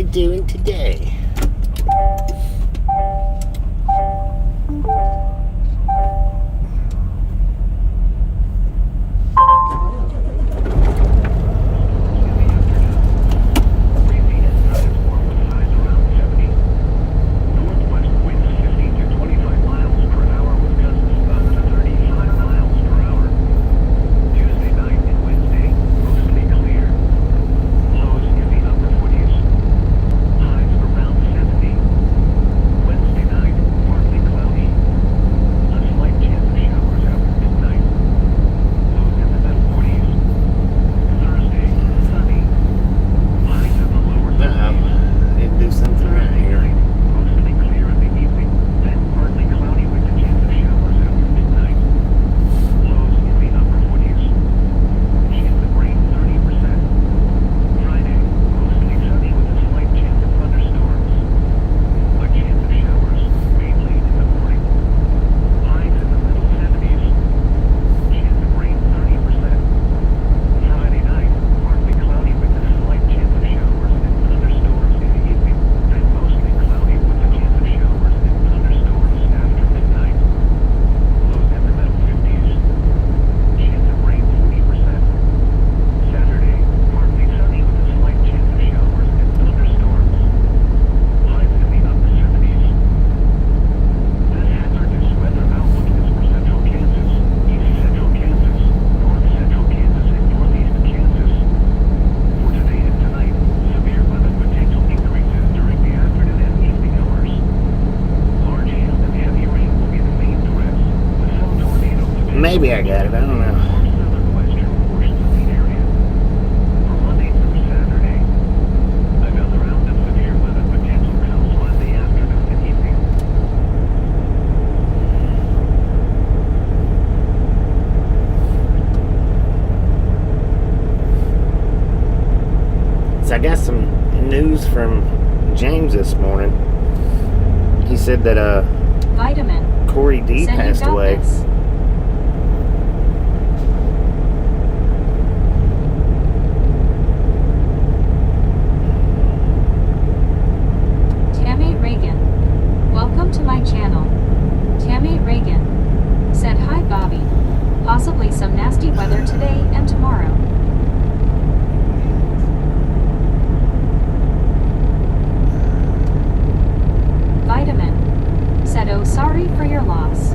we doing today? Maybe I got it, I don't know. So I got some news from James this morning. He said that Vitamin. Corey D passed away. This. Welcome to my channel. Tammy Reagan said, "Hi Bobby. Possibly some nasty weather today and tomorrow." Vitamin said, "Oh, sorry for your loss."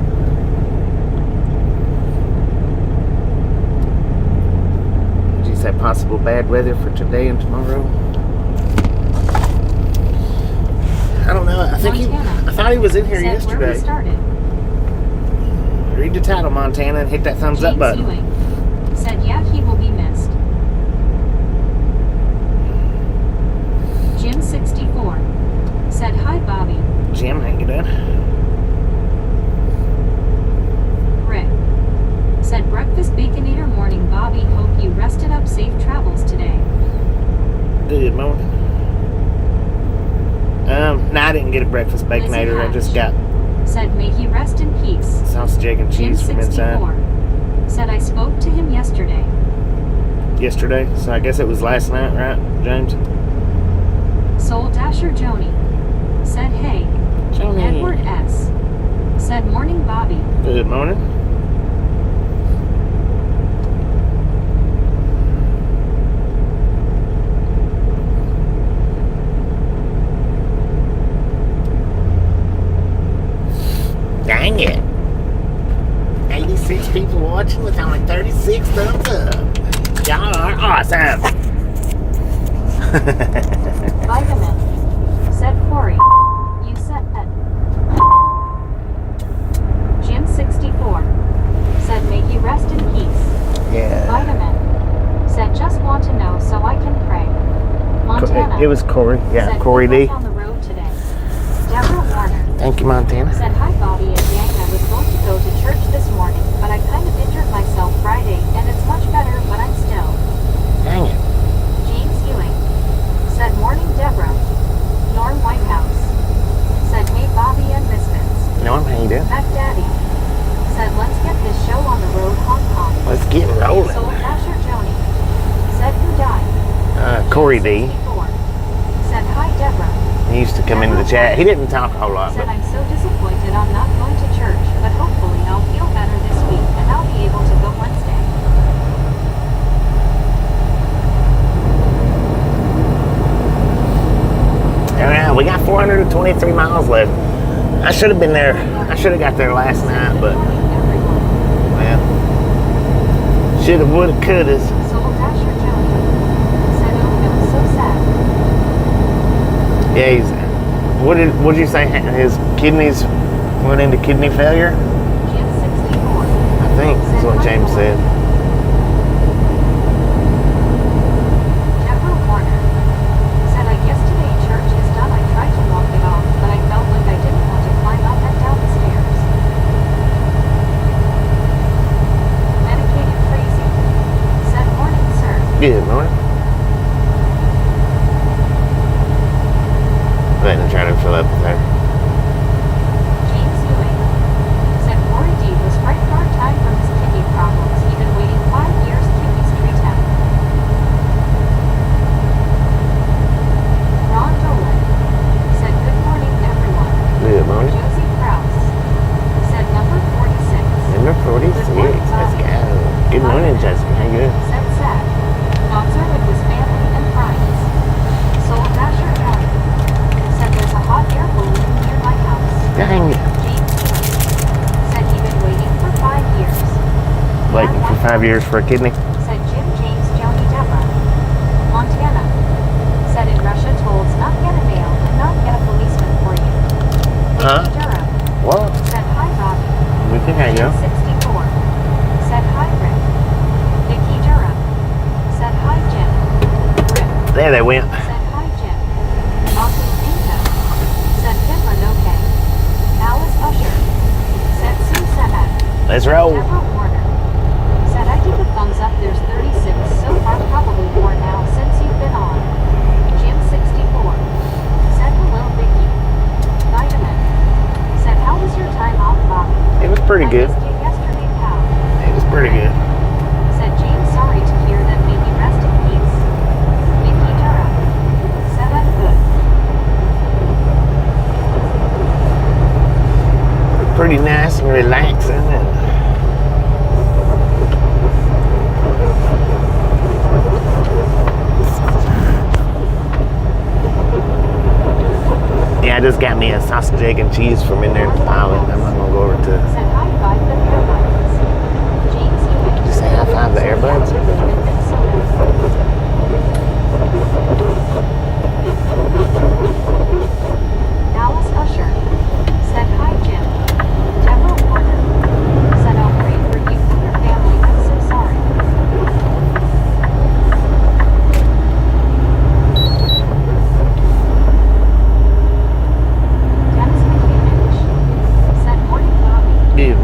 Did you say possible bad weather for today and tomorrow? I don't know. I thought he was in here yesterday. Where we started. Read the title, Montana, and hit that thumbs up button. Ewing said, "Yeah, he will be missed." Jim 64 said, "Hi Bobby." Jim, how you doing? Rick said, "Breakfast Baconator morning Bobby, hope you rested up, safe travels today." Good morning. No, I didn't get a breakfast baconator. I just got said, "May he rest in peace." sausage, egg, and cheese from inside. Said, "I spoke to him yesterday." Yesterday? So I guess it was last night, right, James? Soul Dasher Joni said, "Hey." Joni. Edward S said, "Morning Bobby." Good morning. Dang it. 86 people watching with only 36 thumbs up. Y'all are awesome. Vitamin said, "Corey, you said." Jim 64 said, "May he rest in peace." Yeah. Vitamin said, "Just want to know so I can pray." Montana. It was Corey. Yeah, said, Corey D. On the road today. Deborah Warner. Thank you, Montana. Said, "Hi Bobby and Yang. I was going to go to church this morning, but I kind of injured myself Friday, and it's much better, but I'm still." Dang it. James Ewing said, "Morning Deborah." Norm Whitehouse said, "Hey Bobby and Misfits." Norm, how you doing? Mac Daddy said, "Let's get this show on the road, Hong Kong." Let's get rolling. Soul Dasher Joni said, "Who died?" Corey D. 64 said, "Hi Deborah." used to come into the chat. He didn't talk a whole lot, Said, but I'm so disappointed I'm not going to church, but hopefully I'll feel better this week and I'll be able to go Wednesday. yeah, we got 423 miles left. I should have been there. I should have got there last night, but well, should have, would have, could have. Soul Dasher Joey said, oh, it was so sad. Yeah, he's. What did you say? His kidneys went into kidney failure? Jim 64. I think that's what James said. Deborah Warner said, I guess today church is done. I tried to walk it off, but I felt like I didn't want to climb up and down the stairs. Medicated crazy said, morning, sir. Good morning. Letting her try to fill up with her. James Ewing said, Rory D was right for our time from his kidney problems. He'd been waiting 5 years to his treatment. Ron Dolan said, good morning, everyone. Good morning. Josie Krause said, number 46. Number 46. Let's go. Good morning, Jessica. How you doing? Said sad. Bonzer with his family and friends. Soul Dasher Johnny said there's a hot air balloon near my house. Dang it. James Ewing said he'd been waiting for 5 years. Waiting for 5 years for a kidney. Said Jim James Joni Deborah. Montana said in Russia tolls not get a nail and not get a policeman for you. Huh? Vicky Durham What? said hi Bobby. We can hang Jim out. 64 said hi Rick. Vicky Durham said hi Jim. Rick There they went. said hi Jim. Austin Inco said Finland okay. Alice Usher said Sue Sehat. Let's roll. Deborah Warner said I give a thumbs up. There's 36 so far, probably more now since you've been on. Jim 64 said hello Vicky. Vitamin said how was your time off, Bobby? It was pretty I good. missed you yesterday, pal. It was pretty good. Said James, sorry to hear that. May he rest in peace. Vicky Durham said I'm good. Pretty nice and relaxing. And yeah, I just got me a sausage, egg, and cheese from in there in the pilot. I'm not gonna go over to. Said high five the airbuds. James Ewing. Did you say high five the airbuds? Alice Usher said hi Jim. Deborah Warner said I'll pray for you and your family. I'm so sorry. Dennis McHugh said morning Bobby. Good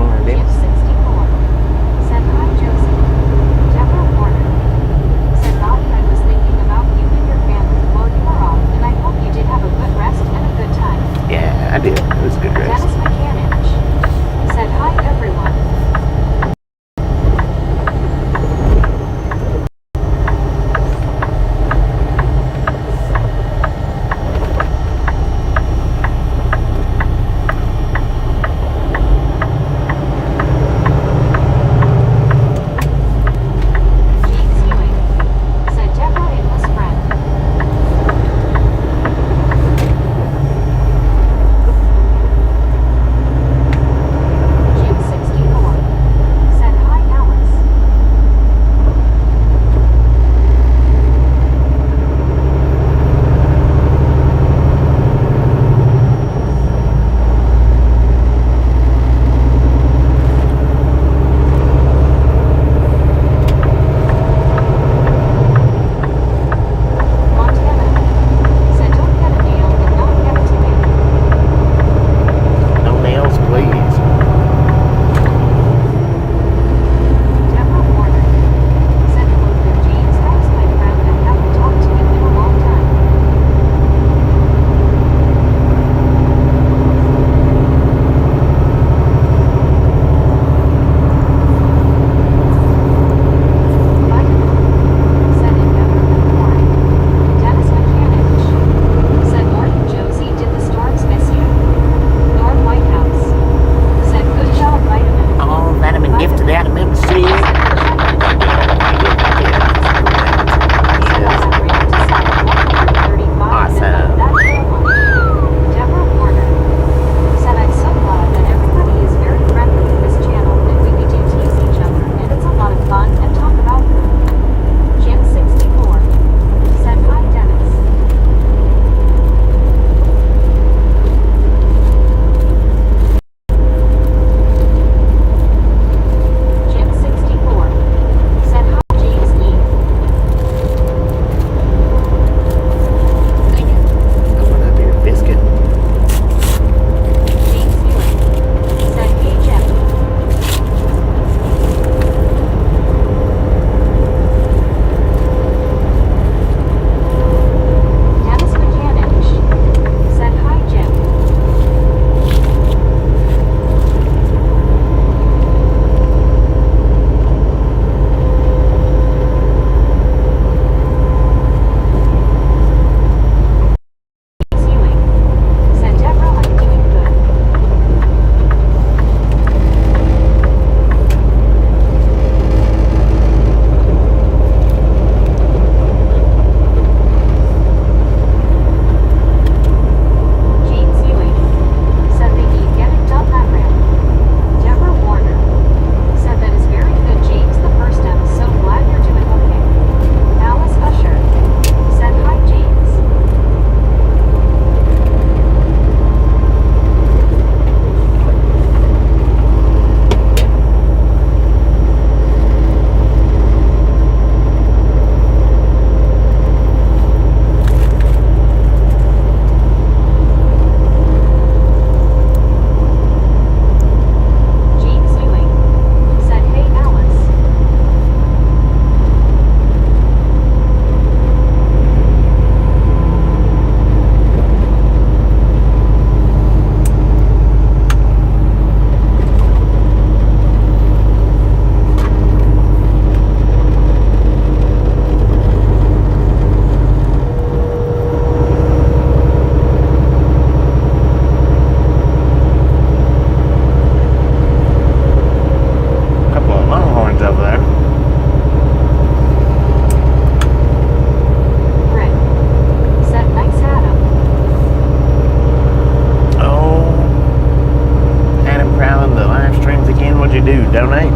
donate.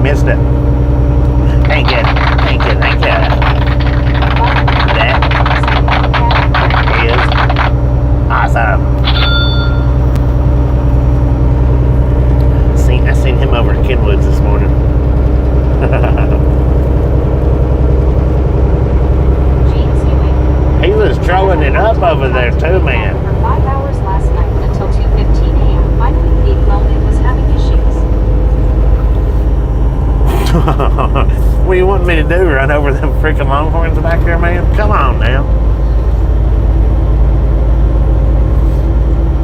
Missed it. Thank you. Thank you. Thank you. That is awesome. I seen him over at Kenwood's this morning. He was throwing it up over there too, man. For 5 hours last night until 2:15 a.m. Finally, Pete Lonely was having issues. What do you want me to do? Run over them freaking longhorns back there, man? Come on now.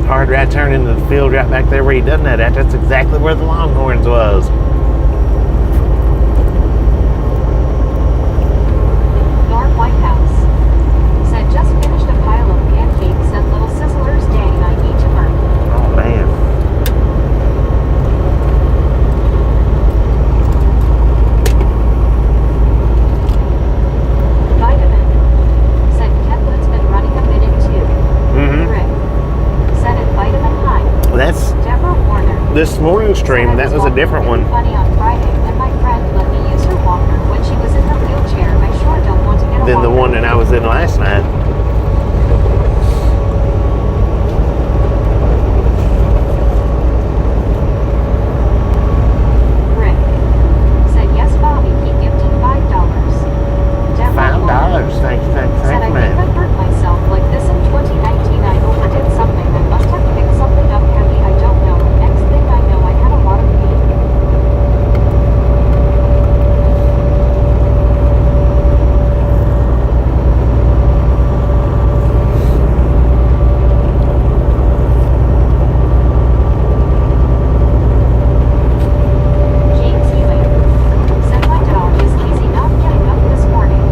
Hard right turn into the field right back there where he done that at. That's exactly where the longhorns was. Norm Whitehouse said, just finished a pile of pancakes at Little Sizzlers. Dang, I need to burn. Oh, man. Vitamin said, Kenwood's been running a minute too. Rick said it Vitamin High. Well, that's Deborah Warner. this morning stream. That was a different one. Funny on Friday, and my friend let me use her walker when she was in her wheelchair. I sure don't want to get a Than the walker. one that I was in last night. Rick said, yes, Bobby, he gifted $5. Deborah Warner $5. Thank you, thank you, said, thank you, I think I man. hurt myself like this in 2019. I overdid something. I must have picked something up heavy. I don't know. Next thing I know, I had a lot of pain. James Ewing said, my dog is lazy not getting up this morning.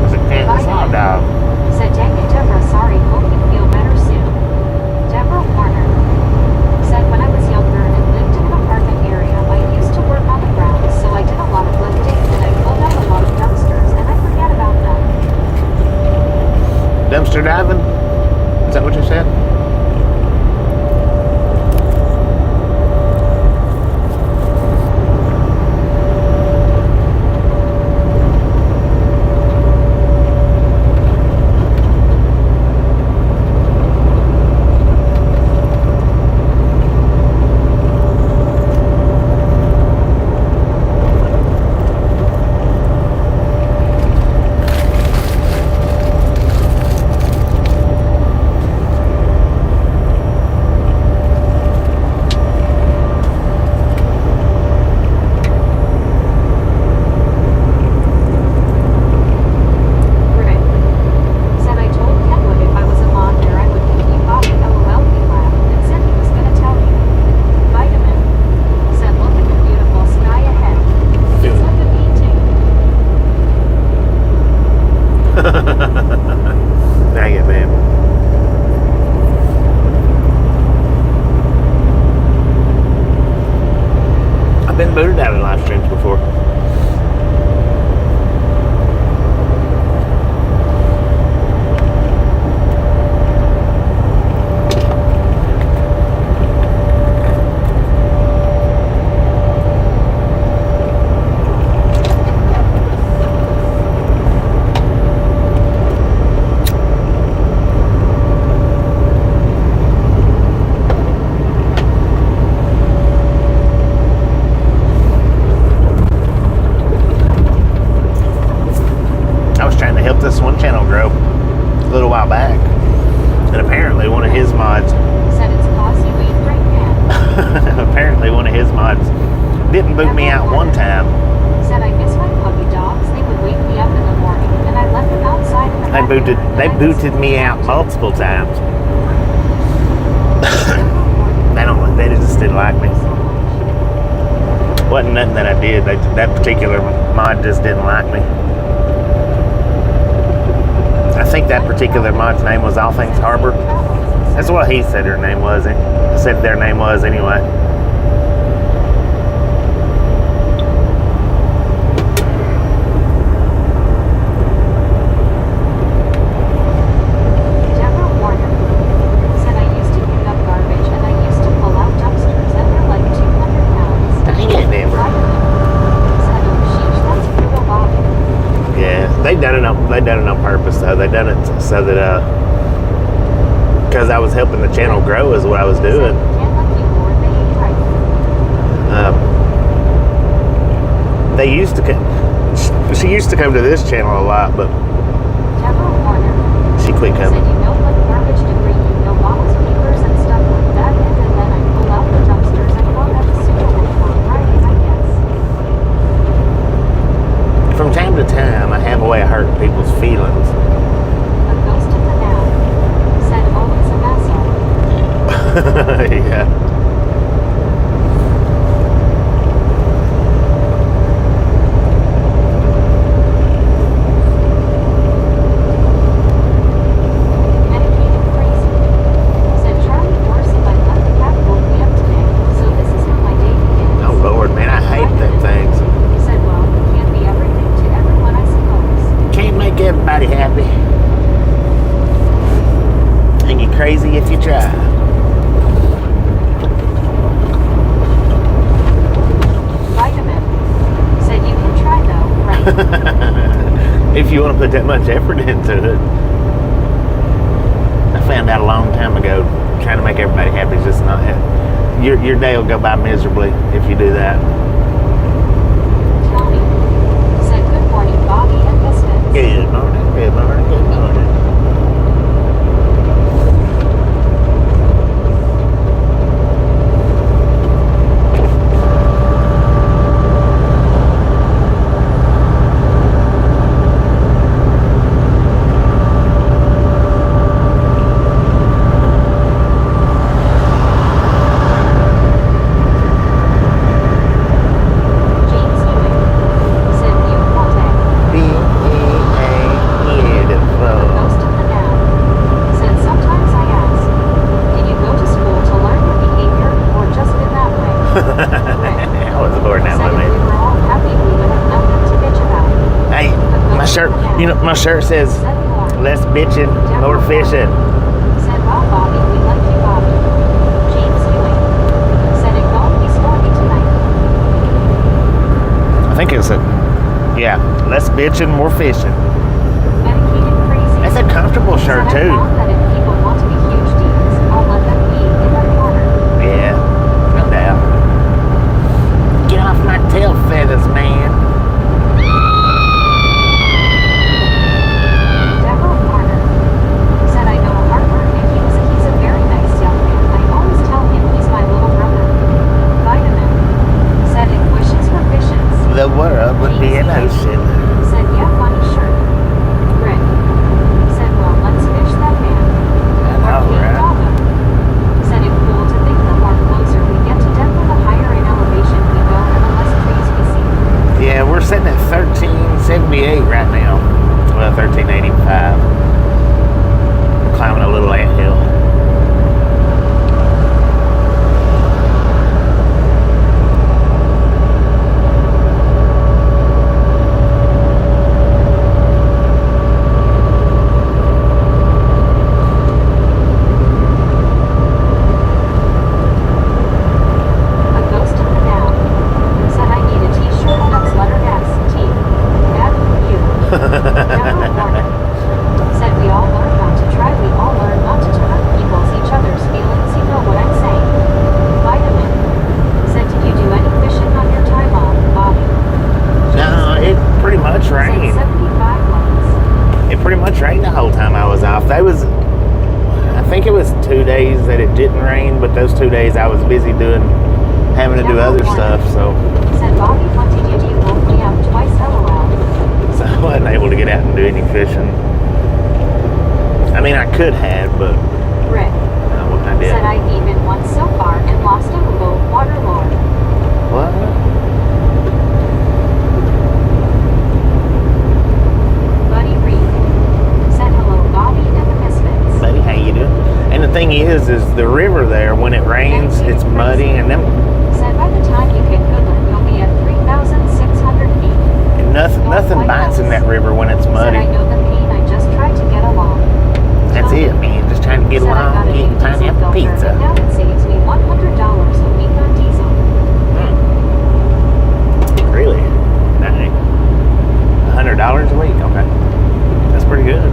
Was it Kansas hot dog? Said, dang it, Deborah, sorry, hope you feel better soon. Deborah Warner said, when I was younger and lived in an apartment area, I used to work on the grounds, so I did a lot of lifting and I pulled out a lot of dumpsters, and I forget about them. Dumpster diving? Is that what you said? Rick said, I told Kenwood if I was a mod there, I would give you Bobby LOL. He laughed and said he was gonna tell you. Vitamin said, look at the beautiful sky ahead. It's like a painting. Dang it, man. I've been booted out of live streams before. I was trying to help this one channel grow a little while back. And apparently one of his mods, Said it's cause you eat great man. apparently one of his mods didn't boot me out one time. Said I miss my puppy dogs. They would wake me up in the morning, and I left them outside in the They booted me out multiple times. They just didn't like me. Wasn't nothing that I did. That particular mod just didn't like me. I think that particular mod's name was All Things Harbor. That's what he said her name was. Said their name was anyway. They done it on purpose though. They done it so that because I was helping the channel grow is what I was doing. Can't let you board the They used to she used to come to this channel a lot, but Deborah Warner she quit said coming. you know what garbage debris, you know bottles, papers, and stuff like that in, and then I pull out the dumpsters and go at the Super Bowl on Friday, I guess. From time to time, I have a way of hurting people's feelings. A ghost in the now said always an asshole. Yeah. Medicated crazy said Charlie Dorsey I left the Capitol camp today, so this is how my day begins. Oh Lord, man, I hate them things. Said well, can't be everything to everyone, I suppose. Can't make everybody happy. And you're crazy if you try. Vitamin said you can try though, right? If you want to put that much effort into it. I found out a long time ago, trying to make everybody happy is just not it. Your day will go by miserably if you do that. Tony said good morning, Bobby and Pistons. Good morning, good morning, good morning. James Ewing said beautiful day. Beautiful. Ghost in the now said sometimes I ask, did you go to school to learn your behavior or just in that way? I was born that Said way, if we man. were all happy we would have nothing to bitch about. Hey, my shirt, my shirt says Said Lauren. less bitching, more fishing. Said wow Bobby, we like you Bobby. James Ewing said it won't be stormy tonight. I think it's less bitching, more fishing. Medicated crazy. That's a comfortable shirt said I too. found that if people want to be huge deeds, I'll let them be in their corner. Yeah, no doubt. Get off my tail feathers, man. Deborah Warner said I know Hartford and he's a very nice young man. I always tell him he's my little brother. Vitamin said it wishes for fishes. The world would be an ocean. Said yeah, funny shirt. Rick said well let's fish that man. All Arcade right. Doggo said it cool to think the more closer we get to Denver, the higher in elevation we go and the less trees we see. Yeah, we're sitting at 1378 right now. Well, 1385. Climbing a little anthill. A ghost in the now said I need a t-shirt that's lettered S T F U. Deborah Warner said we all learn not to try, we all learn not to hurt each other's feelings, you know what I'm saying. Vitamin said did you do any fishing on your time off, Bobby? No, it pretty much Said rained. 75 loads. It pretty much rained the whole time I was off. I think it was 2 days that it didn't rain, but those 2 days I was busy having to do other stuff, so Said Bobby, what did you do? Woke me up twice, LOL. I wasn't able to get out and do any fishing. I mean, I could have, but Rick I didn't. said I've even won so far and lost a little water lord. What? Buddy Reed said hello, Bobby and the Misfits. Buddy, how you doing? And the thing is the river there, when it rains, it's muddy, and them Said by the time you hit Goodland, you'll be at 3,600 feet. and nothing bites in that river when it's Said I muddy. know the pain, I just tried to get along. That's it, man. Just trying to get Said I got along, a new eating diesel pineapple filter, pizza. and now it saves me $100 a week on diesel. Really? Nice. $100 a week? Okay. Okay. That's pretty good.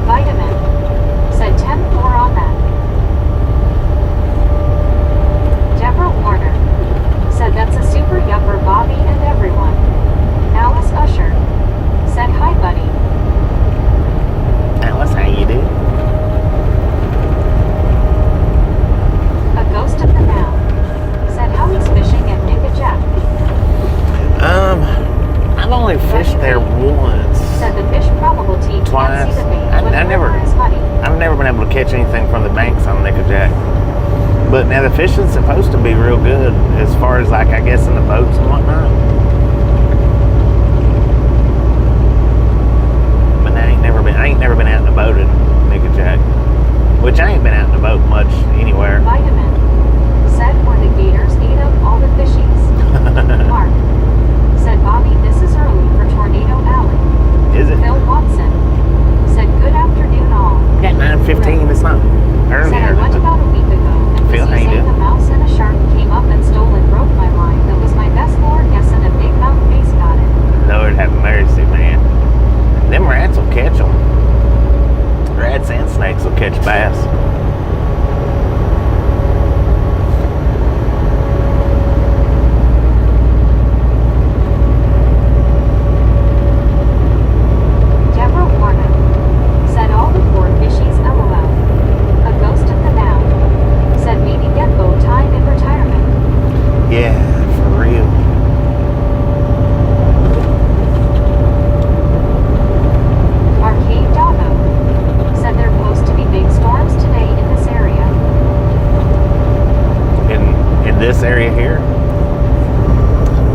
Vitamin. Said 10-4 on that. Deborah Warner. Said that's a super yupper, Bobby and everyone. Alice Usher. Said hi, buddy. Alice, how you do? A ghost of the now. Said how he's fishing at Nick a Jack. I've only fished there once. Said the fish probability Twice. can't see the bait. I when the never- lure is muddy. I've never been able to catch anything from the banks on Nickajack. But now the fishing's supposed to be real good as far as, like, I guess in the boats and whatnot. But I ain't never been out in the boat at Nickajack. Which I ain't been out in the boat much anywhere. Vitamin. Said where the gators ate up all the fishies. Mark. Said Bobby, this is early for Tornado Alley. Is it? Phil Watson. Said good afternoon all. We got 9:15. It's not early. Said I went about a week ago and Phil, was how you using doing? a mouse and a shark came up and stole and broke my line. That was my best lure guess and a big mountain bass got it. Lord have mercy, man. Them rats will catch them. Rats and snakes will catch bass. Deborah Warner. Said all the poor fishies LOL. A ghost of the now. Said maybe get bow time in retirement. Yeah, for real. Arcade Doggo. Said there supposed to be big storms today in this area. In this area here,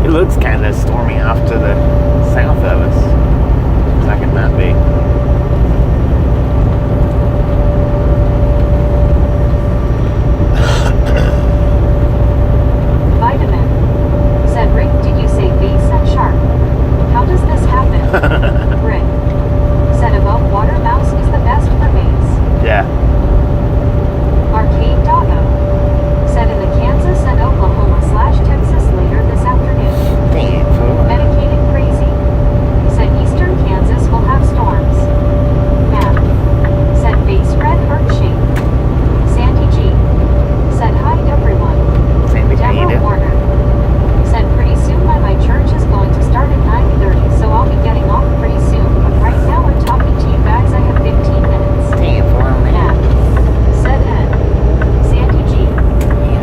it looks kind of stormy off to the south of us. Looks like it might be. Vitamin. Said Rick, did you say bass and shark? How does this happen? Rick. Said above water mouse is the best for bass. Yeah. Arcade Doggo. Said in the Kansas and Oklahoma/Texas later this afternoon. Damn, fool. Medicated crazy. Said eastern Kansas will have storms. Map. Said base red heart shape. Sandy G. Said hi everyone. Sandy, how you Deborah doing? Warner. Said pretty soon my church is going to start at 9:30, so I'll be getting off pretty soon. But right now I'm talking to you guys. I have 15 minutes. Damn, fool, man. Map. Said Ed. Sandy G.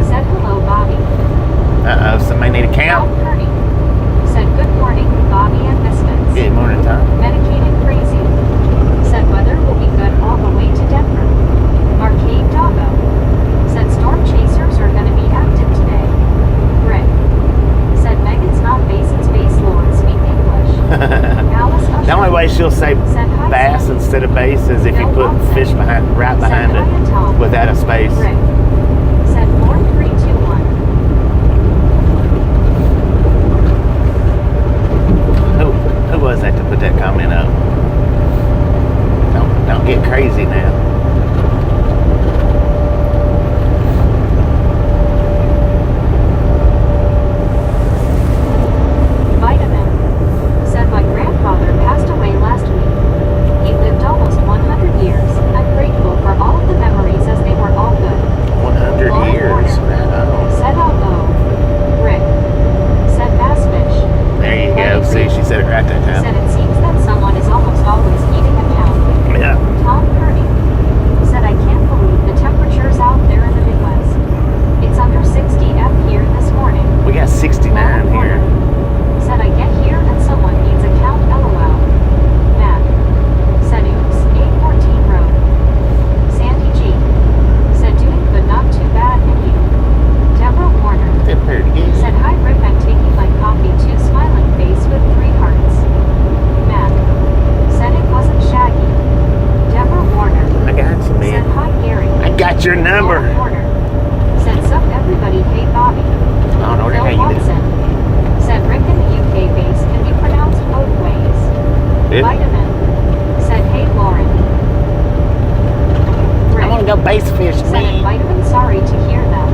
Said hello Bobby. Uh-oh, somebody need a Tom count? Purdy. Said good morning Bobby and Biscuits. Good morning, Tom. Medicated crazy. Said weather will be good all the way to Denver. Arcade Doggo. Said storm chasers are gonna be active today. Rick. Said Megan's not bass, it's bass Lord, speak English. Alice Usher. The only way she'll say Said hi, bass Sandy. instead of bass is if you Phil put Watson. fish right behind Said hi, it Tom. without a space. Rick. Said 4321. Who was that to put that comment up? Don't get crazy now. Vitamin. Said my grandfather passed away last week. He lived almost 100 years. I'm grateful for all of the memories as they were all good. 100 Long years. order. Right on. Said oh. Rick. Said bass fish. There you go. See, she said it right that Said time. it seems that someone is almost always eating a pound. Yeah. Tom Purdy. Said I can't believe the temperatures out there in the Midwest. It's under 60 F here this morning. We got 69 Long here. order. Said I get here and someone needs a count LOL. Matt. Said oops, 814 road. Sandy G. Said doing good, not too bad, and you. Deborah Warner. Did pretty good. Said hi Rick, I'm taking my coffee too, smiling face with 3 hearts. Matt. Said it wasn't Shaggy. Deborah Warner. I got you, Said man. hi Gary. I got your number. Lauren Warner. Said sup everybody, hey Bobby. I don't know Phil how you Watson. Said Rick in the UK base can be pronounced both ways. did. Vitamin. Said hey Lauren. I'm Rick. gonna go bass fish, Said man. Vitamin, sorry to hear that.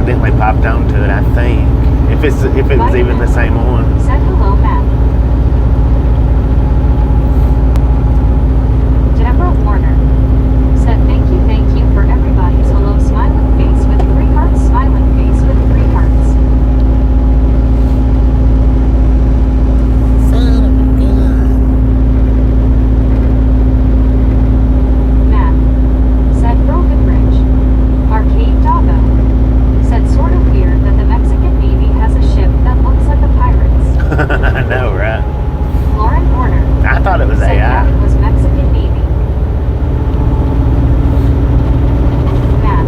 accidentally popped onto it, I think. If it was even the same one. Said hello, Matt. Deborah Warner said thank you for everybody's hello smiling face with 3 hearts, smiling face with 3 hearts. Son of a gun. Matt said broken bridge. Arcade Doggo said sort of weird that the Mexican Navy has a ship that looks like a pirate's. I know, right? Lauren Warner I thought it was said AI. that it was Mexican Navy. Matt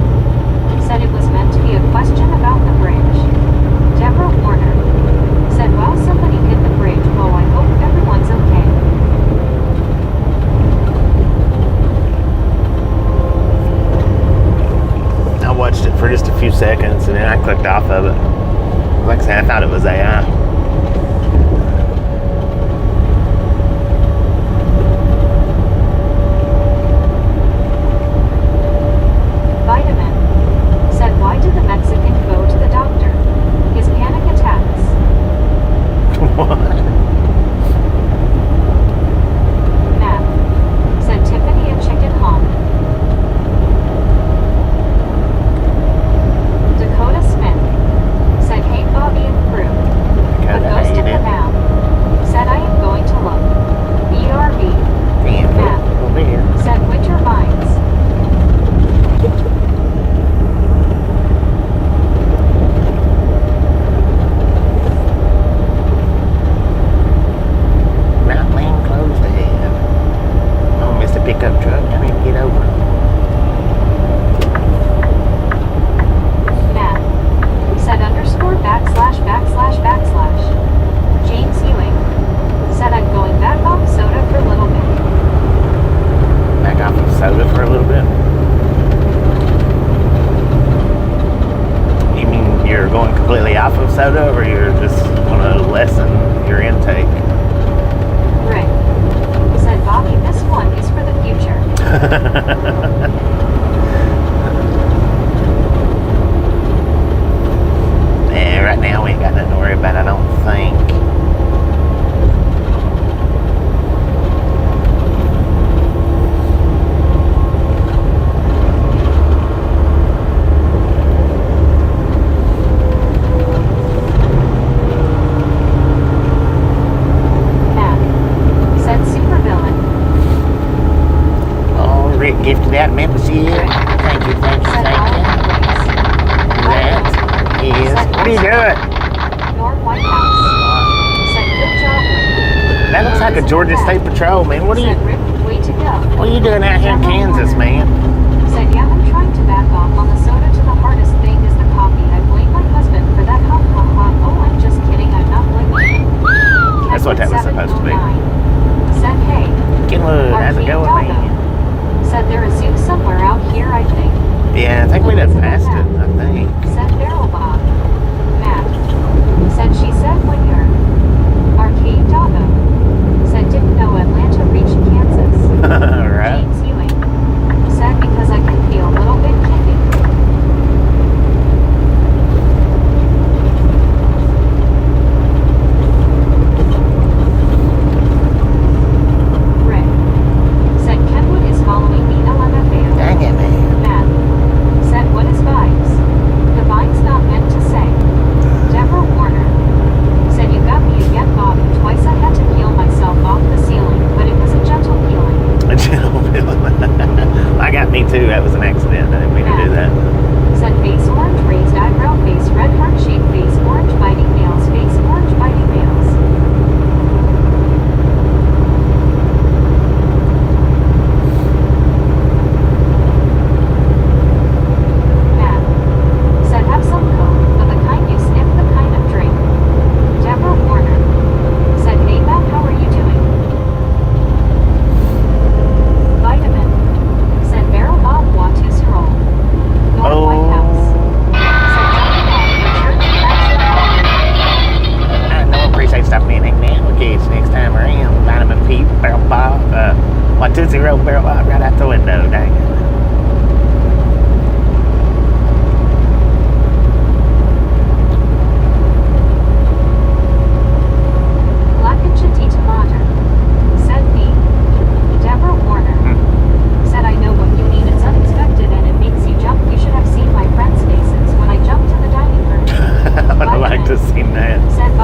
said it was meant to be a question about the bridge. Deborah Warner said while somebody hit the bridge, oh I hope everyone's okay. I watched it for just a few seconds and then I clicked off of it. Like I said, I thought it was AI. Vitamin said why did the Mexican go to the doctor? His panic attacks. What? Matt said Tiffany a chicken hawk. Dakota Smith said hey Bobby and crew. A Dakota, how ghost you of the doing? now said I am going to look. BRB Damn, Matt over here. said Witcher Vines. Not lane closed ahead. Oh, missed a pickup truck. I need to get over. Matt said underscore backslash backslash backslash. James Ewing said I'm going back off soda for a little bit. Back off of soda for a little bit. You mean you're going completely off of soda, or you're just want to lessen your intake? Rick said Bobby, this one is for the future. Yeah, right now we ain't got nothing to worry about, I don't think. Matt said supervillain. Oh, Rick gifted out membership. Thank you, thank you, Said thank all you. ways. That is. What are you doing? Norm Whitehouse said good job, Rick. That looks like a Georgia State Patrol, man. What are Said you Rick, way to go. what are you doing out here in Kansas, man? Said yeah, I'm trying to back off on the soda to the hardest thing is the coffee. I blame my husband for that. Ha ha ha. Oh, I'm just kidding. I'm not blaming him. That's what that was supposed to be. 709 said hey. Kenwood, how's it Arcade going, Doggo man? said there is zoo somewhere out here, I think. Yeah, I think we done passed it, I think. Said Barrel Bob. Matt said she said when you're Arcade Doggo said didn't know Atlanta reached Kansas. Right. James Ewing said because I can feel a little bit kinky.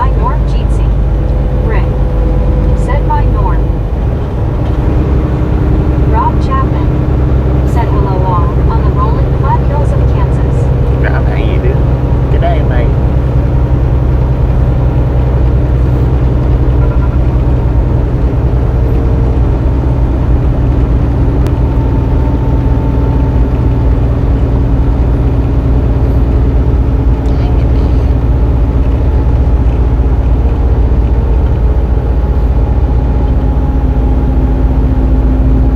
By Norm Jeetsy. Rick. Said by Norm. Rob Chapman. Said hello all on the rolling flat hills of Kansas. Rob, how you doing? G'day, mate.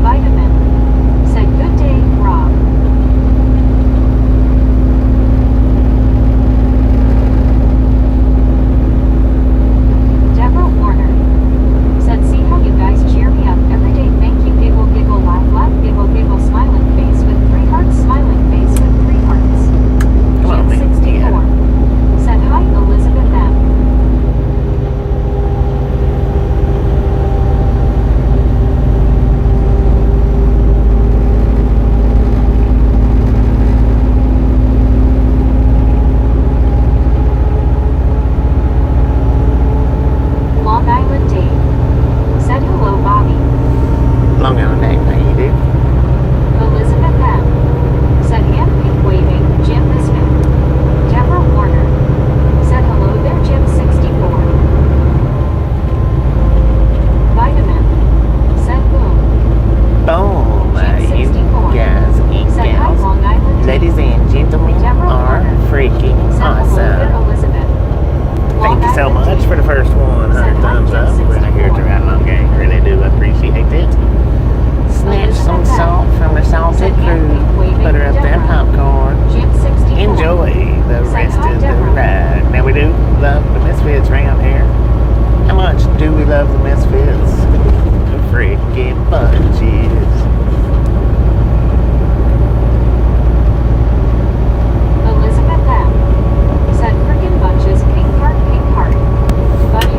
Vitamin. Said good day, Rob. Deborah Warner. Said see how you guys cheer me up every day. Thank you. Giggle, giggle, laugh, laugh, giggle, giggle, smiling face with 3 hearts, smiling face with 3 hearts. Come on, Jim man. You got 64. it. Said hi, Elizabeth M. Long Island Dave. Said hello, Bobby. Long Island Dave, how you doing? Elizabeth M. Said hand pink waving, Jim Misfit. Deborah Warner. Said hello there, Jim 64. Vitamin. Said boom. Boom, Jim you 64. guys and Said hi, gals, Long Island Dave. ladies and gentlemen, Deborah are Warner. freaking Said hello there, awesome. Elizabeth. Thank you so Long Island much for the first 100 Said hi, thumbs Jim up right here at the 64. Right Along Gang. Really do appreciate it. Snatch some Elizabeth M. salt from the salted Said hand crew. pink waving, Put her up there, Deborah. popcorn. Jim 64. Enjoy the Said rest hi, of the Deborah. ride. Now we do love the Misfits around here. How much do we love the Misfits? The freaking bunches. Elizabeth M. Said frickin' bunches, pink heart, pink heart. Buddy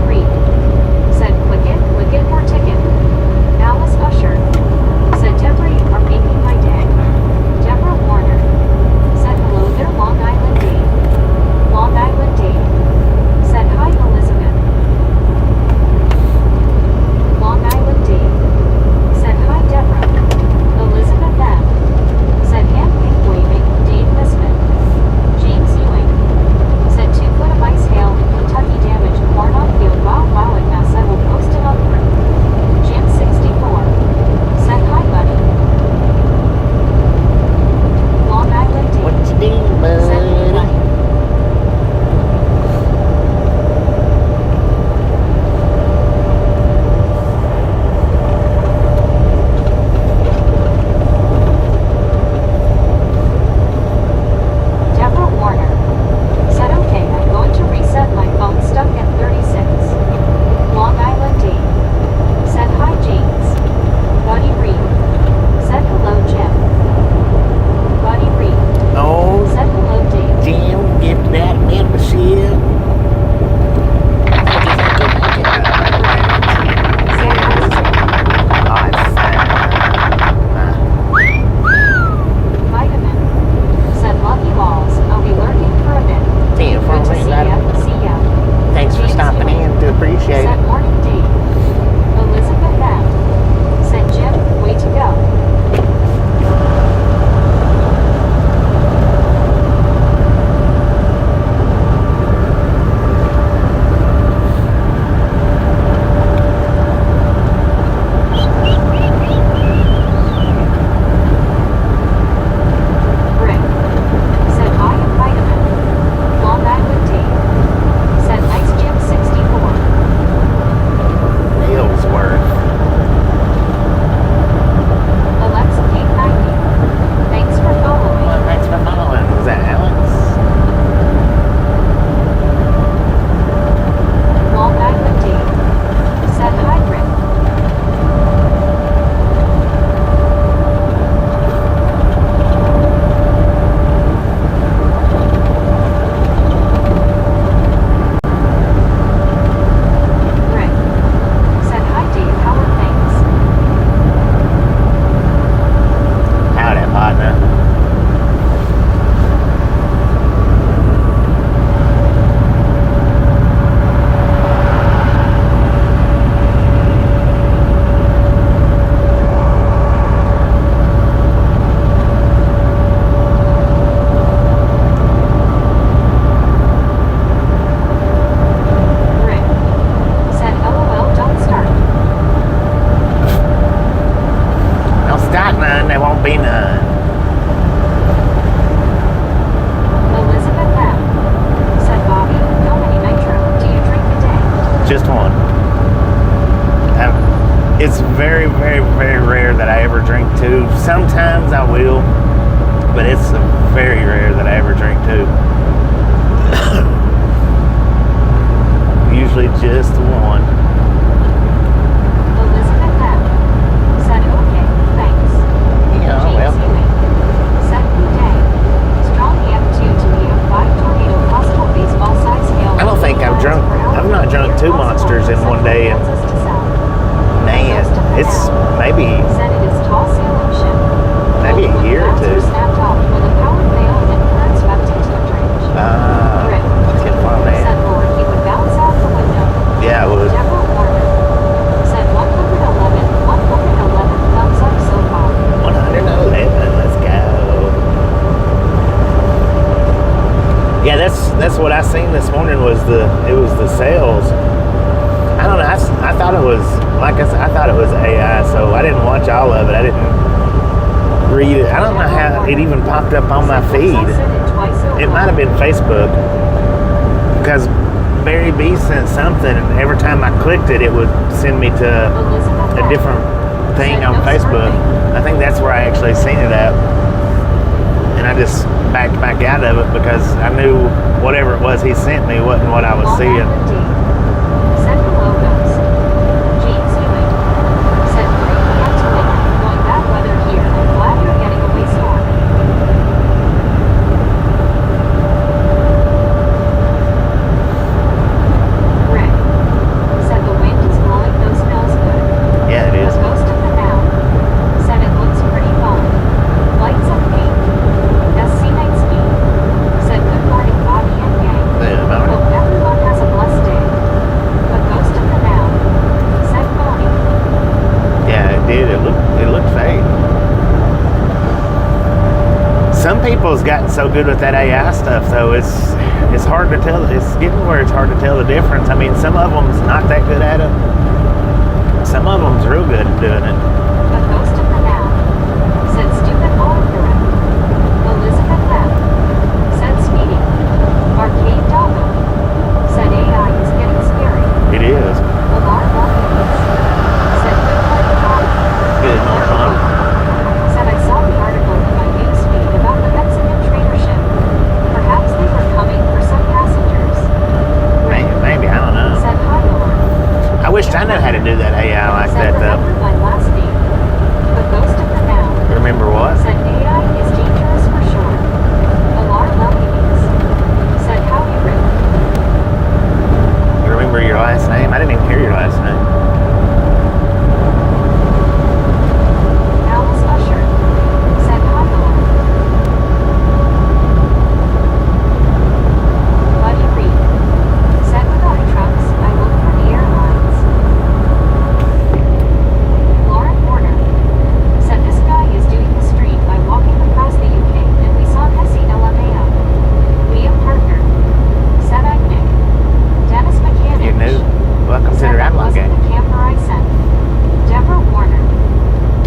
Just one. It's very, very, very rare that I ever drink two. Sometimes I will, but it's very rare that I ever drink two. Usually just one. Elizabeth M. said, okay, thanks. Yeah, James well. Ewing said, good day. Strong EF2 to the EF5 tornado possible baseball size hail. I don't think I've not drunk two monsters in one day, and man, it's maybe Said it is tall sailing ship. maybe a year or two. Snapped off with a power fail and current swept into a trench. Rip. Good for Said man. Lord he would bounce out the window. Yeah, I would. Deborah Warner said 111 thumbs up so far. 111. Let's go. Yeah, that's what I seen this morning was the sales. I don't know. I thought it was like I said. I thought it was AI, so I didn't watch all of it. I didn't read it. I don't know how it even popped up on my feed. It might have been Facebook because Barry B sent something, and every time I clicked it, it would send me to a different thing on Facebook. I think that's where I actually seen it at, and I just backed back out of it because I knew whatever it was he sent me wasn't what I was seeing. Said hello, guys. James Ewing said 3 p.m. to midnight. Going bad weather here. I'm glad you're getting away storm. Rick said the wind is blowing those smells good. Yeah, it is. The ghost of the now said it looks pretty fun. Lights and pink. SC Night Ski said good morning, Bobby and gang. Yeah, about it. Hope everyone has a blessed day. The ghost of the now said phony. Yeah, it did. It looked fake. Some people's gotten so good with that AI stuff, though. It's hard to tell. It's getting where it's hard to tell the difference. I mean, some of them's not that good at it. Some of them's real good at doing it. The ghost of the now said stupid autocorrect. Elizabeth M. said speeding. Arcade Doggo said AI is getting scary. It is. Alarm Monkeys said good morning, Bobby. Good morning, Mom. Said I saw the article in my news feed about the Mexican trader ship. Perhaps they were coming for some passengers. Maybe, I don't know. Said hi, Lord. I wished I knew how to do that AI like Said that, though. remember my last name. The ghost of the now Remember what? said AI is dangerous for sure. Alarm Monkeys said howdy, Rick. Remember your last name? I didn't even hear your last name. Alice Usher said hi, Lord. Buddy Reed said without trucks, I look for the airlines. Lauren Warner said this guy is doing the street by walking across the UK and we saw Hesse LMAO. Liam Parker said I'm Nick. Dennis Mechanic You knew? Welcome to said the that Ramblin' wasn't Gang. the camper I sent. Deborah Warner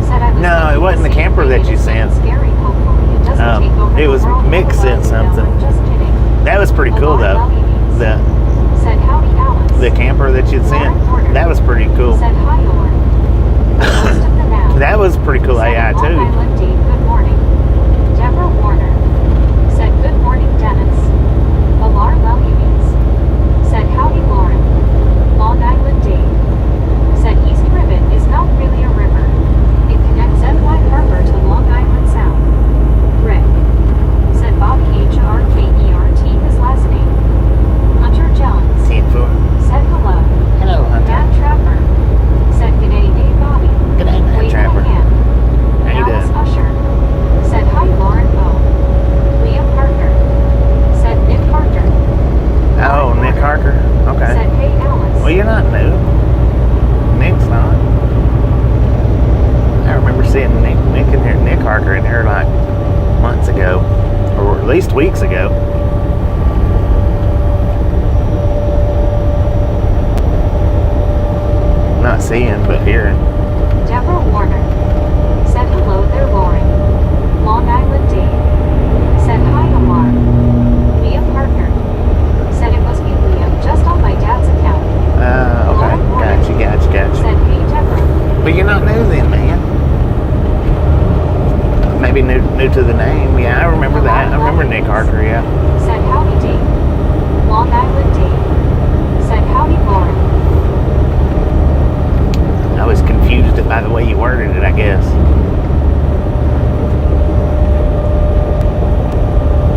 said I was No, it wasn't the camper that you sent. Scary. Hopefully it doesn't take over it the was world. Mick sent No, something. I'm just kidding. That was pretty cool, though. The Said howdy, Alice. the camper that you'd sent, that was pretty cool. Said hi, Lord. The ghost of the now. That was pretty cool Said AI, Long too. Island Dave, good morning. Deborah Warner said good morning, Dennis. Alar Lelievings said howdy, Lauren. Long Island Dave said East Ribbon is not really a river. It connects NY Harbor to Long Island Sound. Rick said Bobby HRKERT his last name. Hunter Jones 10-4. said hello. Hello, Hunter. Matt Trapper said g'day, hey Bobby. Good day, Matt Wave Trapper. my hand. How you Alice doing? Usher said hi, Lauren O. Liam Parker said Nick Parker. Oh, Nick Harker. Okay. Said hey, Alice. Well, you're not new. Nick's not. I remember seeing Nick in here, Nick Harker in here like months ago, or at least weeks ago. Not seeing, but hearing. Deborah Warner said hello there, Lauren. Long Island Dave said hi, Omar. Liam Parker said it must be Liam just on my dad's account. new to the name. Yeah, I remember that. I remember Nick Harker, yeah. Said howdy Dave. Long Island Dave. Said howdy Lauren. I was confused by the way you worded it, I guess.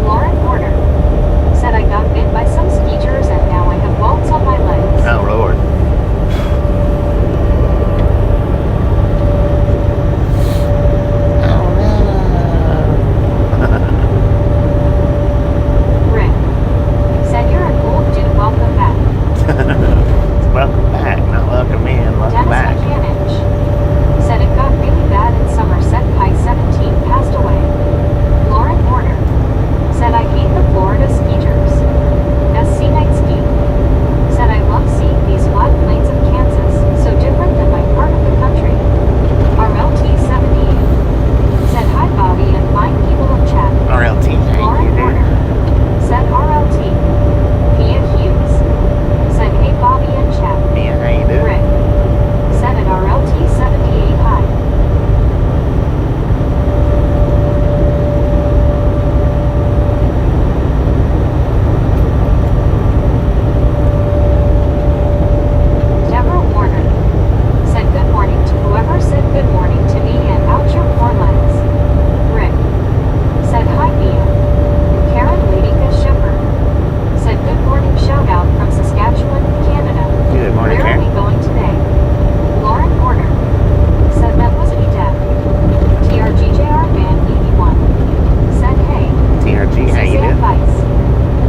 Lauren Porter. Said I got bit by some skeeters and now I have welts on my legs. Oh, Lord. Rick. Said you're an old dude, welcome back. Welcome back, not welcome in. Welcome Dennis back. Mechanic. Said it got really bad in Somerset. Kai 17 passed away. Lauren Porter. Said I hate the Florida skeeters. Scenic ski. Said I love seeing these flat plains of Kansas, so different than my part of the country. RLT 78. Said hi Bobby and fine people of chat. RLT, thank Lauren you, Porter. dude. Said RLT. Mia Hughes. Said hey Bobby and chat. Yeah, how you doing? Rick. Said at RLT 78 hi. Deborah Warner. Said good morning to whoever said good morning to me and out your poor legs. Rick. Said hi Mia. Karen Ladika Shepherd. Said good morning shout out from Saskatchewan, Canada. Good morning, Where are we Karen. going today? Lauren Porter. Said that was a death. TRGJR Band 81. Said hey. TRG, how you Suzanne doing? Weiss.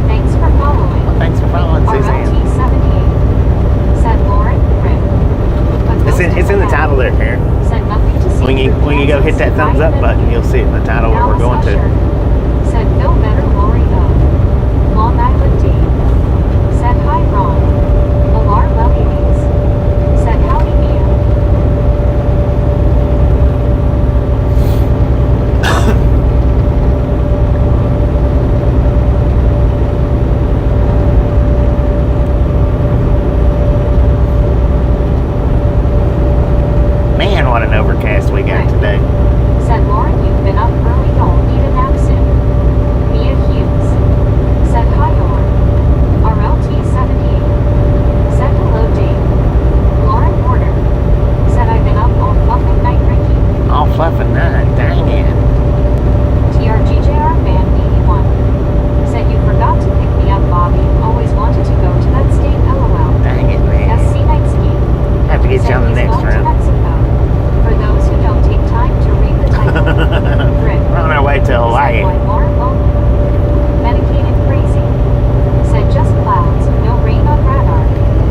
Thanks for following. Well, thanks for following, Suzanne. RLT 78. Said Lauren Rick. It's in the title there, Karen. Said nothing to see. When you go hit that thumbs up button, you'll see it in the title where we're going to. Said feel better Lori O. Long Island Dave. Said hi Ron. Alar Lelies. Said howdy Mia. Man, what an overcast we got today. Said Lauren, you've been up early, don't need a nap soon. Mia Hughes. Said hi Lauren. RLT 78. Said hello Dave. Lauren Porter. Said I've been up all fucking night drinking. All fluffing night, dang it. TRGJR Band 81. Said you forgot to pick me up Bobby. Always wanted to go to that state LOL. Dang it, man. SC Night Ski. Have to get you on the Said he's next going to round. Mexico. For those who don't take time to read the title. Rick. We're on our way to Hawaii. Said why Lauren lonely. Medicated crazy. Said just clouds, no rain on radar.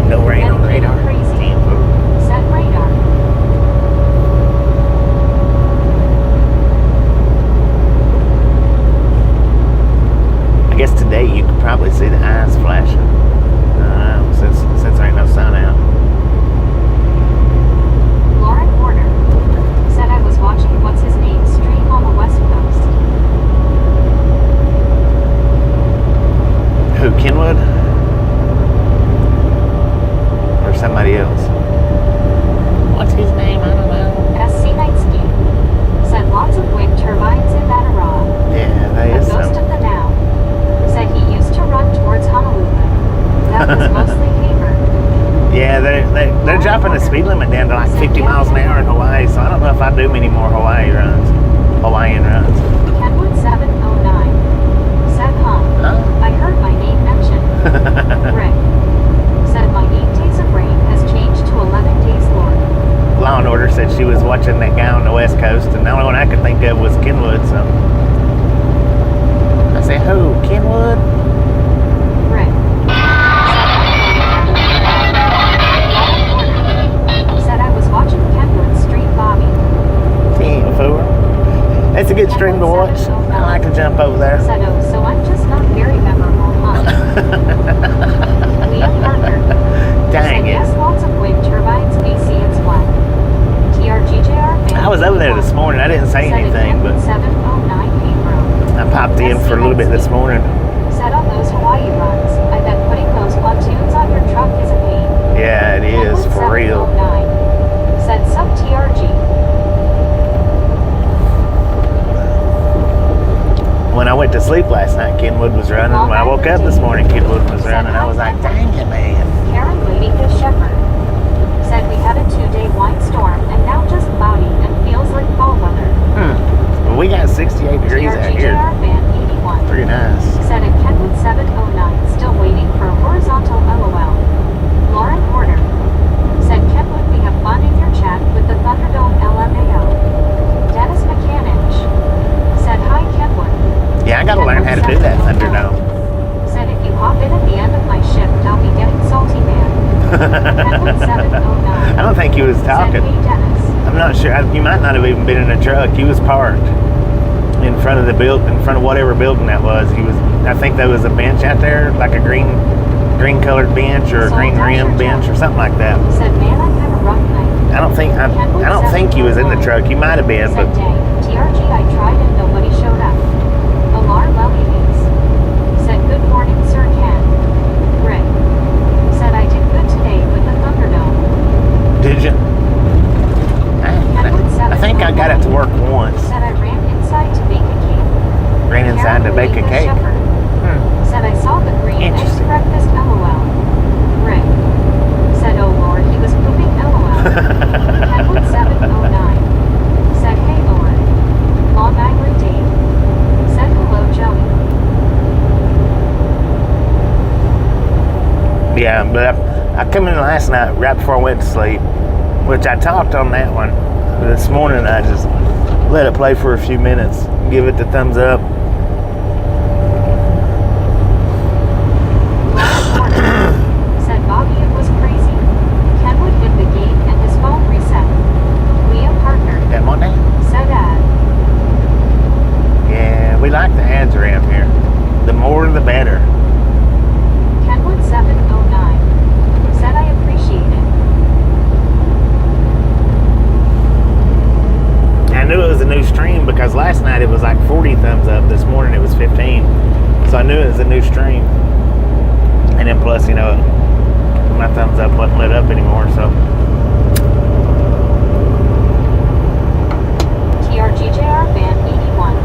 No rain on Medicated radar. crazy. Damn fool. Said radar. I guess today you could probably see the eyes flashing. Since there ain't no sun out. Lauren Porter. Said I was watching what's his name stream on the West Coast. Who, Kenwood? Or somebody else? What's his name? I don't know. SC Night Ski. Said lots of wind turbines in that Aurora. Yeah, that A is ghost some. of the now. Said he used to run towards Honolulu. That was mostly paper. Yeah, they're dropping the speed limit down to like 50 miles an hour in Hawaii, so I don't know if I do many more Hawaiian runs. Kenwood 709. Said Huh? I heard my name mentioned. Rick. Said my 8 days of rain has changed to 11 days Lord. Law and Order said she was watching that guy on the West Coast, and the only one I could think of was Kenwood, so I said, who, Kenwood? Rick. Said I was watching Kenwood Street Bobby. Damn fool. It's a good stream to watch. I like to jump over there. Said oh, so I'm just not very memorable, huh? Liam Parker. Dang Said it. yes, lots of wind turbines, AC it's flat. TRGJR I was over there this morning. I didn't say anything, but 709 April. I popped in for a little bit this morning. Said on those Hawaii runs, I bet putting those pontoons on your truck is a pain. Yeah, it is, for real. 709. Said sub TRG. up this morning, Kenwood was running. I was like, dang it, man. Karen waiting to Shepherd. Said we had a 2-day wine storm and now just cloudy and feels like fall weather. Well, we got 68 degrees out here. TRGJR fan 81. Pretty nice. Said at Kenwood 709, still waiting for a horizontal LOL. Lauren Porter. Said Kenwood, we have fun in your chat with the Thunderdome LMAO. Dennis Mechanic. Said hi Kenwood. Yeah, I gotta learn how to do that Thunderdome. Said if you hop in at the end of my shift, I'll be getting salty, man. Kenwood 709. I don't think he was talking. Said, hey Dennis. I'm not sure. You might not have even been in a truck. He was parked in front of the building, in front of whatever building that was. He was. I think there was a bench out there, like a green colored bench or a green rim bench or something like that. Said, man, I've had a rough night. I don't think he was in the truck. He might have been, Said, but dang, TRG, I tried and nobody showed up. Alarm Lellies. Said, good morning, Sir Ken. Rick. Said, I did good today with the Thunderdome. did you? I think I got it to work once. Said, I ran inside to bake a cake. Ran inside to bake a cake. Said, I saw the green eggs Interesting. breakfast LOL. Rick. Said, oh Lord, he was pooping LOL. Kenwood 709. Said, hey Lord. Long Island Dave. Said, hello Joey. Yeah, but I come in last night right before I went to sleep, which I talked on that one. This morning I just let it play for a few minutes, give it the thumbs up. Said Bobby, it was crazy. Kenwood hit the gate and his phone reset. Leah partner. That one day? Said ad. Yeah, we like the ads around here. The more the better. Kenwood 709. Said I appreciate it. I knew it was a new stream because last night it was like 40 thumbs up. This morning it was 15. So I knew it was a new stream. And then plus, my thumbs up wasn't lit up anymore, so. TRGJR fan 81.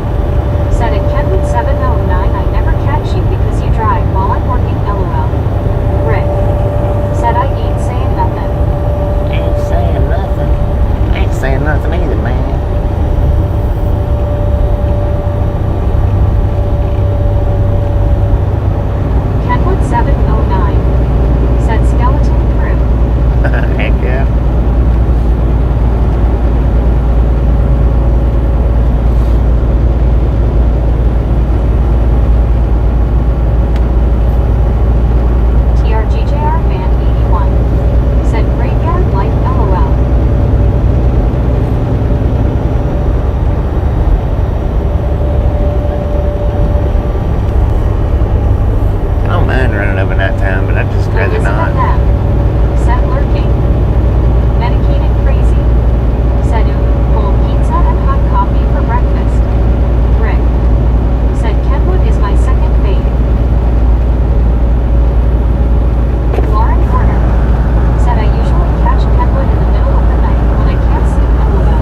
Said at Kenwood 709, I never catch you because you drive while I'm working LOL. Rick. Said I ain't saying nothing. Ain't saying nothing. Ain't saying nothing either, man. Kenwood 709. Said skeleton crew. Heck yeah. TRGJR fan 81. Said graveyard life LOL. I don't mind running overnight time, but I'd just rather not. Said lurking. Medicated crazy. Said cold pizza and hot coffee for breakfast. Rick. Said Kenwood is my second fave. Lauren Porter. Said I usually catch Kenwood in the middle of the night when I can't sleep LOL.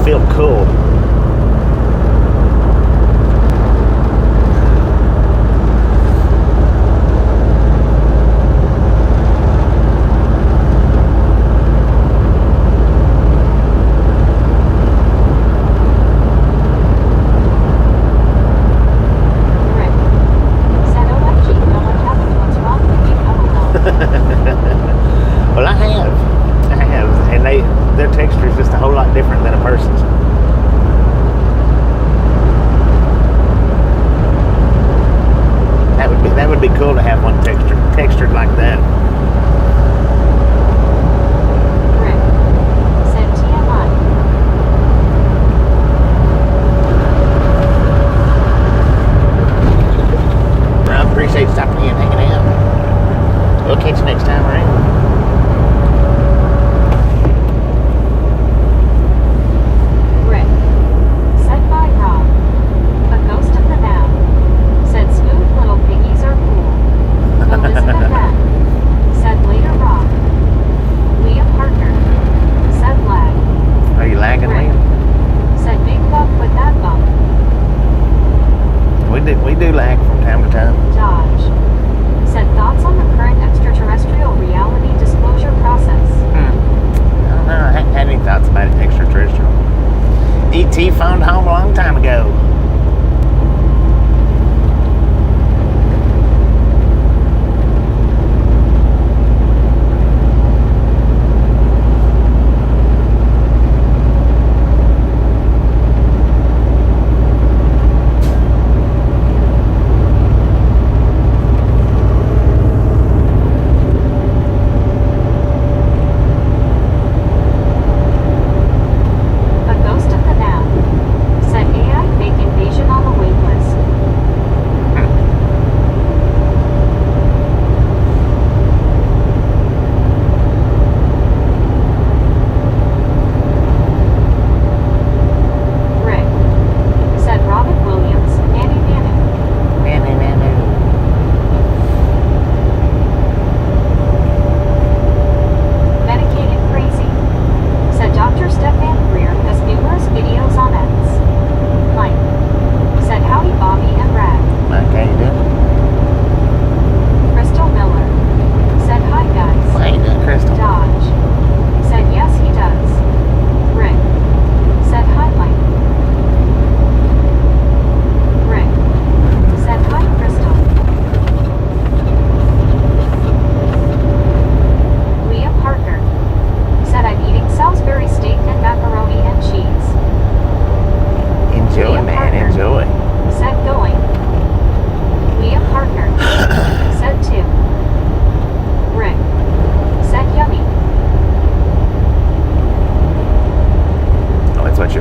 just feel cool. Well, I have, and their texture is just a whole lot different than a person's. That would be cool to have one textured like that. Rick said TMI. I appreciate stopping in and hanging out. We'll catch you next time around. We do lag from time to time. Dodge said thoughts on the current extraterrestrial reality disclosure process. I don't know. I hadn't had any thoughts about it extraterrestrial. E.T. phoned home a long time ago.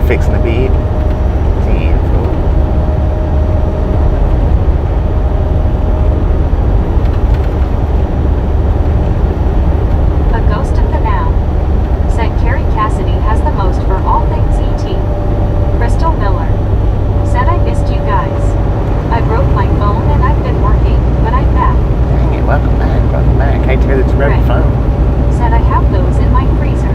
Fixing to be 10, 4. A ghost of the now said Carrie Cassidy has the most for all things ET. Crystal Miller said I missed you guys. I broke my phone and I've been working, but I'm back. Dang it, welcome back. Hate to hear that you broke your phone. Said I have those in my freezer.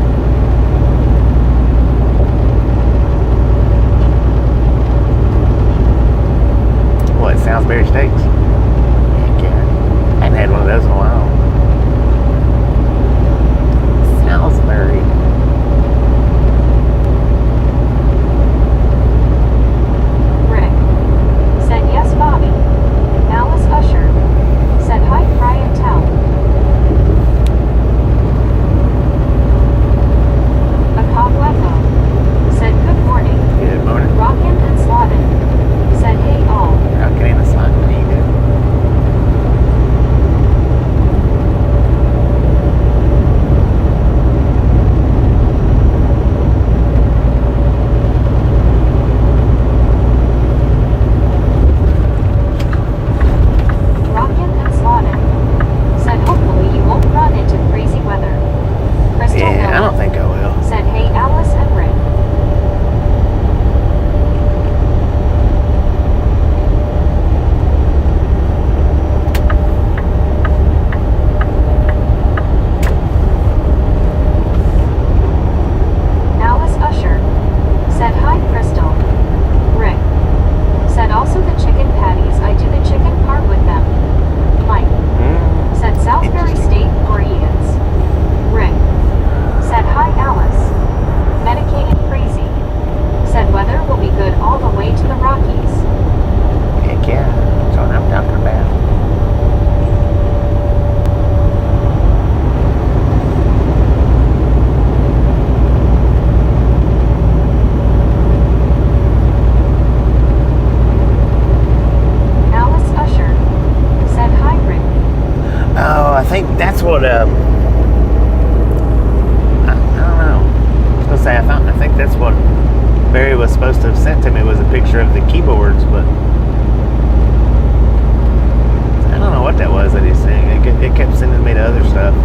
what I don't know. I was gonna say I think that's what Barry was supposed to have sent to me, was a picture of the keyboards, but I don't know what that was that he's saying. It kept sending me to other stuff.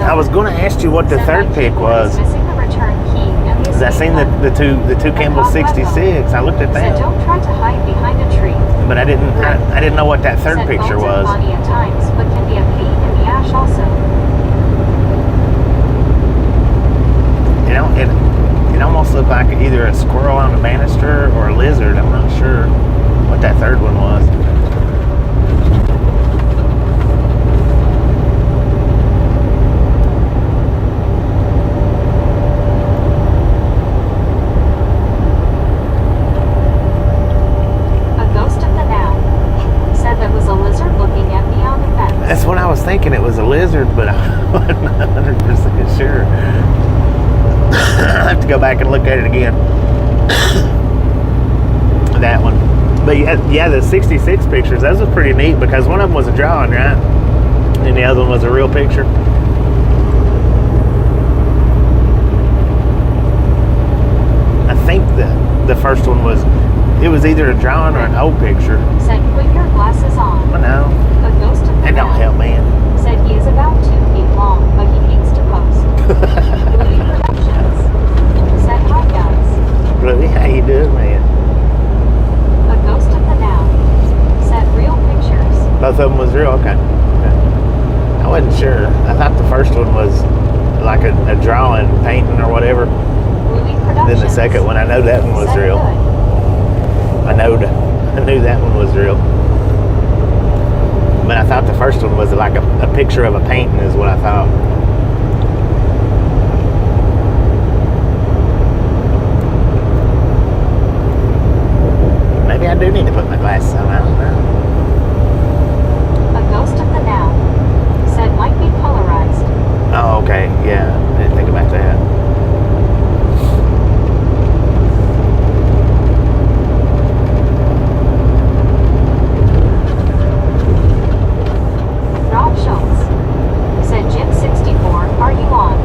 I was going to ask you what the third pick was. Because I seen the two Campbell 66. I looked at that. Don't try to hide behind a tree. But I didn't know what that third picture was. Funny at times, but can be a pain in the ash also. You know, it almost looked like either a squirrel on a banister or a lizard. I'm not sure what that third one was. That's what I was thinking. It was a lizard, but I wasn't 100% sure. I have to go back and look at it again. That one. But yeah, the 66 pictures, those were pretty neat because one of them was a drawing, right? And the other one was a real picture. I think the first one was, it was either a drawing or an old picture. Said, put your glasses on. I know. A ghost of the That don't help, man. Said he is about 2 feet long, but he needs to pose. Louis Productions. Said, hi guys. Louis, how you doing, man? A ghost of the now. Said, real pictures. Both of them was real? Okay. I wasn't sure. I thought the first one was like a drawing, painting or whatever. Louis Productions. Then the second one, I know that one was said real. Good. I knew that one was real. But I thought the first one was like a picture of a painting is what I thought. Maybe I do need to put my glasses on. I don't know. A ghost of the now. Said might be polarized. Oh, okay. Yeah. I didn't think about that. Rob Schultz. Said Jim 64, are you on?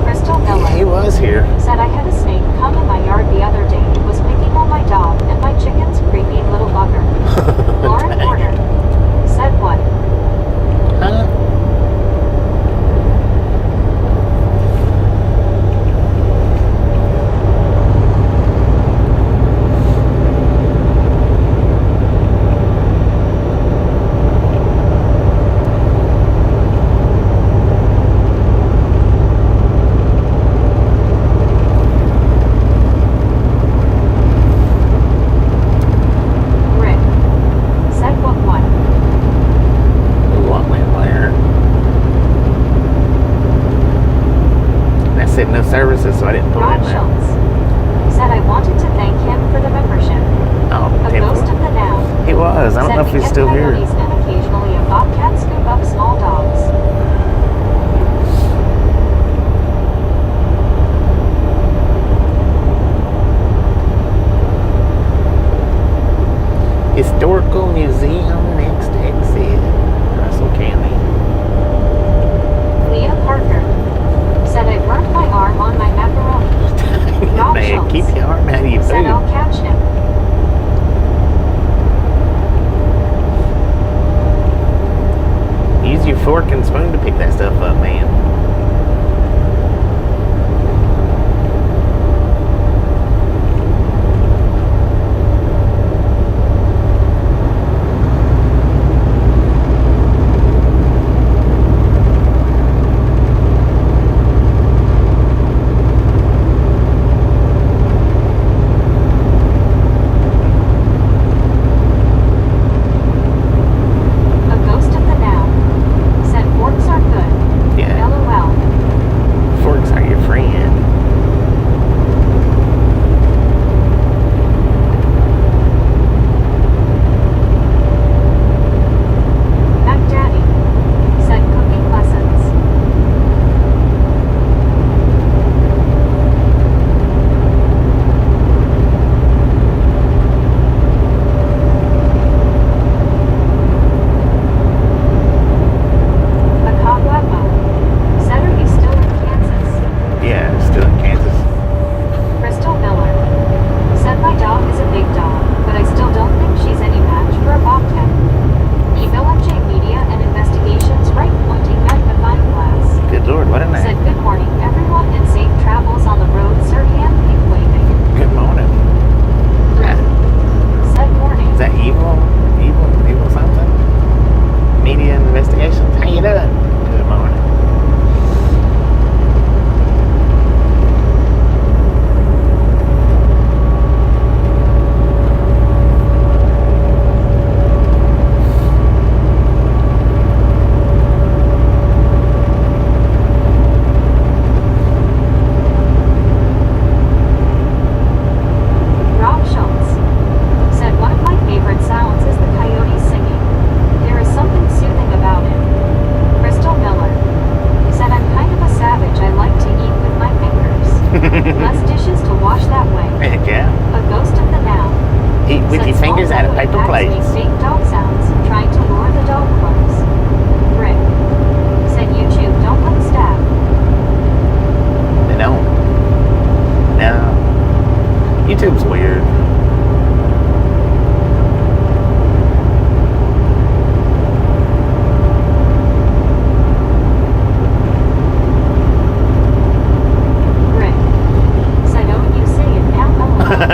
Crystal Miller. Yeah, he was here. Said I had a snake come in my yard the other day. It was picking on my dog and my chicken's creepy little bugger. Lauren Porter. Said what? Huh? Rick. Said what? What went where? And I said no services, so I didn't put it Rob in there. Schultz. Said I wanted to thank him for the membership. Oh, A Tim. ghost of the now. He was. I don't Said know if we he's get still here. coyotes and occasionally a bobcat scoop up small dogs. Historical Museum next exit. Russell County. Leah Parker. Said I burnt my arm on my macaroni. Rob Man, Schultz. keep your arm out of your Said I'll food. catch him. Use your fork and spoon to pick that stuff up, man.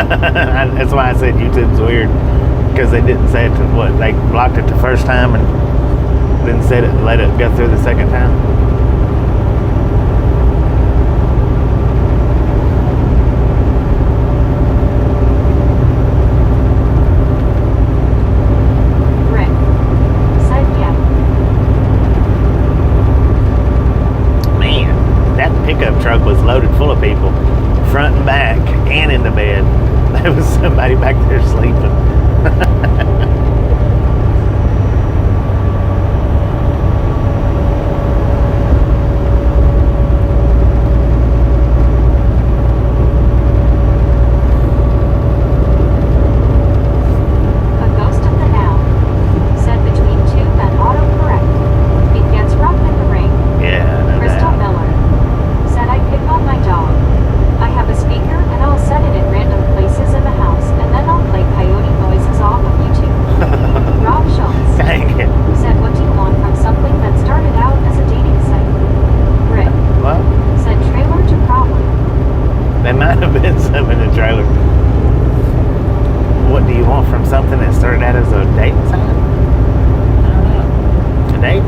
That's why I said YouTube's weird, because they didn't say it to what they blocked it the first time and then said it, let it go through the second time. Rick said yeah. Man, that pickup truck was loaded full of people, front and back, and in the bed. There was somebody back there sleeping. A ghost of the now said between two that autocorrect. It gets rough in the ring. Yeah, no Crystal doubt. Miller said I pick on my dog. I have a speaker and I'll set it in random places in the house and then I'll play coyote noises off of YouTube. Rob Schultz Dang it. said what do you want from something that started out as a dating site? Rick Well, said trailer to problem. there might have been some in the trailer. What do you want from something that started out as a date sign? I don't know. A date?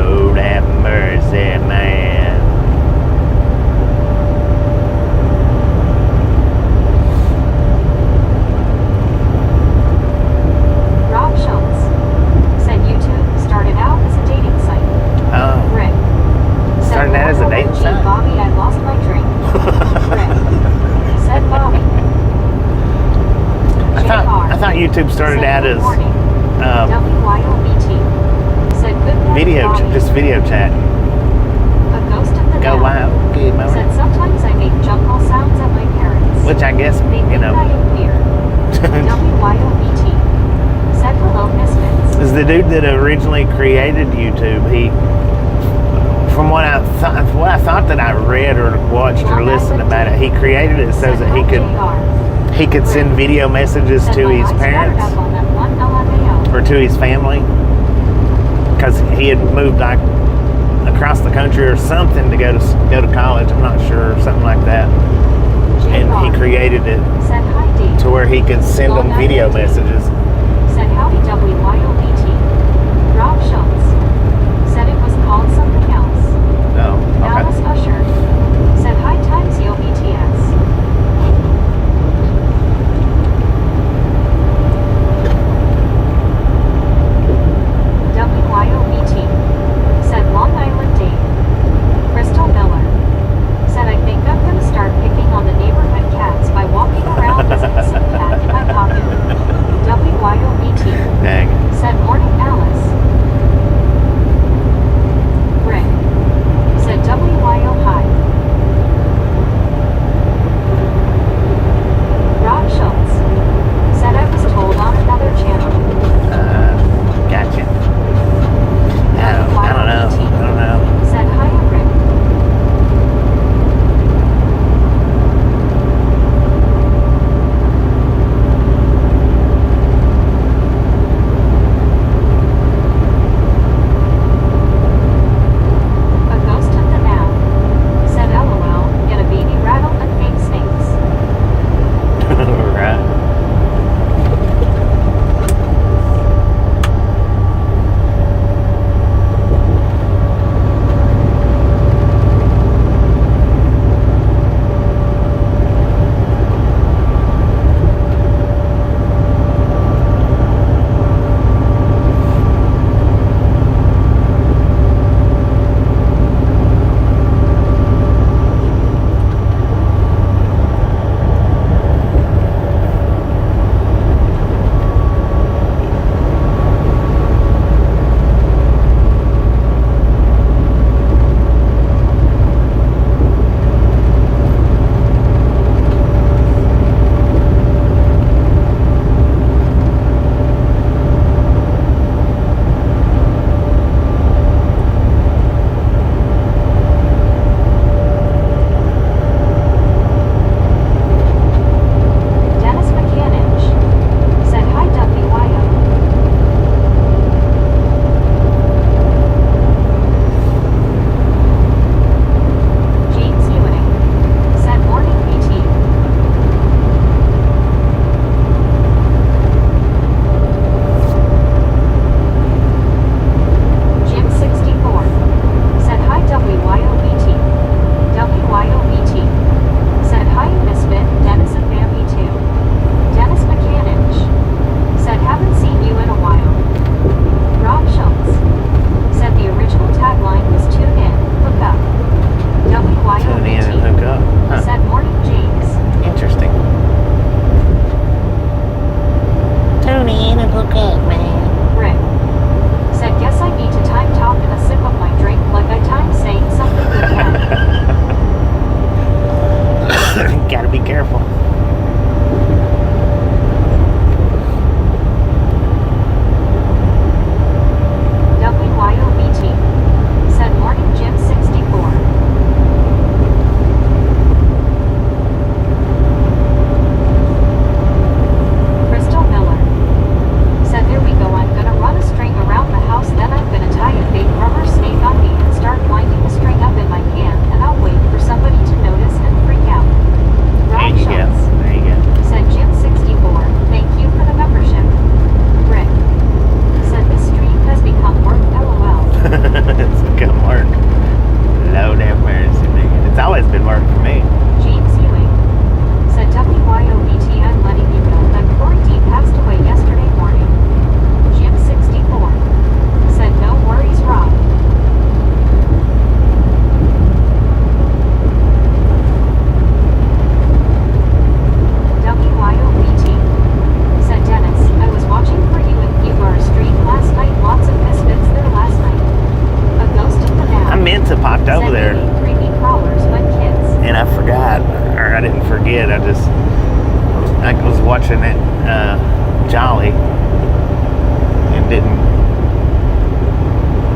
Lord have mercy, man. Rob Schultz said YouTube started out as a dating site. Oh, Rick said Started out as a dating "OMG, site?" Bobby, I lost my drink. Rick said Bobby. I thought YouTube started said, out "Good as morning." WYOBT said good morning, video, Bobby. just video chat. A ghost of the Go now wow, okay, said man. sometimes I make jungle sounds at my parents. Which I guess, They you think know, I am weird. WYOBT said hello, misfits. is the dude that originally created YouTube. He, from what I thought that I read or watched or listened about it, he created it so that he could send video messages to his parents or to his family, because he had moved like across the country or something to go to college. I'm not sure, something like that. And he created it said hi, D. to where he could send them video messages. Said howdy, WYOBT. Rob Schultz said it was called something else. Oh, Alice okay. Usher said hi times YOBTS. WYOBT said Long Island Dave. Crystal Miller said I think I'm gonna start picking on the neighborhood cats by walking around as a missing cat in my pocket. WYOBT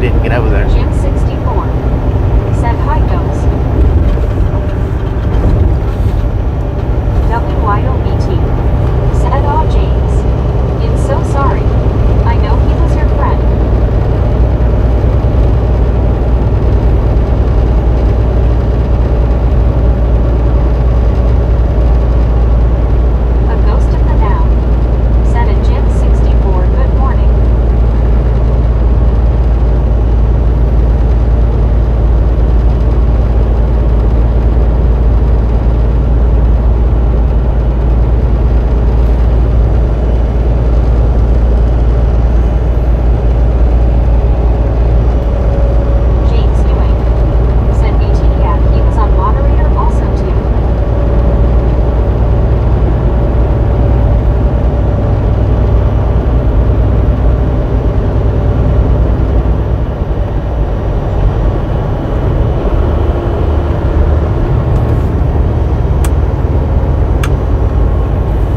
Didn't get over there. Jim 64 said hi goes. WYOBT said aw James. I'm so sorry. I know he was your friend. A ghost of the now said at Jim 64 good morning. James Ewing said BT yeah, he was on moderator also too.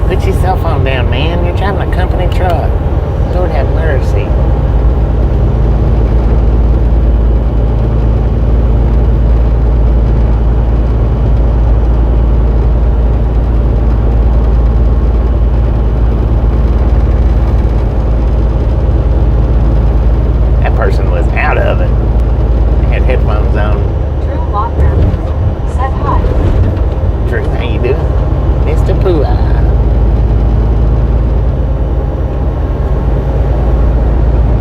Put your cell phone down, man. You're driving a company truck. Lord have mercy. That person was out of it. They had headphones on. Drew Lochner said hi. Drew, how you doing? Mr. Pooh-Eye.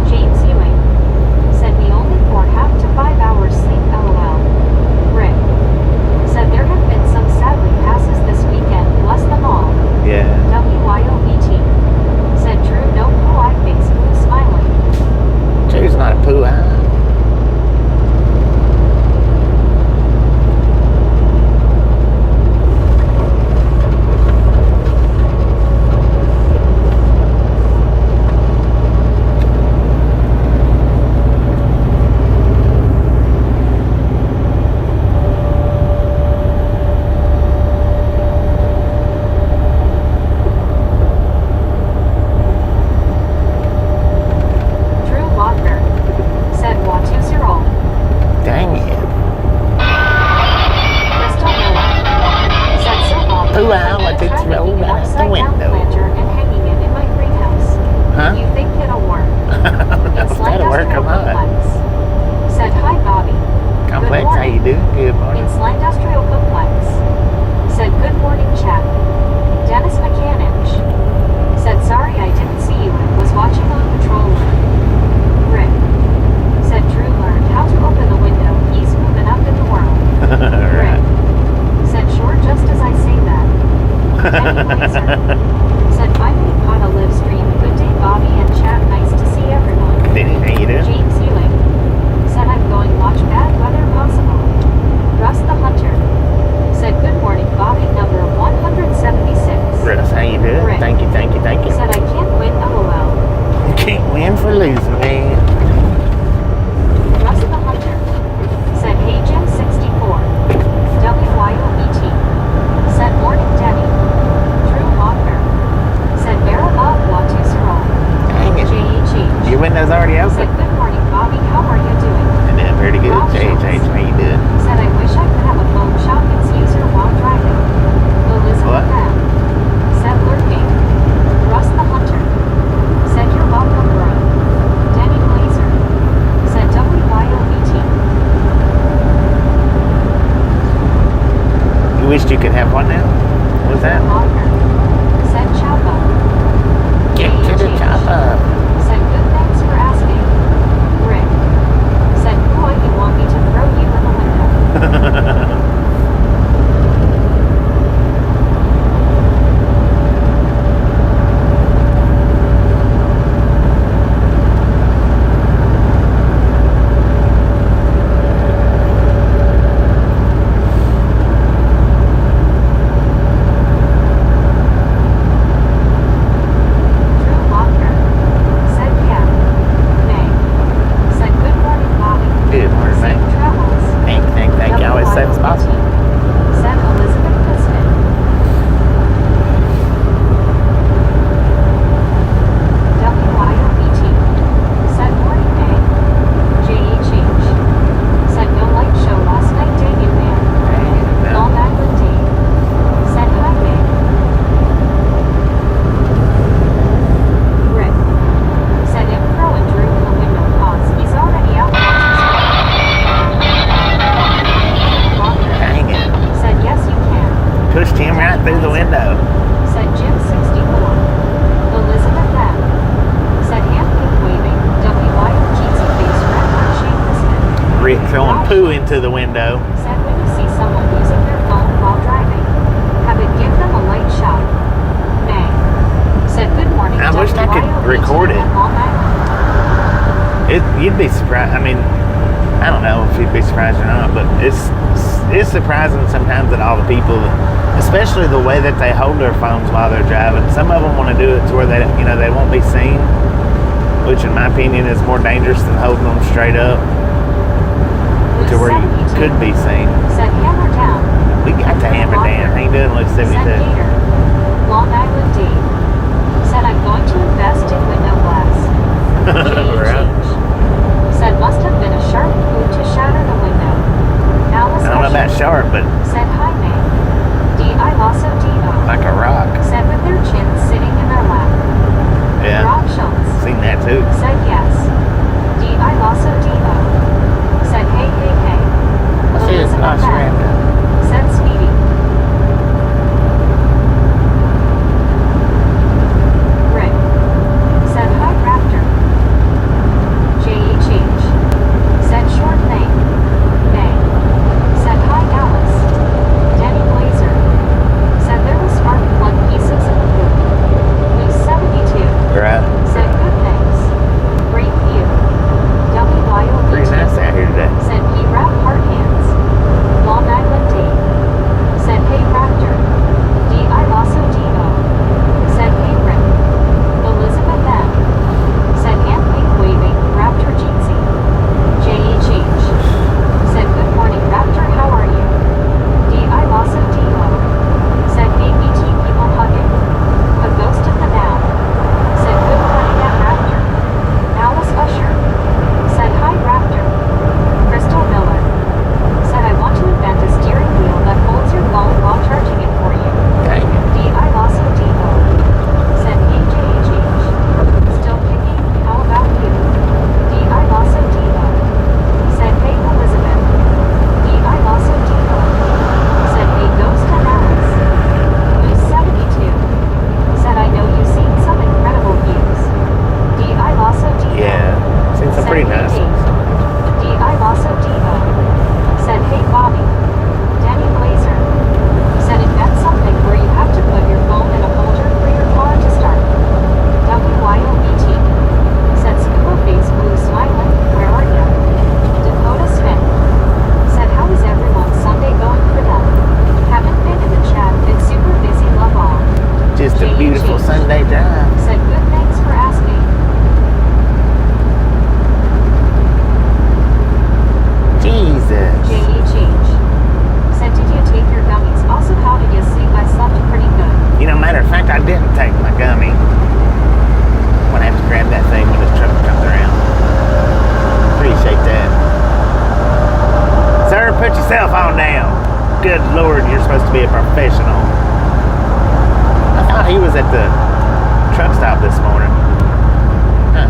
James Ewing said me only for half to 5 hours sleep LOL. Rick said there have been some sadly passes this weekend, bless them all. Yeah. WYOBT said Drew no cool-eye face blue smiling. Drew's not a Pooh-Eye. Drew Lochner said Watu Dang it. Crystal Miller said so Bob. Pooh-Eye, what did you roll out the window? Planter and hanging it in my greenhouse. Huh? You think it'll work? It's That'll work or not. Complex said hi Bobby. Complex, how you doing? Good morning. It's Industrial Complex said good morning chat. Dennis McCanich said sorry I didn't see you and was watching on patrol. Rick said Drew learned how to open the window. He's moving up in the world. Right. Said sure just as I say that. Danny Blazer said bye me caught a live stream. Good day Bobby and chat. Nice to see everyone. Denny, how you doing? James Ewing said I'm going watch bad weather possible. Russ the Hunter said good morning Bobby number 176. Russ, how you doing? Rick Thank you, thank you, thank you. said I can't win LOL. You can't win for losing, man. Russ the Hunter said hey Jim 64. WYOBT said morning Denny. Drew Lochner said Barabab Watu Sirol. Dang it. JHH Your window's already said open. good morning Bobby, how are you doing? And then pretty good. Rob JHH, Schultz how you doing? said I wish I could have a phone Shopkins user while driving. Elizabeth What? Lamb said lurking. Russ the Hunter said you're welcome bro. Denny Blazer said WYOBT. You wished you could have one now? What's that? Lochner said Choppa. Get to the chopper. Said good thanks for asking. Rick said boy you want me to throw you in the window. throwing poo into the window. Said when you see someone using their phone while driving, have it give them a light shot. May. Said good morning. I wish I could record it. Long Island. You'd be surprised. I mean, I don't know if you'd be surprised or not, but it's surprising sometimes that all the people, especially the way that they hold their phones while they're driving. Some of them want to do it to where they won't be seen, which in my opinion is more dangerous than holding them straight up to where you could be seen. Said hammer down. We got to hammer down. He doesn't look 72. Said Gator. Long Island D. Said I'm going to invest in window glass. Right. Said must have been a sharp move to shatter the window. Alice I don't know about sharp, but said hi May. D. I also D.O. like a rock. Said with their chins sitting in their lap. Yeah. Rob Schultz. Seen that too. Said yes. D. I also D.O. Said hey hey hey. What's his last Elizabeth random? said Speedy. Rick. Said hi Raptor. J.H.H. Said short thing. May. Said hi Alice. Danny Blazer. Said there was spark plug pieces in the pool. Loose 72. Right. Said good things. Great view. WYOB. Pretty nice out here today. Said he wrap heart hands. Long Island D. Said hey Raptor. D. I also D.O. Said hey Rick. Elizabeth M. Said hand pink waving. Raptor Jeansy. J.H.H. Said good morning Raptor, how are you? D. I also D.O. Said hey BT people hugging. A ghost of the now. Said good morning at Raptor. Alice Usher. Said hi Raptor. Crystal Miller. Said I want to invent a steering wheel that holds your phone while charging it for you. Dang it. D. I also D.O. Said hey J.H.H. Still picking, how about you? D. I also D.O. Said hey Elizabeth. D. I also D.O. Said hey Ghost and Alice. Moose 72. Said I know you've seen some incredible views. D. I also D.O. Yeah. Seen some pretty nice ones. D. I also D.O. Said hey Bobby. Danny Blazer. Said invent something where you have to put your phone in a holder for your car to start. WYOBT. Said scuba face blue smiling. Where are you? Dakota Smith. Said how is everyone's Sunday going for them? Haven't been in the chat. It's super busy. Love all. Just a beautiful Sunday drive. Said good thanks for asking. Jesus. J.H.H. Said did you take your gummies? Also how did you sleep? I slept pretty good. You know, matter of fact, I didn't take my gummy. I'm gonna have to grab that thing when this truck comes around. Appreciate that. Sir, put your cell phone down. Good Lord, you're supposed to be a professional. I thought he was at the truck stop this morning. Huh.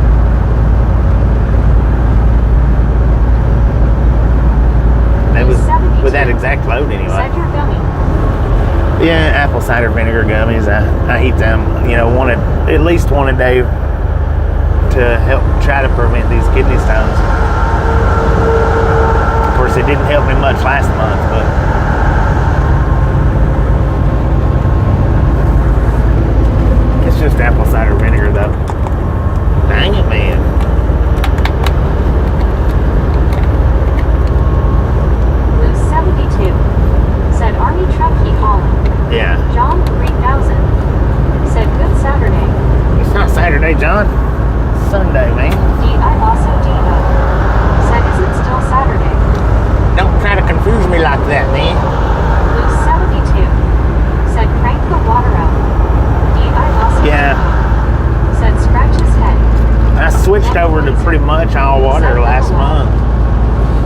That was with that exact load anyway. Said your gummy. Yeah, apple cider vinegar gummies. I eat them, at least one a day to help try to prevent these kidney stones. Of course, it didn't help me much last month, but it's just apple cider vinegar, though. Dang it, man. Loose 72. Said Army truck he hauling. Yeah. John 3000. Said good Saturday. It's not Saturday, John. It's Sunday, man. D. I also D.O. Said is it still Saturday? Don't try to confuse me like that, man. Loose 72. Said crank the water out. D. I also Yeah. D.O. Said scratch his head. I switched over to pretty much all water last month.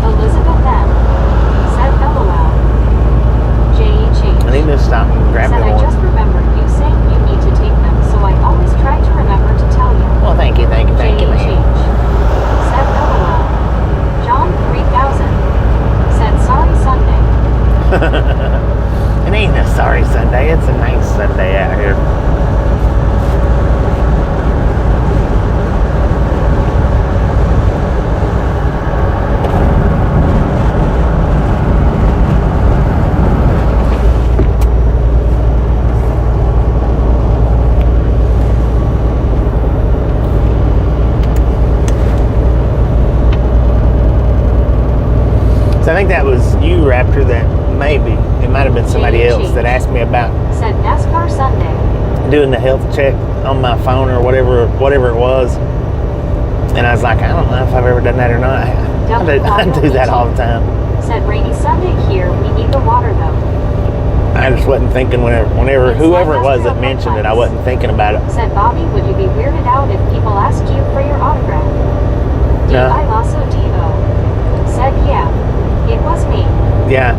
Elizabeth M. Said LOL. J.H.H. I need to stop and grab Said me I one. just remembered you saying you need to take them, so I always try to remember to tell you. Well, thank you, man. J.H.H. Said LOL. John 3000. Said sorry Sunday. It ain't a sorry Sunday. It's a nice Sunday out here. think that was you, Raptor, that maybe. It might have been somebody else that asked me about Said NASCAR Sunday. doing the health check on my phone or whatever it was. And I was like, I don't know if I've ever done that or not. I do that all the time. Said rainy Sunday here. We need the water though. I just wasn't thinking whenever whoever it was that mentioned it, I wasn't thinking about it. Said Bobby, would you be weirded out if people asked you for your autograph? No. I also D.O. Said yeah, it was me. Yeah,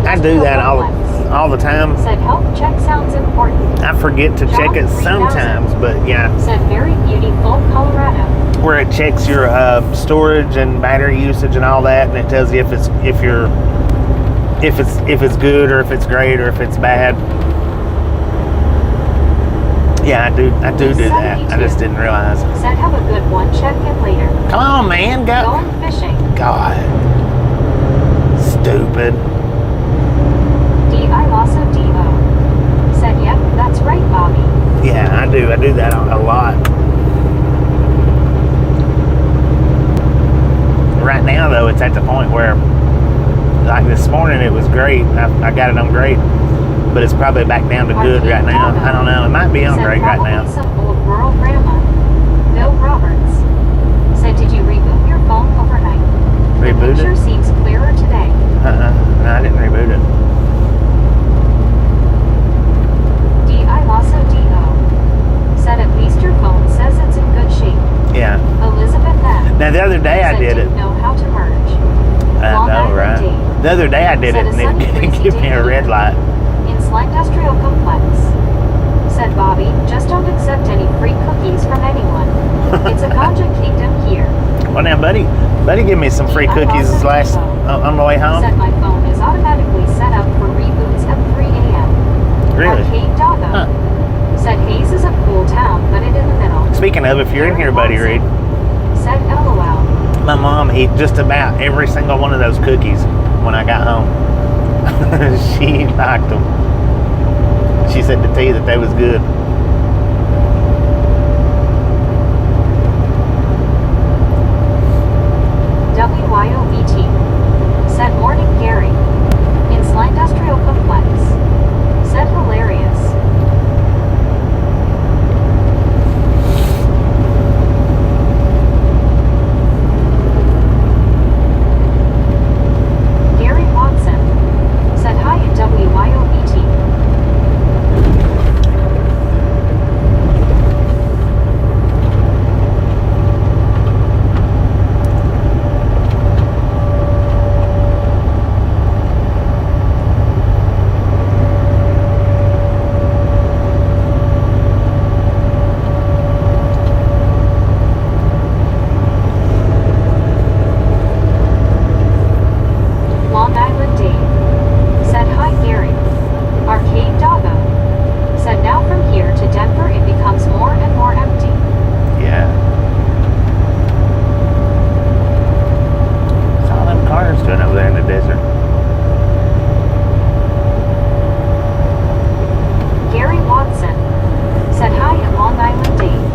I do that all the time. Said health check sounds important. I forget to check it sometimes, but yeah. Said very beautiful Colorado. Where it checks your storage and battery usage and all that, and it tells you if it's good or if it's great or if it's bad. Yeah, I do that. I just didn't realize. Said have a good one. Check in later. Come on, man, go. Going fishing. God, stupid. I also D.O. Said yep, that's right, Bobby. Yeah, I do that a lot. Right now, though, it's at the point where, like this morning, it was great. I got it on great, but it's probably back down to good right now. I don't know. It might be on great right now. Some old rural grandma, Bill Roberts. Said, did you reboot your phone overnight? Reboot The picture it? seems clearer today. No, I didn't reboot it. I also D.O. Said at least your phone says it's in good shape. Yeah. Elizabeth M. Now the other day I did it. Know how to merge. I know, right? The other day I did it, and it didn't give me a red light. In Slang Industrial Complex. Said Bobby, just don't accept any free cookies from anyone. It's a ganja kingdom here. Well, now, buddy gave me some free cookies on the way home. Said my phone is automatically set up for reboots at 3 a.m. Really? Arcade Doggo. Huh. Said Hayes is a cool town, but it in the middle. Speaking of, if you're in here, buddy, Reed. Said LOL. My mom ate just about every single one of those cookies when I got home. She liked them. She said to tell you that they was good. WYOVT. Said morning Gary. In Sly Industrial Complex. Said hilarious. Gary Watson. Said hi at WYOVT. Long Island Dave. Said hi Gary. Arcade Doggo. Said now from here to Denver it becomes more and more empty. Yeah. What's all them cars doing over there in the desert? Gary Watson. Said hi at Long Island Dave.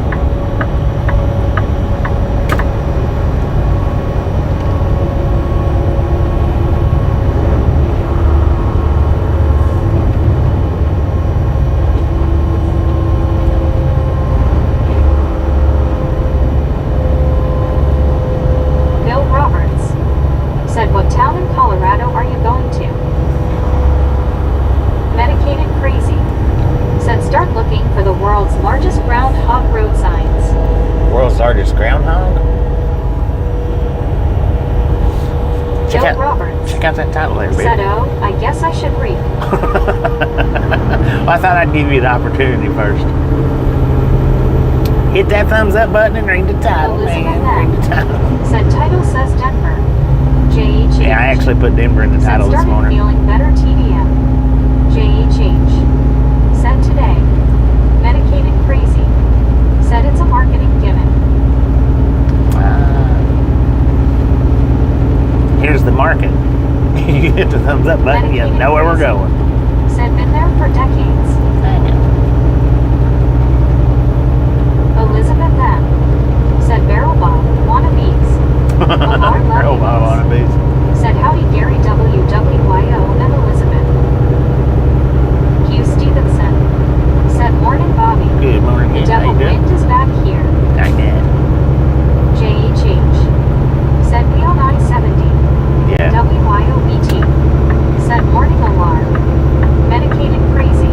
Bill Roberts. Said what town in Colorado are you going to? Medicated Crazy. Said start looking for the world's largest groundhog road signs. World's largest groundhog? Bill Roberts. Check out that title there, baby. Said oh, I guess I should read. Well, I thought I'd give you the opportunity first. Hit that thumbs up button and read the title, Elizabeth man. Read the M. title. Said title says Denver. JHH. Yeah, I actually put Denver in the title Said this started morning. feeling better TDM. JHH. Said today. Medicated Crazy. Said it's a marketing gimmick. Here's the market. You hit the thumbs up button, you know where we're going. Said been there for decades. Elizabeth M. Said Barrel Bob, wannabes. Real Bob wannabes. Said howdy Gary W. morning, Bobby. Good morning. The How devil you doing? wind is back here. Like that. JHH. Said we on I-70. Yeah. WYOBT. Said morning alarm. Medicated crazy.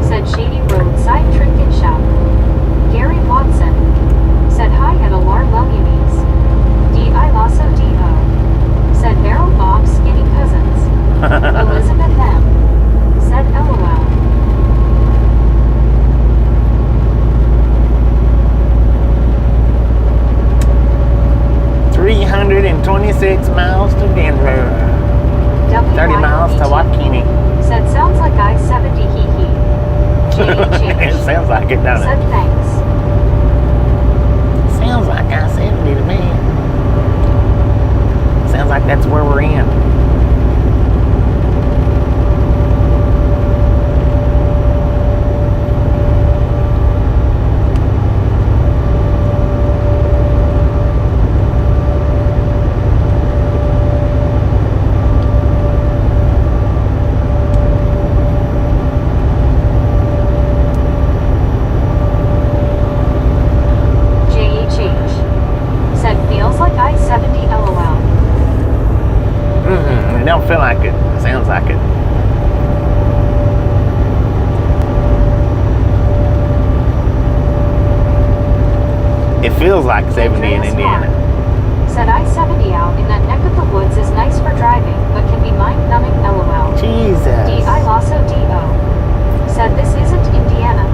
Said shady roadside trinket shop. Gary Watson. Said hi at alarm Lugunies. D.I. Lasso D.O. Said barrel bomb skinny cousins. Elizabeth M. Said LOL. 326 miles to Denver. 30 miles to Waukene. Said sounds like I-70 hee hee. It sounds like it, doesn't Said it? thanks. Sounds like I-70 to me. Sounds like that's where we're in. JHH. Said feels like I-70 LOL. It don't feel like it. It sounds like it. It feels like 70 in Indiana. Said I-70 out in that neck of the woods is nice for driving, but can be mind-numbing LOL. Jesus. D.I. Lasso D.O. Said this isn't Indiana.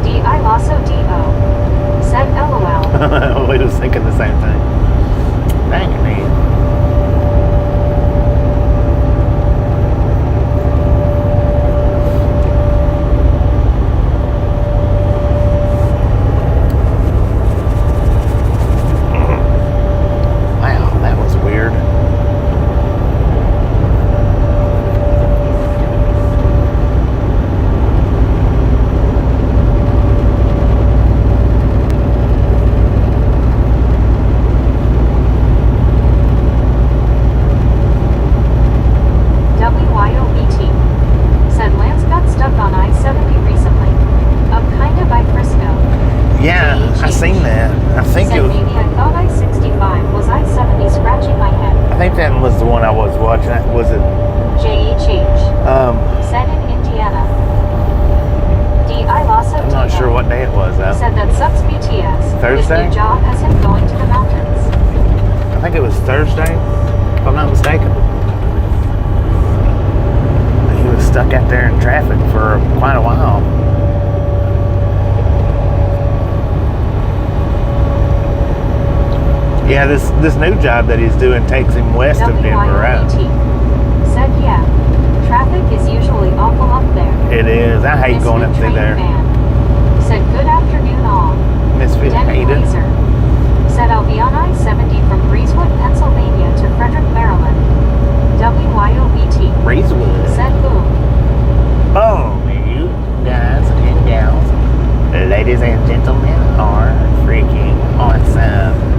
D.I. Lasso D.O. Said LOL. We was thinking the same thing. Dang it, man. Wow, that was weird. WYOBT. Said Lance got stuck on I-70 recently. Up kinda by Frisco. Yeah, I seen that. I think Said it was. maybe I thought I-65 was I-70 scratching my head. I think that was the one I was watching. Was it? JHH. Said in Indiana. D.I. Lasso I'm not sure what day it was though. Said that sucks BTS. Thursday? His new job has him going to the mountains. I think it was Thursday, if I'm not mistaken. He was stuck out there in traffic for quite a while. Yeah, this new job that he's doing takes him west of Denver, right? WYOBT. Said yeah. Traffic is usually awful up there. It is. I hate going up through Misfit there. train fan. Said good afternoon all. Misfit, how Denny you doing? Glazer. Said I'll be on I-70 from Breezewood, Pennsylvania to Frederick, Maryland. WYOBT. Breezewood. Said boom. Boom, you guys and gals, ladies and gentlemen, are freaking awesome.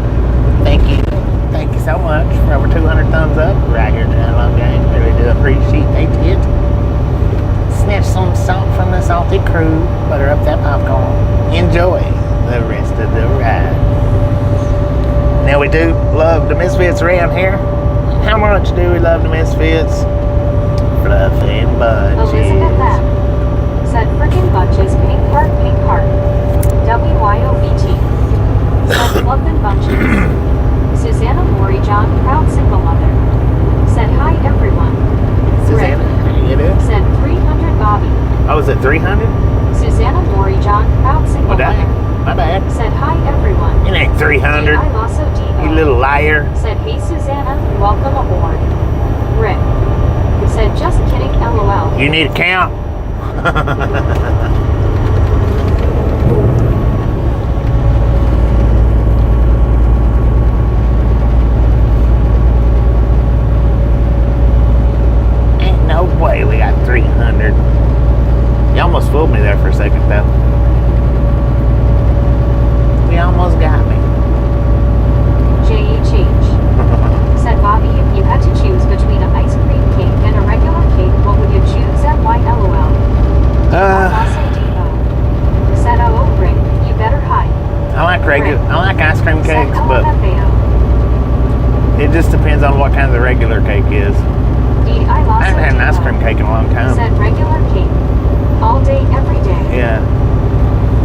Thank you so much for over 200 thumbs up right here at the Analog Game. Really do appreciate it. Snatch some salt from the salty crew, butter up that popcorn. Enjoy the rest of the ride. Now we do love the Misfits around here. How much do we love the Misfits? Fluffy and Elizabeth bunches. M. Said frickin' bunches, pink heart, pink heart. WYOBT. Said fluffin' bunches. Susanna Maury John, proud single mother. Said hi everyone. Susanna, how you doing? Said 300 Bobby. Oh, is it 300? Susanna Maury John, proud single Oh, dang. mother. My bad. Said hi everyone. It ain't 300. I Lasso You D.O. little liar. Said hey Susanna, welcome aboard. Rick. Said just kidding LOL. You need a count. Ain't no way we got 300. You almost fooled me there for a second, though. You almost got me. JHH. Said Bobby, if you had to choose between an ice cream cake and a regular cake, what would you choose and why LOL? Also D.O. just depends on what kind of the regular cake is. I I haven't had an ice cream cake in a long time. Said regular cake. All day, every day. Yeah.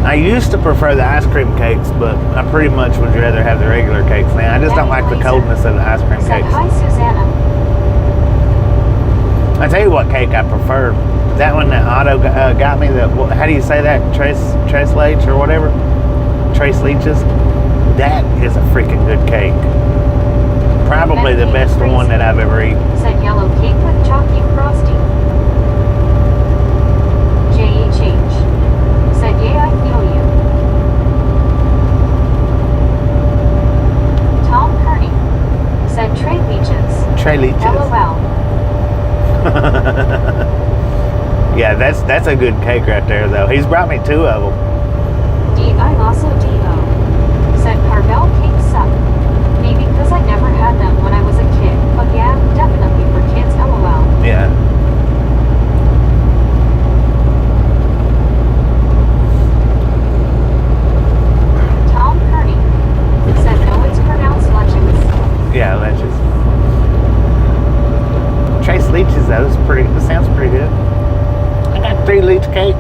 I used to prefer the ice cream cakes, but I pretty much would rather have the regular cakes now. I just don't like the coldness of the ice cream Said cakes. hi, Susanna. I tell you what cake I prefer. That one that Otto got me. How do you say that? Tres leche or whatever? Tres leches. That is a freaking good cake. Probably the best one that I've ever eaten. Said yellow cake with chalky frosting. J.E. change. Said yeah, I feel you. Tom Kearney. Said Trey leeches. Trey leeches. LOL. Yeah, that's a good cake right there, though. He's brought me 2 of them. I also D.O. Said Carvel cakes suck. Maybe because I never had them when I was a kid. But yeah, definitely for kids, LOL. Yeah. Tom Kearney. Said no, it's pronounced leches. Yeah, leches. Trace leeches, though. That sounds pretty good. I got 3 leech cake.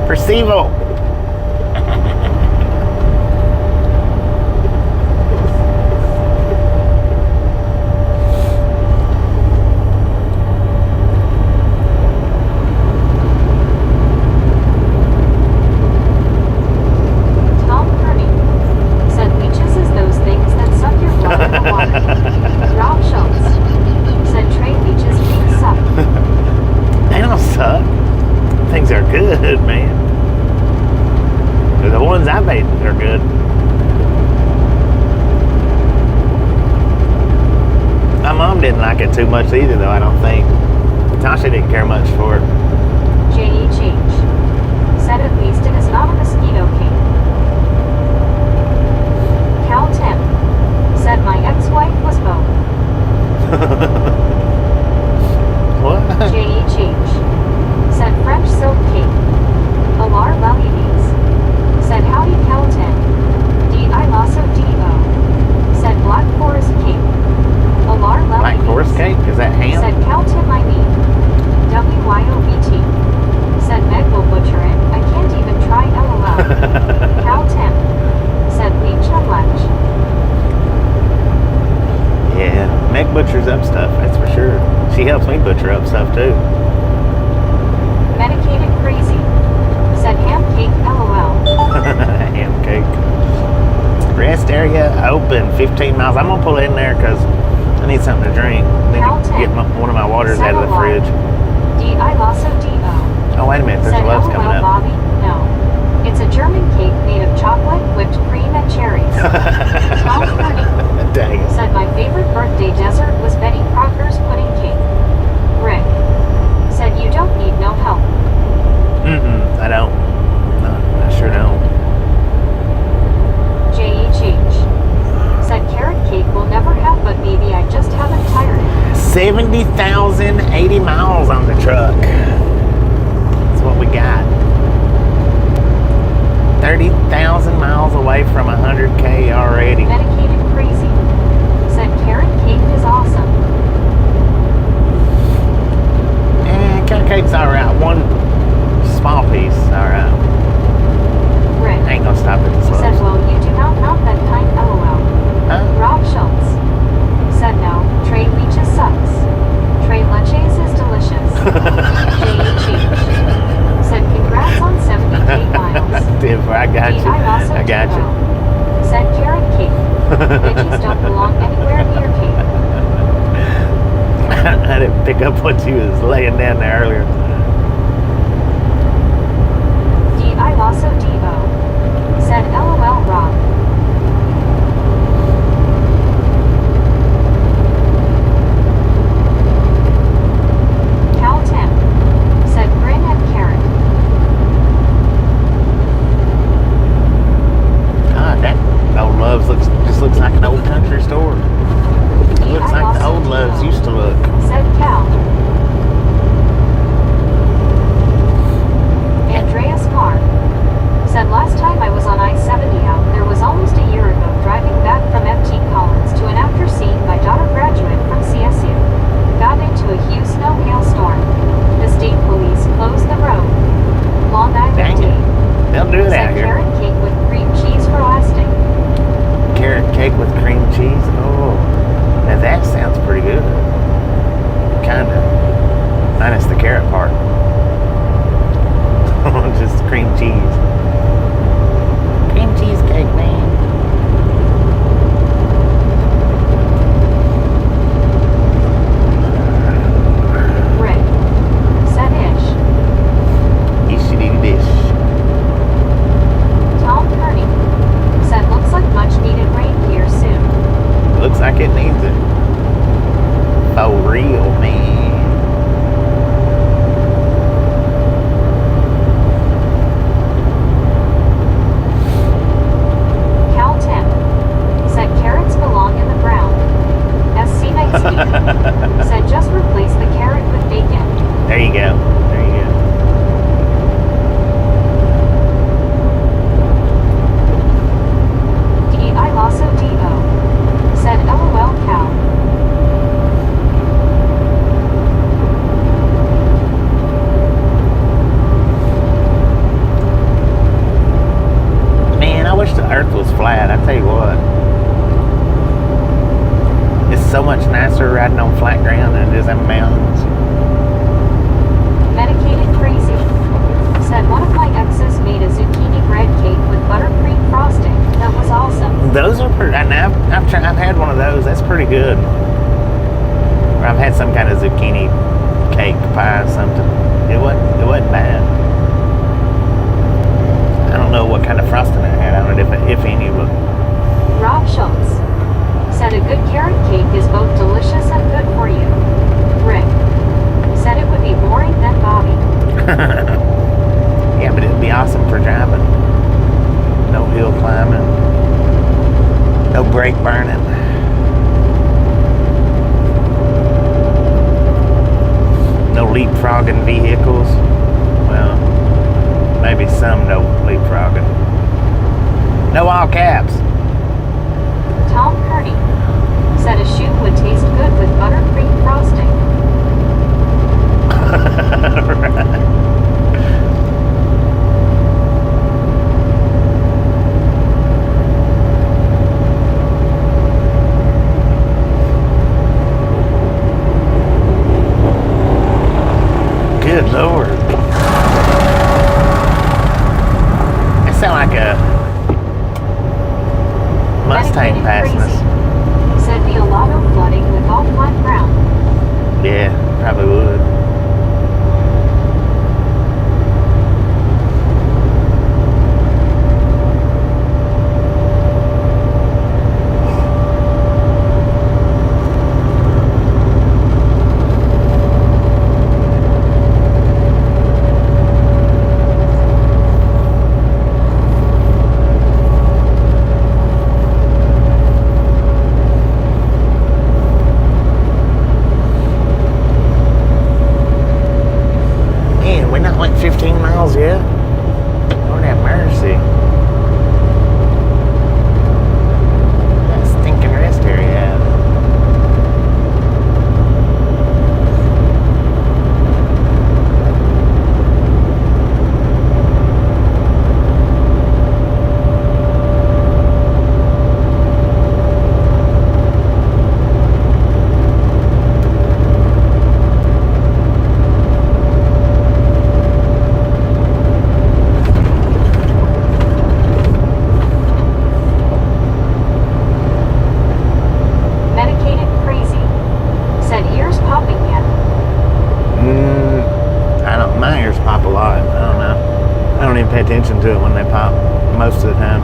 Percival. Tom Kearney. Said leeches is those things that suck your blood in the water. Rob Schultz. Said Trey leeches cakes suck. They don't suck. Things are good, man. The ones I made are good. My mom didn't like it too much either, though, I don't think. Tasha didn't care much for it. J.E. change. Said at least it is not a mosquito king. Cal Tim. Said my ex-wife was both. What? J.E. change. Said French silk cake. Alar Lalies. Said howdy Calton. I also D.O. Said black forest cake. Alar Lalies. Black forest cake? Is that ham? Said Calton I mean. WYOBT. Said Meg will butcher it. I can't even try LOL. Calton. Said leech and lech. Yeah, Meg butchers up stuff, that's for sure. She helps me butcher up stuff, too. Medicated crazy. Said ham cake LOL. Ham cake. Rest area open, 15 miles. I'm going to pull in there because I need something to drink. I need to get one of my waters out of the fridge. I also D.O. Oh, wait a minute. There's Said a love's LOL coming up. Bobby, no. It's a German cake made of chocolate, whipped cream, and cherries. Tom Kearney. Dang it. Said my favorite birthday dessert was Betty Crocker's pudding cake. Rick. Said you don't need no help. I don't. No, I sure don't. J.E. change. Said carrot cake will never have, but maybe I just haven't tired it. 70,080 miles on the truck. That's what we got. 30,000 miles away from 100K already. Medicated crazy. Said carrot cake is awesome. Carrot cake's alright. One small piece, alright. Rick. I ain't gonna stop at this Said, level. well, you do not have that kind LOL. Huh? Rob Schultz. Said no, Trey leeches sucks. Trey leches is delicious. J.E. change. Said congrats on 70K miles. I got you. I got you. Said carrot cake. Veggies don't belong anywhere near cake. I didn't pick up what she was laying down there earlier. I also D.O. Said LOL Rob. Cal Tim. Said grin and carrot. God, that old Love's just looks like an old country store. It looks like the old Love's used to look. Said Cal. them mountains. Medicated Crazy said one of my exes made a zucchini bread cake with buttercream frosting. That was awesome. Those are pretty. And I've had one of those. That's pretty good. Or I've had some kind of zucchini cake pie or something. It wasn't bad. I don't know what kind of frosting it had on it, if any, but. Rob Schultz said a good carrot cake is both delicious and good for you. Rick said it would be boring then Bobby. Yeah, but it'd be awesome for driving. No hill climbing. No brake burning. No leapfrogging vehicles. Well, maybe some no leapfrogging. No all caps. Tom Kearney said a shoe would taste good with buttercream frosting. Right. Good Lord. It sounds like a Mustang passing us. Said be a lot of flooding with all flat ground. Yeah, probably would. Man, we're not like 15 miles yet. Lord have mercy. That stinking rest area. Medicated Crazy said ears popping yet. I don't. My ears pop a lot. I don't know. I don't even pay attention to it when they pop most of the time.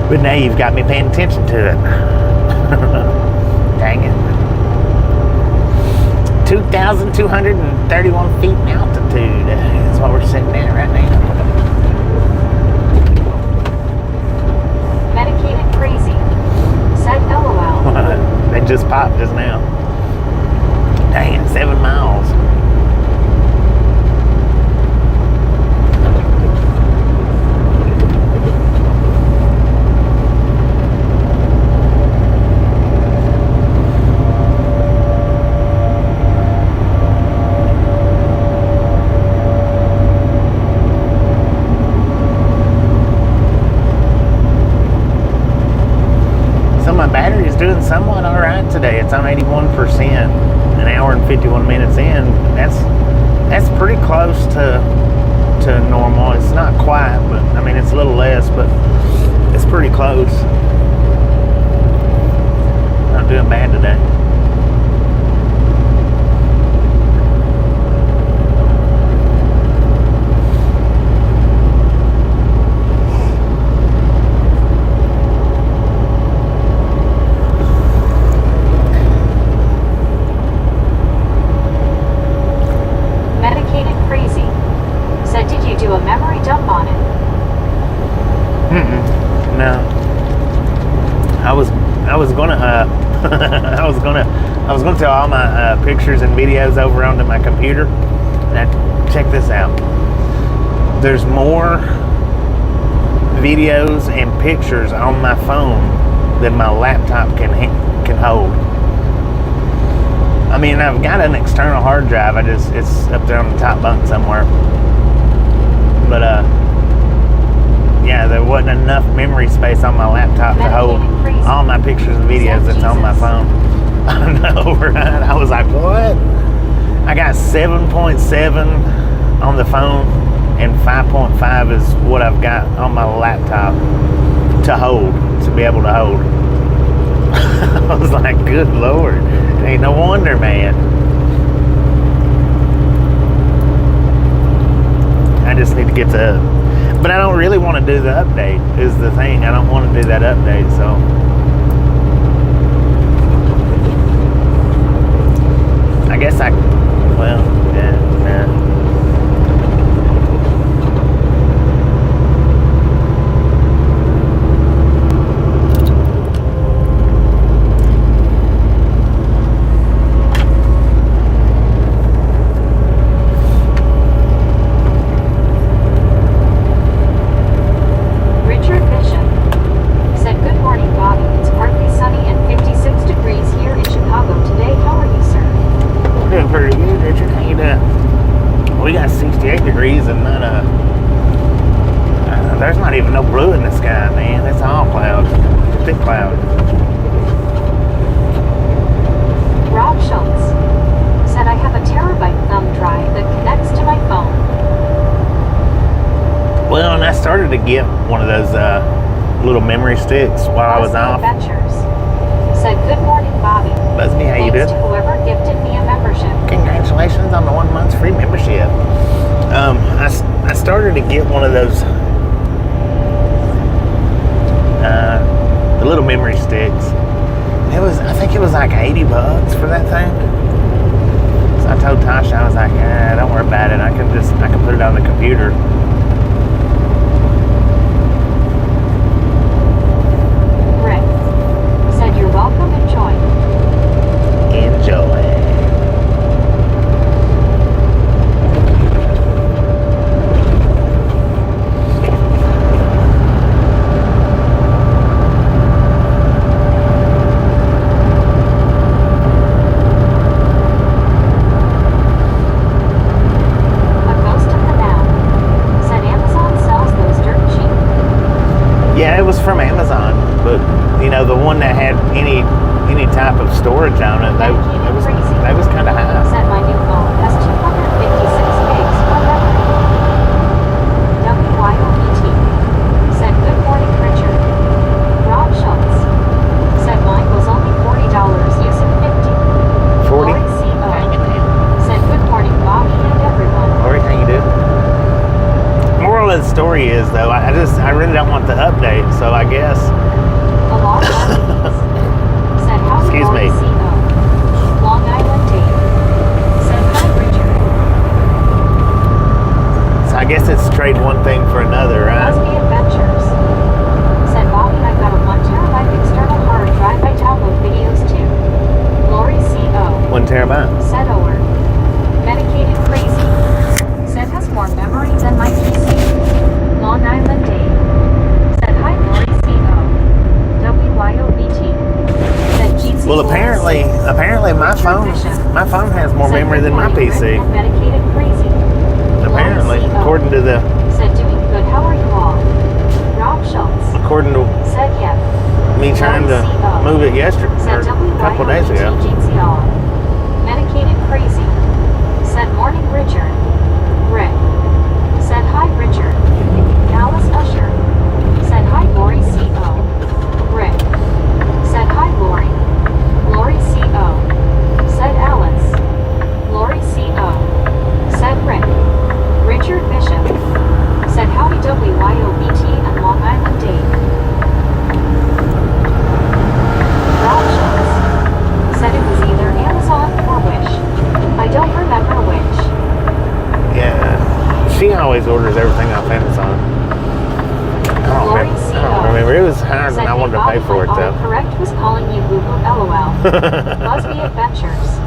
But now you've got me paying attention to it. Dang it. 2,231 feet in altitude. That's what we're sitting at right now. Medicated Crazy said LOL. They just popped just now. Dang it, 7 miles. So my battery's doing somewhat all right today. It's on 81%, an hour and 51 minutes in. That's pretty close to normal. It's not quite, but I mean it's a little less, but it's pretty close. Not doing bad today. Medicated Crazy said did you do a memory dump on it? No. I was gonna I was gonna throw all my pictures and videos over onto my computer. Now check this out. There's more videos and pictures on my phone than my laptop can hold. I mean, I've got an external hard drive. It's up there on the top bunk somewhere. But yeah, there wasn't enough memory space on my laptop to hold all my pictures and videos that's on my phone. I know, right? I was like, what? I got 7.7 on the phone, and 5.5 is what I've got on my laptop to hold, to be able to hold. I was like, good Lord. It ain't no wonder, man. I just need to get to, but I don't really want to do the update is the thing. I don't want to do that update, so. I guess well, yeah. Degrees and none of there's not even no blue in the sky, man. It's all cloud, thick cloud. Rob Schultz said I have a terabyte thumb drive that connects to my phone. Well, and I started to get one of those little memory sticks while I was off. Adventures said good morning, Bobby. Busby, how you doing? Thanks to whoever gifted me a membership. Congratulations on the 1 month's free membership. I started to get one of those the little memory sticks. I think it was like $80 for that thing. So I told Tasha, I was like, don't worry about it. I can put it on the computer. Rick said you're welcome. Enjoy. Yeah, it was from Amazon, but you know, the one that had any type of storage on it, they was kind of high. Said my new phone has 256 gigs for memory. WYOBT said good morning, Richard. Rob Schultz said mine was only $40 using 50. 40? Lori CO said good morning, Bobby and everyone. Lori, how you doing? Moral of the story is, though, I really don't want the update, so I guess. A long said how Excuse me. CO. Long Island Dave said hi, Richard. So I guess it's trade one thing for another, right? Busby Adventures said Bobby, I got a 1 terabyte external hard drive. I download videos too. Lori CO 1 terabyte. said Ower. Medicated Crazy said has more memory than my PC. Long Island Dave said hi, Lori CO. WYOBT said GC. Well, apparently my phone has more memory than my PC. Medicated Crazy. Apparently, Lori CO according to the said doing good. How are you all? Rob Schultz according to said yeah. me trying to move it yesterday or Said a couple days ago. Medicated Crazy said morning, Richard. Rick said hi, Richard. Alice Usher said hi, Lori CO. Rick said hi, Lori. Lori CO said Alice. Lori CO said Rick. Richard Bishop said howdy, WYOBT and Long Island Dave. Rob Schultz said it was either Amazon or Wish. I don't remember which. Yeah, she always orders everything off Amazon. I don't remember. It was higher than I wanted to pay for it, though. Correct was calling you Boo Boo LOL. Busby Adventures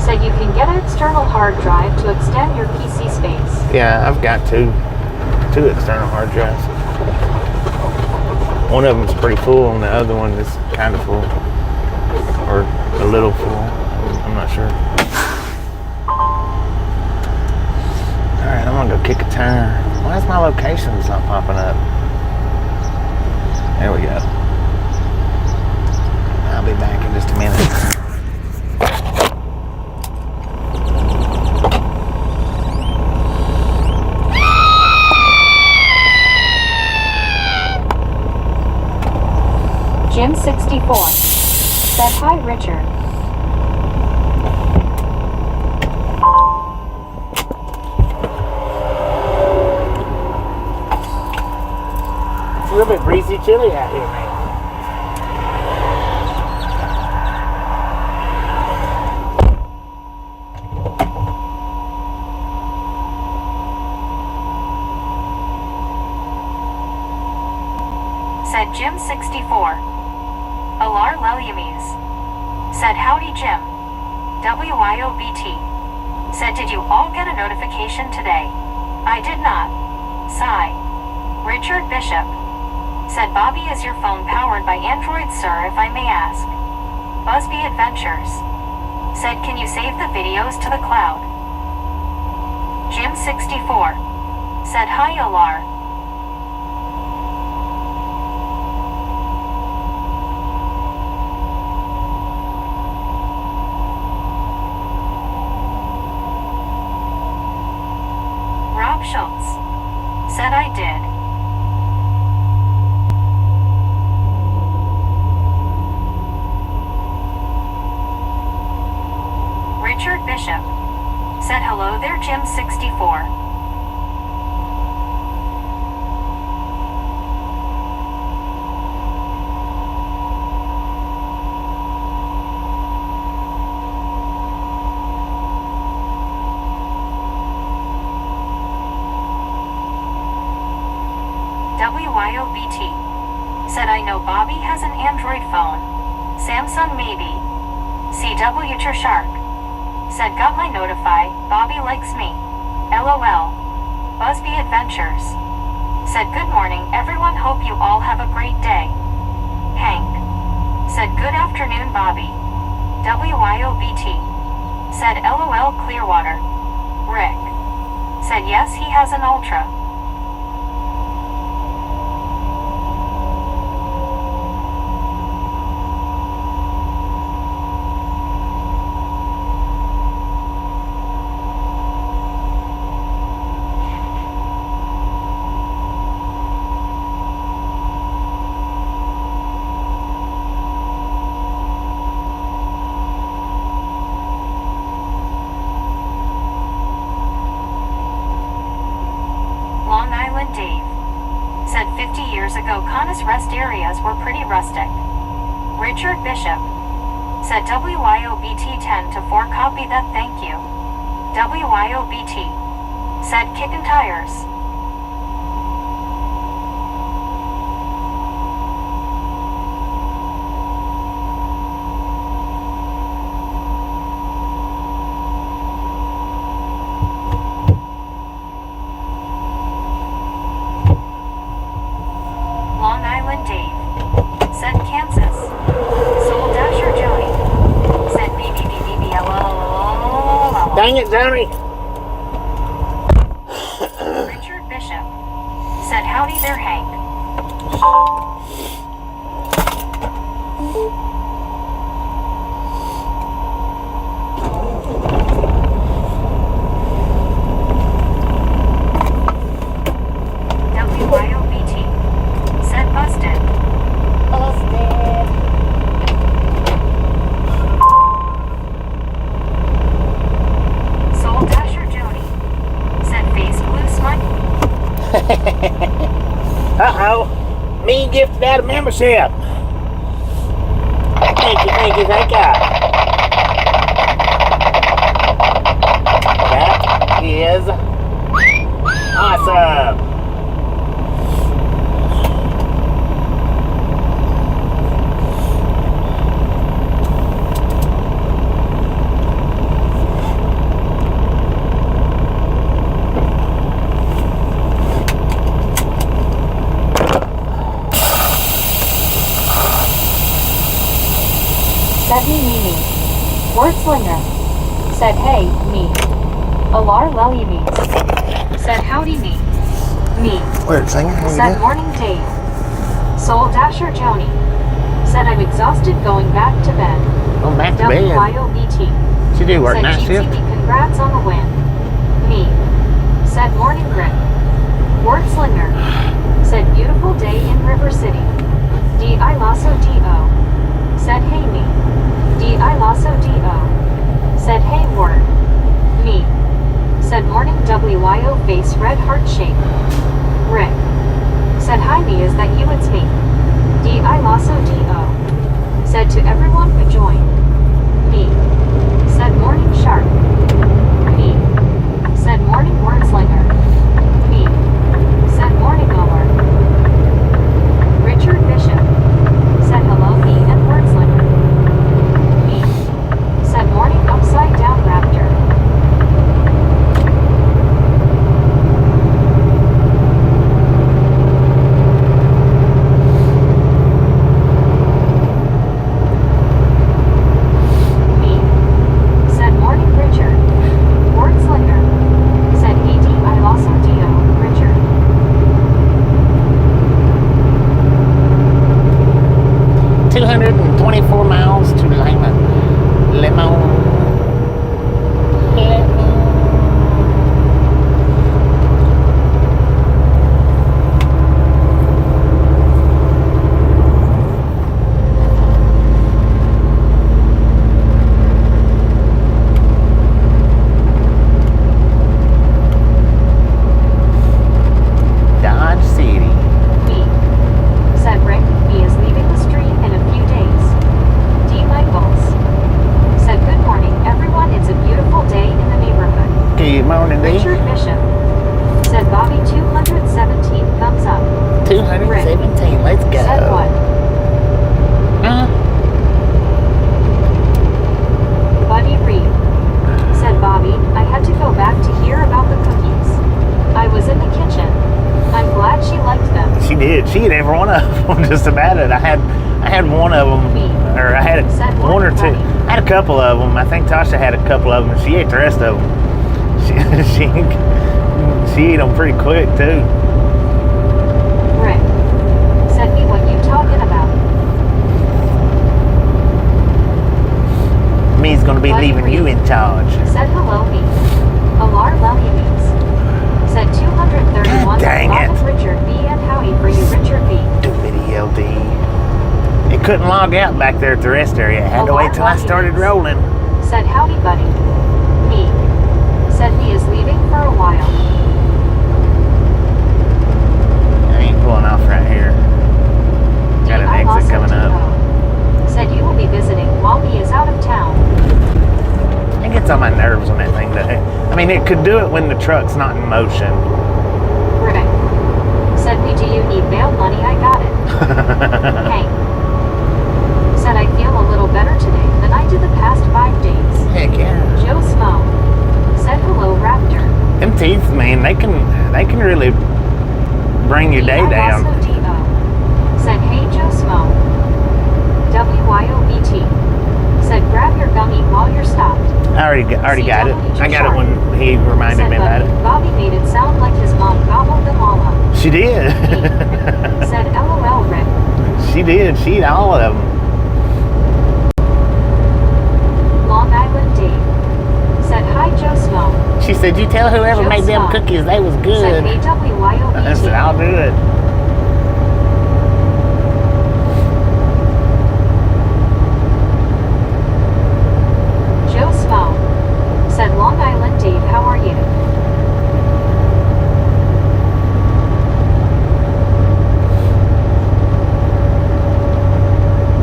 said you can get an external hard drive to extend your PC space. Yeah, I've got two external hard drives. One of them's pretty full, and the other one is kind of full, or a little full. I'm not sure. All right, I'm gonna go kick a tire. Why is my locations not popping up? There we go. I'll be back in just a minute. Jim 64 said, "Hi, Richard." It's a little bit breezy, chilly out here, man. Said Jim 64. Alar Lelyumes said, "Howdy, Jim." WYOBT said, "Did you all get a notification today?" I did not. Sigh. Richard Bishop said, "Bobby, is your phone powered by Android, sir, if I may ask?" Busby Adventures said, "Can you save the videos to the cloud?" Jim 64 said, "Hi, Alar." Rob Schultz said, "I did." Richard Bishop said, "Hello there, Jim 64. WYOBT said, "I know Bobby has an Android phone. Samsung maybe." CW Shark said, "Got my notify, Bobby likes me. LOL. Busby Adventures said, "Good morning, everyone, hope you all have a great day." Hank said, "Good afternoon, Bobby." WYOBT said, "LOL Clearwater." Rick said, "Yes, he has an Ultra." Long Island Dave said, 50 years ago Conus rest areas were pretty rustic. Richard Bishop said, WYOBT 10 to 4 copy that, thank you. WYOBT said, "Kickin' tires." Long Island Dave said, "Kansas." Soul Dasher Jody said, BBBBBLOLOLOLOL. Dang it, Johnny. Richard Bishop said, "Howdy there, Hank." WYOBT said, "Busted." Soul Dasher Jody said, "Face blue smile." Uh-oh. Me gifted out a membership. Thank you. That is awesome. Said, "Me. Wordslinger said, "Hey, me." Alar Lelyumes said, "Howdy, me." Me. Word singer, how you Said doing? morning Dave. Soul Dasher Joni. Said I'm exhausted going back to bed. Going back to bed. WYOBT. She do work Said night shift. GTV congrats on the win. Me. Said morning Rick. Wordslinger. Said beautiful day in River City. D.I. Lasso D.O. Said hey me. D.I. Lasso D.O. Said hey word. Me. Said morning WYO face red heart shape. Rick. Said hi me, is that you? It's me. D.I. Lasso D.O. Said to everyone who joined. Me. Said morning sharp. Me. Said morning wordslinger. Me. Said morning mower. Richard Bishop. Said hello me and wordslinger. Me. Said morning upside down raptor. She ate every one of them, just about it. I had one of them, or I had one or two. I had a couple of them. I think Tasha had a couple of them. She ate the rest of them. She ate them pretty quick too. Rick, send me what you talking about. Me's gonna be leaving you in charge. Said hello me. Alar Lellies. Said 231. God dang it. Richard B and Howie for you, Richard B. Stupid ELD. It couldn't log out back there at the rest area. It had to wait till I started rolling. Said howdy buddy. Me. Said me is leaving for a while. I ain't pulling off right here. Got an exit coming up. Said you will be visiting while me is out of town. It gets on my nerves when that thing does it. I mean, it could do it when the truck's not in motion. Rick. Said me, do you need bail money? I got it. Hank. Said I feel a little better today than I did the past 5 days. Heck yeah. Joe Smo. Said hello Raptor. Them teeth, man, they can really bring your day down. Said hey Joe Smo. WYOBT. Said grab your gummy while you're stopped. I already got it. I got it when he reminded me about it. Bobby made it sound like his mom gobbled them all up. She did. Said LOL Rick. She did. She ate all of them. Long Island Dave. Said hi Joe Smo. She said, you tell whoever made them cookies they was good. Said AWYOBT. I said, I'll do it. Joe Smo. Said Long Island Dave, how are you?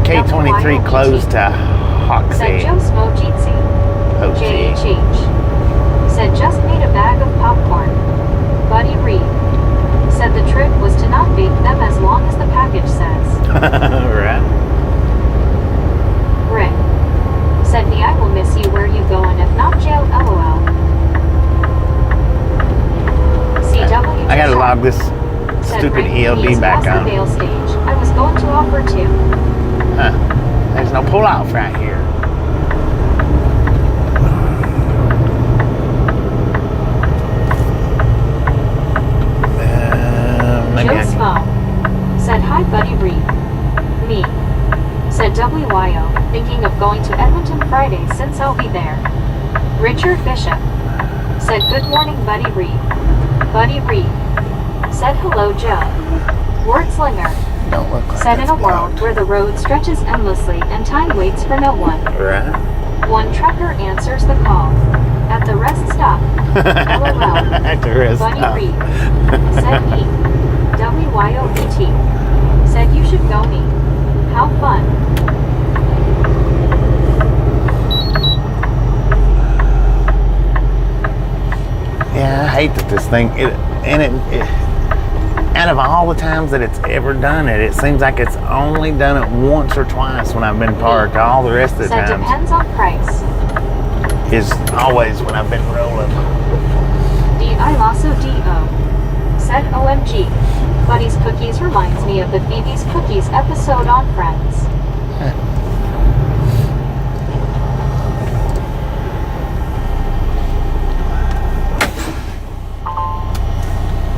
K23 closed to Hoxie. Said Joe Smo Jeetsy. JHH. Said just made a bag of popcorn. Buddy Reed. Said the trick was to not bake them as long as the package says. Right. Rick. Said me, I will miss you. Where you going? If not jail, LOL. CW. I gotta log this stupid ELD back on. The bail stage. I was going to offer to. Huh. There's no pull off right here. hi buddy Reed. Me. Said WYO, thinking of going to Edmonton Friday since I'll be there. Richard Bishop. Said good morning buddy Reed. Buddy Reed. Said hello Joe. Wordslinger. Don't look like Said in a that's world blocked. where the road stretches endlessly and time waits for no one. Right. One trucker answers the call. At the rest stop. LOL. At the rest Buddy stop. Reed. Said me. WYOET. Said you should go me. How fun. Yeah, I hate that this thing, out of all the times that it's ever done it, it seems like it's only done it once or twice when I've been parked. All the rest of the Said times depends on price. is always when I've been rolling. D-I-Lasso D-O. Said OMG. Buddy's Cookies reminds me of the Phoebe's Cookies episode on Friends.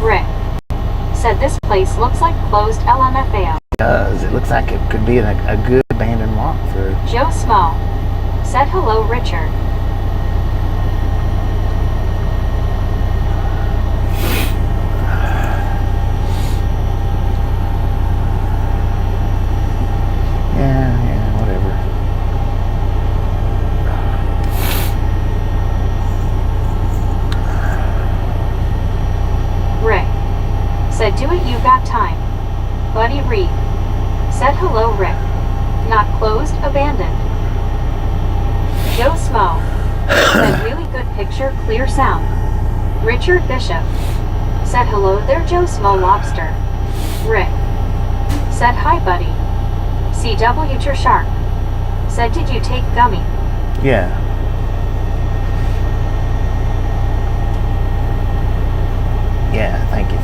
Rick. Said this place looks like closed LMFAO. It does. It looks like it could be a good abandoned walkthrough. Joe Small. Said hello Richard. Yeah, whatever. Rick. Said do it you got time. Buddy Reed. Said hello Rick. Not closed, abandoned. Joe Smo. Said really good picture, clear sound. Richard Bishop. Said hello there Joe Smo Lobster. Rick. Said hi buddy. CW Your Shark. Said did you take gummy? Yeah. Yeah, thank you.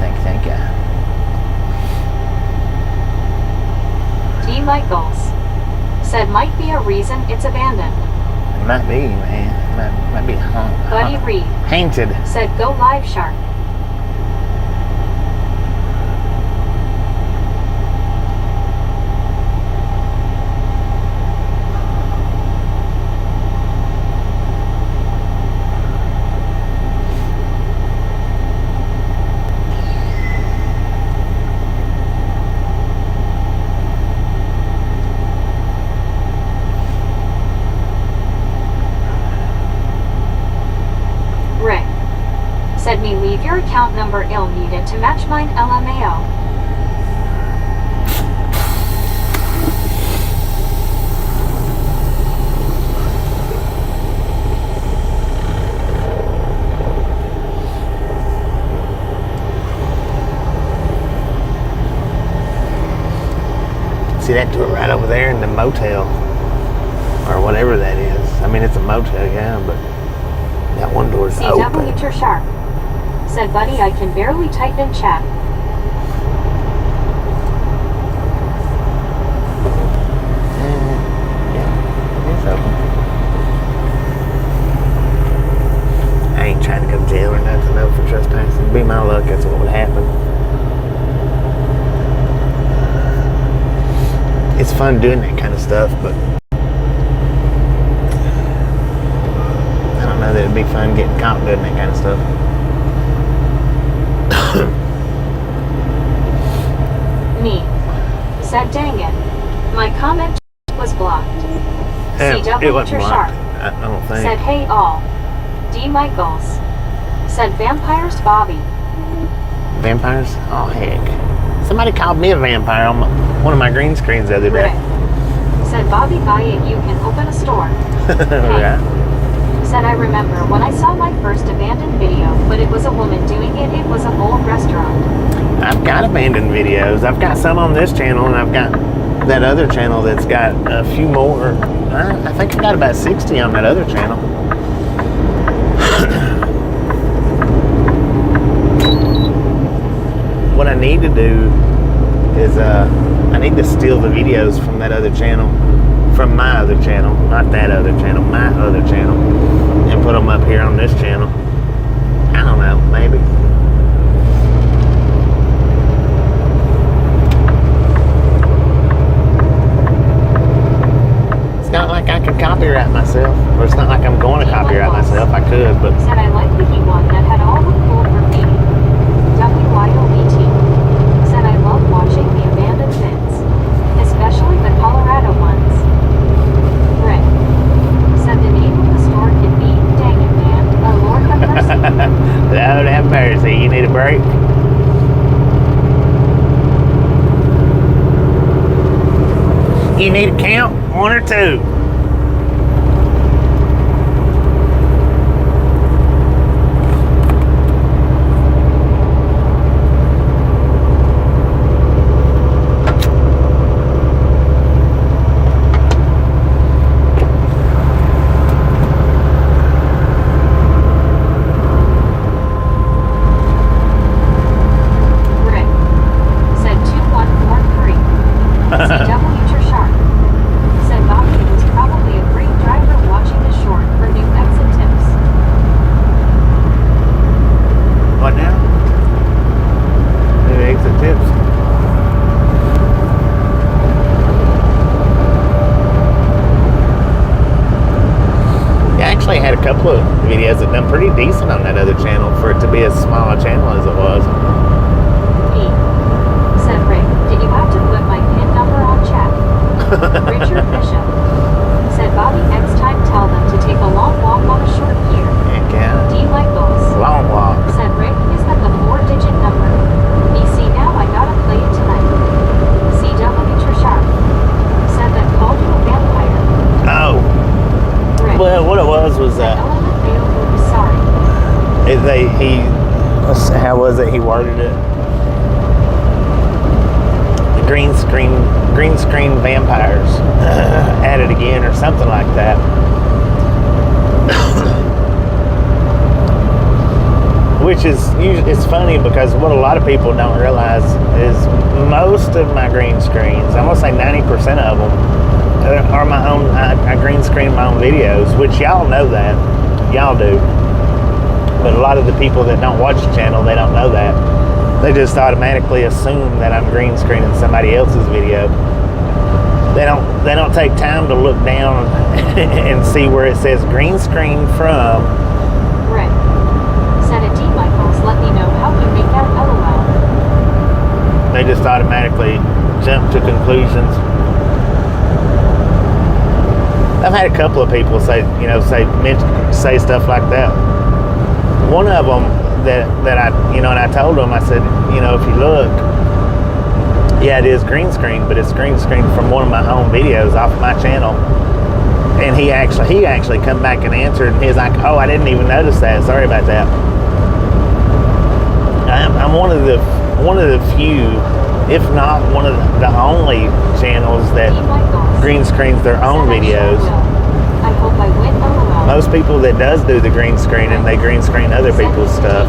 T. Michaels. Said might be a reason it's abandoned. It might be, man. It might be Buddy Reed. haunted. Said go live shark. Rick. Said me leave your account number ill needed to match mine LMAO. See that door right over there in the motel, or whatever that is. I mean, it's a motel, yeah, but that one door's CW open. Your Shark. Said buddy I can barely type in chat. Yeah, it's open. I ain't trying to go to jail or nothing, though, for trespassing. Be my luck, that's what would happen. It's fun doing that kind of stuff, but I don't know that it'd be fun getting caught doing that kind of stuff. Me. Said dang it. My comment was blocked. It CW wasn't Your blocked. Shark. I don't think. Said hey all. D. Michaels. Said vampires Bobby. Vampires? Oh, heck. Somebody called me a vampire on one of my green screens the other day. Rick. Said Bobby buy it you can open a store. Yeah. Said I remember when I saw my first abandoned video, but it was a woman doing it. It was a whole restaurant. I've got abandoned videos. I've got some on this channel, and I've got that other channel that's got a few more. I think I've got about 60 on that other channel. What I need to do is I need to steal the videos from that other channel, from my other channel, not that other channel, my other channel, and put them up here on this channel. I don't know, maybe. copyright myself. Or it's not like I'm going to copyright myself. I could, but Said I like the heat one that had all the cool graffiti. WYOBT. Said I love watching the abandoned bins, especially the Colorado ones. Rick. Said the name of the store can be, dang it, man. Oh, Lord have mercy. Lord have mercy. You need a break? You need a count? 1 or 2? Rick. Said 2143. CW Sharp. Said Bobby was probably a great driver watching the short for new exit tips. What now? New exit tips. Yeah, I actually had a couple of videos that done pretty decent on that other channel for it to be as small a channel as it was. E. Said Rick, did you have to put my PIN number on chat? Richard Bishop. Said Bobby, next time tell them to take a long walk on a short gear. Yeah, D. Michaels. long walk. Said Rick, is that the 4-digit number? BC, now I gotta play it tonight. CW Sharp. Said that called you a vampire. Oh, Rick. well, what it was Said Element Fail will be sorry. how was it? He worded it. The green screen vampires at it again, or something like that. Which is, it's funny because what a lot of people don't realize is most of my green screens, I'm gonna say 90% of them, are my own. I green screen my own videos, which y'all know that, y'all do. But a lot of the people that don't watch the channel, they don't know that. They just automatically assume that I'm green screening somebody else's video. They don't take time to look down and see where it says green screen from. Rick. Said a D. Michaels, let me know how you make out LOL. They just automatically jump to conclusions. I've had a couple of people say stuff like that. One of them that I, and I told them, I said, if you look, yeah, it is green screen, but it's green screen from one of my home videos off my channel. And he actually come back and answered, and he's like, oh, I didn't even notice that. Sorry about that. I'm one of the few, if not one of the only channels that green screens their own videos. I hope I win LOL. Most people that does do the green screen, and they green screen other people's stuff.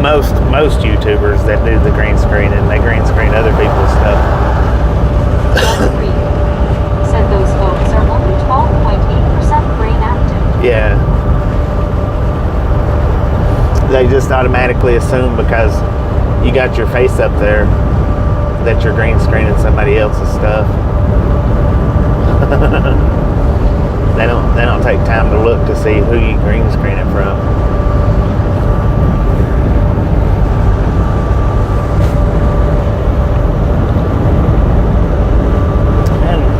Most YouTubers that do the green screen, and they green screen other people's stuff. Said those folks are only 12.8% brain active. Yeah. They just automatically assume because you got your face up there that you're green screening somebody else's stuff. They don't take time to look to see who you green screen it from.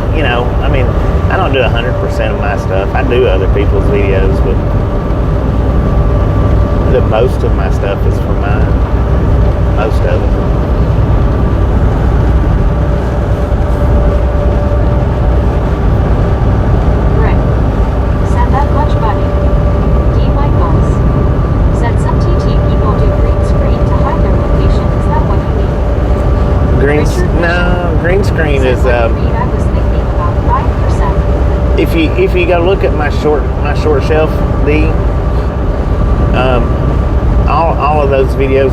And I don't do 100% of my stuff. I do other people's videos, but the most of my stuff is for mine. Most of it. Rick. Said that much buddy. D. Michaels. Said some TT people do green screen to hide their location. Is that what you mean? Green screen is I was thinking about 5%. if you go look at my short shelf D, all of those videos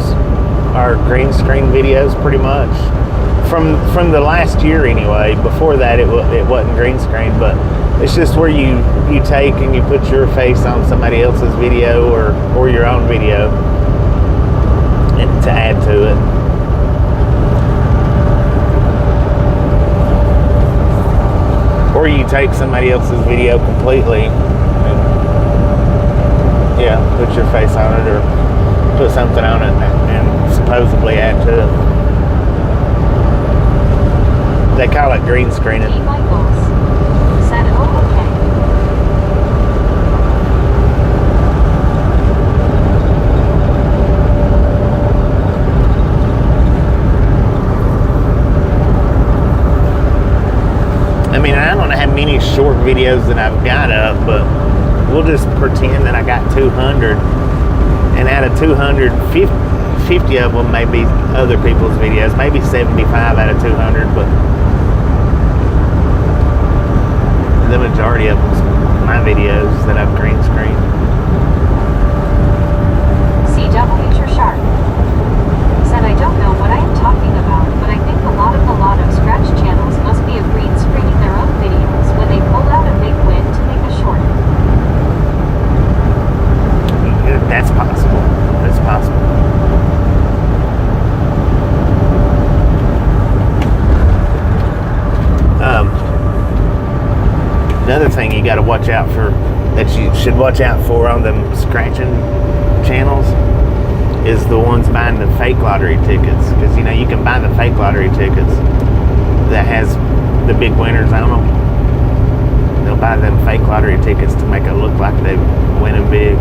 are green screen videos pretty much from the last year anyway. Before that it wasn't green screen, but it's just where you take and you put your face on somebody else's video or your own video and to add to it. Or you take somebody else's video completely and, yeah, put your face on it or put something on it and supposedly add to it. They call it green screening. D. Michaels said, oh, okay. I mean, I don't know how many short videos that I've got up, but we'll just pretend that I got 200. And out of 250 of them may be other people's videos, maybe 75 out of 200, but the majority of them's my videos that I've green screened. CW Sharp said, I don't know what I am talking about, but I think a lot of scratch channels must be green screening their own videos when they pull out a big win to make a short. That's possible. That's possible. Another thing you got to watch out for, that you should watch out for on them scratching channels, is the ones buying the fake lottery tickets. Because, you know, you can buy the fake lottery tickets that has the big winners on them. They'll buy them fake lottery tickets to make it look like they're winning big.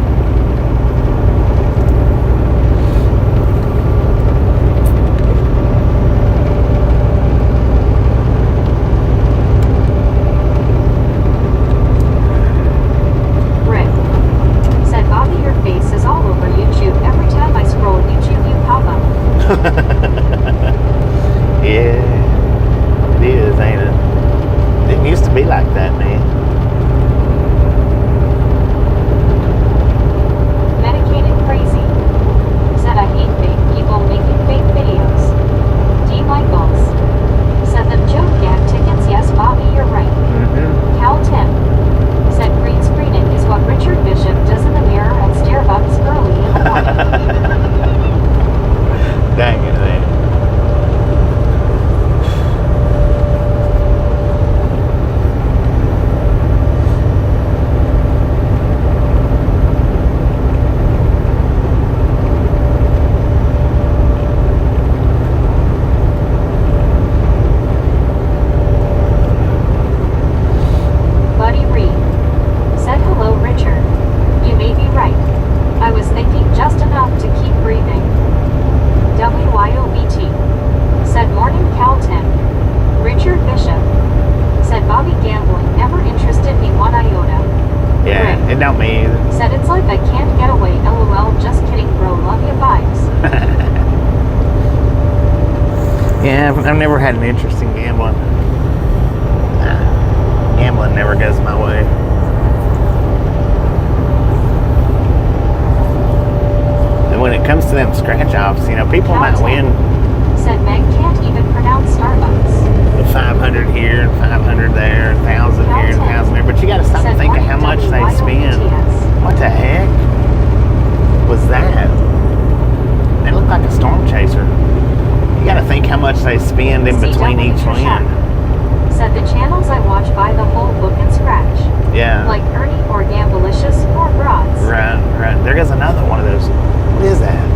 Yeah, it is, ain't it? It didn't used to be like that, man. Medicated Crazy said, I hate fake people making fake videos. D. Michaels said, the joke gag tickets, yes, Bobby, you're right. Cal Tim said, green screening is what Richard Bishop does in the mirror at Starbucks early in the morning. Dang it, man. It don't me either. Said, it's like I can't get away, lol, just kidding bro, love you, vibes. Yeah, I've never had an interest in gambling. Gambling never goes my way. And when it comes to them scratch-offs, you know, people might win. Said Meg can't even pronounce Starbucks. 500 here and 500 there, 1,000 here and 1,000 there, but you got to stop and think of how much they spend. What the heck was that? They look like a storm chaser. You got to think how much they spend in between each win. Said the channels I watch buy the whole book and scratch. Yeah. Like Ernie or Gamblicious or Broads. Right, right. There goes another one of those. What is that?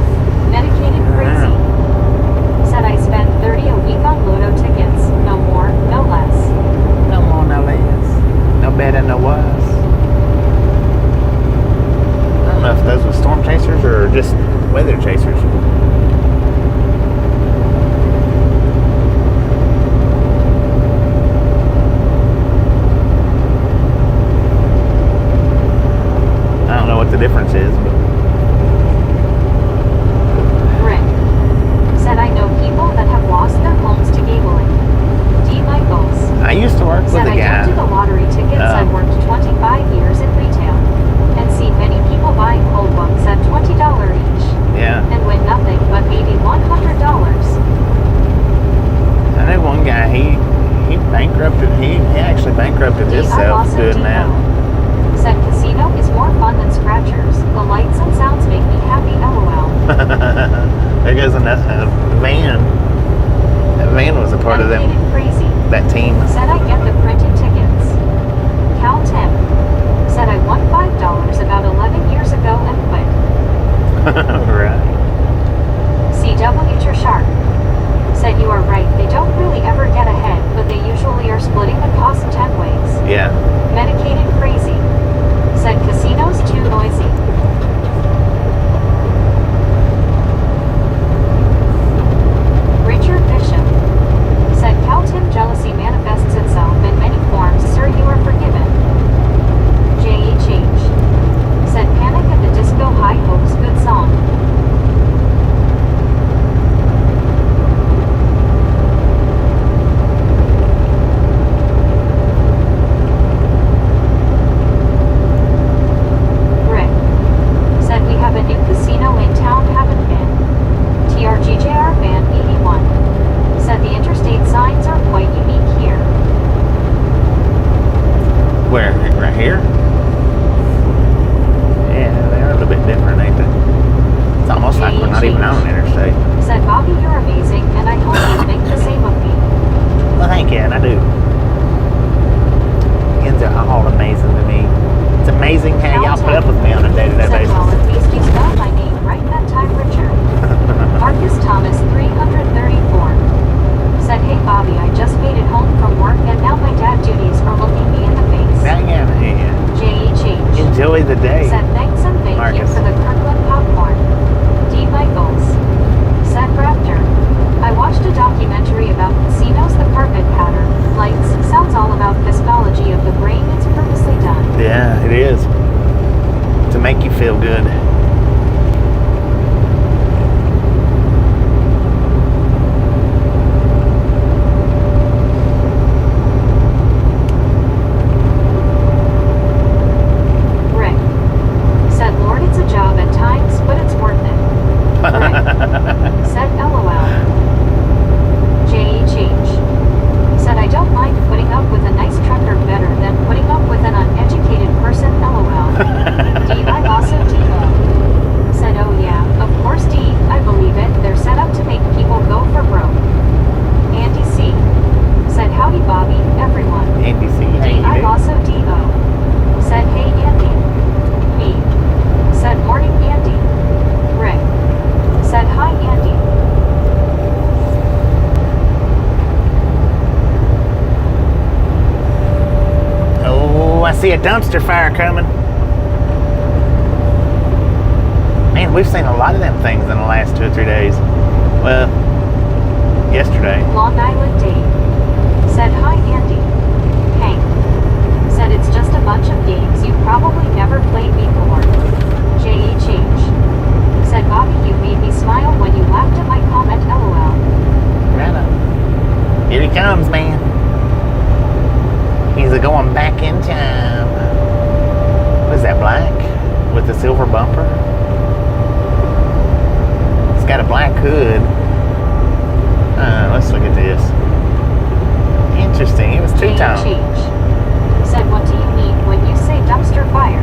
Medicated Crazy. Said I spend 30 a week on Lotto tickets. No more, no less. No more, no less. No better, no worse. I don't know if those were storm chasers or just weather chasers. I don't know what the difference is, but Rick said I know people that have lost their homes to gambling. D. Michaels I used to work with said a I guy. don't do the lottery tickets. I worked 25 years in retail and see many people buying whole books at $20 each. Yeah. And win nothing but maybe $100. I know one guy, he bankrupted, he actually bankrupted himself doing that. Said casino is more fun than scratchers. The lights and sounds make me happy, lol. There goes another van. That van was a part of them. Crazy That team. said I get the printed tickets. Right. CW Shark said you are right. They don't really ever get ahead, but they usually are splitting the cost 10 ways. Yeah. Medicated crazy said casinos too noisy. Richard Bishop said Caltim jealousy manifests itself in many forms. Sir, you are forgiven. J.H.H. said Panic at the Disco High Hopes good song. Rick said we have a new casino in town, haven't been. TRGJR Van 81 said the interstate signs are quite unique here. Where? Right here? Yeah, they are a little bit different, ain't they? It's almost like we're not even on an interstate. Said Bobby, you're amazing, and I hope you think the same of me. Well, thank you, and I do. Yins are all amazing to me. It's amazing how y'all put up with me on a day-to-day Said, basis. well, at least you spelled my name right that time, Richard. Marcus Thomas 334 said, hey Bobby, I just made it home from work and now my dad duties are looking me in the face. Dang it, yeah. J.H.H. Enjoy the day. said thanks and thank you Marcus. for the Kirkland popcorn. D. Michaels said Raptor. I watched a documentary about casinos, the carpet pattern, lights, sounds all about physiology of the brain. It's purposely done. Yeah, it is. To make you feel good. Rick said, Lord, it's a job at times, but it's worth it. Rick said, LOL. J.H.H. said, I don't mind putting up with a nice trucker better than putting up with an uneducated person, LOL. D. I also D.O. said, oh yeah, of course D. I believe it. They're set up to make people go for broke. Andy C. said, howdy Bobby, everyone. NBC, how D. you I doing? also D.O. said, hey Andy. Me said, morning Andy. Rick said, hi Andy. Oh, I see a dumpster fire coming. Man, we've seen a lot of them things in the last 2 or 3 days. Well, yesterday. Long Island Dave said, hi Andy. Hank said, it's just a bunch of games you've probably never played before. J.H.H. said, Bobby, you made me smile when you laughed at my comment, LOL. Right on. Here he comes, man. He's going back in time. What is that, black? With the silver bumper? It's got a black hood. Let's look at this. Interesting. It was two-tone. J.H.H. said, what do you mean when you say dumpster fire?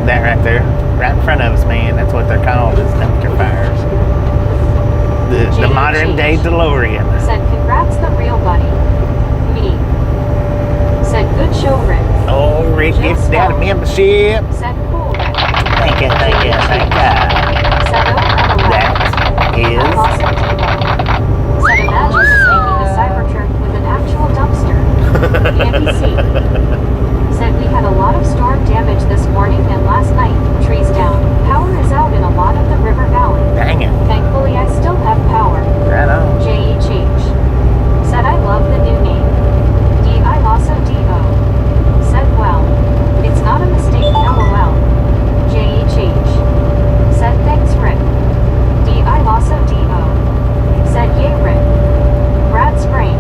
That right there. Right in front of us, man. That's what they're called, is dumpster fires. The modern day DeLorean. Said, congrats the real buddy. Me said, good show, Rick. Oh, Rick gets down a membership. Said, cool, Rick. Thank you, thank you, thank you. Said, oh, That is... said, imagine escaping a Cybertruck with an actual dumpster. Andy C. said, we had a lot of storm damage this morning and last night. Trees down. Power is out in a lot of the river valley. Dang it. Thankfully, I still have power. Right on. J.H.H. said, I love the new name. D. I also D.O. said, well, it's not a mistake, LOL. J.H.H. said, thanks, Rick. D. I also D.O. said, yay, Rick. Brad Sprain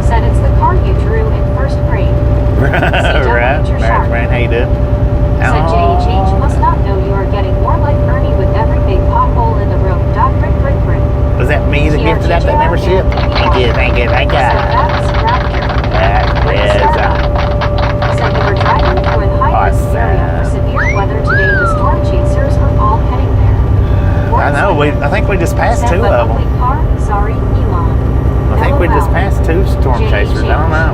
said, it's the car you drew in first grade. Right, Brian, how you doing? Said J.H.H. must not know you are getting more like Ernie with every big pothole in the road. Rick. Was that me that gifted out that membership? Thank you, thank you, thank you. Said, that's Raptor. That is Said you were driving through a high-risk area for severe weather today. The storm chasers are all heading there. I know, I think we just passed Said 2 the of them. ugly car? Sorry, Elon. I think we just passed 2 storm chasers, I don't know.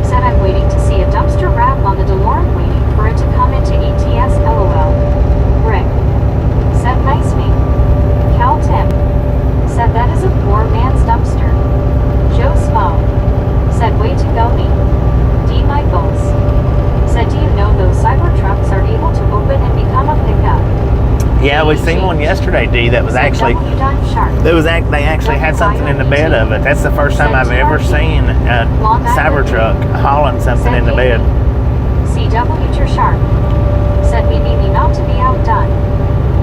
Said I'm waiting to see a dumpster wrap on the DeLorean, waiting for it to come into ETS, LOL. Rick said, nice yesterday, D, that was Said actually W dime sharp. they actually had something in the bed of it. That's the first time I've ever seen a Cybertruck hauling something in the bed. CW Tur sharp. Said me not to be outdone.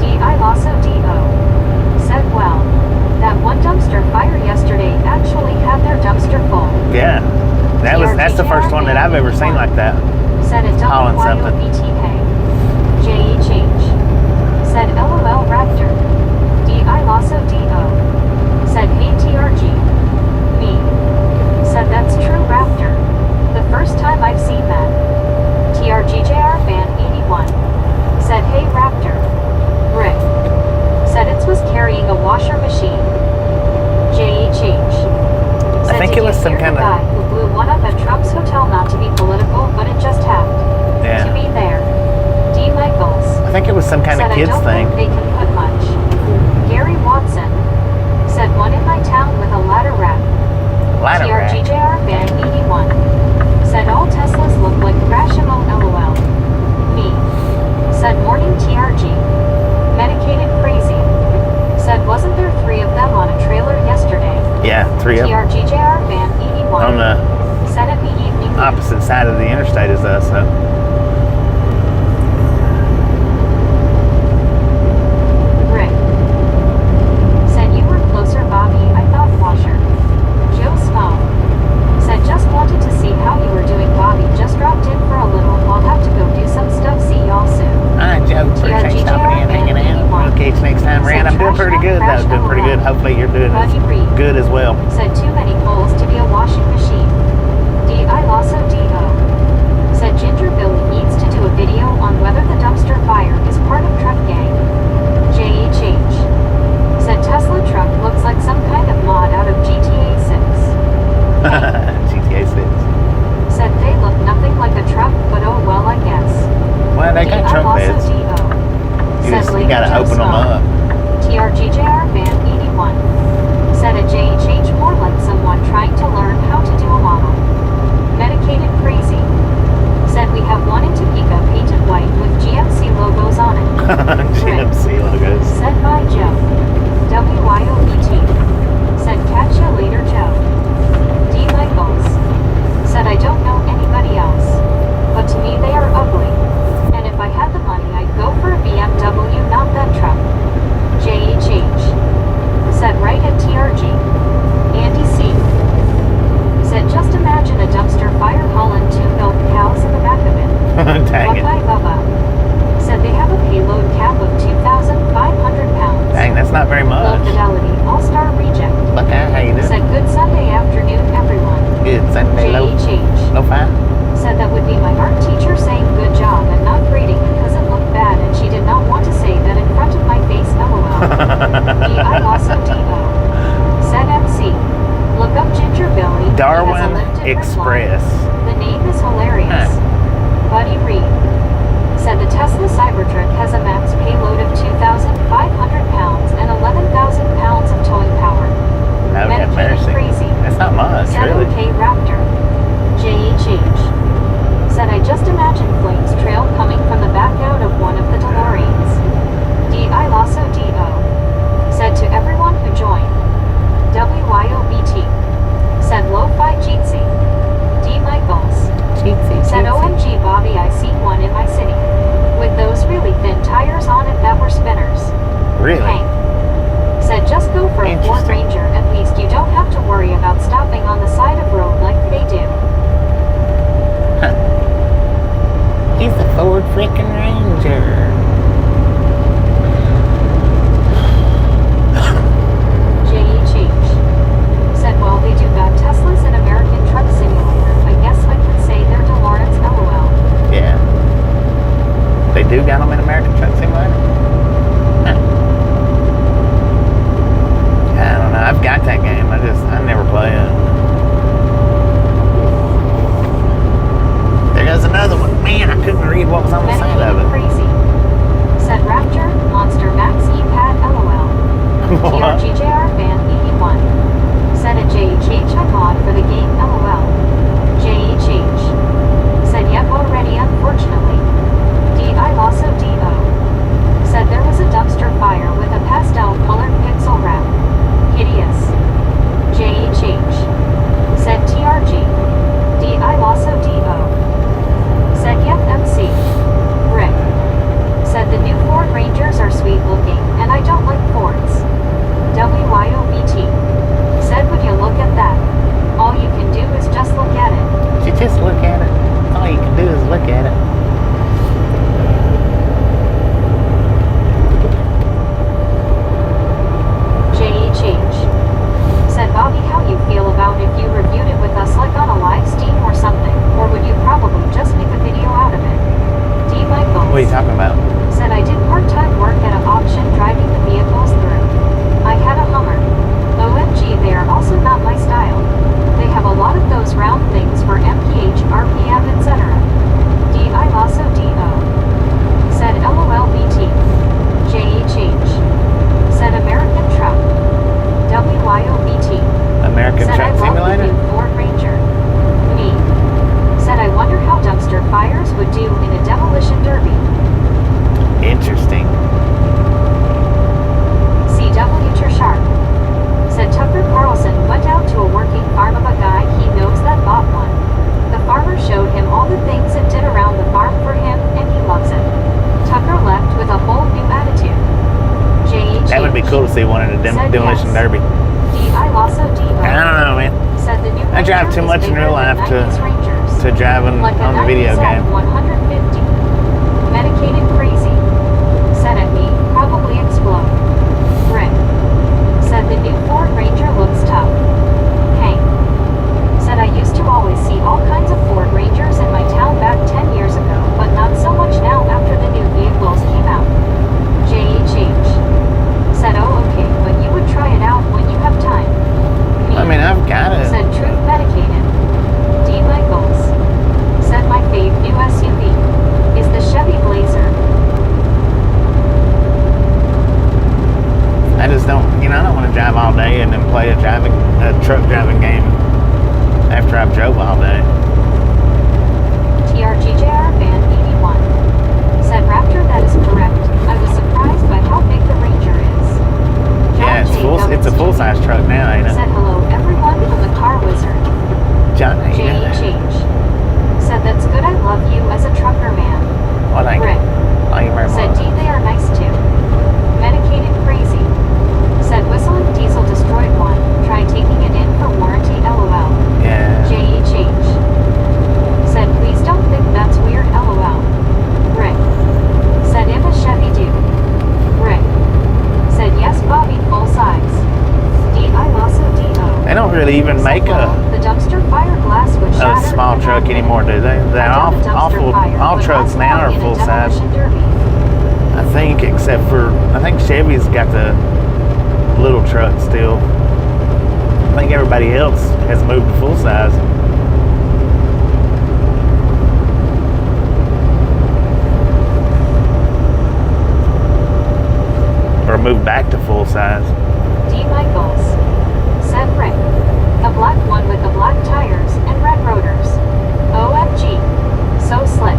DI Lasso DO. Said well, that one dumpster fire yesterday actually had their dumpster full. Yeah, that's the first one that I've ever seen like that. Said it Hauling something. WYOBTK. JE change. Said LOL Raptor. DI Lasso DO. Said hey TRG. Me. Said that's true Raptor. The first time I've seen that. TRGJR Fan 81. Said hey Raptor. Rick. Said it was carrying a washer machine. JE change. Said, I think did it was you some hear kind the guy of. who blew one up at Trump's hotel? Not to be political, but it just happened. Yeah. To be there. D. Michaels. I think it was some kind Said of kids I don't thing. think they can put much. Gary Watson. Said one in my town with a ladder rack. Ladder rack. TRGJR Van 81. Said all Teslas look like rational LOL. Me. Said morning TRG. Medicated crazy. Said wasn't there 3 of them on a trailer yesterday? Yeah, 3 of them TRGJR Van 81. on the Said at the evening. opposite side of the interstate as us. So. Rick. Said you were closer, Bobby. I thought washer. Joe Smo. Said just wanted to see how you were doing, Bobby. Just dropped in for a little. I'll have to go do some stuff. See y'all soon. All right, Joe. Appreciate stopping in, hanging out. We'll catch you next time, Rand. I'm doing pretty good. That was doing pretty good. Hopefully you're doing good as well. Said too many holes to be a washing machine. DI Lasso DO. Said Ginger Billy needs to do a video on whether the dumpster fire is part of truck gang. JE change. Said Tesla truck looks like some kind of mod out of GTA 6. GTA 6. Said they look nothing like a truck, but oh well I guess. Well, they got truck beds. You gotta open them up. TRGJR Van 81. Said a JE change more like someone trying to learn how to do a model. Medicated crazy. Said we have one in Topeka painted white with GMC logos on it. GMC logos. Said by Joe. WYOBT. Said catch ya later Joe. D. Michaels. Said I don't know anybody else. But to me they are ugly. And if I had the money I'd go for a BMW, not that truck. JE change. Said right at TRG. Andy C. Said just imagine a dumpster fire hauling 2 milk cows in the back of it. Dang it. Bye Bubba. Said they have a payload cap of 2,500 pounds. Dang, that's not very Low much. fidelity, all-star reject. Look at how you do. Said good Sunday afternoon, everyone. Good Sunday. JE change. No fine. Said that would be my art teacher saying good job and not grading because it looked bad and she did not want to say that in front of my face, LOL. DI Lasso DO. Said MC. Look up Ginger Billy. He has a Darwin lifted Express. The name is hilarious. Buddy Reed. Said the Tesla Cybertruck has a max payload of 2,500 pounds and 11,000 pounds of towing power. That would have Medicated mercy. crazy. That's not much, Said really. OK Raptor. JE change. Said I just imagine flames trail coming from the back out of one of the DeLoreans. DI Lasso DO. Said to everyone who joined. WYOBT. Said Lo-Fi Jeetsy. D. Michaels. Said OMG Bobby, I see one in my city. With those really thin tires on it that were spinners. Really? Hank. Said just go for a Ford Interesting. Ranger, at least you don't too is much in bigger real than life 90s Rangers. to driving Like a on the video 97 game. 150. Medicated crazy. Said at me, probably explode. Rick. Said the new Ford Ranger looks tough. Hank. Said I used to always see all kinds of Ford Rangers in my town back 10 years ago, but not so much now after the new vehicles came out. JHH. Said oh okay, but you would try it out when you have time. Me. I mean, I've got it. Said truth medicated. D. Michaels. Said my fave new SUV is the Chevy Blazer. I just don't, I don't want to drive all day and then play a truck driving game after I've drove all day. TRGJR Van 81. Said Raptor, that is correct. I was surprised by how big the Ranger is. Yeah, it's a full-size truck now, ain't it? Said hello everyone from the Car Wizard. John, JHH. Said that's good, I love you as a trucker man. Well, thank you. Rick. Thank you very Said much. D, they are nice too. Medicated crazy. Said whistling diesel destroyed one. Try taking it in for warranty, LOL. Yeah. JHH. Said please don't think that's weird, LOL. Rick. Said if a Chevy do. Rick. Said yes, Bobby, full size. D, I also DO. They don't really even make The dumpster fire glass would a shatter small in an truck outlet. anymore, do they? They're I doubt a dumpster fire all would trucks last now long are in a full size. demolition derby. I think, except for, I think Chevy's got the little truck still. I think everybody else has moved to full size. Or moved back to full size. D. Michaels. Said Rick. A black one with the black tires and red rotors. OMG. So slick.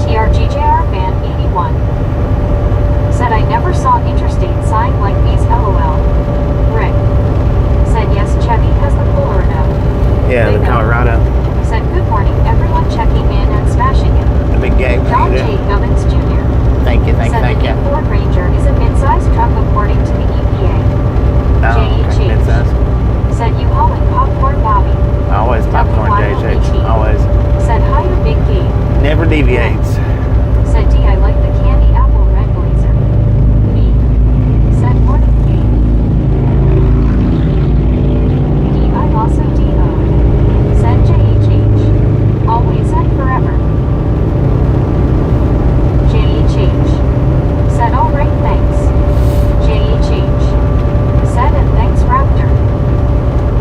TRGJR Van 81. Said I never saw interstate sign like these, LOL. Rick. Said yes, Chevy has the Colorado. Yeah, They the know. Colorado. Said good morning, everyone checking in and smashing it. The big gang. John J. Gubbins Jr. Thank you. Said the new Ford Ranger is a mid-sized truck according to the EPA. JHH. Mid-size. Said you hauling popcorn, Bobby. Always popcorn, JJ. Always. Said hi to Big Game. Never deviates. Said D, I like the candy apple red blazer. Me. Said morning game. D, I also DO. Said JHH. Always and forever. JHH. Said alright, thanks. JHH. Said and thanks, Raptor.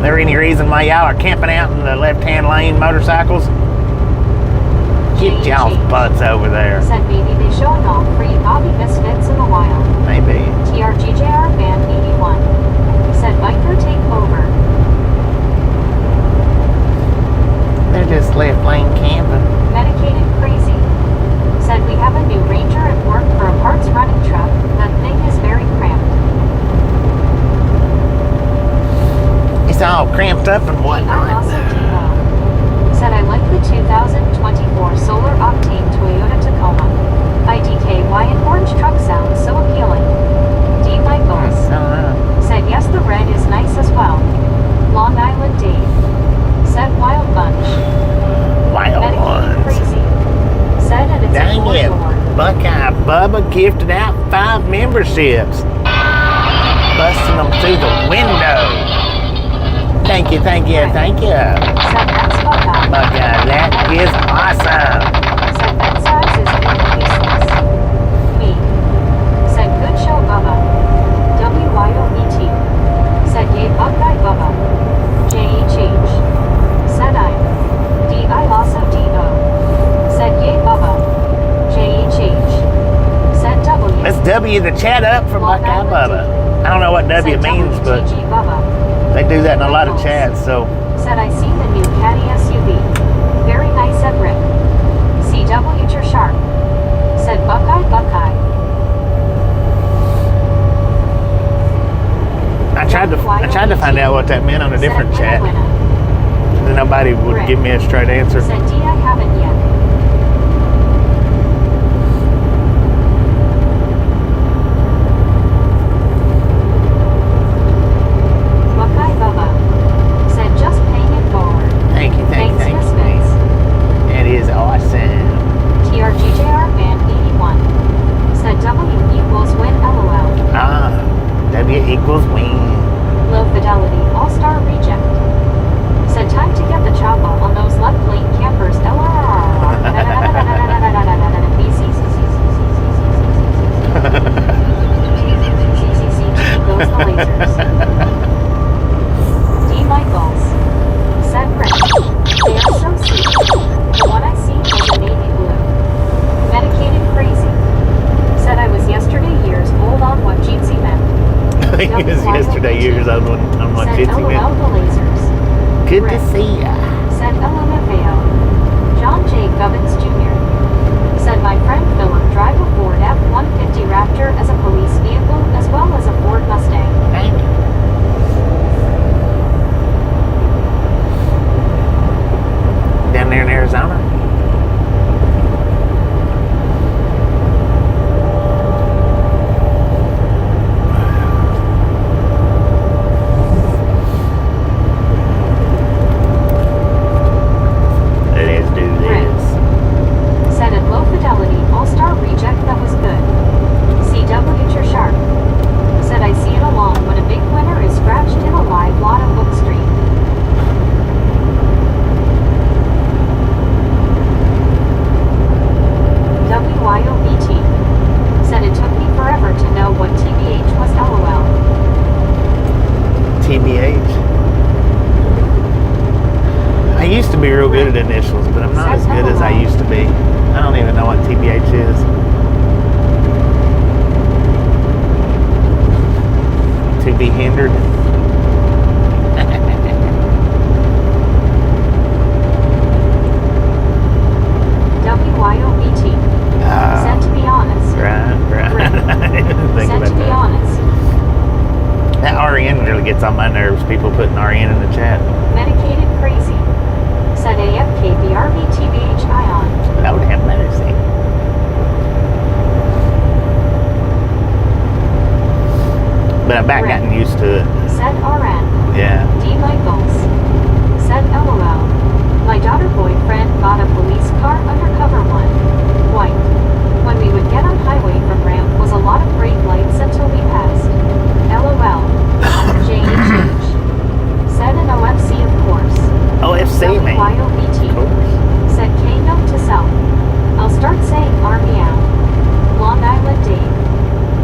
There any reason why y'all are camping out in the left-hand lane motorcycles? Get y'all's butts over there. Said maybe they showing off for you Bobby Misfits in the wild. Maybe. TRGJR Van 81. Said biker take over. They're just left-lane camping. Medicated crazy. Said we have a new Ranger at work for a parts running truck. That thing is very cramped. It's all cramped up and I'm whatnot. also DO. Said I like the 2024 Solar Octane Toyota Tacoma. IDKY and orange truck sounds so appealing. D. Michaels. I don't know. Said yes, the red is nice as well. Long Island Dave. Said Wild Bunch. Wild Medicated ones. crazy. Said and it's a Dang it. four-door. Buckeye Bubba gifted out 5 memberships. Busting them through the window. Thank you, thank you, thank you. Said that's Buckeye. Buckeye, that is awesome. Said that size is useless. Me. Said good show, Bubba. WYOET. Said yay, Buckeye Bubba. JHH. Said I'm. D. I also DO. Said yay, Bubba. JHH. Said W. Let's W the chat up for Long Buckeye Island Bubba. I don't know what W Said means, but WGG Bubba. they do that in a lot of chats, so. Said I seen the new Caddy SUV. Very nice, said Rick. CW Cher Sharp. Said Buckeye Buckeye. I tried to find out what that meant on a different Said chat. winna, winna. And nobody would Rick. give me a straight answer. Said D, I haven't yet. Buckeye Bubba. Said just paying it forward. years old on my Said Tootsie LOL Meal. the lasers. Good to Rick. see ya. Said LMFAO. John J. Gubbins Jr. Said my friend Philip drive a Ford F-150 Raptor as a police vehicle as well as a Ford Mustang. Thank you. Down there in Arizona. Let's do this. Said at low fidelity all-star reject that was good. CW you're sharp. Said I see it along when a big winner is scratched in a live lotto book stream. WYOBT. Said it took me forever to know what TBH was LOL. TBH. I used to be real good at initials, but I'm not as good as I used to be. I don't even know what TBH is. To be hindered. WYOBT. Said to be honest. Right. I didn't think Said about to be that. honest. That RN really gets on my nerves, people putting RN in the chat. Medicated crazy. Said AFKBRBTBH ion. Lord have mercy. But I've back gotten used to it. Said RN. Yeah. D. Michaels. Said LOL. My daughter boyfriend got a police car undercover one. White. When we would get on highway from ramp was a lot of brake lights until we passed. LOL. JHH. Said an OFC of course. OFC, man. WYOBT. Of course. Said K note to self. I'll start saying army out. Long Island Dave.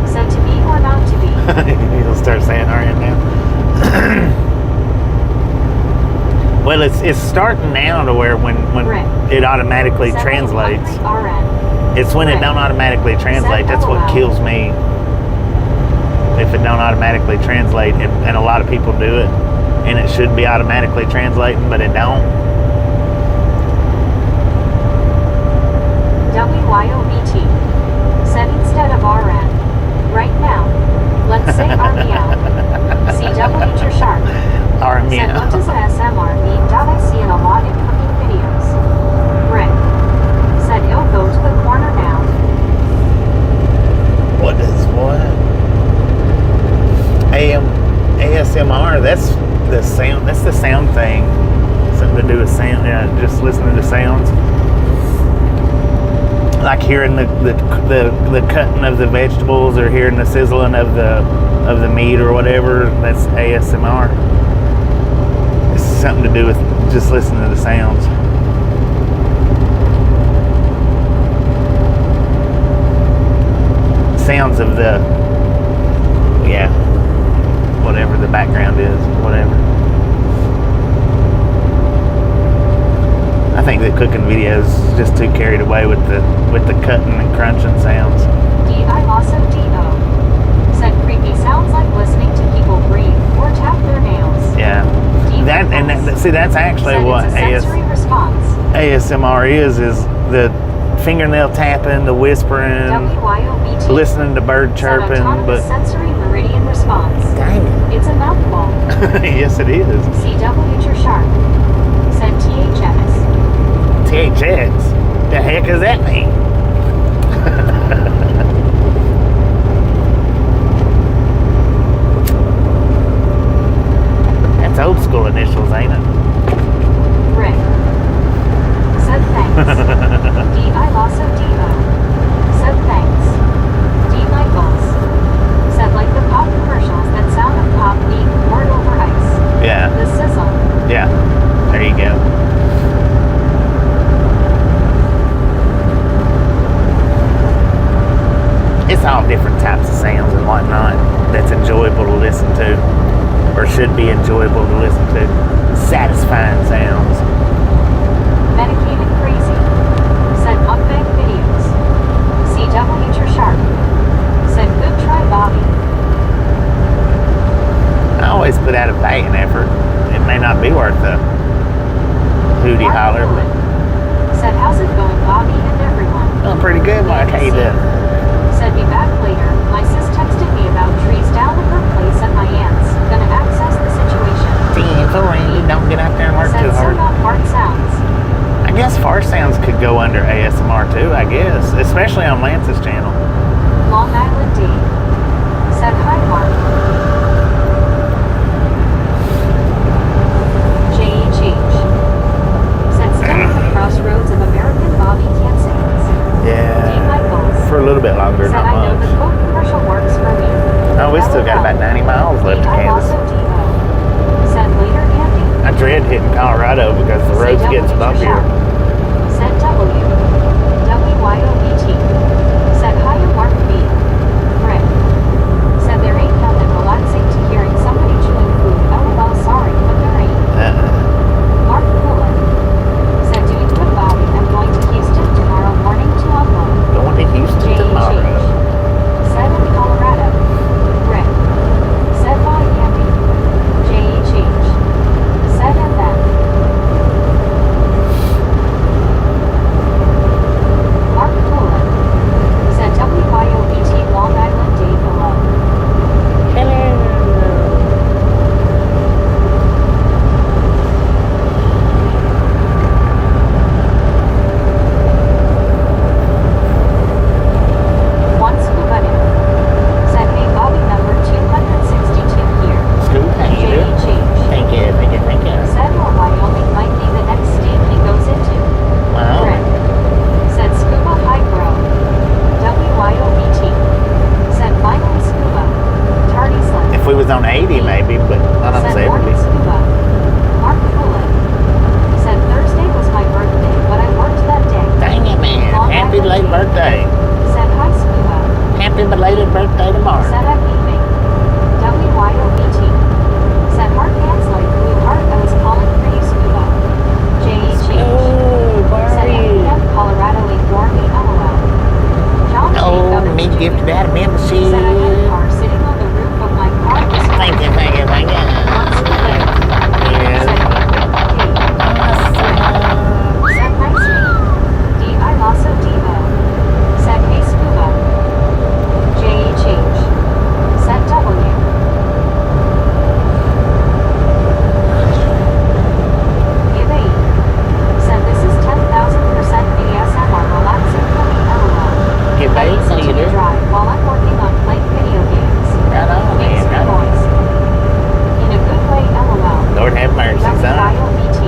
Said to be or not to be. He'll start saying RN now. Well, it's starting now to where when Rick. it automatically Said translates. hungry RN. It's when it Rick. don't automatically translate. Said That's what LOL. kills me. If it don't automatically translate, and a lot of people do it, and it should be automatically translating, but it don't. WYOBT. Said instead of RN. Right now. Let's say army out. CW you're sharp. Army Said what out. does ASMR mean? I see it a lot in cooking videos. Rick. Said he'll go to the corner now. What is what? ASMR. That's the sound. That's the sound thing. Something to do with sound. Yeah, just listening to sounds. Like hearing the cutting of the vegetables, or hearing the sizzling of the meat or whatever. That's ASMR. It's something to do with just listening to the sounds. Sounds of the, yeah, whatever the background is, whatever. I think the cooking videos just too carried away with the cutting and crunching sounds. D.I. also D.O. Said creepy sounds like listening to people breathe or tap their nails. Yeah, D. see, that's actually Said what it's a sensory response. ASMR is the fingernail tapping, the whispering, WYOBT. listening to bird Said chirping, autonomous but sensory meridian response. dang It's a mouthful. it. Yes, it is. CW you're sharp. Said THS. THX? The heck does that mean? That's old school initials, ain't it? Rick. Said thanks. D.I. also D.O. Said thanks. D. Michaels. Said like the pop commercials that sound of pop being poured over ice. Yeah. The sizzle. Yeah. There you go. It's all different types of sounds and whatnot that's enjoyable to listen to, or should be enjoyable to listen to. Satisfying sounds. Medicated crazy. Said mukbang videos. CW you're sharp. Said good try Bobby. I always hootie Mark holler. Coolin said, how's it going, Bobby and everyone? Oh, pretty good, Mark. How you doing? Said, be back later. My sis texted me about trees down at her place at my aunt's. Gonna access the situation. Damn, so Randy, don't get out there and work Said, too hard. so not fart sounds. I guess fart sounds could go under ASMR too, I guess. Especially on Lance's channel. Long Island D. Said, hi, Mark. J.H.H. Said, still at the crossroads of American Bobby can't say this. D. Yeah. Michaels. For a little bit longer, Said, not I know the much. Coke commercial works for me. Oh, we still got about 90 miles left to I Kansas. also D.O. Said, later, Andy. I dread hitting Colorado because the roads Say, gets double bumpier. Said W. W-Y-O-B-T. Said, hiya, Mark B. Rick. Said, there ain't nothing relaxing to hearing somebody chewing food. LOL, sorry, but there ain't. Mark Coolin. Said, doing good, Bobby. I'm going to Houston tomorrow morning to unload. Going to Houston tomorrow. Said, in Colorado. Rick. Said, bye, Andy. J.H.H. Said, and then. Mark Coolin. Said, W-Y-O-B-T Long Island day below. One scuba new. Said, hey, Bobby number 262 here. Scoop, how you doing? J.H.H. Thank you. Said, or Wyoming might be the next state he goes into. Wow. Rick. Said, scuba high bro. W-Y-O-B-T. Said, finally scuba. Tardy slip. If we was on 80 maybe, but not on Said, 70. morning scuba. Mark Coolin. Said, Thursday was my birthday, but I worked that day. Dang it, man. Long Happy Island late Day. birthday. Said, hi scuba. Happy belated birthday tomorrow. Said, I'm leaving. W-Y-O-B-T. Said, heart hands like blue heart, I was calling for you scuba. J.H.H. Oh, where Said, are you? MPM Colorado ignore me, LOL. John J. Oh, Gubbins me Jr. gifted out a membership. Said, I had a car sitting on the roof of my car this Thank you. Said, hey, Rick, Yes. D. Said, nice me. D. I also Devo. Said, hey, scuba. J.H.H. Said, W. Give 8. Said, this is 10,000% ASMR relaxing for me, LOL. Get I paid, listen so you to you do. drive while I'm working on playing video games. Right on, Makes man. me Right on. noise. In a good way, LOL. Lord have mercy, son. W-Y-O-B-T.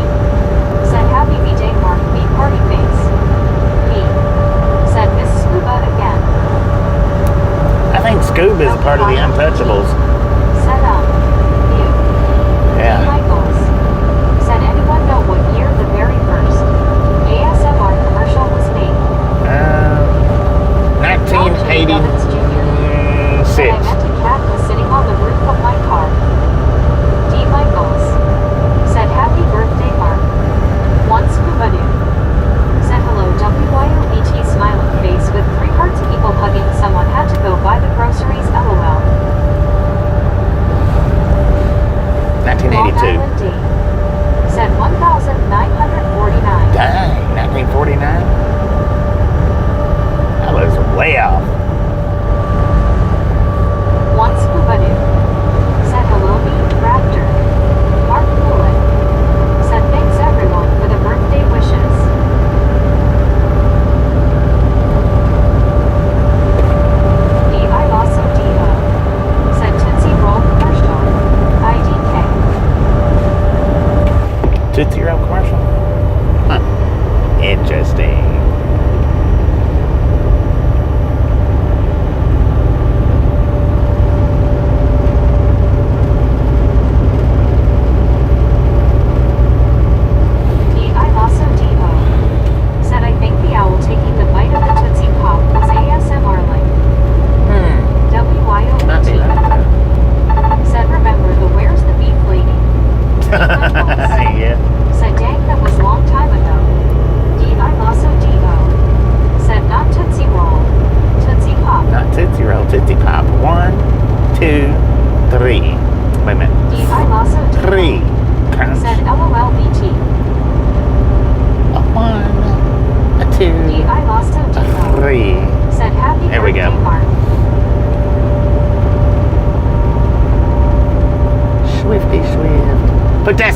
Said, happy B-Day, Mark B. Party face. P. Said, miss scuba again. I think Scoob is part of the Untouchables. Said, you. D. Yeah. Michaels. Said, anyone know what year the very first ASMR commercial was made? John J. Gubbins Jr. Said, 1986. I met a cat was sitting on the roof of my car. D. Michaels. Said, happy birthday, Mark. One scuba dude. Said, hello, W-Y-O-B-T smiling face with 3 hearts people hugging someone had to go buy the groceries, LOL.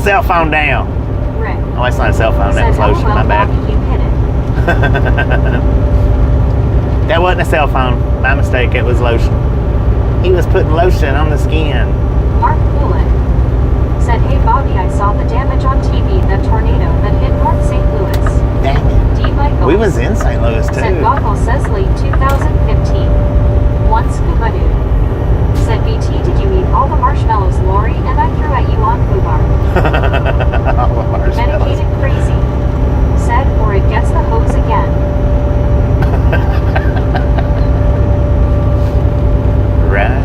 cell phone down. Rick. Oh, that's not a cell phone. That was Said, lotion. LOL, My bad. Bobby, you hit it. That wasn't a cell phone. My mistake. It was lotion. He was putting lotion on the skin. Mark Bullen said, hey Bobby, I saw the damage on TV, the tornado that hit North St. Louis. Dang it. D. Michael We was in St. Louis said, too. Goggle says late 2015. One scuba dude said, BT, did you eat all the marshmallows Lori and I threw at you on Fubar? All the marshmallows. Medicated crazy said, or it gets the hose again. Right.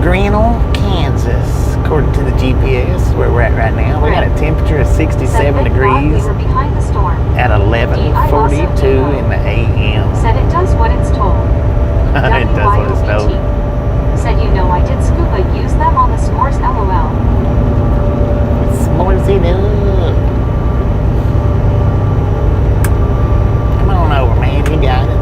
Greenville, Kansas, according to the GPS, where we're at right now. We got a temperature of 67 Said, thank God degrees we were behind the storm. at 11:42 in the a.m. Said it does what it's told. It does what it's told. WYOBT. Said, you know, I did scuba, use them on the s'mores, LOL. S'mores it up. Come on over, man. You got it.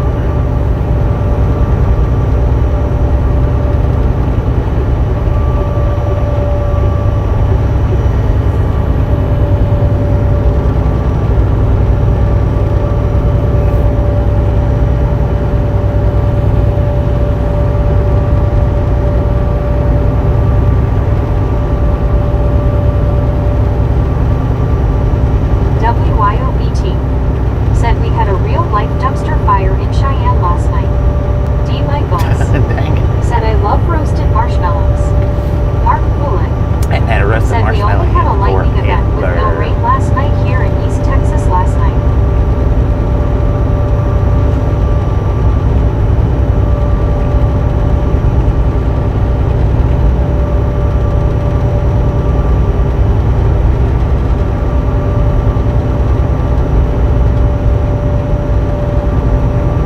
WYOBT. Said we had a real life dumpster fire in Cheyenne last night. D. Michaels. Dang it. Said I love roasted marshmallows. Mark Bullen I hadn't had a roasted said we marshmallow only had a lightning event with no forever. rain last night here in East Texas last night.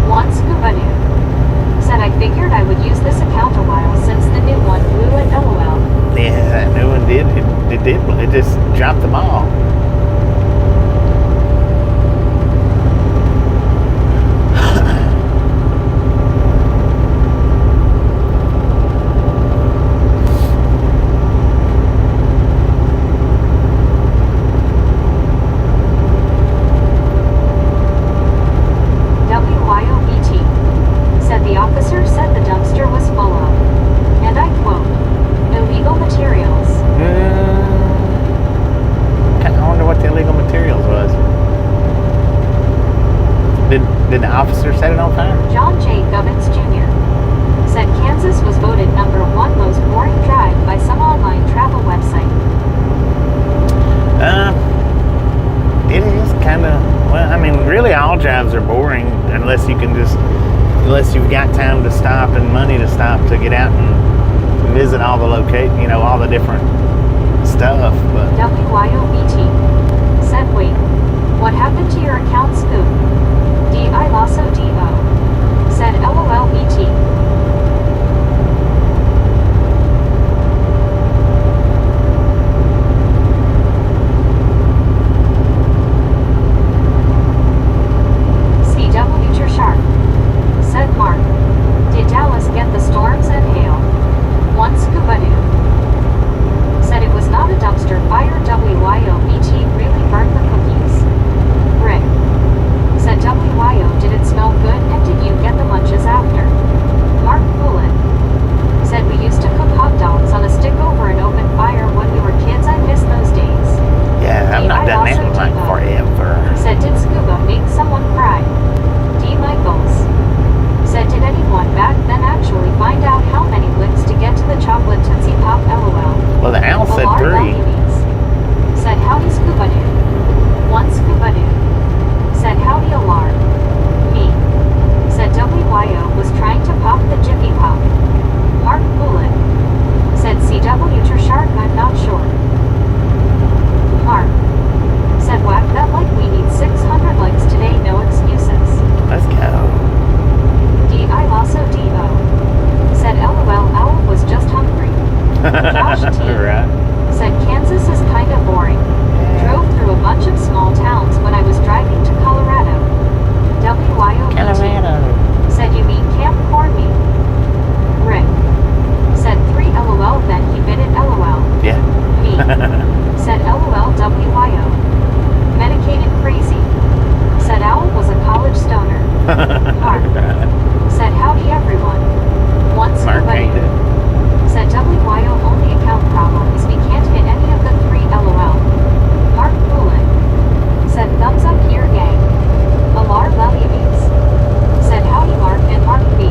One scuba dude said I figured I would use this account a while since the new one blew at LOL. Yeah, that new one did. It did. It just dropped the ball. WYOBT said the officer said the dumpster was full of, and I quote, illegal materials. I wonder what the illegal materials was. Did the officer set it on fire? John J. Gubbins Jr. said Kansas was voted #1 most boring drive by some online travel website. It is kind of, well, I mean, really all drives are boring unless you've got time to stop and money to stop to get out and visit all the all the different stuff. But WYOBT said, wait, what happened to your account, Scoop? D.I. Lasso D.O. said LOLBT. CW Future Shark said Mark, did Dallas get the storms and hail? One scuba dude said it was not a dumpster Said LOL WYO. Medicated crazy. Said Owl was a college stoner. Mark. Said howdy everyone. Once Mark nobody. ain't it. Said WYO only account problem is we can't hit any of the 3 LOL. Mark Bullet. Said thumbs up here gang. Alar Values. Said howdy Mark and Mark B.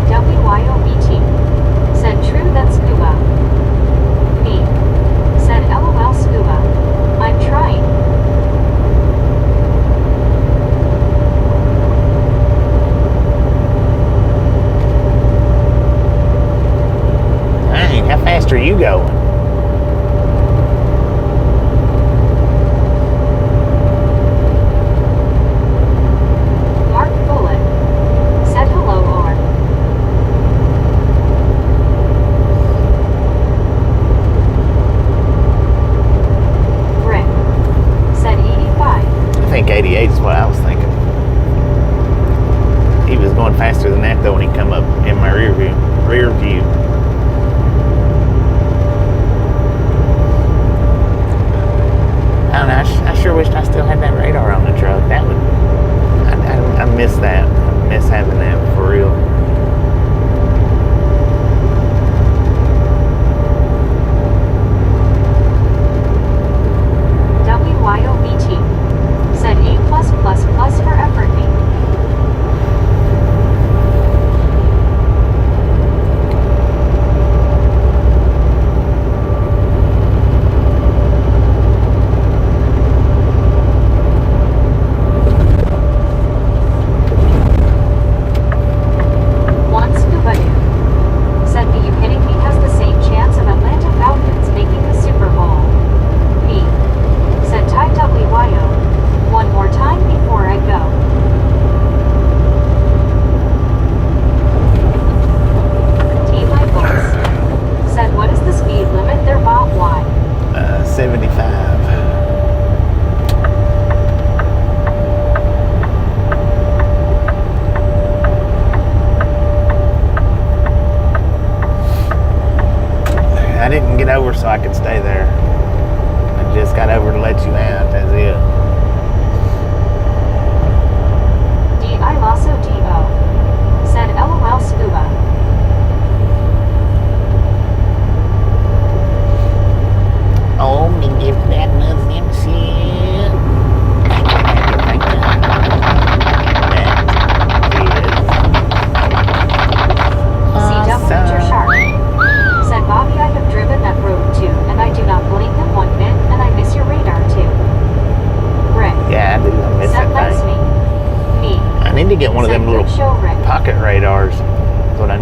WYOBT. Said true that's scuba. Me. Said LOL scuba. I'm trying. Dang, how fast are you going? Mark Bullet. Said hello or. Rick. Said 85. I think 88 is what I was thinking. He was going faster than that though when he come up in my rear view. I don't know. I sure wished I still had that radar on the truck. That would. I miss that. I miss having that for real. WYOBT. Said A+++ for effort me. One scuba dude. Said me you hitting me has the same chance of Atlanta Falcons making the Super Bowl. Me. Said Ty WYO. One more time before I go. T Michaels. Said what is the speed limit there Bob Y? 75. I didn't get over so I could stay there. I just got over to let you out. That's it. D.I. Lasso D.O. Said LOL scuba. Oh, me give that nothing shit. Thank you. CW Shark. Said Bobby I have driven that road too, and I do not blame him one bit, and I miss your radar too. Rick. Yeah, I do. I miss Said that that's thing. me. Me. I need to get one of Said them good little show, Rick. pocket radars. That's what I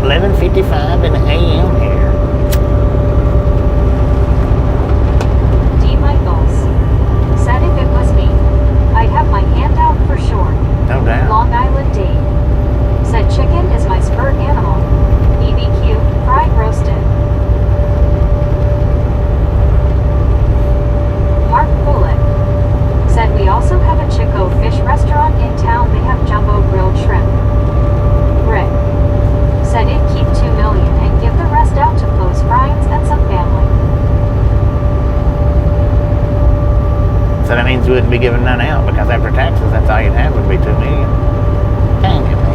11:55 in the AM here. D. Michaels said if it was me, I'd have my hand out for sure. No doubt. Long Island D. said chicken is my spurt animal. BBQ, fried roasted. Mark Bullock said we also have a Chico fish restaurant in town. They have jumbo grilled shrimp. Rick said it'd keep $2 million and give the rest out to close friends and some family. So that means we wouldn't be giving none out because after taxes, that's all you'd have would be $2 million. Dang it, man.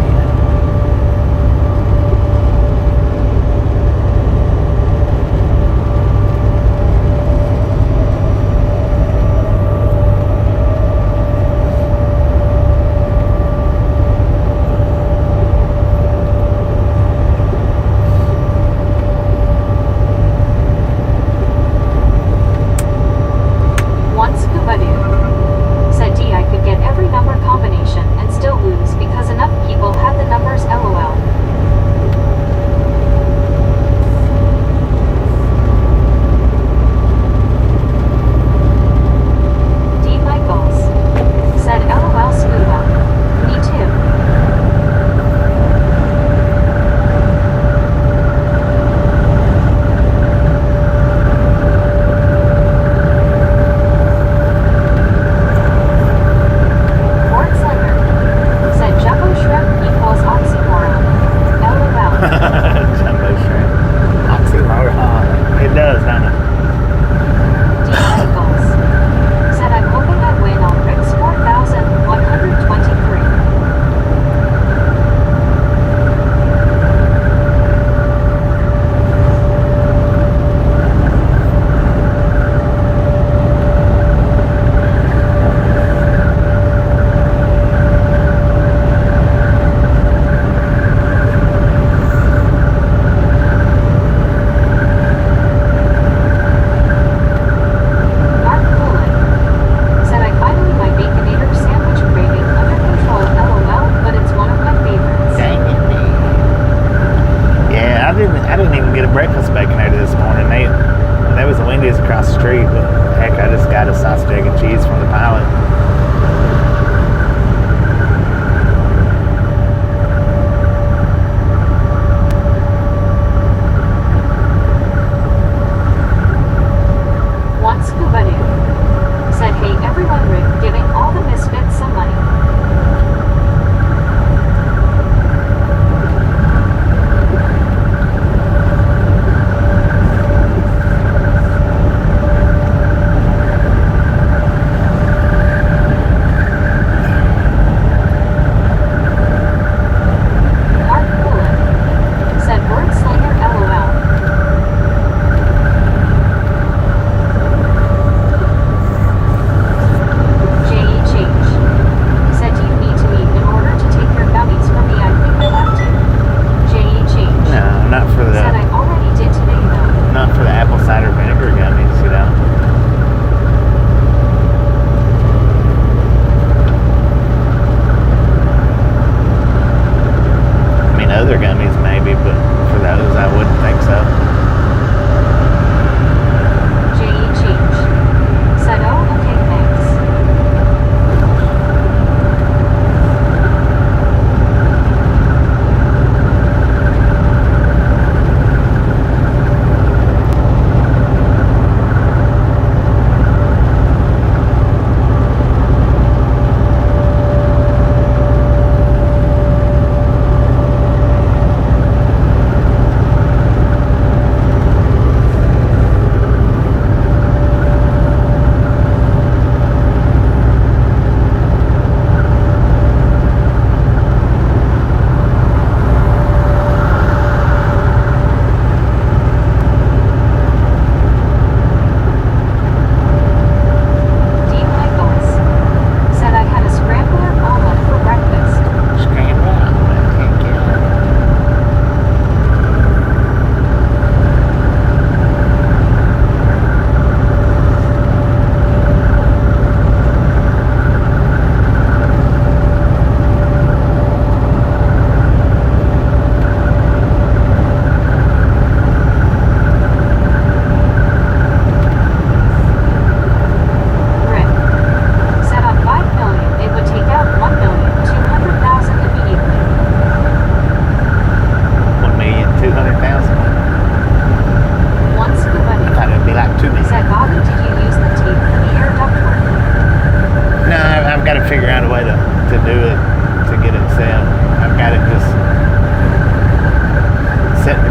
Once Kubadu said D I could get every number combination and still lose because enough people had the numbers LOL. D. Michaels said LOL scuba. Me too. Fort Slender said jumbo shrimp equals oxymoron. LOL. Jumbo shrimp. Oxymoron. It does, doesn't it? D. Michaels said I'm hoping I win on Rick's 4,123. Mark Bullock said I finally my Baconator sandwich craving under control. LOL, but it's one of my favorites. Dang it, man. Yeah, I didn't even get a breakfast baconator this morning. There was a Wendy's across the street, but heck, I just got a sausage, egg, and cheese from the pilot. Once Kubadu said hey everyone, Rick giving all the misfits some money.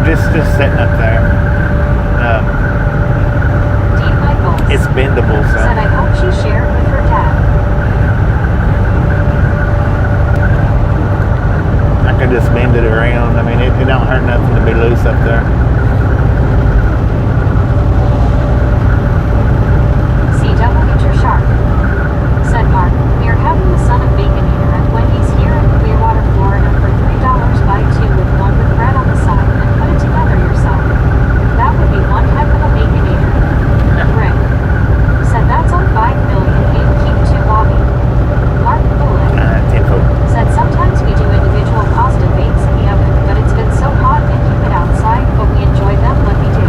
just sitting up there. Dean Michaels It's bendable, so. said, I hope she shared with her dad. I could just bend it around. I mean, it don't hurt nothing to be loose up there. CW Your Shark said, Mark, we are having the son of Baconator at Wendy's here in Clearwater, Florida for $3 buy two with one with bread on the side and put it together yourself. That would be one heck of a Baconator. Rick said, that's on 5 million. Keep to Bobby. Mark Bullock 10 said, sometimes we do individual pasta bakes in the oven, but it's been so hot and humid outside, but we enjoy them when we do.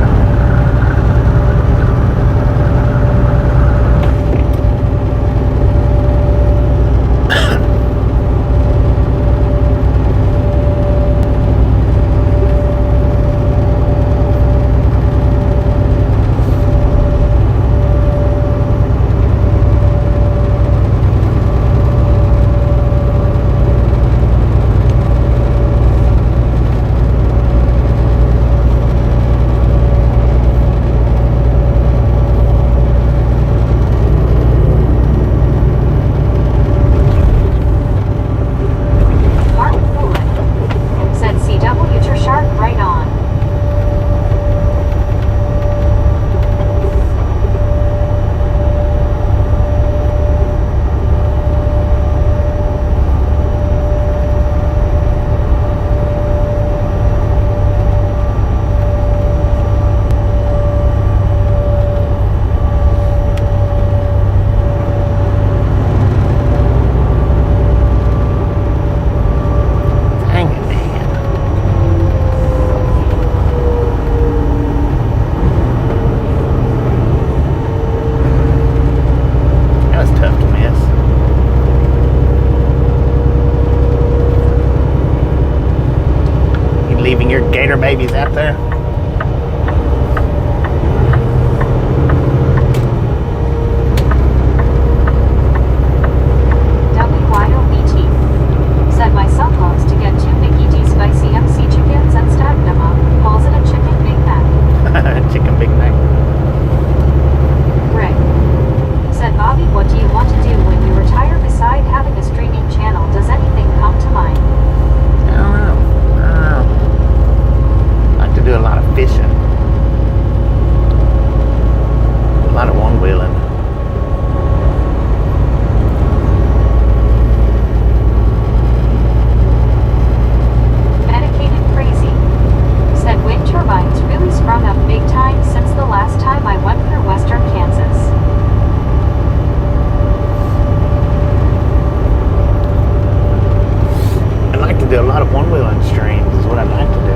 Mark Bullock said, CW Your Shark right on. Dang it, man. That was tough to miss. You leaving your gator babies out there? WYOBT said, my son loves to get 2 Mickey D spicy MC chickens and stack them up. Calls it a chicken Big Mac. Chicken Big Mac. Rick said, Bobby, what do you want to do when you retire beside having a streaming channel? Does anything come to mind? I don't know. I like to do a lot of fishing. A lot of one-wheeling. Medicated Crazy said, wind turbines really sprung up big time since the last time I went through western Kansas. I'd like to do a lot of one-wheeling streams is what I'd like to do.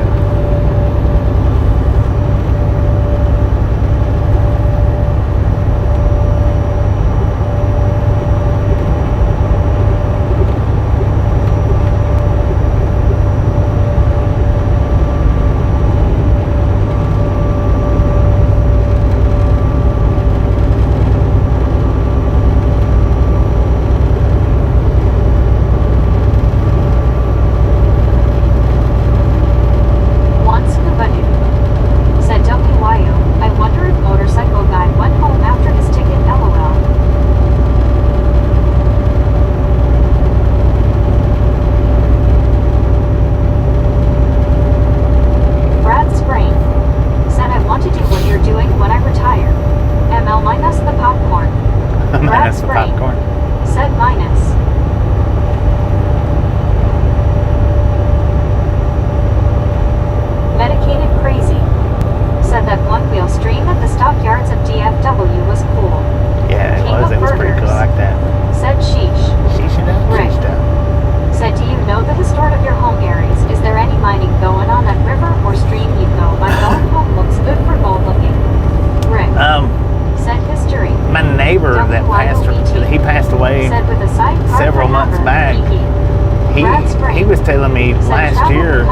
He was telling me last year,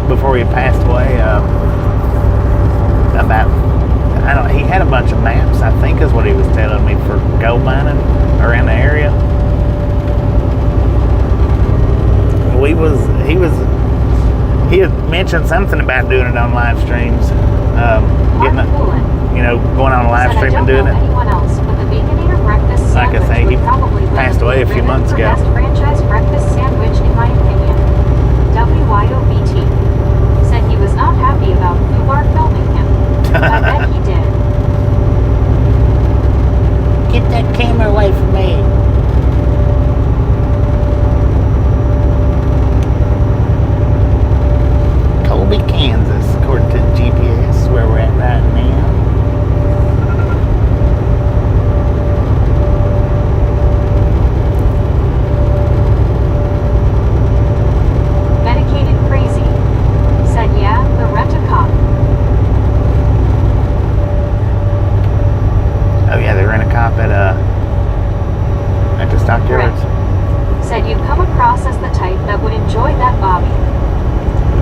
before he passed away, about, I don't, he had a bunch of maps, I think is what he was telling me, for gold mining around the area. He had mentioned mentioned something about doing it on live streams. Getting it, going on a live stream and doing it. Anyone else, but the Baconator breakfast Like I sandwich say, he would probably win passed away a few ribbon months for ago. Best franchise breakfast sandwich, in my opinion. WYOBT said he was not happy about Fubar filming him. But I bet he did. Get that camera away from me. Colby, Kansas, according to GPS, where we're at right now. Medicated Crazy said, yeah, the rent-a-cop. Oh yeah, they rent a cop at the stockyards. Said you'd come across as the type that would enjoy that, Bobby.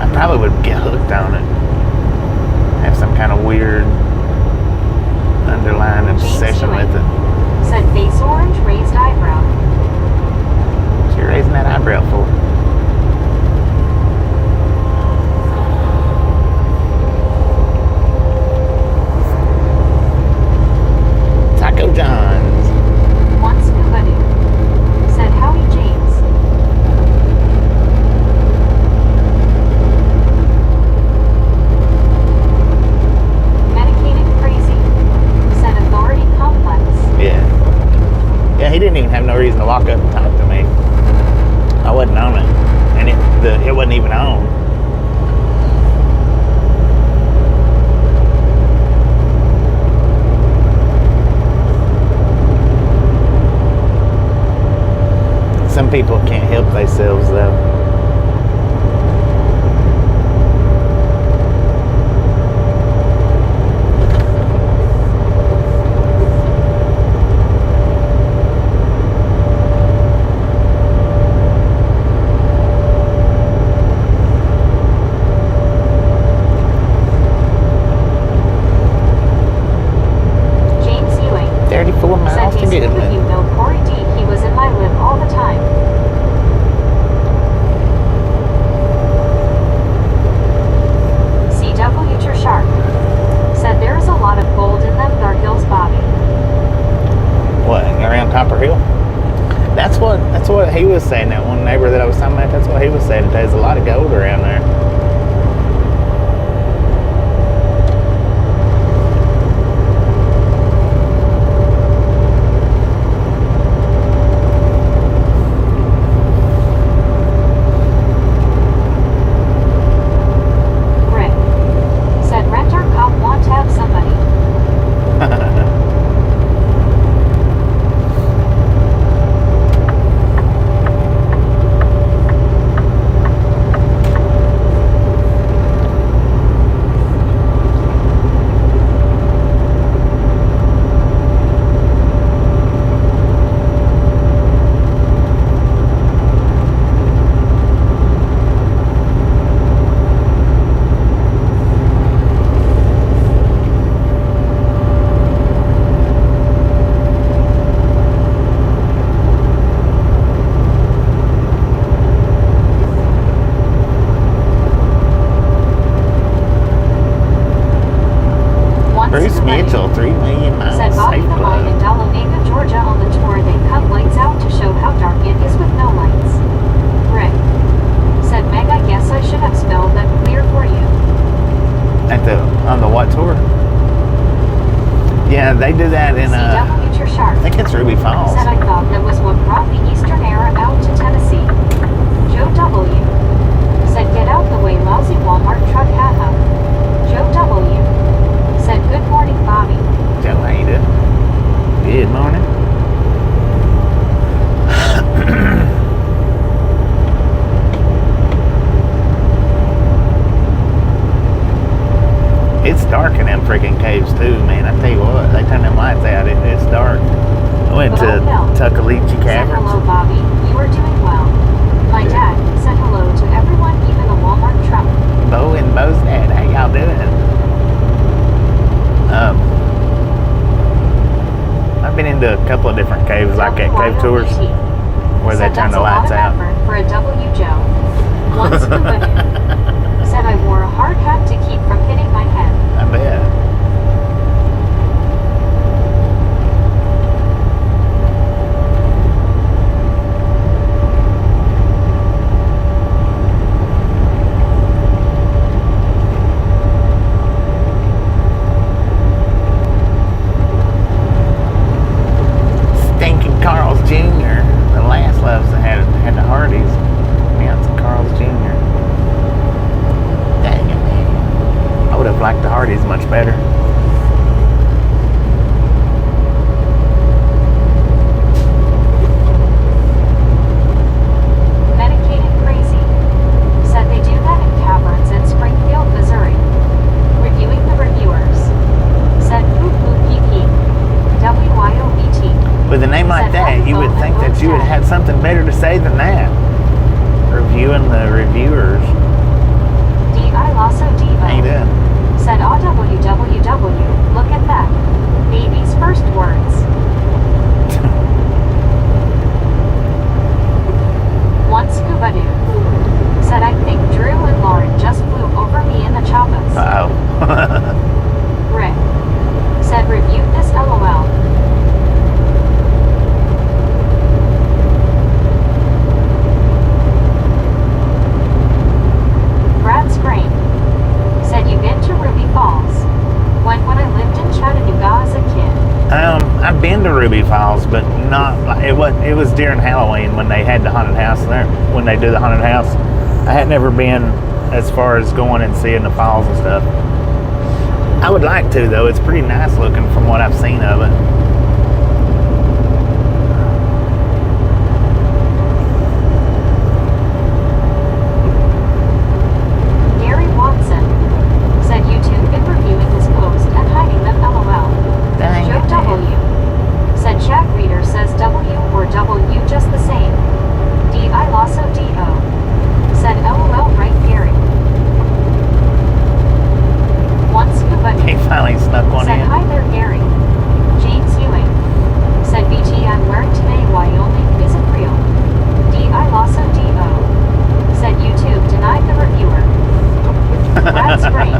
I probably would get hooked on it. Have some kind of weird underlying obsession with it. Said face orange, raised eyebrow. What you raising that eyebrow for? Taco John's. Once Kubadu. Said howdy, James. Medicated Crazy said authority complex. Yeah. Yeah, he didn't even have no reason to walk up and talk to me. I wasn't on it. And it wasn't even on. Some people can't help themselves though. James Ewing 34 said miles to he's good with you, Goodman. know Corey D. He was in my lib all the time. CW Sharp said there is a lot of gold in them dark hills, Bobby. What, around Copper Hill? That's what he was saying. That one neighbor that I was talking about, that's what he was saying. There's a lot of gold around there. Rick said renter cop want to have somebody. Once Bruce Kubadu Mitchell, 3 million miles. said Bobby Safe the Mine in Club. Dahlonega, Georgia on the tour they cut lights out to show how dark it is with no lights. Rick said Meg, I guess I should have spelled that clear for you. On the what tour? Yeah, they do that in CW Sharp I think it's Ruby Falls. said I thought that was what brought the Eastern era out to Tennessee. Joe W said get out the way, lousy Walmart truck, haha. Joe W said good morning, Bobby. Joe, how you doing? Good morning. It's dark in them freaking caves too, man. I tell you what, they turn them lights out. It's dark. I went to Tuckaleechee Said hello, Caverns. Bobby. You are doing well. My dad said hello to everyone, even the Walmart truck. Bo and Bo's dad, how y'all doing? I've been into a couple of different caves, like at cave tours, where they turn the lights out. For a W Joe. Once Kubadu said I wore a hard hat to keep from hitting my head. I bet. Stinking Carl's Jr. The last loves that had the Hardys. Now it's Carl's Jr. Dang it, man. I would have liked the Hardys much better. Medicated crazy. Said they do that in caverns in Springfield, Missouri. Reviewing the reviewers. Said poop poop pee pee. WYOBT. With a name like that, you would think that you would have something better to say than that. Reviewing the reviewers. D.I. Lasso How you Devo. doing? Said RWWW. Look at that. Baby's first words. One scuba dude. Said I think Drew and Lauren just flew over me in the choppas. Uh-oh. Rick. Said review this LOL. Brad Sprain. Said you been to Ruby Falls. When I lived in Chattanooga as a kid. I've been to Ruby Falls, but not. It was during Halloween when they had the haunted house there. When they do the haunted house, I had never been as far as going and seeing the falls and stuff. I would like to though. It's pretty nice looking from what I've seen of it. Gary Watson. Said YouTube been reviewing his post and hiding them LOL. Dang Joe it, W. man. Said chat reader says W or W just the same. D.I. Lasso D.O. Said LOL right Gary. One scuba He dude. finally snuck one Said in. hi there Gary. James Ewing. Said BT I'm wearing today Wyoming isn't real. D.I. Lasso D.O. Said YouTube denied the reviewer. Brad Sprain.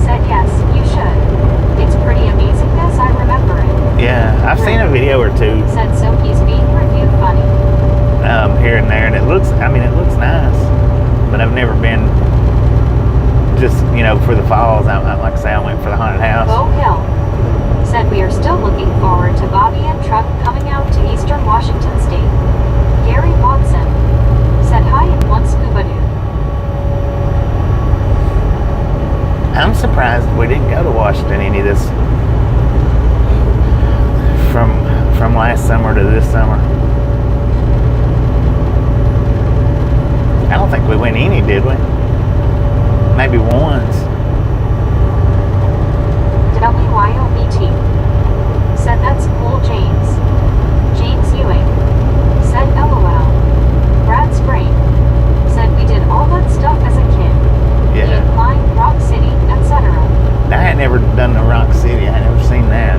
Said yes, you should. It's pretty amazing as I remember it. Yeah, I've seen a video or two Said so he's being reviewed funny. here and there, and it looks nice, but I've never been just, for the falls. Like I say, I went for the haunted house. Bo Hill. Said we are still looking forward to Bobby and Truck coming out to Eastern Washington State. Gary Watson. Said hi and one scuba dude. I'm surprised we didn't go to Washington any of this from last summer to this summer. I don't think we went any, did we? Maybe once. WYOBT. Said that's cool James. James Ewing. Said LOL. Brad Sprain. Said we did all that stuff as a kid. Yeah. Incline, Rock City, etc. I had never done the Rock City. I had never seen that.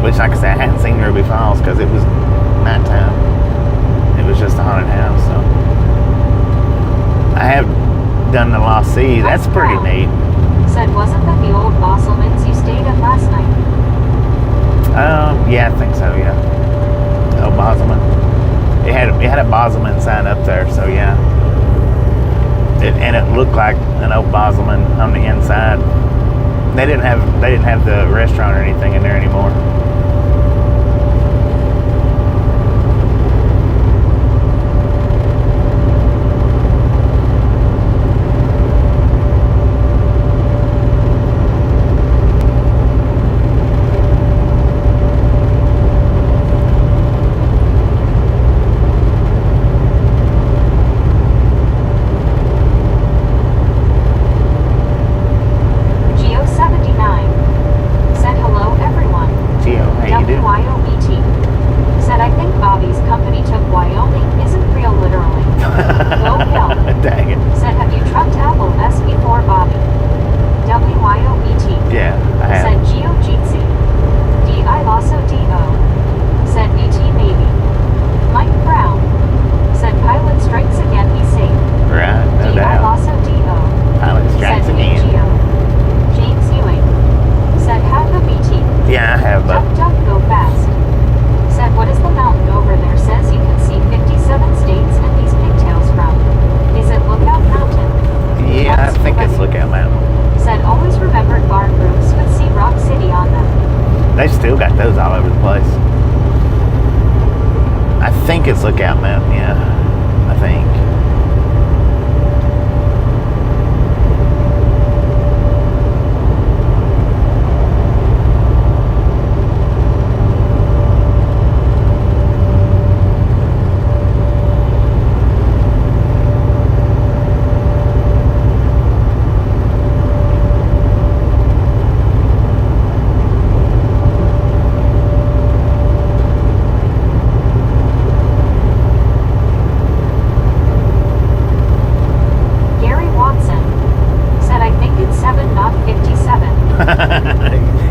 Which, like I said, I hadn't seen Ruby Falls because it was nighttime. It was just a haunted house, so. I have done the Lost Sea. That's pretty neat. Said wasn't that the old Bosselmans you stayed at last night? Yeah, I think so, yeah. Oh, Bosselman. It had a Bosselman sign up there, so yeah. And it looked like an old Bosselman on the inside. They didn't have the restaurant or anything in there anymore. Geo. think it's Lookout Mountain, yeah. I think.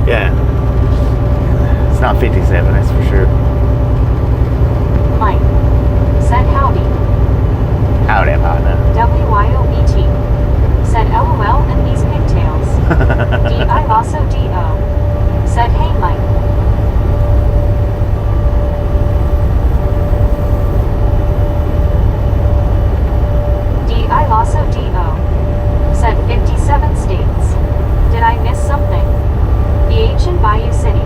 Yeah. It's not 57, that's for sure. Mike said howdy. Howdy, partner. WYOBT said LOL and these pigtails. DI also DO said hey Mike. DI also DO said 57 states. Did I miss something? BH in Bayou City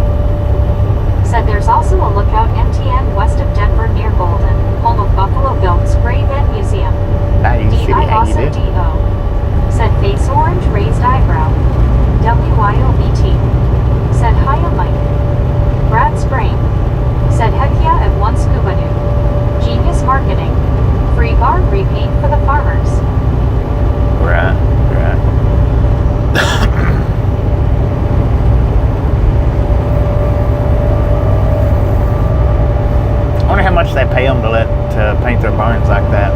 said there's also a Lookout MTN west of Denver near Golden, home of Buffalo Bills Grave and Museum. Bayou City, DI how you also doing? DO said face orange raised eyebrow. WYOBT said hiya Mike. Brad Sprain said heck yeah at one scuba doo. Genius marketing. Free bar repaint for the farmers. Right. I wonder how much they pay them to paint their barns like that.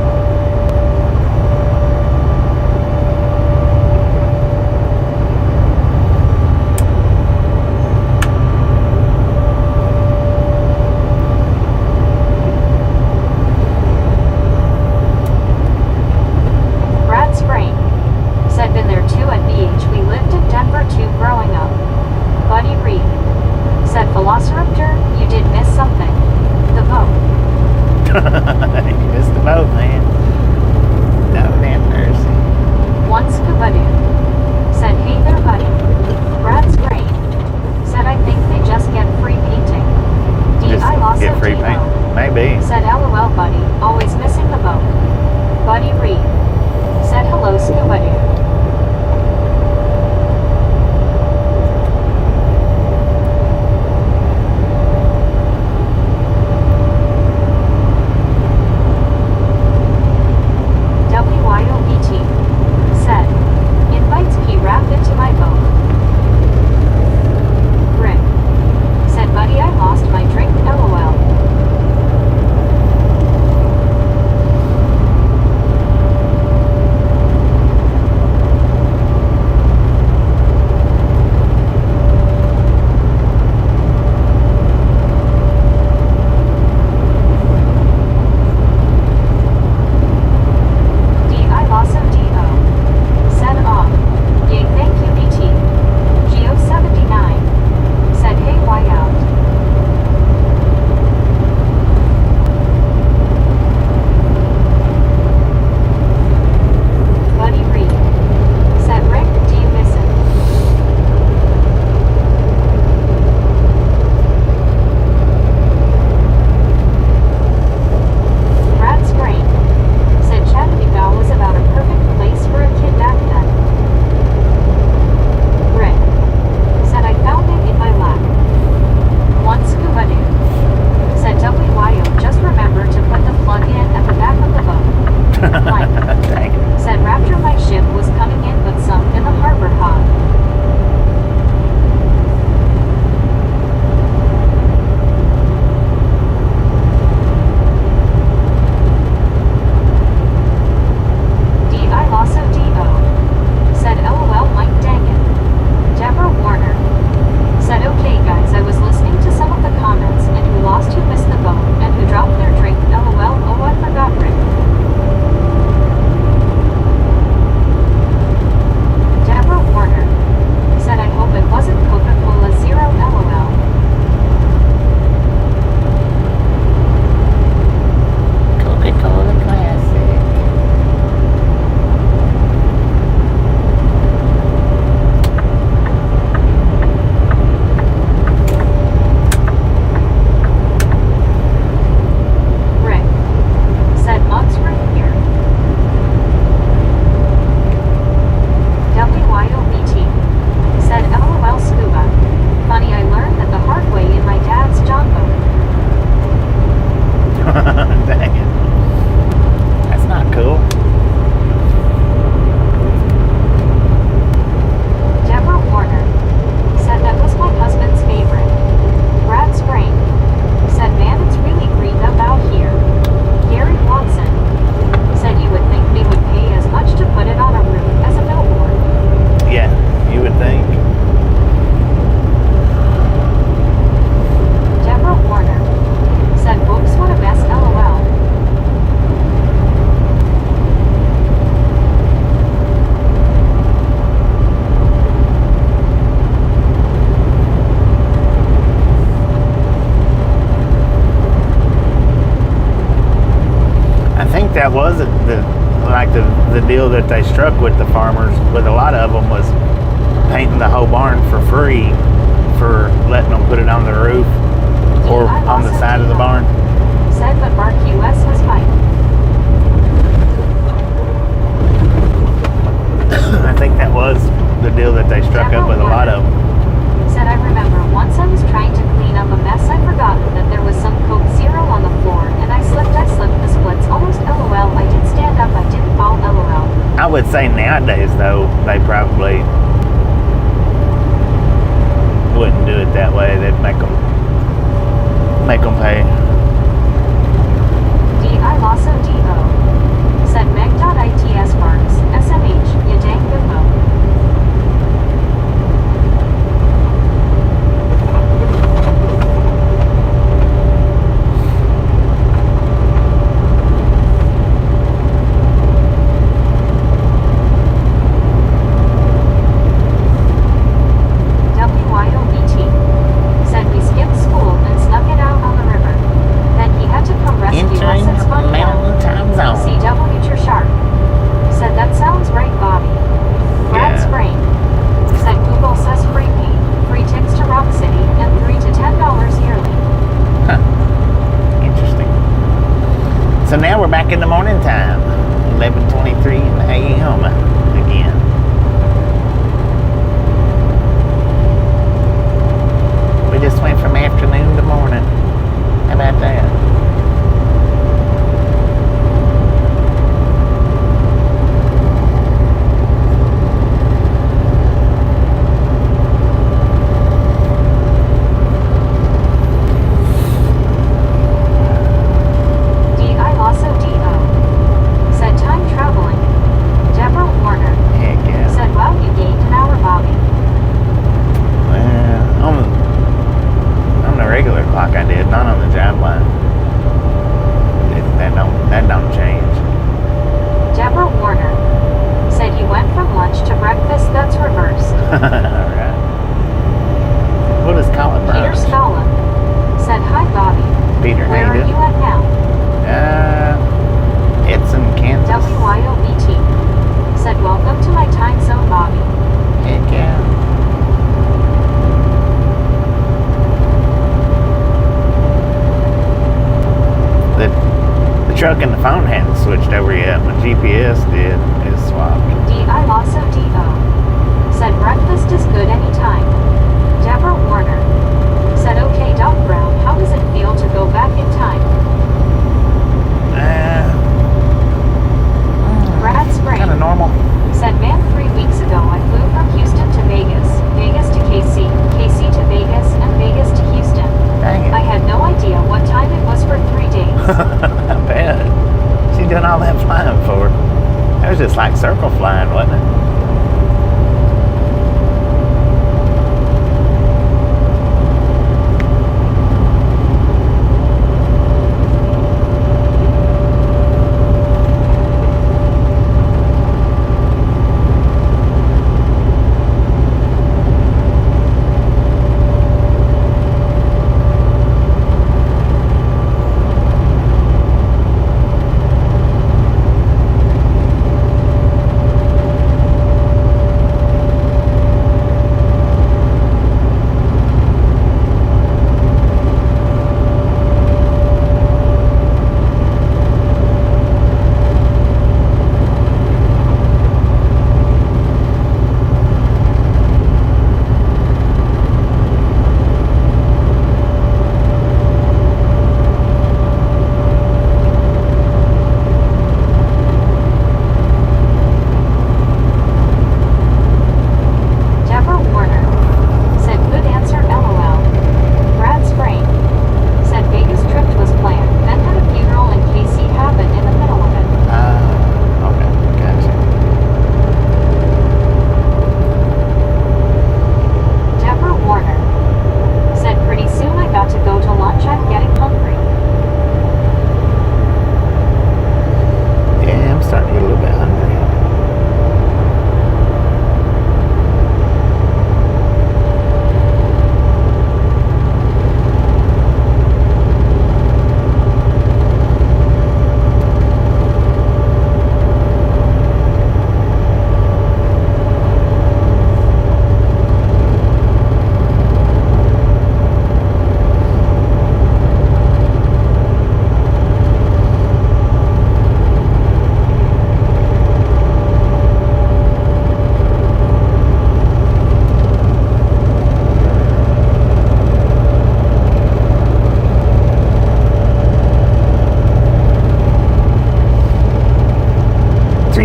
Brad Sprain said been there too at BH. We lived in Denver too growing up. Buddy Reed said Velociraptor, you did miss something. The boat. You missed the boat, man. No damn mercy. One scuba doo said hey there buddy. Brad Sprain said I think they just get free painting. Just DI also get free paint. Maybe. said LOL buddy, always missing the boat. Buddy Reed said hello scuba doo. WYOBT said, invites P wrapped into my boat. Rick said, buddy, I lost my drink, LOL. think that was the deal that they struck with the farmers. With a lot of them was painting the whole barn for free for letting them put it on the roof or on the side of the barn. Said, but Mark US was fine. I think that was the deal that they struck up with a lot of them. Said, I remember once I was trying to clean up a mess. I forgotten that there was some Coke Zero on the floor, and I slipped the splits. Almost LOL. I did stand up. I didn't fall LOL. I would say nowadays, though, they probably wouldn't do it that way. They'd make them pay. D.I. Lasso D.O. Said Meg.its marks. SMH. You dang bimbo. So now we're back in the morning time, 11:23 a.m. again. We just went from afternoon to morning. How about that? Truck and the phone hadn't switched over yet. My GPS did. It swapped. D.I. Lasso D.O. Said breakfast is good anytime. Deborah Warner. Said, okay, Doc Brown, how does it feel to go back in time? Brad Spring. Kind of normal. Said, man, 3 weeks ago I flew from Houston to Vegas, Vegas to KC, KC to Vegas, and Vegas to Houston. Dang it. I had no idea what time it was for 3 days. I bet. She done all that flying for. That was just like circle flying, wasn't it?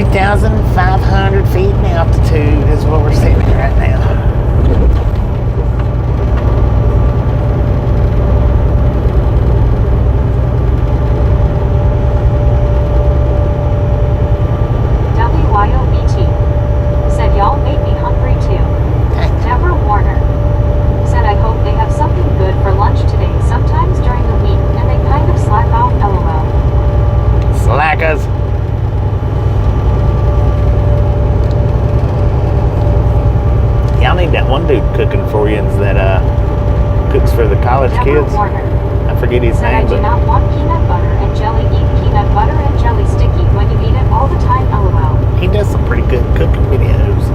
3,500 feet in altitude is what we're sitting at right now. WYOBT said y'all made me hungry too. Deborah Warner said I hope they have something good for lunch today. Sometimes during the week and they kind of slack off. LOL. Slackers. Y'all need that one dude cooking for you that cooks for the college Deborah kids. Warner I forget his said name, I do but not want peanut butter and jelly. Eat peanut butter and jelly sticky when you eat it all the time. LOL. he does some pretty good cooking videos.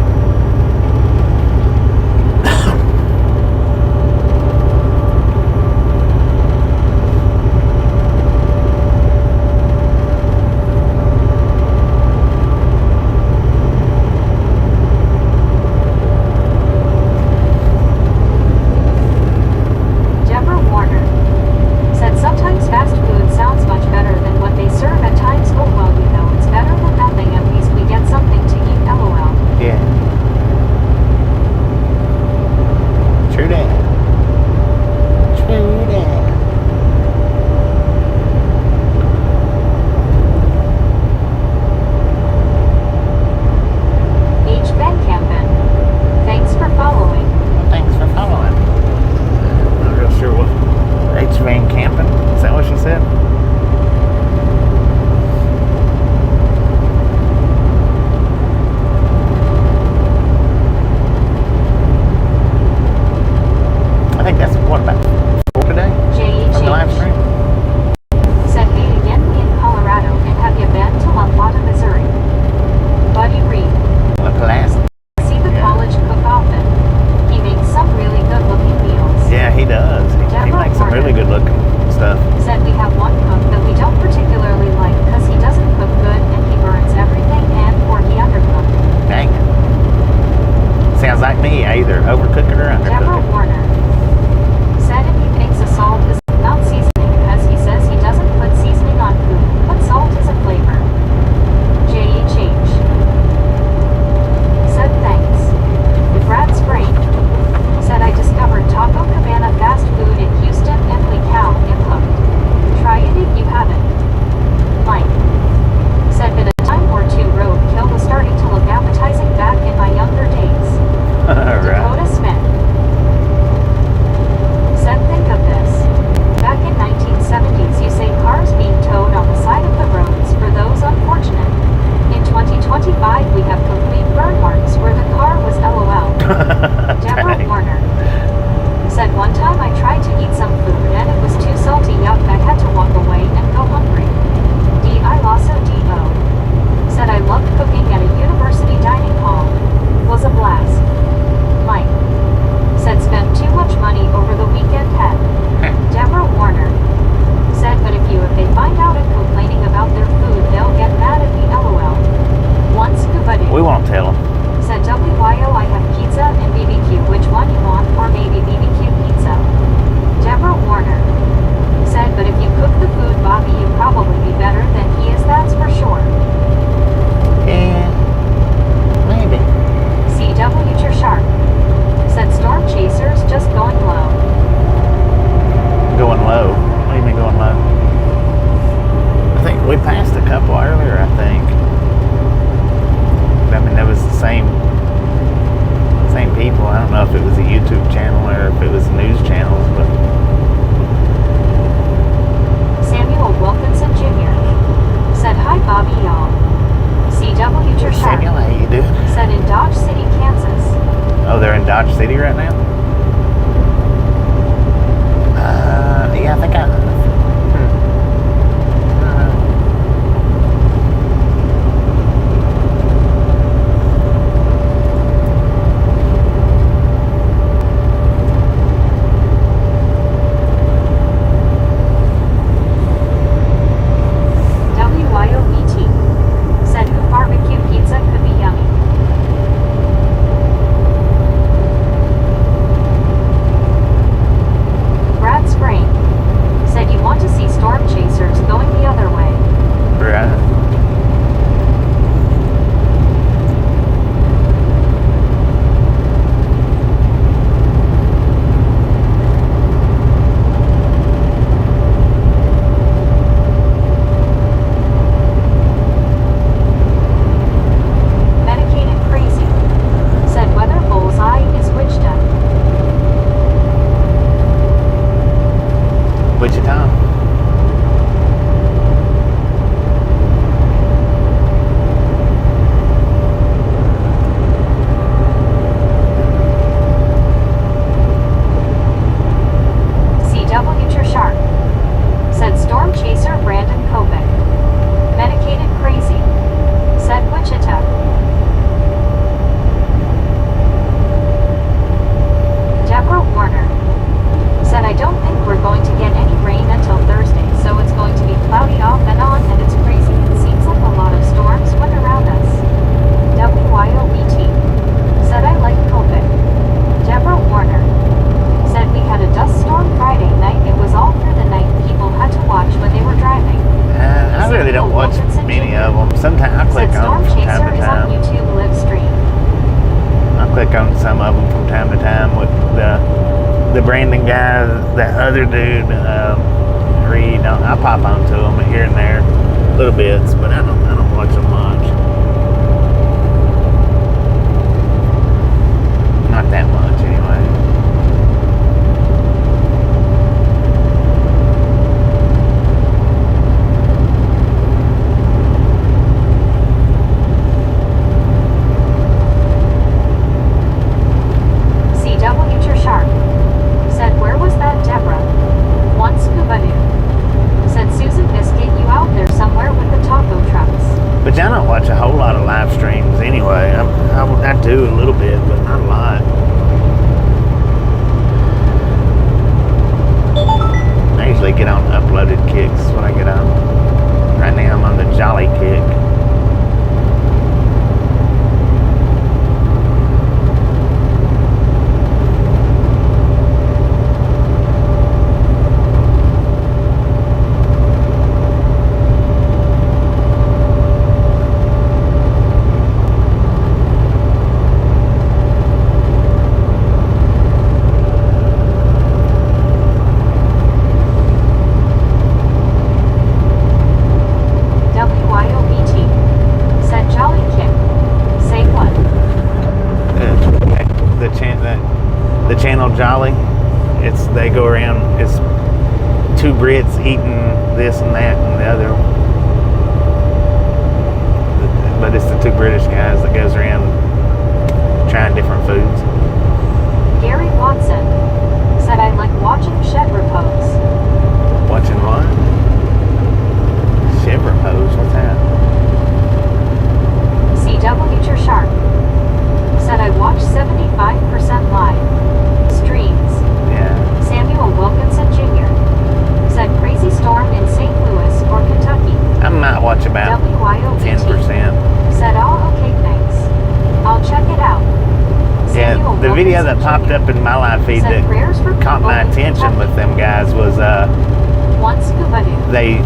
Deborah Warner said sometimes fast food sounds much better than what they serve at times. Oh well, you know, it's better than nothing. At least we get something to eat. LOL. Yeah. True that. True that. H. Van Campen, thanks for following. Well, thanks for following. I'm not real sure what. H. Van Campen? Is that what she said? I think that's what about for today J.H. on the live stream. said hey again, me in Colorado, and have you been to La Plata, Missouri? Buddy Reed, La Place. see the college cook often. He makes some really good looking meals. Yeah, he does. He Deborah makes some Warner really good looking stuff. said we have one cook that we don't particularly like because he doesn't cook good and he burns everything and or he undercooked. Dang it. Sounds like me. I either overcook it or undercook Deborah it. Warner said if he thinks a salt is not seasoning because he says he doesn't put seasoning on food, but salt is a flavor. J.H. said thanks. Brad Spring said I discovered Taco Cabana fast food in Houston and Lee Cal. It hooked. Try it if you haven't. Mike said that a time or two roadkill was starting to look appetizing back in my younger days. Alright. Dakota Smith said think of this. Back in 1970s you say cars being towed on the side of the roads for those unfortunate. In 2025 we have complete burn marks where the car was LOL. Deborah Dang. Warner said one time I tried to eat some food and it was too salty. Yuck, I had to walk away and go hungry. D.I. Lasso D.O. said I loved cooking at a university dining hall. Was a blast. Mike said spent too much money over the weekend. Had Deborah Warner said but if they find out I'm complaining about their food they'll get mad at me. LOL. One scuba dude We won't tell him. said WYO I have pizza and BBQ. Which one you want? Or maybe BBQ pizza. Deborah Warner said but if you cook the food Bobby you probably be better than he is, that's for sure. Yeah. Maybe. CW Sharp said storm chasers just going low. Going low. What do you mean going low? I think we passed a couple earlier, I think. I mean, that was the same people. I don't know if it was a YouTube channel or if it was news channels, but Samuel Wilkinson Jr. said hi Bobby y'all. CW Sharp Samuel, how you doing? said in Dodge City, Kansas. Oh, they're in Dodge City right now? Yeah, I think I... WYOBT said who barbecue pizza could be yummy. watch Wilkinson many Jr. of them. Sometimes I click Said on Storm them from Chaser time to is on time. YouTube live stream. I click on some of them from time to time with the Brandon guy, that other dude, Reed. I pop onto them here and there, little bits, but I don't watch them much. Not that much, anyway. CW Sharp said, where was that Deborah? One scuba dude. Said Susan Biscuit, you out there somewhere with the taco trucks. But y'all don't watch a whole lot of live streams anyway. I do a little bit, but not a lot. I usually get on uploaded kicks when I get on. Right now I'm on the Jolly kick. WYOBT said Jolly Kick. Say what? The channel Jolly, they go around, it's two Brits eating this and that and the other, but it's the two British guys that goes around trying different foods. Gary Watson said, I like watching shed repose. Watching what? Shed repose, what's that? CW Sharp said, I watched 75% live streams. Yeah. Samuel Wilkinson Jr. said, crazy storm in St. Louis or Kentucky. I might watch about WYOBT 10%. said, oh, okay, thanks. I'll check it out. Yeah, Samuel the video that Wilkinson popped Jr. up in my live feed said, that prayers for caught people my in attention Kentucky. with them guys was One scuba dude they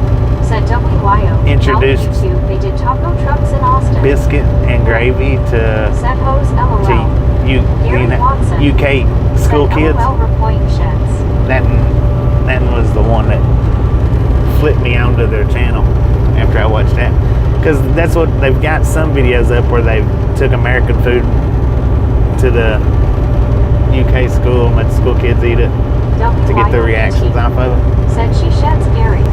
said WYO. introduced On YouTube, they did taco trucks in Austin. biscuit and gravy to Said Hose LOL. Gary Watson UK school said, kids. LOL reploying sheds. That was the one that flipped me onto their channel after I watched that, because that's what they've got some videos up where they took American food to the UK school and let the school kids eat it to get the reactions off of it. Said she sheds Gary.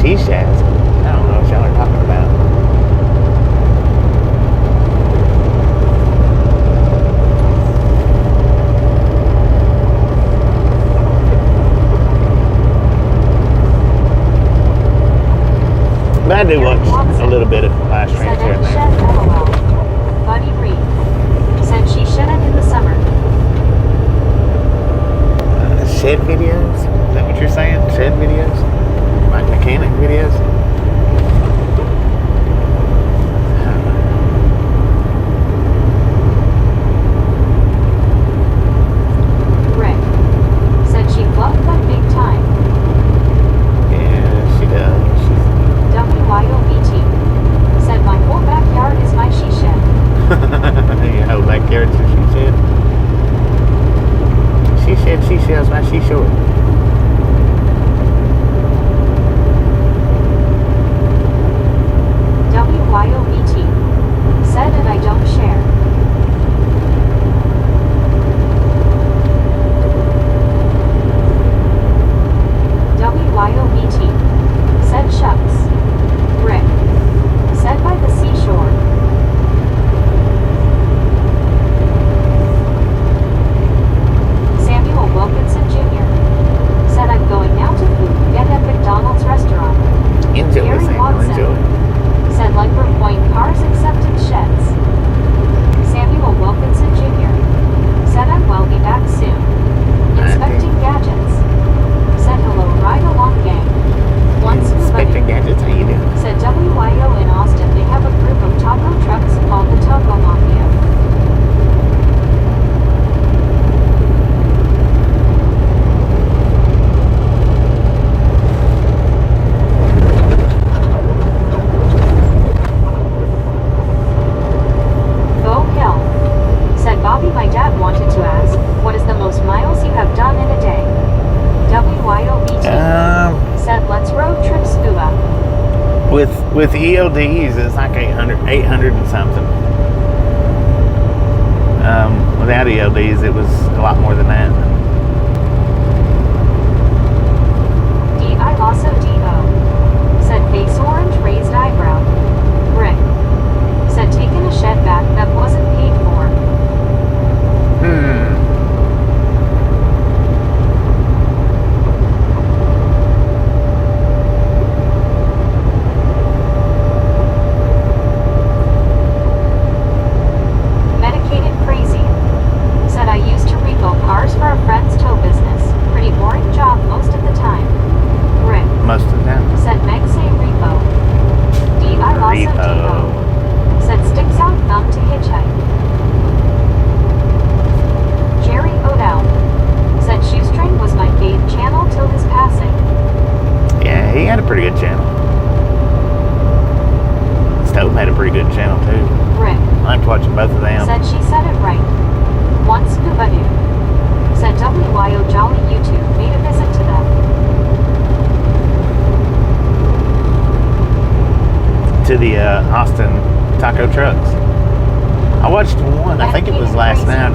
She sheds. I don't know what y'all are talking about. But I do watch a little bit of live streams Said here and any there. shed LOL. Buddy Reed said she shed it in the summer. Shed videos? Is that what you're saying? Shed videos? Like mechanic videos? Rick said she loved them big time. Yeah, she does. WYOBT said my whole backyard is my she shed. Your whole backyard's a she shed. She shed, she shells, my she short. With ELDs, it's like 800 and something. Without ELDs, it was a lot more than that. D.I. Lasso D.O. said face orange, raised eyebrow. Rick said taking a shed back that wasn't paid for. Medicated crazy said I used to repo cars for a friend's tow business. Pretty boring job most of the time. Rick Most of the time. said Meg say repo. D.I. Lasso D.O. said sticks out thumb to hitchhike. Jerry Odell said Shoestring was my fave channel till his passing. Yeah, he had a pretty good channel. Stove had a pretty good channel too. Rick I liked watching both of them. said she said it right. One Scuba Dude said WYO Jolly YouTube made a visit to them. To the Austin taco trucks. I watched one. I think it was last night.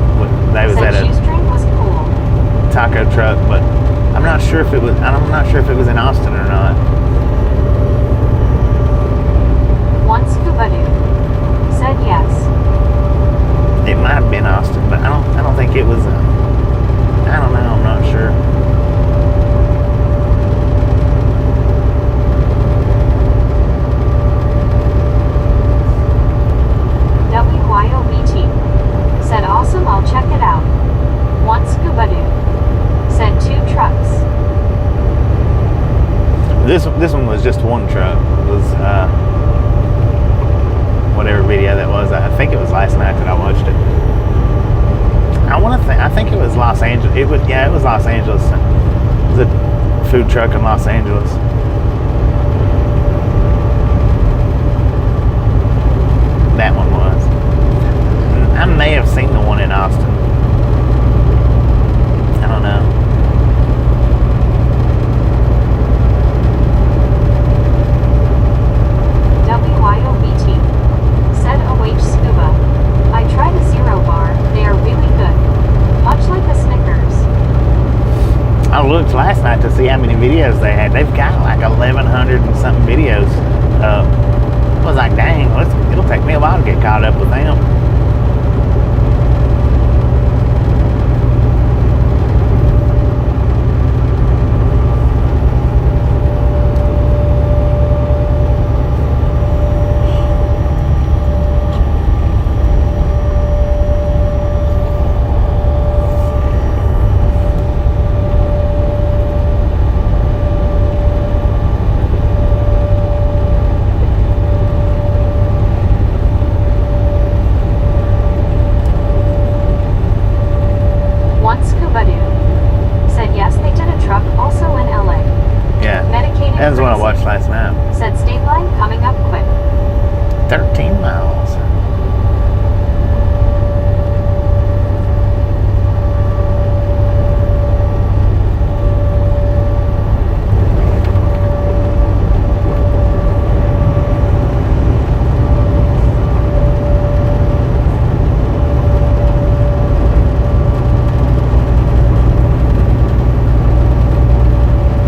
They was Said at a Shoestring was cool. taco truck, but I'm not sure if it was. I'm not sure if it was in Austin or not. One Scuba Dude said yes. It might have been Austin, but I don't think it was. I don't know. I'm not sure. WYOBT said awesome, I'll check it out. One Scuba Dude said 2 trucks. This one was just one truck. It was whatever video that was. I think it was last night that I watched it. I think it was Los Angeles. It was Los Angeles. It was a food truck in Los Angeles. That one was. I may have seen the one in Austin. I don't know. WYOBT said OH Scuba. I tried a Zero bar. They are really good. Much like the Snickers. I looked last night to see how many videos they had. They've got like 1,100 and something videos. I was like, dang, it'll take me a while to get caught up with them. One Scuba Dude said yes, they did a truck also in LA. Yeah. Medicated That was what I crazy watched last night. said state line coming up quick. 13 miles.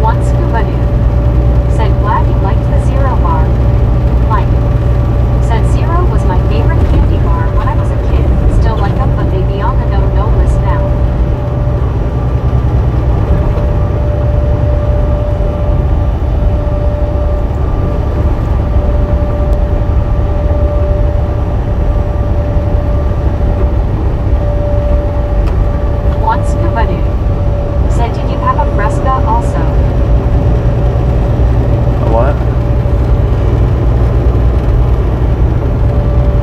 One Scuba Dude said glad you liked the Zero bar. Mike said Zero was my favorite candy bar when I was a kid. Still like them, but they be on the no list now. One Scuba Dude said did you have a Fresca also? What?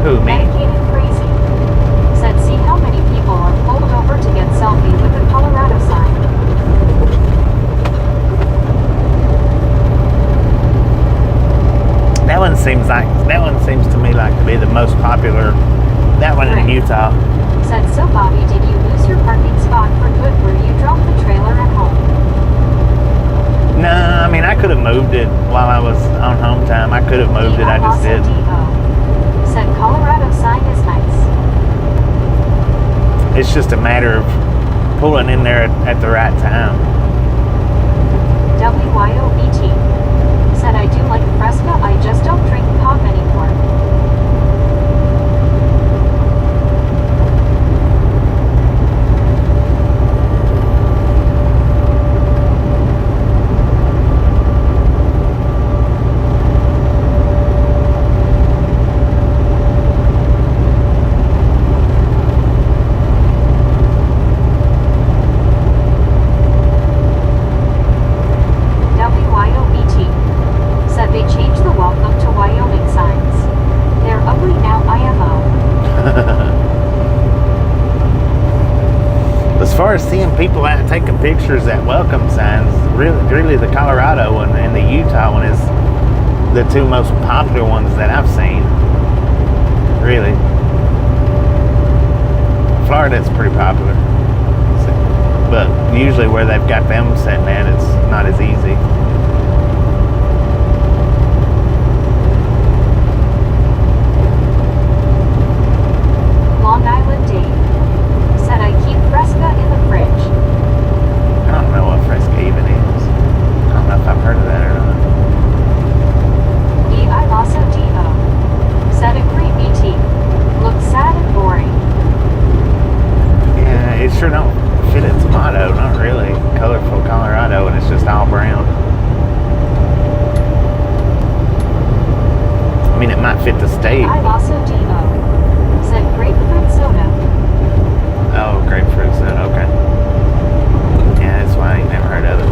Who, me? Medicated crazy said see how many people are pulled over to get selfie with the Colorado sign. That one seems to me like to be the most popular. That one in Right. Utah. Said so Bobby, did you lose your parking spot for good where you dropped the trailer at home? No, I mean, I could have moved it while I was on home time. I could have moved it. I just also didn't. DO. Said Colorado sign is nice. It's just a matter of pulling in there at the right time. WYOBT. Said I do like Fresca, I just don't drink pop anymore. WYOBT. Said they changed the welcome to Wyoming signs. They're ugly now, IMO. As far as seeing people out taking pictures at welcome signs, really the Colorado one and the Utah one is the two most popular ones that I've seen. Really. Florida's pretty popular. But usually where they've got them sitting at, it's not as easy. Long Island Dave. Said I keep Fresca in the fridge. I don't know what Fresca even is. I don't know if I've heard of that or not. I also DO. Said agree BT. Looks sad and boring. Yeah, it sure don't fit its motto. Not really. Colorful Colorado, and it's just all brown. I mean, it might fit the state. I also DO. Said grapefruit soda. Oh, grapefruit soda. Okay. Yeah, that's why I ain't never heard of it.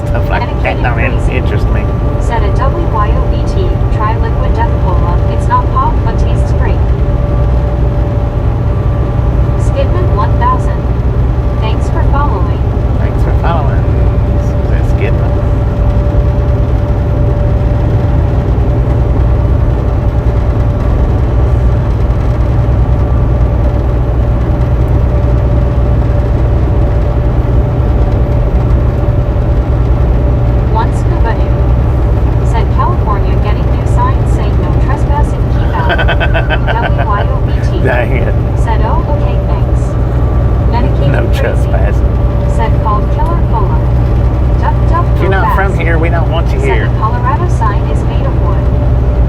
Stuff like that don't interest me. Said a WYOBT. Try liquid death cola. It's not pop, but tastes great. Skidman 1000. Thanks for following. Thanks for following. Is that Skidman? One scuba dude. Said California getting new signs saying no trespassing, keep out. WYOBT. Dang it. Said oh, okay, thanks. Medicated No crazy. trespassing. Said called Killer Cola. Duck, duck, If you're go not fast. from here, we don't want you Said here. the Colorado sign is made of wood.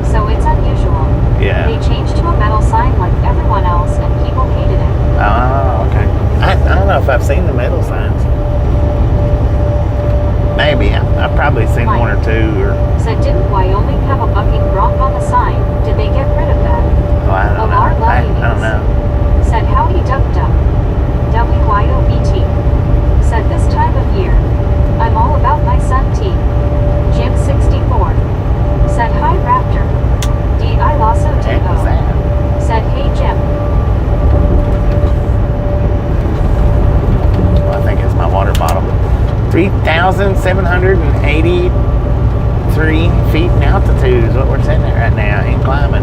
So it's unusual. Yeah. They changed to a metal sign like everyone else and people hated it. Oh, okay. I don't know if I've seen the metal signs. Maybe. I've probably seen one or two. Or Said didn't Wyoming have a bucking bronc on the sign? Did they get rid of that? oh, I don't know. Alar I don't know. Said howdy duck duck. WYOBT. Said this time of year. I'm all about my sun tea. Jim 64. Said hi Raptor. DI Lasso What the heck was DO. that? Said hey Jim. Well, I think it's my water bottle. 3,783 feet in altitude is what we're sitting at right now and climbing.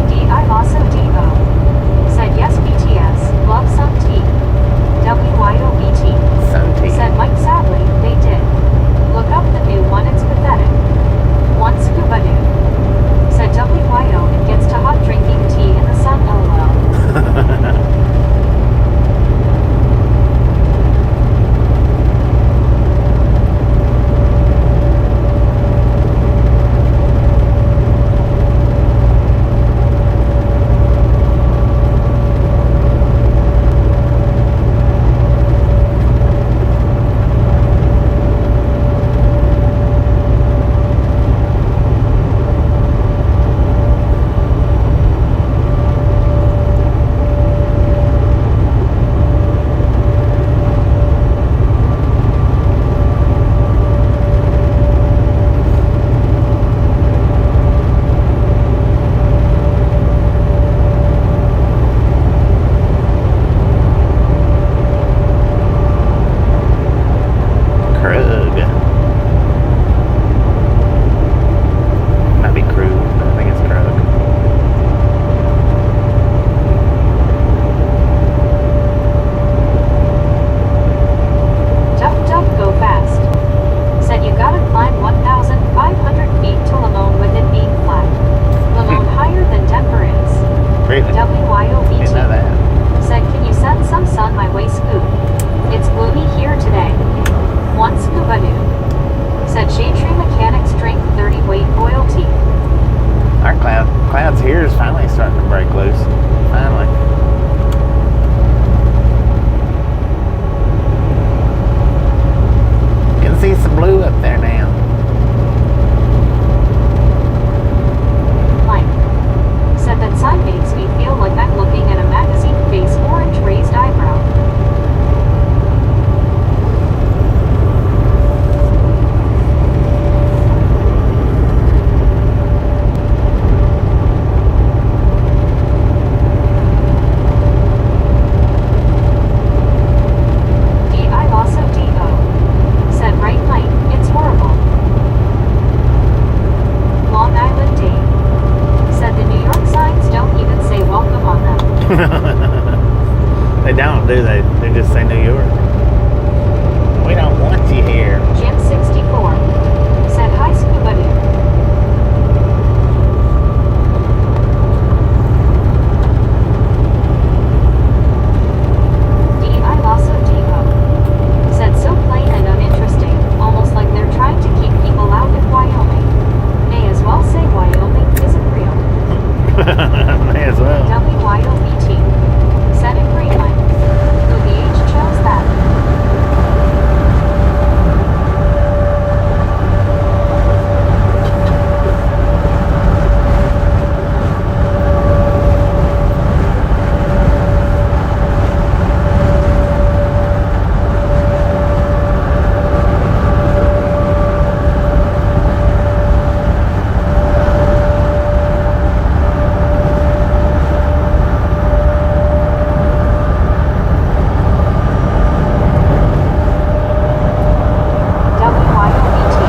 DI Lasso DO. Said yes BTS. Love some tea. WYOBT. Sun tea. Said Mike sadly, they did. Look up the new one, it's pathetic. One scuba dude. Said WYO, it gets to hot drinking tea in the sun, lol. in New York. We don't want you here. Jim 64 said hi, Scuba Dude. D.I. Lasso Depot said so plain and uninteresting, almost like they're trying to keep people out of Wyoming. May as well say Wyoming isn't real. May as well. WYOBT said in Greenland. Who the H chose that? WYOBT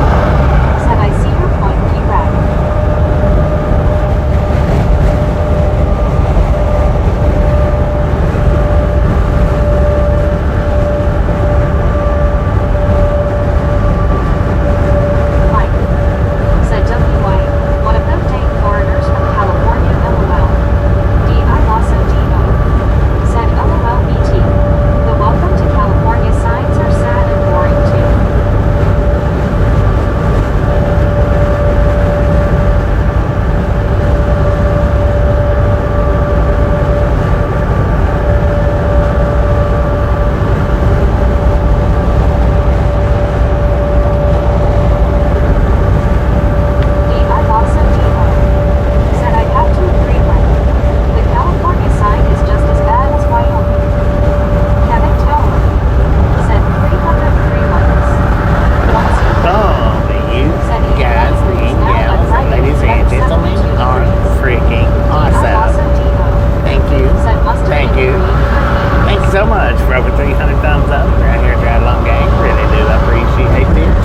said I see your point, P-Rad. Mike said WY, one of them dang foreigners from California, LOL. D.I. Lasso Dino said LOL BT. The welcome to California signs are sad and boring too. D.I. Lasso Dino said I'd have to agree with. The California sign is just as bad as Wyoming. Kevin Tower said 303 likes. Once you Oh, you said he guys agrees and now, gals, but right, ladies and that's gentlemen, 72 are degrees. freaking D.I. awesome. Lasso Dino Thank you. said mustard Thank and you. green. Thank you so much for over 300 thumbs up right here at Drive Along Gang. Really do appreciate it.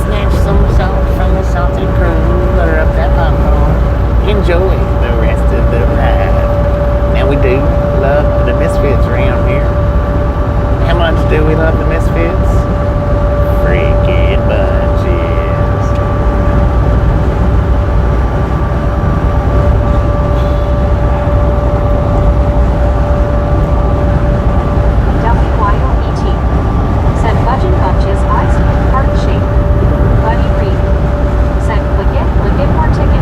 Snatch some salt from the salted crew. Butter up that popcorn. Enjoy the rest of the ride. Now we do love the Misfits around here. How much do we love the Misfits? Freaking bunches. WYOBT said Budget Bunches eyes heart shape. Buddy Reed said click it more ticket.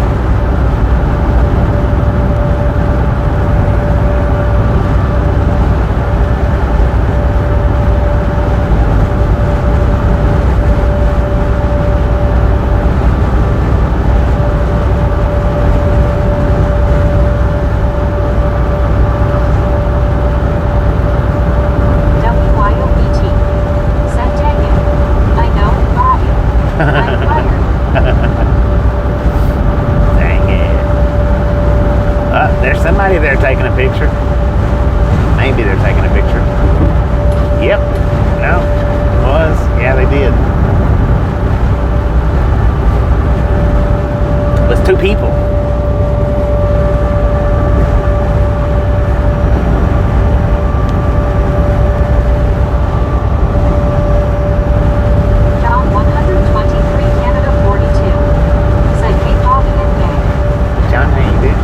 WYOBT said dang it. I know, got you. I'm fired. Dang it. There's somebody there taking a picture. Maybe they're taking a picture. Yep. No. Was. Yeah, they did. It was two people. John 123 Canada 42 said hey Bobby and Gang. John, how you doing?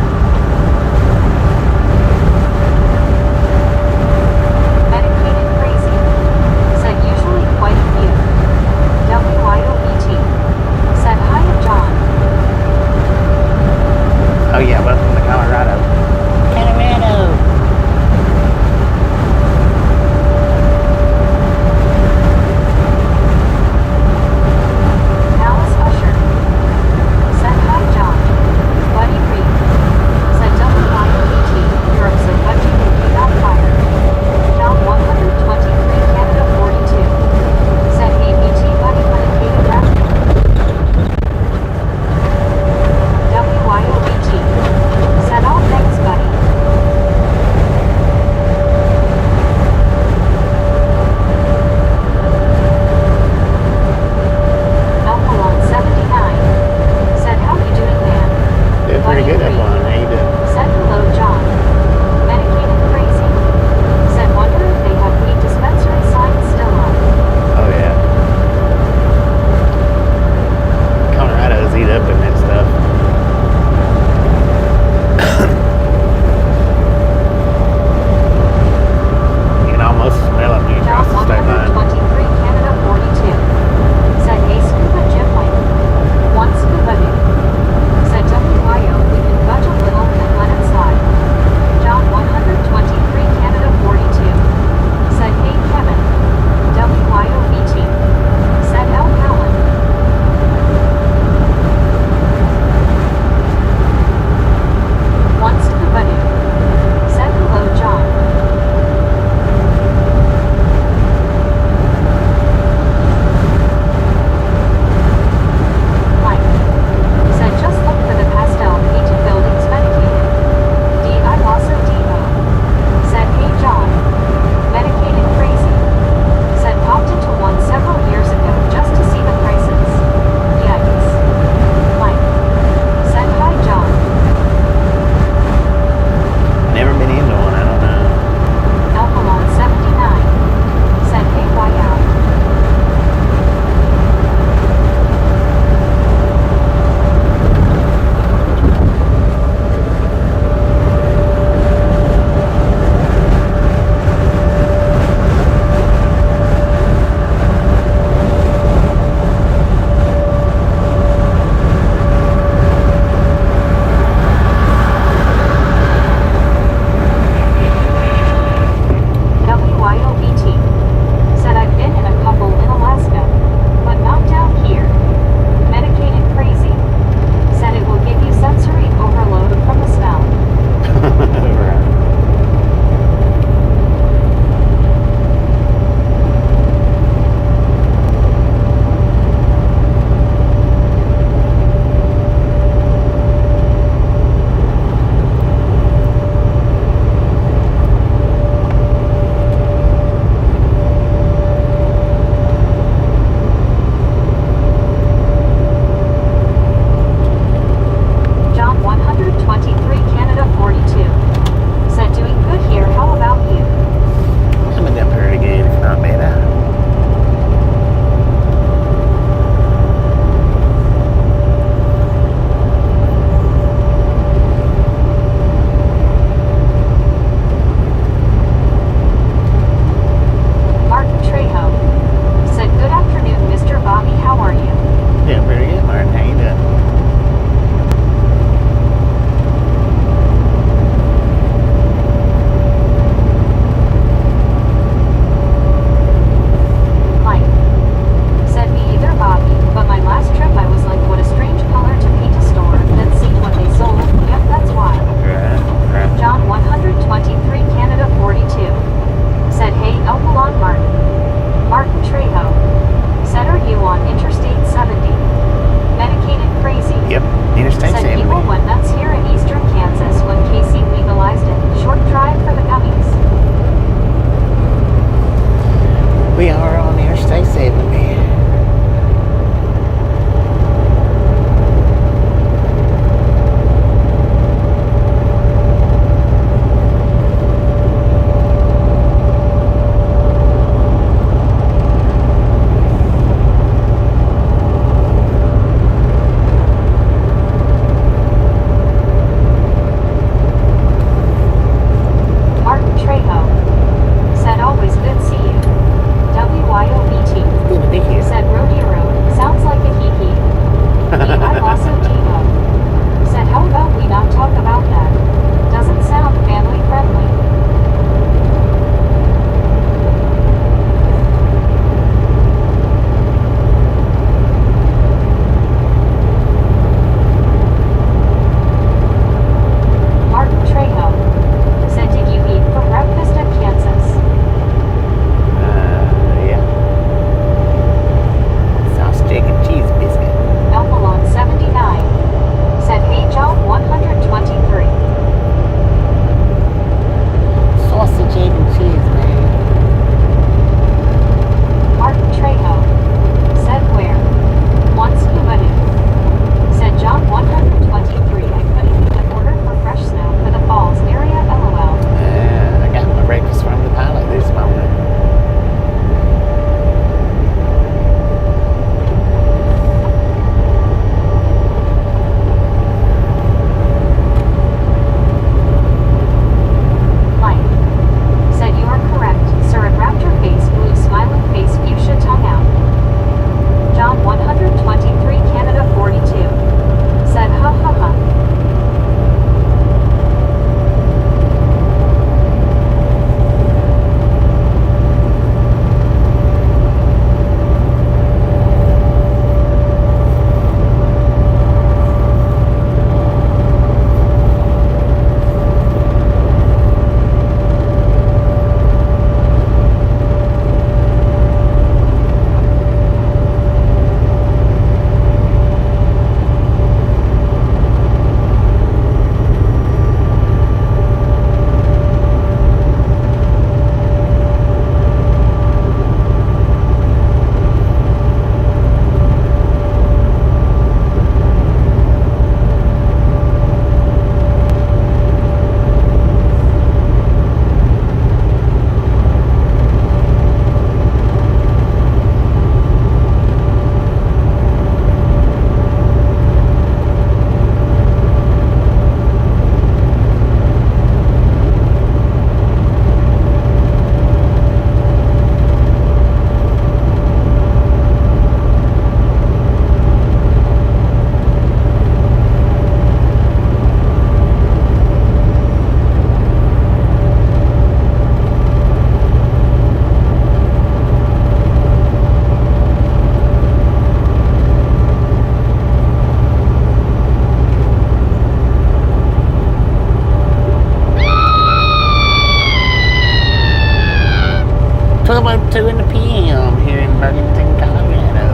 2 in the PM here in Burlington, Colorado.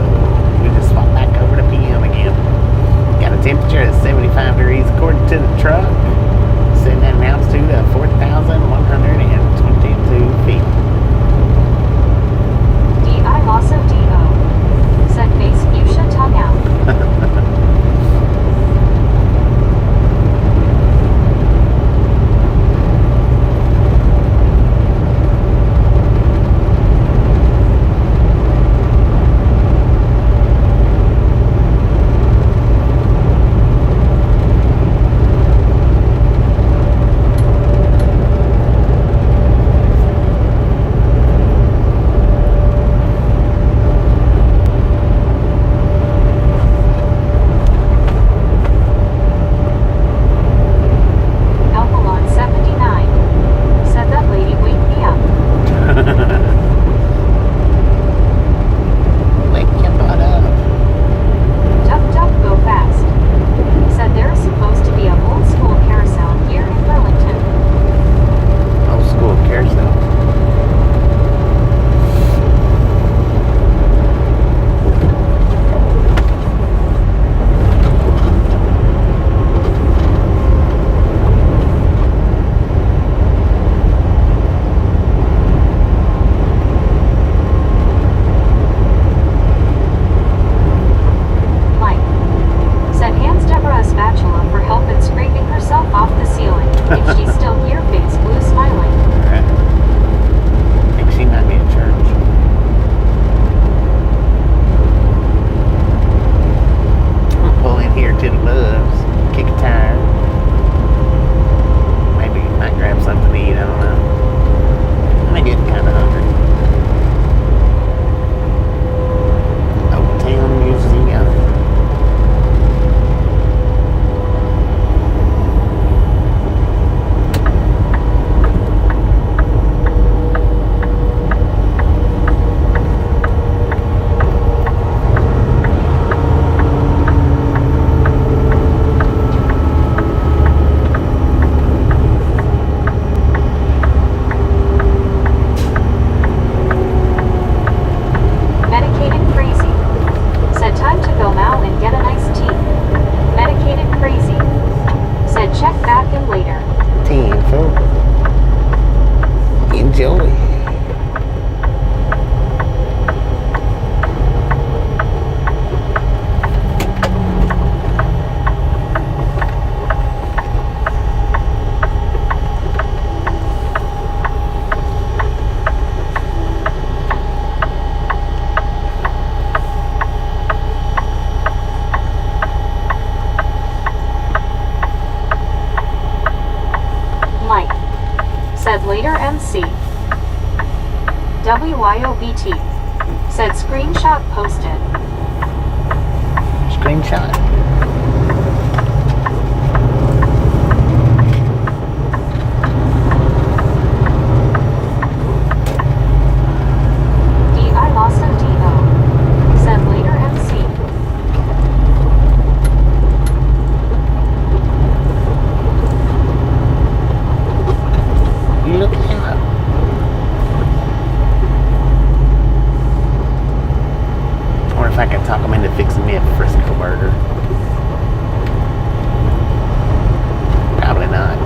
We just swapped back over to PM again. Got a temperature at 75 degrees according to the truck. Sitting at an altitude of 4,122 feet. DI also DO. Said face fuchsia tongue out. Later MC. WYOBT. Said screenshot posted. Screenshot. DI lost a DO. Said later MC. Look out. I wonder if I can talk them into fixing me a Frisco burger. Probably not.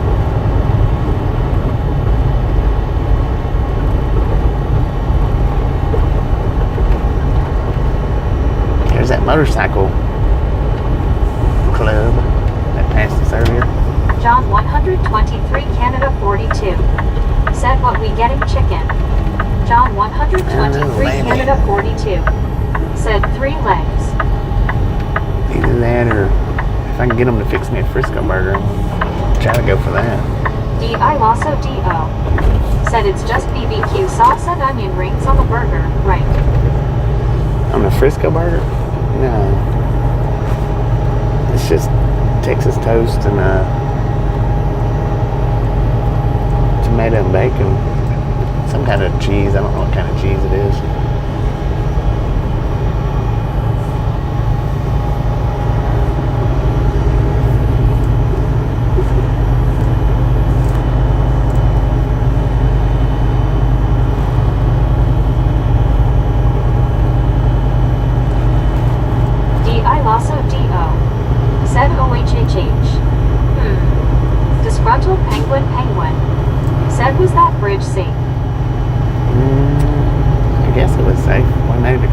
There's that motorcycle club that passed us earlier. John 123 Canada 42. Said what we getting chicken. John 123 Canada 42. Said 3 legs. Either that or if I can get them to fix me a Frisco burger, I'll try to go for that. DI Lasso DO. Said it's just BBQ sauce and onion rings on the burger, right? On the Frisco burger? No. It's just Texas toast and tomato and bacon. Some kind of cheese. I don't know what kind of cheese it is.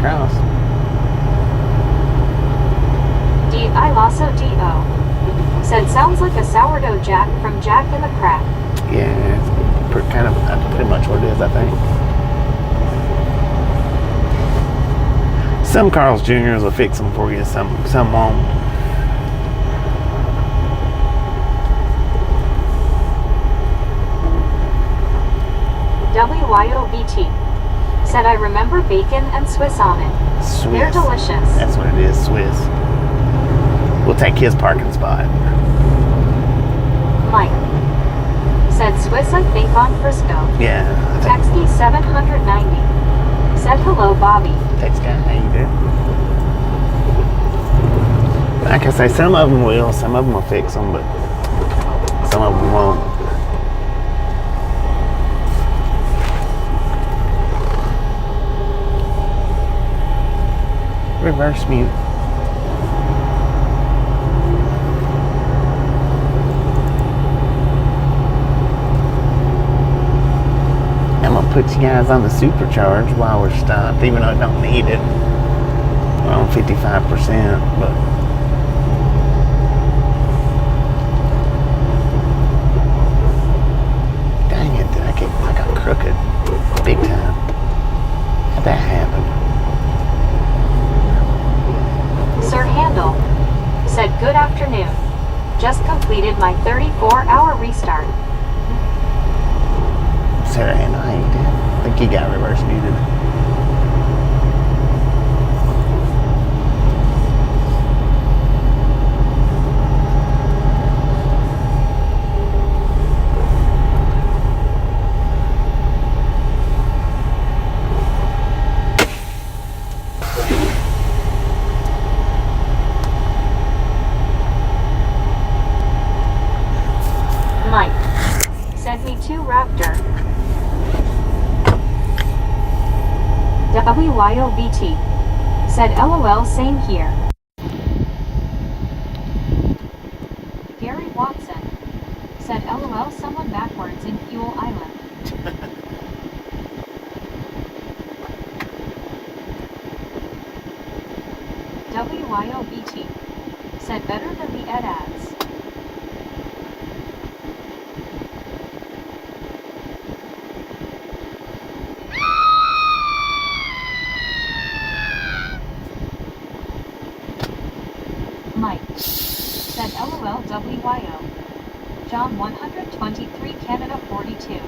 across. I Lasso D.O. said sounds like a sourdough Jack from Jack in the Crack. Yeah, it's kind of pretty much what it is, I think. Some Carl's Jr.'s will fix them for you, some won't. WYOBT said I remember bacon and Swiss on it. Swiss. They're delicious. That's what it is, Swiss. We'll take his parking spot. Mike said Swiss, I think, on Frisco. Yeah. Texty 790 said hello, Bobby. Text guy, how you doing? Like I say, some of them will, some of them will fix them, but some of them won't. Reverse mute. I'm gonna put you guys on the supercharge while we're stopped, even though I don't need it. We're on 55%, but dang it, I got crooked big time. How'd that happen? Sir Handel said good afternoon. Just completed my 34-hour restart. Sarah and I think he got reverse muted. Mike said me too, Raptor. WYOBT said LOL, same here. Gary Watson said LOL, someone backwards in Fuel Island. WYOBT said better than the Ed ads. Mike said LOL WYO. John 123 Canada 42.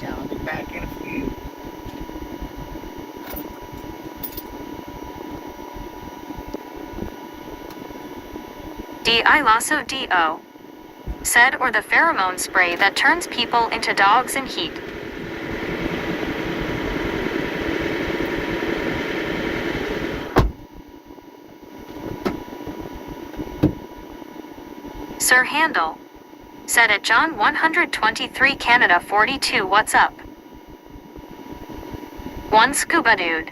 I'll be back in a few. I Lasso DO said, or the pheromone spray that turns people into dogs in heat. Sir Handel said at John 123 Canada 42, what's up? One scuba dude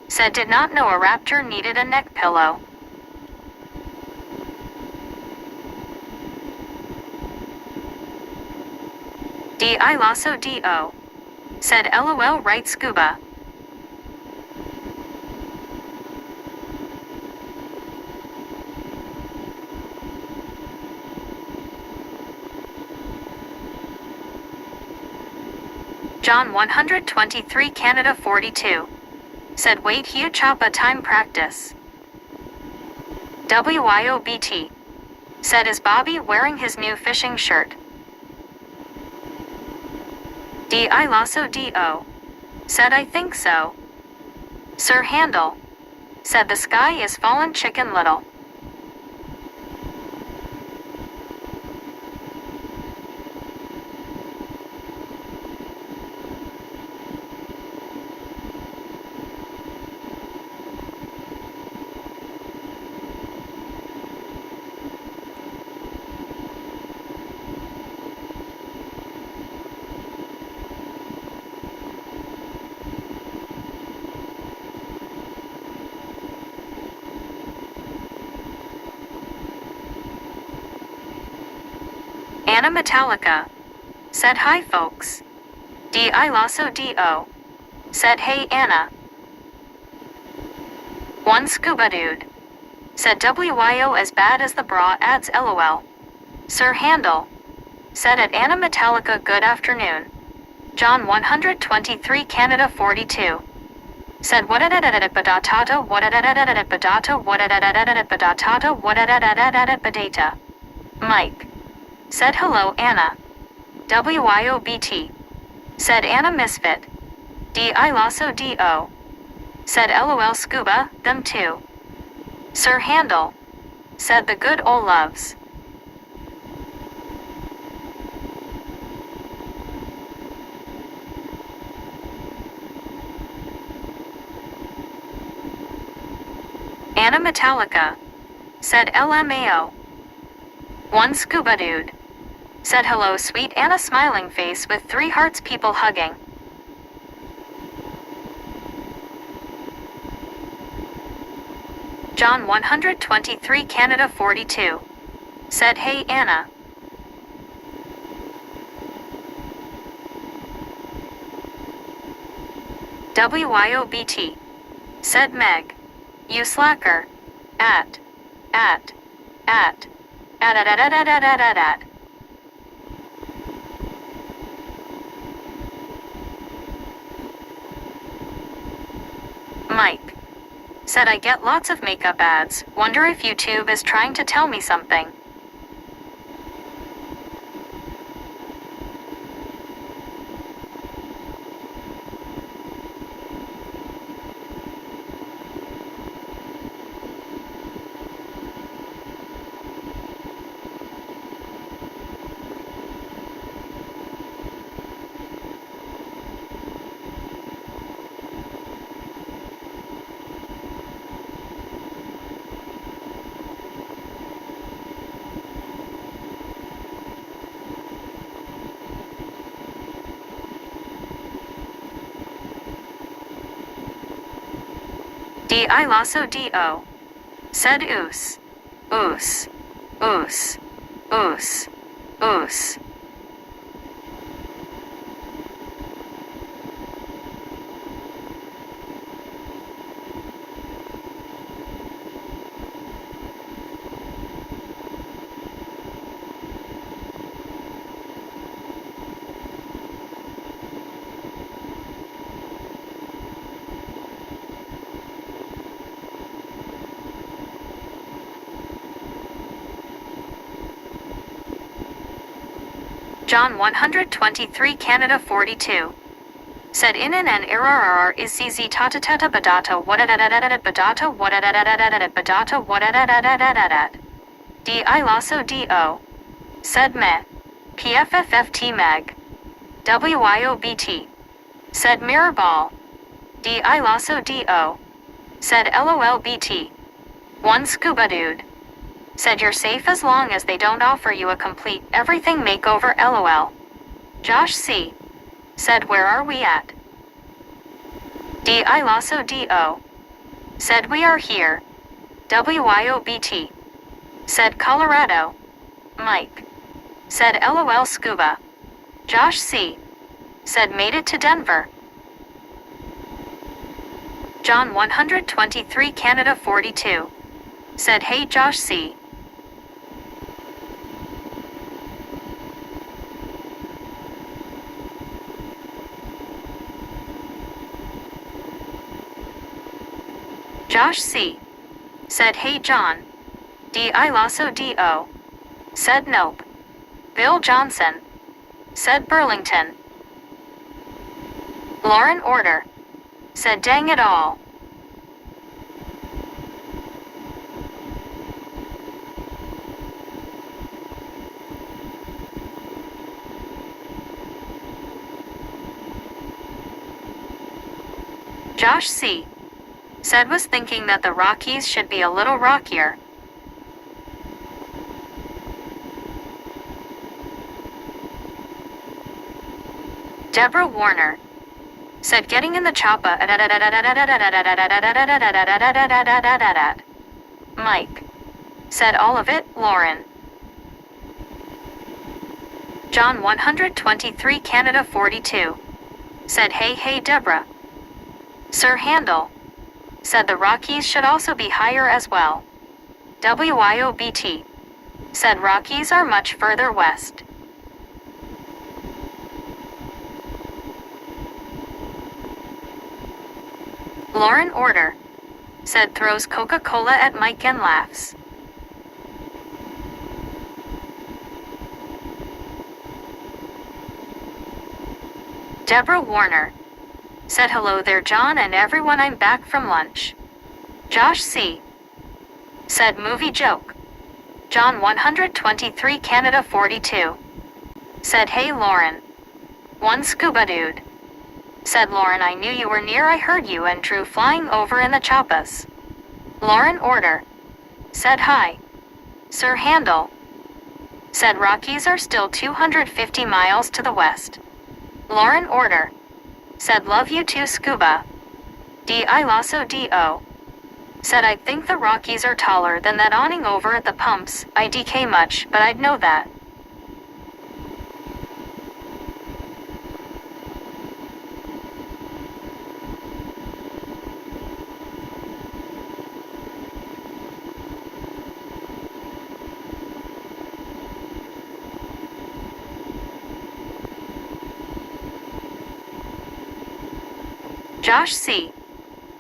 said did not know a raptor needed a neck pillow. I Lasso DO said LOL, right, scuba. John 123 Canada 42 said wait, here choppa time practice. WYOBT said is Bobby wearing his new fishing shirt? I Lasso DO said I think so. Sir Handel said the sky is fallen chicken little. Anna Metallica. Said hi folks. D.I. Lasso D.O. Said hey Anna. 1 Scuba Dude. Said WYO as bad as the bra ads LOL. Sir Handle. Said at Anna Metallica good afternoon. John 123 Canada 42. Said what badata what badata what badata what badata. Mike. Said hello Anna. WYOBT. Said Anna Misfit. D.I. Lasso D.O. Said LOL Scuba, them too. Sir Handle. Said the good ol' loves. Anna Metallica. Said LMAO. 1 Scuba Dude. Said hello sweet Anna smiling face with 3 hearts people hugging. John 123 Canada 42. Said hey Anna. WYOBT. Said Meg. You slacker. At. Mike. Said I get lots of makeup ads, wonder if YouTube is trying to tell me something. D.I. Lasso D.O. Said oos. Oos. Oos. Oos. Oos. John 123 Canada 42. Said in an error is CZ tata tata badata what badata what badata what D.I. Lasso D.O. Said meh. PFFFT Meg. WYOBT. Said Mirrorball. D.I. Lasso D.O. Said LOLBT. 1 Scuba Dude. Said you're safe as long as they don't offer you a complete everything makeover LOL. Josh C. Said where are we at? D.I. Lasso D.O. Said we are here. WYOBT. Said Colorado. Mike. Said LOL Scuba. Josh C. Said made it to Denver. John 123 Canada 42. Said hey Josh C. Josh C. Said hey John. D.I. Lasso D.O. Said nope. Bill Johnson. Said Burlington. Lauren Order. Said dang it all. Josh C. Said was thinking that the Rockies should be a little rockier. Deborah Warner. Said getting in the choppa. Mike. Said all of it, Lauren. John 123 Canada 42. Said hey Deborah. Sir Handel. Said the Rockies should also be higher as well. WIOBT. Said Rockies are much further west. Lauren Order. Said throws Coca-Cola at Mike and laughs. Deborah Warner. Said hello there John and everyone, I'm back from lunch. Josh C. Said movie joke. John 123 Canada 42. Said hey Lauren. One scuba dude. Said Lauren, I knew you were near, I heard you and Drew flying over in the choppas. Lauren Order. Said hi. Sir Handel. Said Rockies are still 250 miles to the west. Lauren Order. Said love you too scuba. D.I. Lasso D.O. Said I think the Rockies are taller than that awning over at the pumps, IDK much, but I'd know that. Josh C.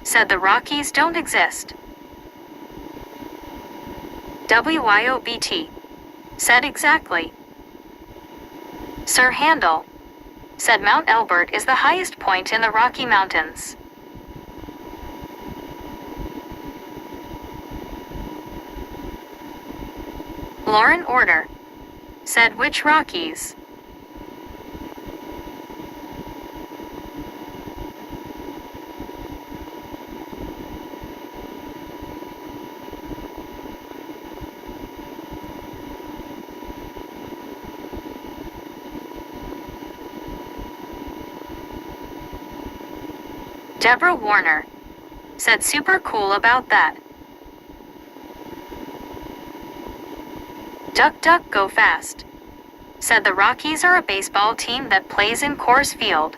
Said the Rockies don't exist. WIOBT. Said exactly. Sir Handel. Said Mount Elbert is the highest point in the Rocky Mountains. Lauren Order. Said which Rockies? Deborah Warner. Said super cool about that. Duck duck go fast. Said the Rockies are a baseball team that plays in Coors Field.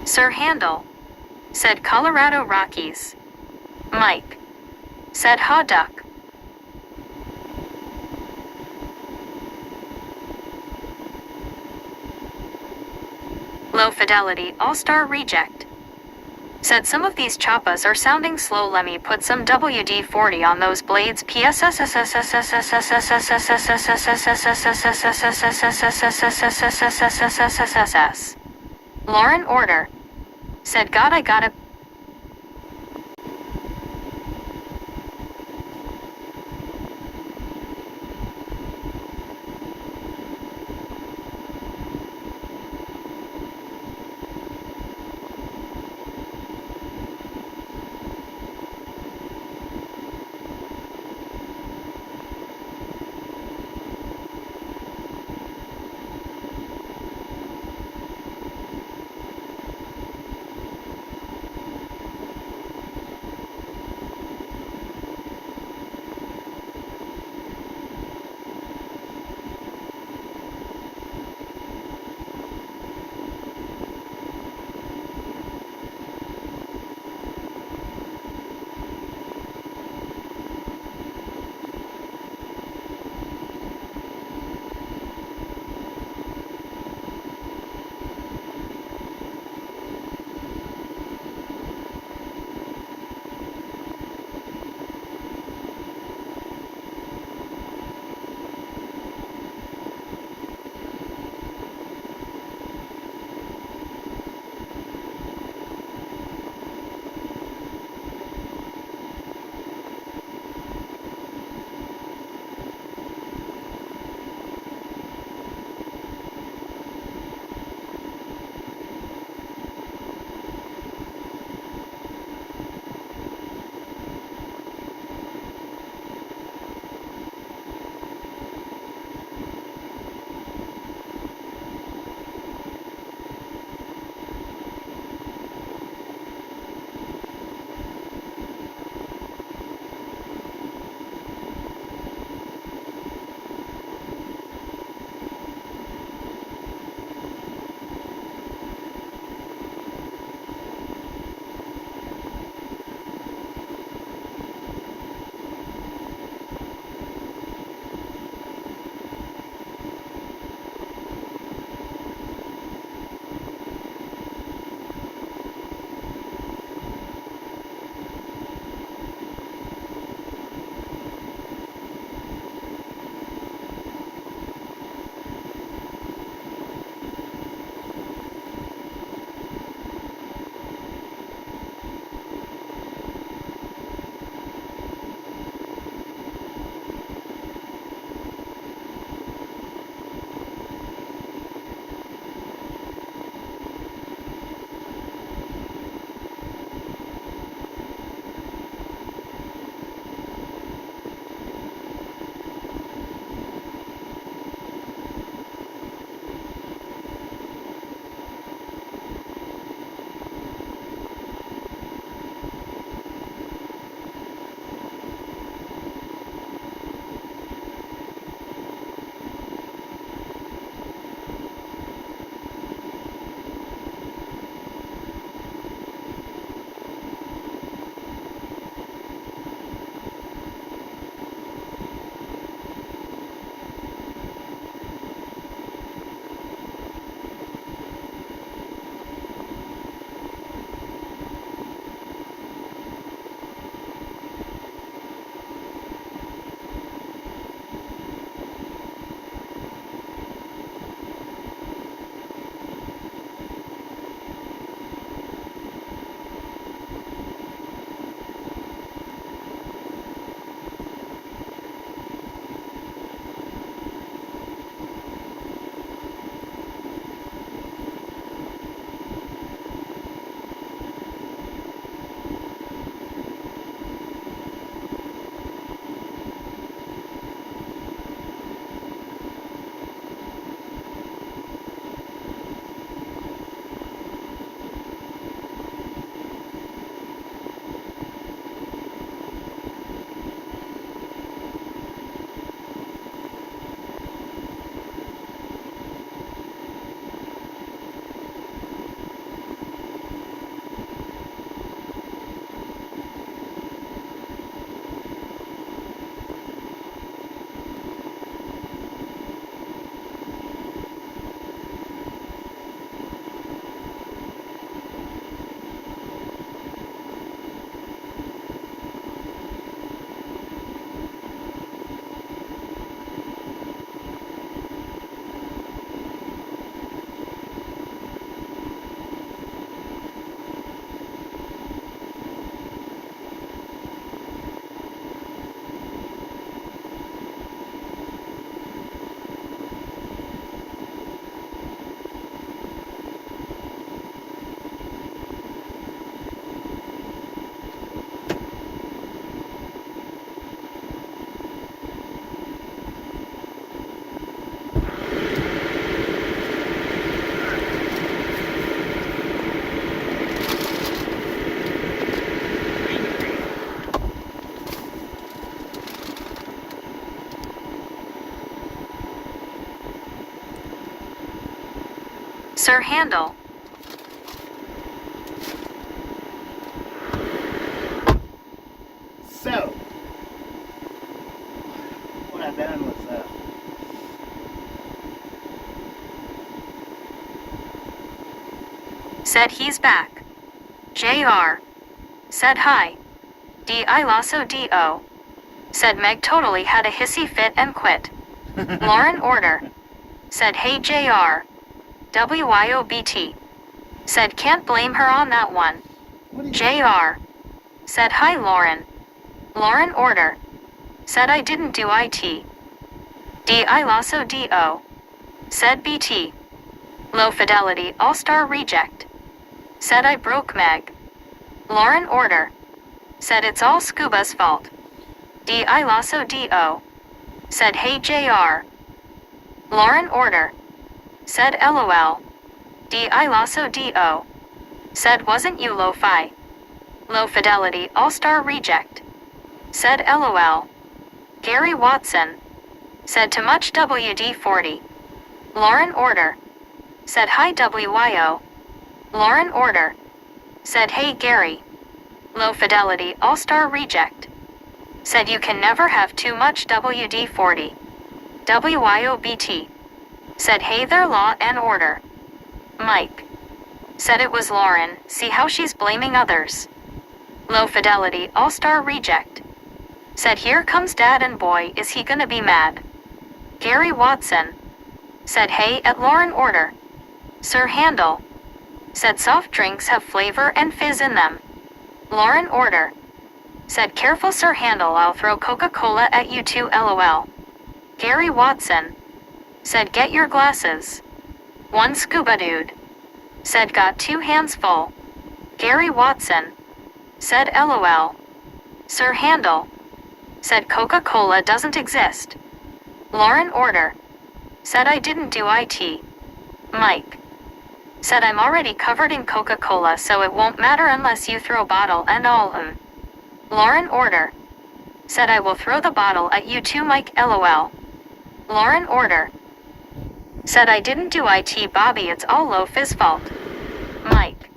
Sir Handel. Said Colorado Rockies. Mike. Said ha duck. Low fidelity all-star reject. Said some of these choppas are sounding slow, let me put some WD-40 on those blades. Lauren Order. Said God I gotta. Sir Handel. So, what I done was, Said he's back. JR. Said hi. I lasso do. Said Meg totally had a hissy fit and quit. Lauren order. Said hey JR. WYOBT. Said can't blame her on that one. JR. Said hi Lauren. Lauren order. Said I didn't do IT. I lasso do. Said BT. Low fidelity all-star reject. Said I broke Meg. Lauren order. Said it's all Scuba's fault. I lasso do. Said hey JR. Lauren order. Said LOL. I lasso do. Said wasn't you lo-fi. Low fidelity all-star reject. Said LOL. Gary Watson. Said too much WD-40. Lauren order. Said hi WYO. Lauren order. Said hey Gary. Low fidelity all-star reject. Said you can never have too much WD-40. WYOBT. Said hey there law and order. Mike. Said it was Lauren, see how she's blaming others. Low fidelity all-star reject. Said here comes dad and boy is he gonna be mad. Gary Watson. Said hey at Lauren order. Sir Handel. Said soft drinks have flavor and fizz in them. Lauren order. Said careful Sir Handel I'll throw Coca-Cola at you too LOL. Gary Watson. Said get your glasses. One scuba dude. Said got 2 hands full. Gary Watson. Said LOL. Sir Handel. Said Coca-Cola doesn't exist. Lauren order. Said I didn't do IT. Mike. Said I'm already covered in Coca-Cola so it won't matter unless you throw bottle and all Lauren order. Said I will throw the bottle at you too Mike LOL. Lauren order. Said I didn't do IT Bobby it's all low fizz fault. Mike.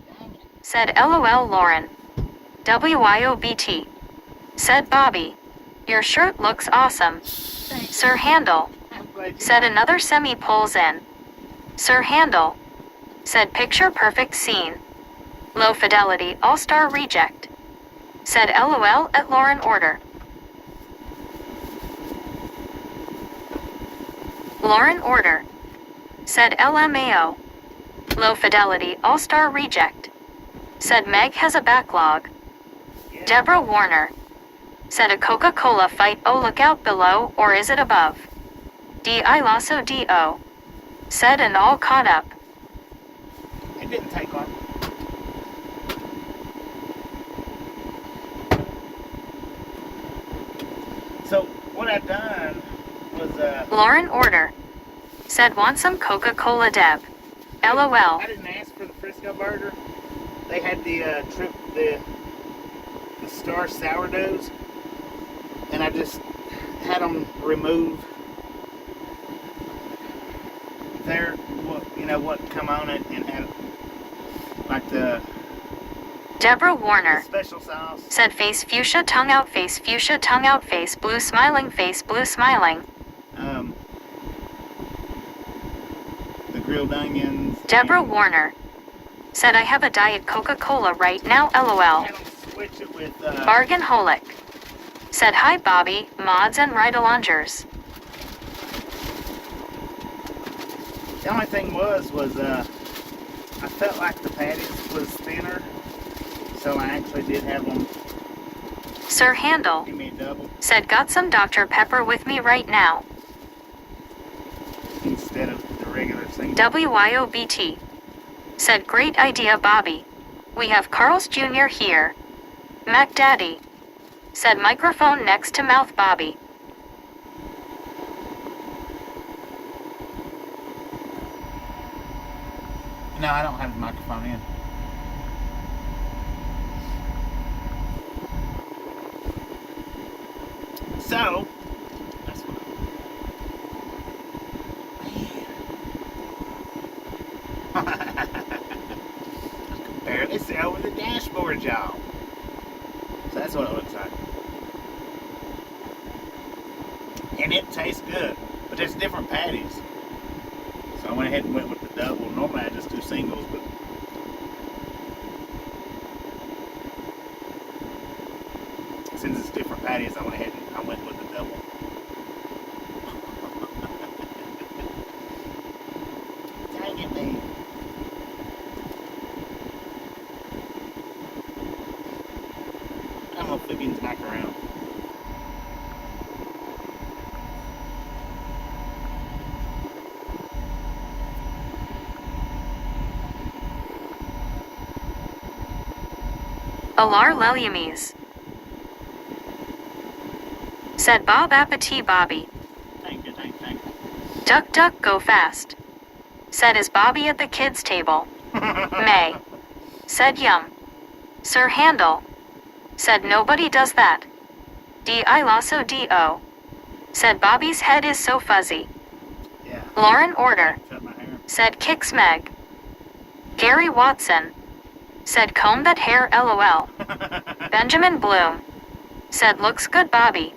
Said LOL Lauren. WYOBT. Said Bobby. Your shirt looks awesome. Sir Handel. Said another semi pulls in. Sir Handel. Said picture perfect scene. Low fidelity all-star reject. Said LOL at Lauren order. Lauren order. Said LMAO. Low fidelity all-star reject. Said Meg has a backlog. Deborah Warner. Said a Coca-Cola fight oh look out below or is it above? I lasso do. Said and all caught up. it didn't take long. So what I done was Lauren order. Said want some Coca-Cola Deb. LOL. I didn't ask for the Frisco burger. They had the the star sourdoughs, and I just had them remove their what come on it and had like the Deborah Warner. special sauce. Said face fuchsia tongue out face fuchsia tongue out face blue smiling The grilled onions. Deborah and Warner. Said I have a Diet Coca-Cola right now LOL. had them switch it with Bargain holic. Said hi Bobby, mods and ride-alongers. The only thing was I felt like the patties was thinner, so I actually did have them Sir Handel. give me a double Said got some Dr. Pepper with me right now. instead of the regular single. WYOBT. Said great idea Bobby. We have Carl's Jr. here. Mac Daddy. Said microphone next to mouth Bobby. No, I don't have the microphone in. So, that's what dashboard, y'all. So that's what it looks like. And it tastes good, but there's different patties. So I went ahead and went with the double. Normally I just do singles, but since it's different patties, I went ahead and I went with the double. Dang it, man. I'm gonna flip him back around. Alar Leliames. Said Bob Appetit Bobby. Thank you, thank you. Duck duck go fast. Said is Bobby at the kids' table. May. Said yum. Sir Handel. Said nobody does that. D.I. Lasso D.O. Said Bobby's head is so fuzzy. Yeah. Lauren Order. Cut my hair. Said kicks Meg. Gary Watson. Said comb that hair LOL. Benjamin Bloom. Said looks good Bobby.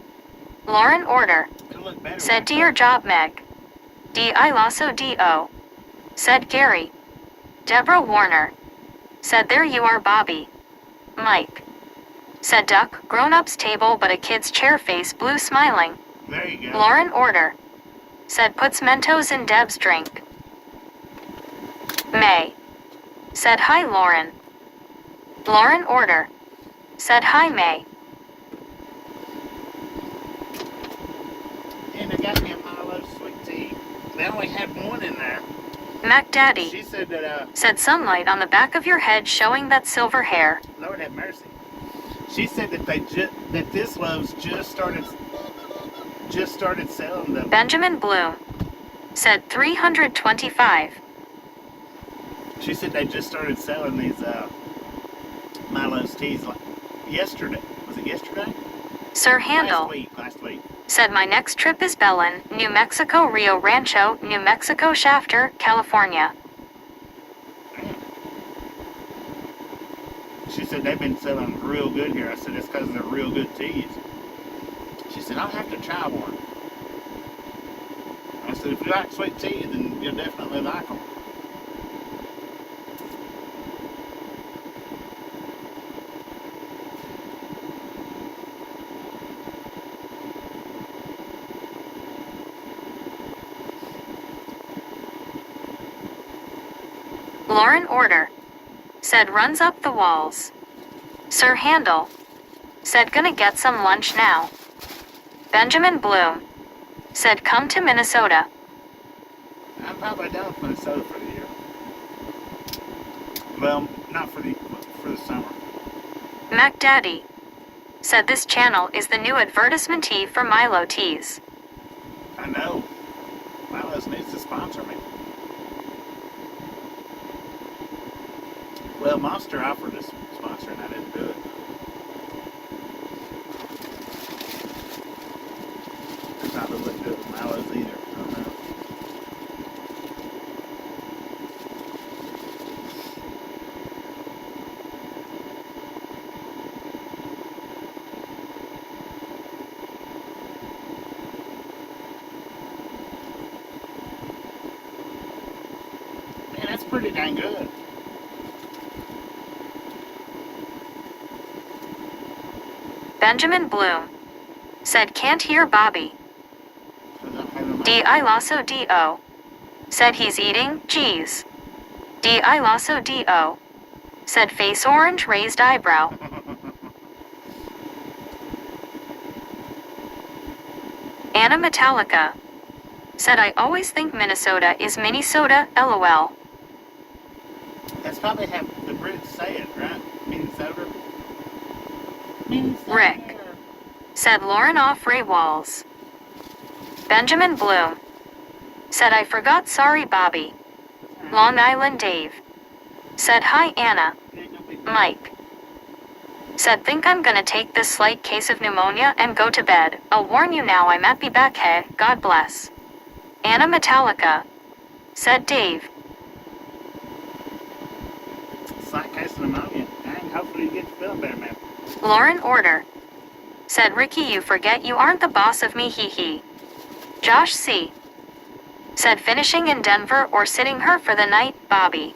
Lauren Order. It'll look better Said when do I your cut. job Meg. D.I. Lasso D.O. Said Gary. Deborah Warner. Said there you are Bobby. Mike. Said duck, grown-ups table but a kid's chair face blue smiling. There you go. Lauren Order. Said puts Mentos in Deb's drink. May. Said hi Lauren. Lauren Order. Said hi May. And I got me a Milo sweet tea. They only had one in there. Mac Daddy. She said that, Said sunlight on the back of your head showing that silver hair. Lord have mercy. She said that that this Love's just started selling them. Benjamin Bloom. Said 325. She said they just started selling these Milo's teas like yesterday. Was it yesterday? Sir Handel. Last week. Said my next trip is Belen, New Mexico, Rio Rancho, New Mexico, Shafter, California. She said they've been selling real good here. I said it's because they're real good teas. She said I'll have to try one. I said if you like sweet tea, then you'll definitely like them. Lauren Order. Said runs up the walls. Sir Handel. Said gonna get some lunch now. Benjamin Bloom. Said come to Minnesota. I'm probably done with Minnesota for the year. Well, not for the summer. Mac Daddy. Said this channel is the new advertisementee for Milo Teas. I know. Milo's needs to sponsor me. Well, Monster offered us sponsor and I didn't do it. It's not really look good with Milo's either. I don't know. Man, that's pretty dang good. Benjamin Bloom. Said can't hear Bobby. D.I. Lasso D.O. Said he's eating, geez. D.I. Lasso D.O. Said face orange raised eyebrow. Anna Metallica. Said I always think Minnesota is Minnesota, LOL. That's probably how the Brits say it, right? Minnesota. Rick. Said Lauren off Ray Walls. Benjamin Bloom. Said I forgot sorry Bobby. Long Island Dave. Said hi Anna. Mike. Said think I'm gonna take this slight case of pneumonia and go to bed. I'll warn you now I might be back hey, God bless. Anna Metallica. Said Dave. Slight case of pneumonia. Dang, Lauren Order. Said Ricky, you forget you aren't the boss of me, hee hee. Josh C. Said finishing in Denver or sitting her for the night, Bobby.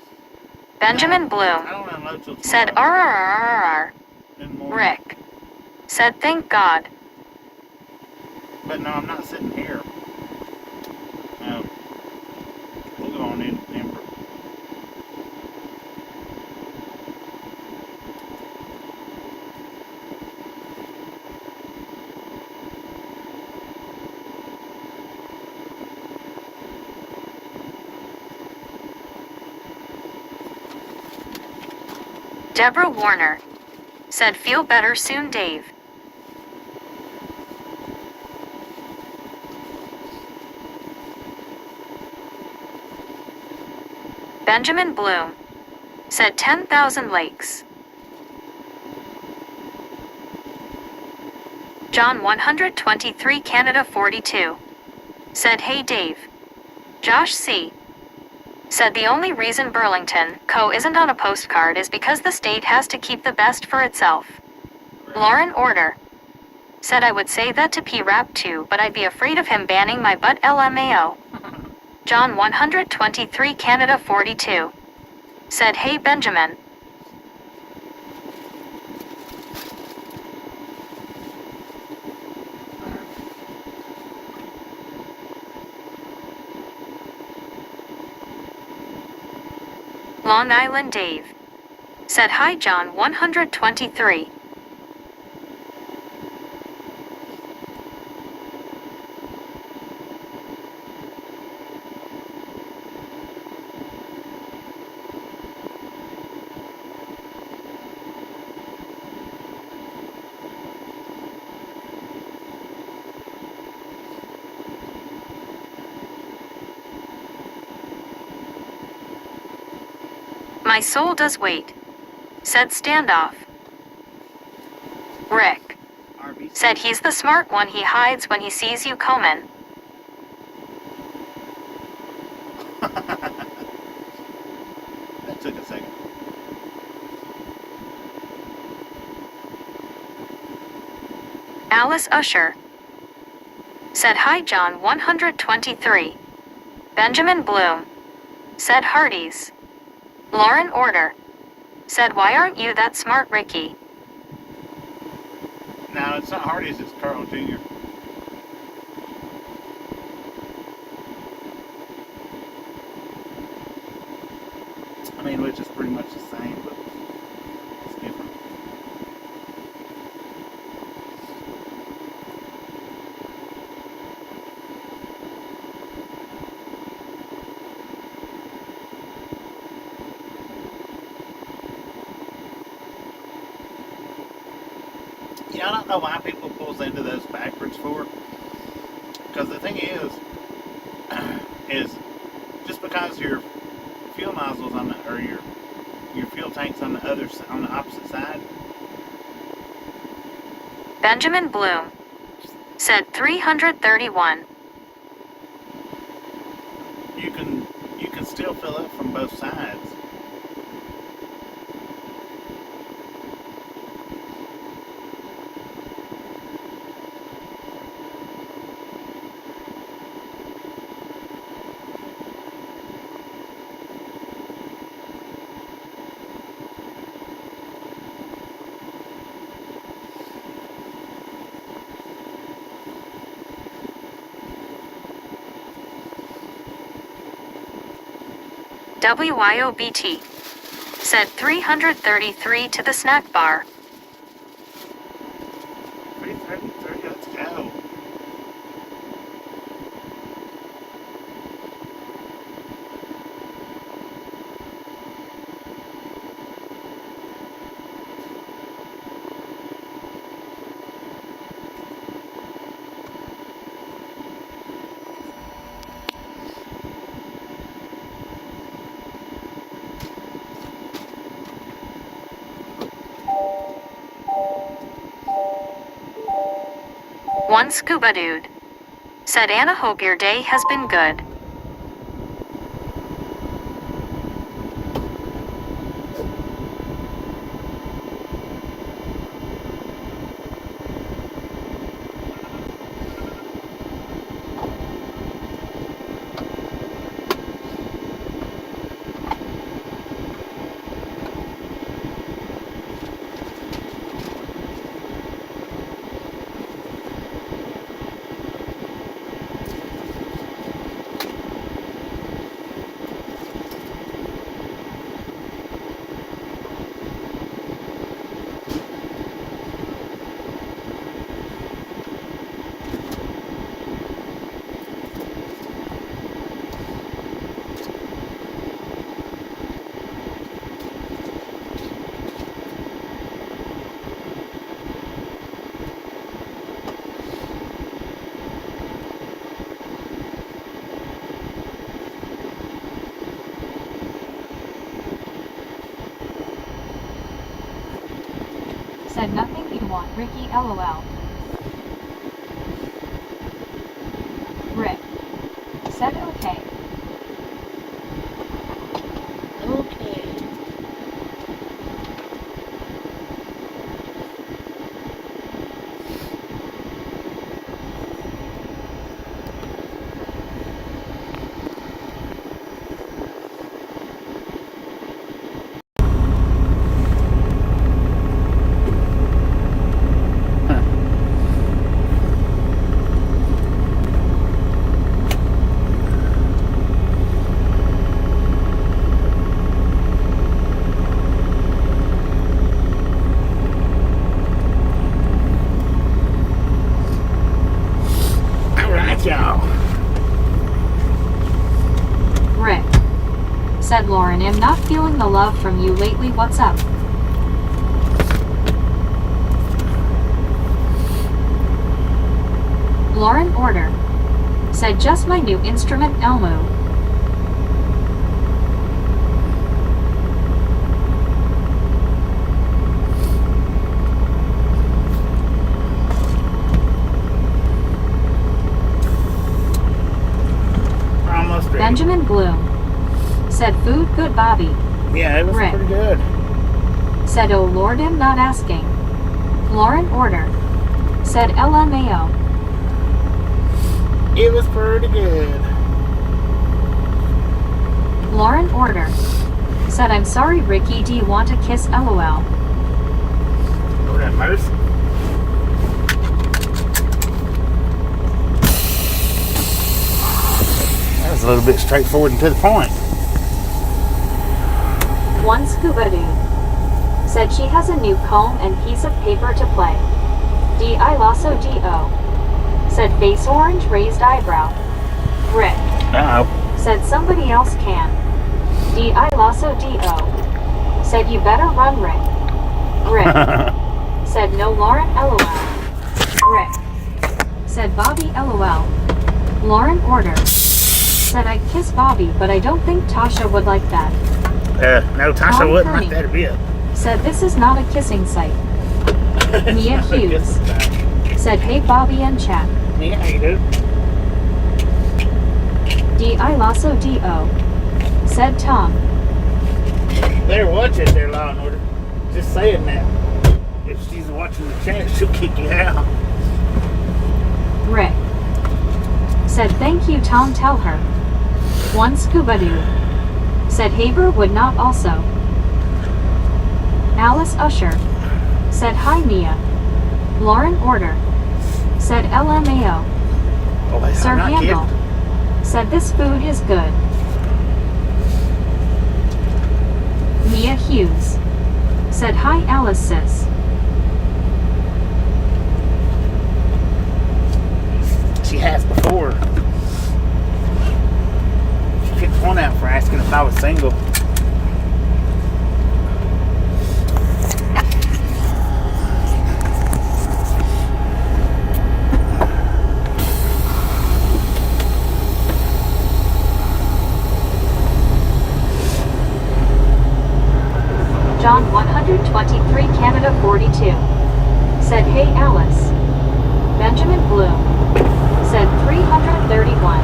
Benjamin Bloom. I don't unload till Said tomorrow RRRR. in the morning. Rick. Said thank God. But no, I'm not sitting here. We'll go on in Denver. Deborah Warner. Said feel better soon, Dave. Benjamin Bloom. Said 10,000 lakes. John 123 Canada 42. Said hey Dave. Josh C. Said the only reason Burlington Co. isn't on a postcard is because the state has to keep the best for itself. Lauren Order. Said I would say that to P-Rap too, but I'd be afraid of him banning my butt LMAO. John 123 Canada 42. Said hey Benjamin. Long Island Dave. Said hi John 123. My soul does wait. Said standoff. Rick. RBC. Said he's the smart one, he hides when he sees you coming. That took a second. Alice Usher. Said hi John 123. Benjamin Bloom. Said Hardee's. Lauren Order. Said why aren't you that smart, Ricky? No, it's not Hardee's, it's Carl Jr. I mean, which is pretty much the same, but it's different. Yeah, I don't know why people pulls into those backwards for. Because the thing is just because your fuel nozzles on the, or your fuel tanks on the on the opposite side. Benjamin Bloom. Said 331. You can still fill up from both sides. WYOBT. Said 333 to the snack bar. 333, let's go. One scuba dude. Said Anna, hope your day has been good. Said nothing you want, Ricky LOL. Rick. Said okay. Okay. Y'all. Rick. Said Lauren, I'm not feeling the love from you lately, what's up? Lauren order. Said just my new instrument Elmo. Benjamin Bloom. Said food good, Bobby. Yeah, it was Rick. pretty good. Said oh Lord, I'm not asking. Lauren order. Said LMAO. It was pretty good. Lauren order. Said I'm sorry Ricky, do you want a kiss LOL? Lord have mercy. That was a little bit straightforward and to the point. One scuba dude. Said she has a new comb and piece of paper to play. D.I. Lasso D.O. Said face orange raised eyebrow. Rick. Uh-oh. Said somebody else can. D.I. Lasso D.O. Said you better run, Rick. Rick. Said no Lauren LOL. Rick. Said Bobby LOL. Lauren order. Said I'd kiss Bobby, but I don't think Tasha would like that. No, Tasha Tom wouldn't Kearney. like that a bit. Said this is not a kissing site. Mia Hughes. Said hey Bobby and chat. Yeah, how you do? D.I. Lasso D.O. Said Tom. They're watching their Law and Order. Just saying that. If she's watching the chat, she'll kick you out. Rick. Said thank you Tom, tell her. One scuba dude. Said Haber would not also. Alice Usher. Said hi Mia. Lauren order. Said LMAO. Oh, Sir I'm not Handel. kidding. Said this food is good. Mia Hughes. Said hi Alice sis. She has before. She picked one out for asking if I was single. John 123 Canada 42. Said hey Alice. Benjamin Bloom. Said 331.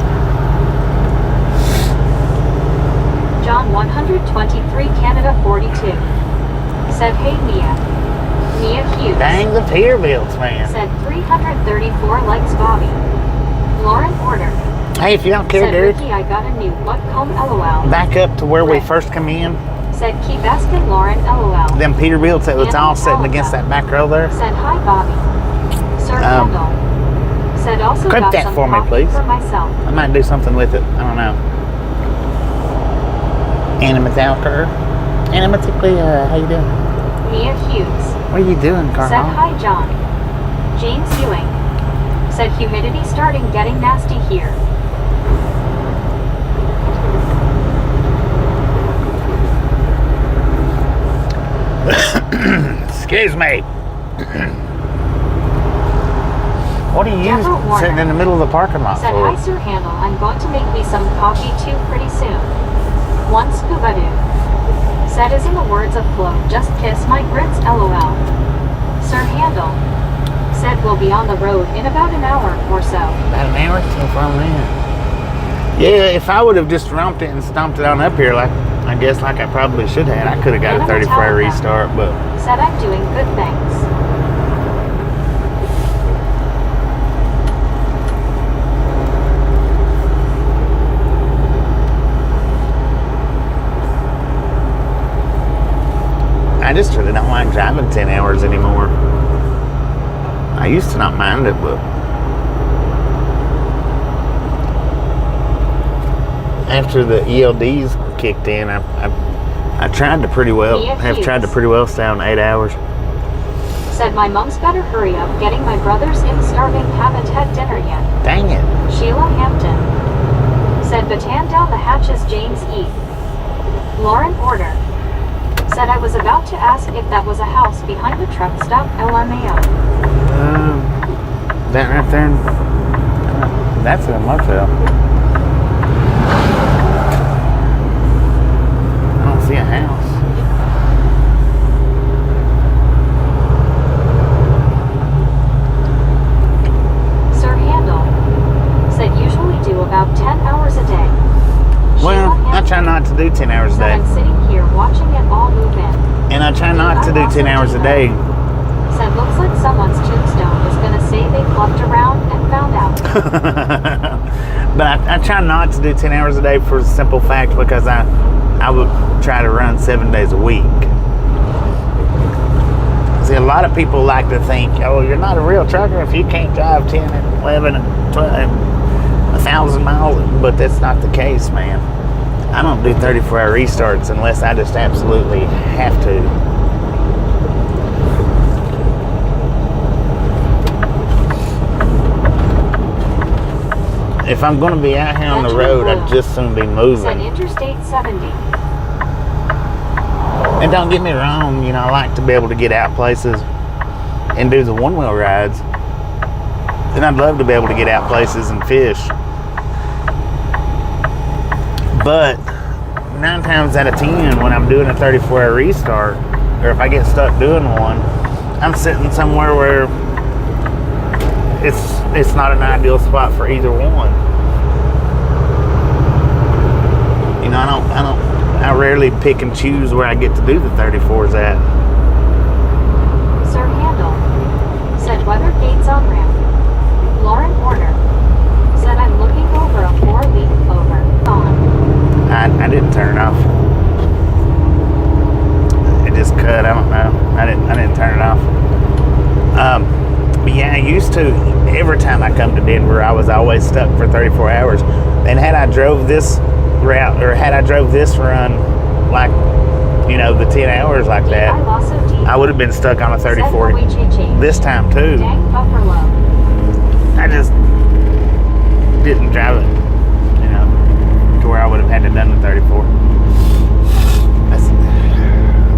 John 123 Canada 42. Said hey Mia. Mia Hughes. Dang the Peterbilts, man. Said 334 likes Bobby. Lauren order. Hey, if you don't care, Said dude, Ricky I got a new butt comb LOL. back up to where we Rick. first come in. Said keep asking Lauren LOL. Them Peterbilts that was all Anthony sitting against that back row there. Said hi Bobby. Sir Handel. Said also clip got that some for me, coffee please. for myself. I might do something with it. I don't know. Anna Metallica. Anna Metallica, how you doing? Mia Hughes. What are you doing, Carl? Said hi John. James Ewing. Said humidity starting getting nasty here. Excuse me. What are you Deborah Warner. sitting in the middle of the parking lot Said for? hi Sir Handel, I'm going to make me some coffee too pretty soon. One scuba dude. Said as in the words of Flo, just kiss my grits LOL. Sir Handel. Said we'll be on the road in about an hour or so. About an hour from then. Yeah, if I would have just romped it and stomped it on up here, like I guess like I probably should have, I could have got a 34-hour restart, but... Said I'm doing good things. I just really don't like driving 10 hours anymore. I used to not mind it, but after the ELDs kicked in, I tried to pretty well, have tried to pretty well stay on 8 hours. Said my mom's better hurry up getting my brothers in starving, haven't had dinner yet. Dang it. Sheila Hampton. Said batten down the hatches, James E. Lauren Order. Said I was about to ask if that was a house behind the truck stop, LMAO. That right there, that's a motel. I don't see a house. Sir Handel. Said usually do about 10 hours a day. Well, I try not to do 10 hours a day. I'm sitting here watching it all move in. And I try not to do 10 hours a day. Said looks like someone's tombstone is going to say they fluffed around and found out. But I try not to do 10 hours a day for the simple fact because I would try to run 7 days a week. See, a lot of people like to think, oh, you're not a real trucker if you can't drive 10 and 11 and 12, 1,000 miles, but that's not the case, man. I don't do 34-hour restarts unless I just absolutely have to. If I'm going to be out here on the road, I'd just soon be moving. Said Interstate 70. And don't get me wrong, you know, I like to be able to get out places and do the one-wheel rides. And I'd love to be able to get out places and fish. But 9 times out of 10, when I'm doing a 34-hour restart, or if I get stuck doing one, I'm sitting somewhere where it's not an ideal spot for either one. You know, I rarely pick and choose where I get to do the 34s at. Sir Handel. Said weather gates on ramp. Lauren Porter. Said I'm looking over a 4-leaf clover. On. I didn't turn it off. It just cut. I don't know. I didn't turn it off. But yeah, I used to. Every time I come to Denver, I was always stuck for 34 hours. And had I drove this route, or had I drove this run, like, you know, the 10 hours like that, I would have been stuck on a 34 this time too. Dang Buffalo. I just didn't drive it, you know, to where I would have had to done the 34.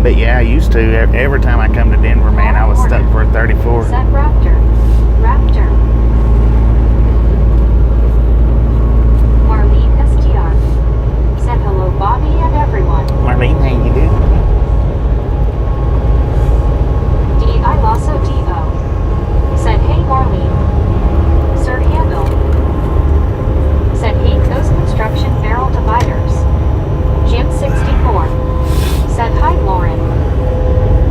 But yeah, I used to. Every time I come to Denver, man, I was stuck for a 34. Said Raptor. Marlene STR. Said hello, Bobby and everyone. Marlene, how you doing? D.I. Lasso D.O. Said hey, Marlene. Sir Handel. Said hate those construction barrel dividers. Jim 64. Said hi, Lauren.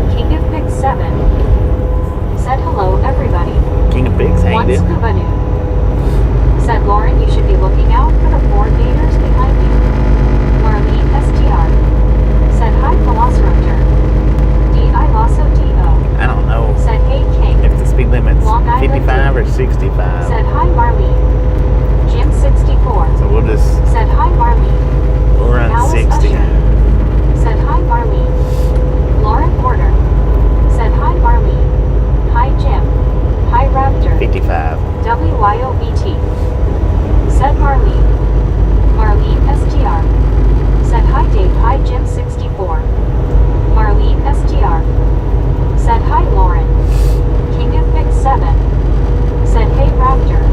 King of Big 7. Said hello, everybody. King of Pigs, how One you doing? scuba nude. Said Lauren, you should be looking out for the 4 gators behind you. Marlene STR. Said hi, Velociraptor. D.I. Lasso D.O. I don't know Said hey, King. if the speed limit's Long Island 55 or 65. Said hi, Marlene. Jim 64. So we'll just Said hi, Marlene. run Alice 60. Usher. Said hi, Marlene. Lauren Porter. Said hi, Marlene. Hi, Jim. Hi, Raptor. 55. WYOBT. Said Marlene. Marlene STR. Said hi, Dave. Hi, Jim 64. Marlene STR. Said hi, Lauren. King of Big 7. Said hey, Raptor.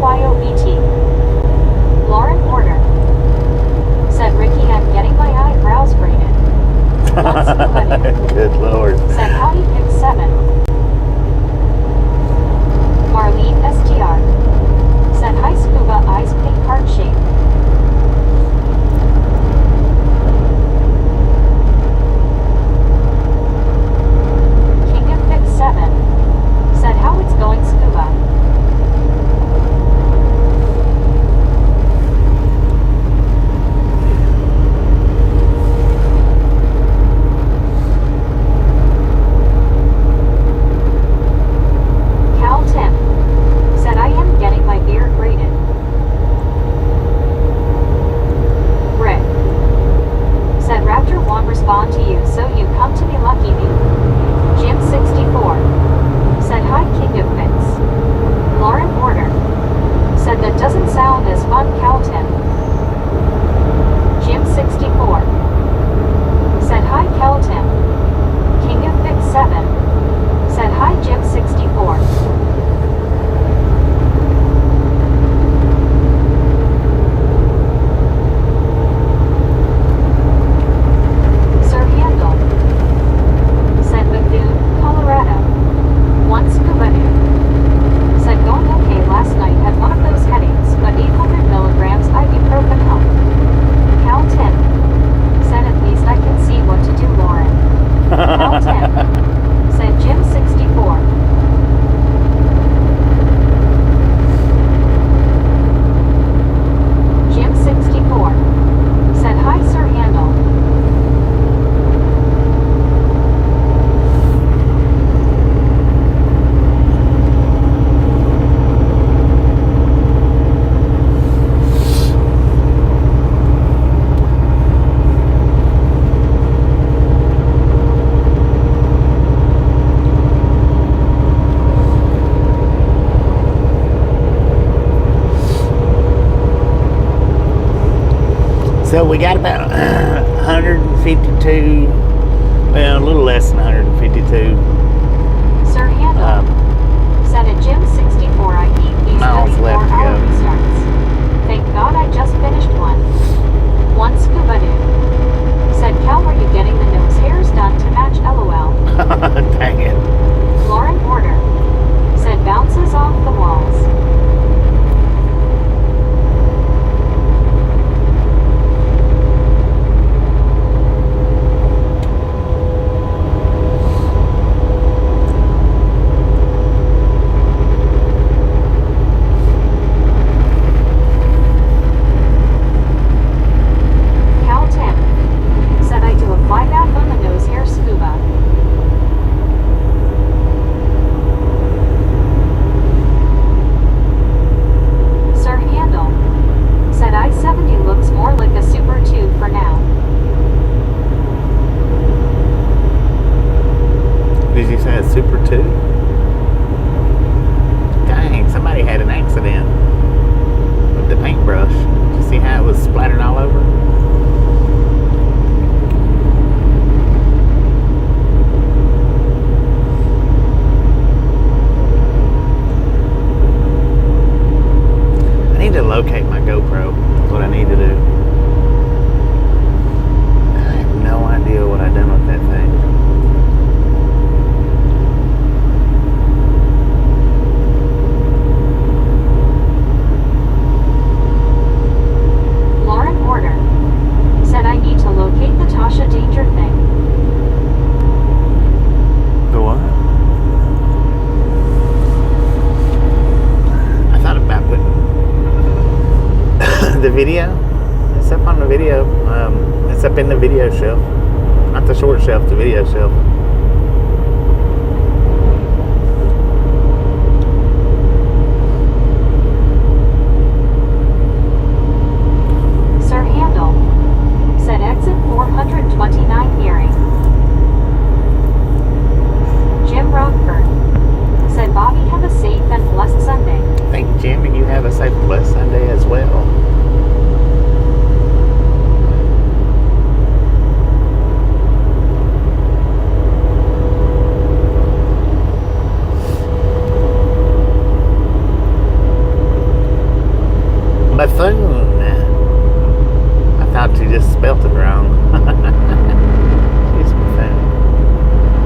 WYOBT. Lauren Porter. Said Ricky, I'm getting my eyebrows braided. Once Scuba Good Lord. said Howdy Pick 7. Marlene STR. Said hi Scuba, eyes pink heart shape. King of Pick 7. Said how it's going Scuba. Cal Tim. Said I am getting my beard braided. Rick. Said Raptor won't respond to you, so you come to me lucky me. Jim 64. Said hi King of Fits. Lauren Porter. Said that doesn't sound as fun Cal Tim. Jim 64. Said hi Cal Tim. King of Fits 7. Said hi Jim 64. Sir Handel. Said Bethune, Colorado. Once Kubanu. Said going okay last night, had one of those headaches, but 800 milligrams ibuprofen help. Cal Tim. Said at least I can see what to do Lauren. Cal Tim. Said Jim 64. Jim 64. Said hi Sir Handel. So we got about 152, well, a little less than 152 Sir Handel. Said at Jim 64 I need these miles 34 left to hour go. restarts. Thank God I just finished one. One Scuba Dude. Said Cal, are you getting the nose hairs done to match LOL? Dang it. Lauren Porter. Said bounces off the walls. Cal Tim. Said I do a fly back on the nose hair scuba. Sir Handel. Said I-70 looks more like a Super 2 for now. Did you say a Super 2? Dang, somebody had an accident with the paintbrush. Did you see how it was splattered all over? I need to locate my GoPro. That's what I need to do. I have no idea what I've done with that thing. Lauren Porter. Said I need to locate the Tasha Danger thing. The what? I thought about putting the video. It's up on the video. It's up in the video shelf. Not the short shelf, the video shelf. Sir Handel. Said exit 429 hearing. Jim Rockford. Said Bobby, have a safe and blessed Sunday. Thank you, Jim, and you have a safe and blessed Sunday as well. Bethune. I thought you just spelt it wrong. It's Bethune.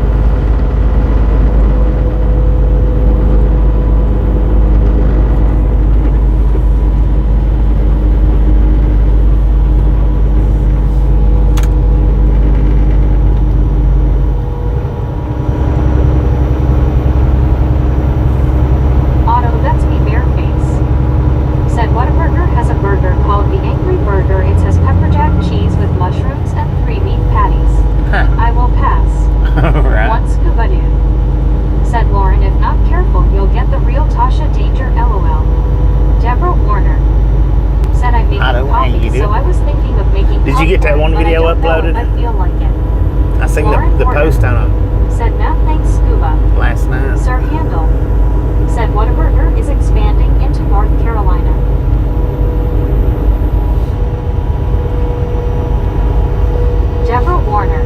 Otto, that's me, Bareface. Said Whataburger has a burger called the Angry Burger. It says pepper jack cheese with mushrooms and 3 beef patties. Huh. I will pass. Right. One scuba dude. Said Lauren, if not careful, you'll get the real Tasha Danger, LOL. Deborah Warner. Said I'm making I don't want coffee, you to. so I was thinking of making Did you get that popcorn, one but I video don't know uploaded? if I feel like it. I seen Lauren the Warner. post on it Said no thanks, Scuba. last night. Sir Handel. Said Whataburger is expanding into North Carolina. Deborah Warner.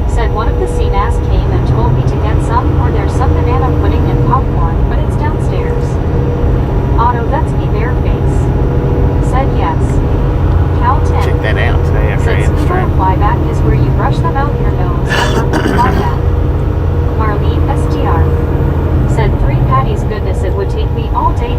Said one of the CNAs came and told me to get some, or there's some banana pudding and popcorn, but it's downstairs. Otto, that's me, Bareface. Said yes. Cal 10. Check that out today after I Said end the scuba stream. flyback is where you brush them out your nose and let them fly back. Marlene SDR. Said 3 patties, goodness, it would take me all day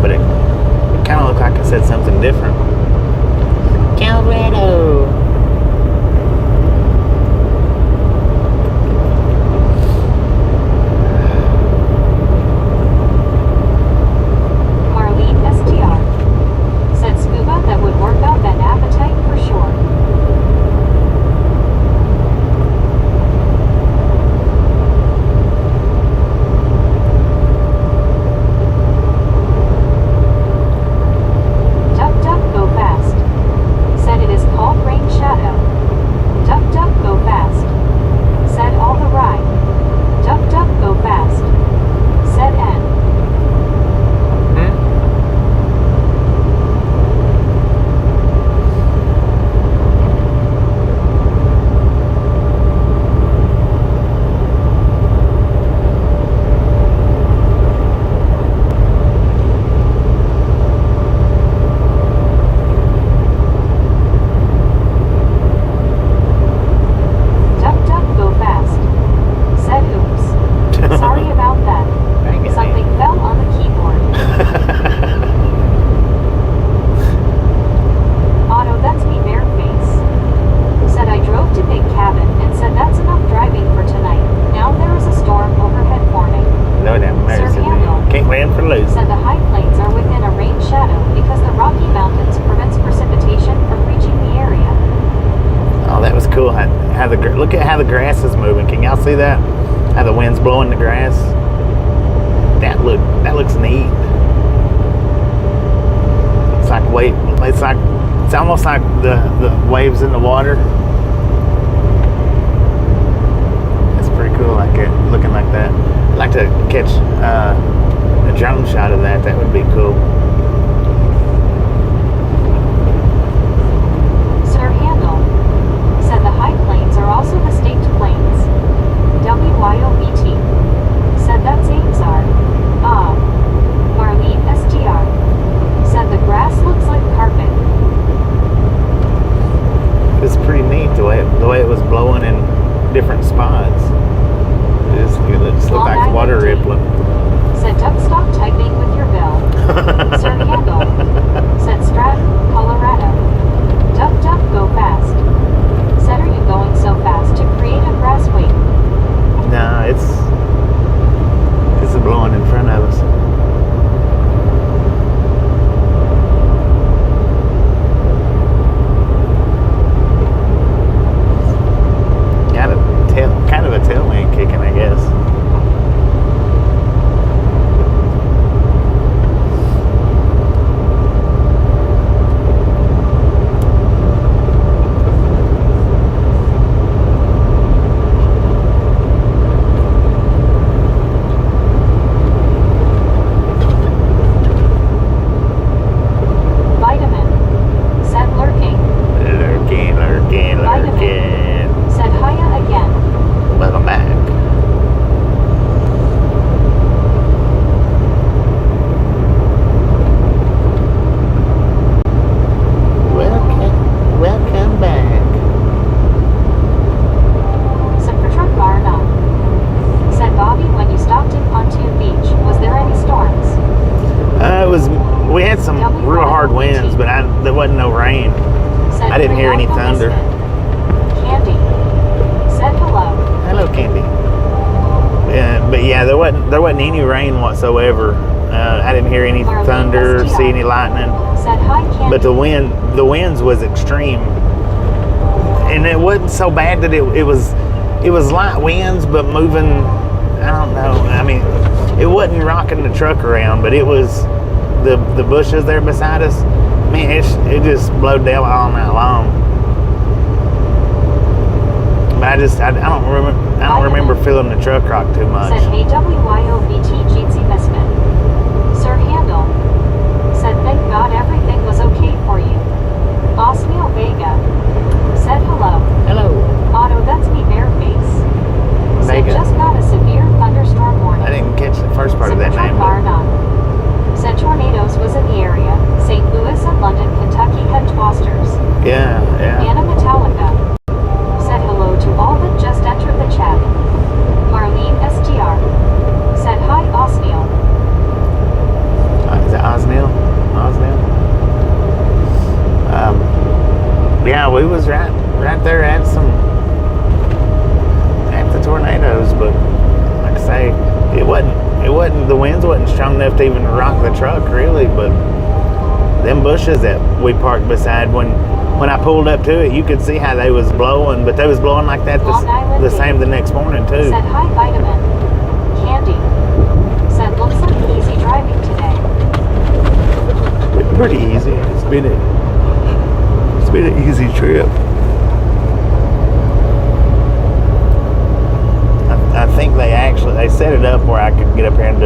but it kind of looked like it said something different. Colorado. Marlene STR said scuba that would work up an appetite for sure. Duck duck go fast. Said it is called rain shadow. Duck duck go fast. Said all the ride. Duck duck go fast. Said N. Duck duck go fast. Said oops. Sorry about that. Something fell on the keyboard. Otto, that's me bare face. Said I drove to Big Cabin and said that's enough driving for tonight. Now there is a storm overhead forming. No damn Sir mercy. Handel Can't win for losing. said the high plains are within a rain shadow because the Rocky Mountains prevents precipitation from reaching the area. Oh, that was cool. How look at how the grass is moving. Can y'all see that? How the wind's blowing the grass. That looks neat. It's like it's almost like the waves in the water. It's pretty cool, like it looking like that. I'd like to catch a drone shot of that. That would be cool. Sir Handel said the high plains are also the staked plains. WYOBT said that's Azar. Marlene STR said the grass looks like carpet. It's pretty neat the way it was blowing in different spots. It just looked like water rippling. Said duck stop typing with your bell. Sir Handel said Stratton, Colorado. Duck duck go fast. Said are you going so fast to create a grass wave? No, it's blowing in front of us. Kind of a tailwind kicking, I guess. Vitamin said lurking. Lurking. Said hiya again. Welcome back. Welcome back. Said Patrick Barna. Said Bobby, when you stopped in Pontoon Beach, was there any storms? We had some real hard winds, but there wasn't no rain. Said I didn't hear any thunder. Candy said hello. Hello, Candy. But yeah, there wasn't any rain whatsoever. I didn't hear any Marlene thunder, STR see any lightning. said hi, Candy. But the winds was extreme, and it wasn't so bad that it was light winds, but moving. I don't know. I mean, it wasn't rocking the truck around, but it was the bushes there beside us. Man, it just blowed down all night long. But I don't remember feeling the truck rock too much. Said AWYOBT Jeetsy Misfit. Sir Handel said thank God everything was okay for you. Osneil Vega said hello. Hello. Otto, that's me bare face. Said Vega. just got a severe thunderstorm warning. I didn't catch the first part of Said that name. Barna said tornadoes was in the area. St. Louis and London, Kentucky had twasters. Yeah. Anna Metallica said hello to all that just entered the chat. Marlene STR said hi, Osneil. we was right there at the tornadoes, but like I say, it wasn't the winds wasn't strong enough to even rock the truck really, but them bushes that we parked beside, when I pulled up to it, you could see how they was blowing, but they was blowing like that the same the next morning too. Said hi vitamin. Candy. Said looks like easy driving today. Pretty easy. It's been an easy trip. I think they set it up where I could get up here and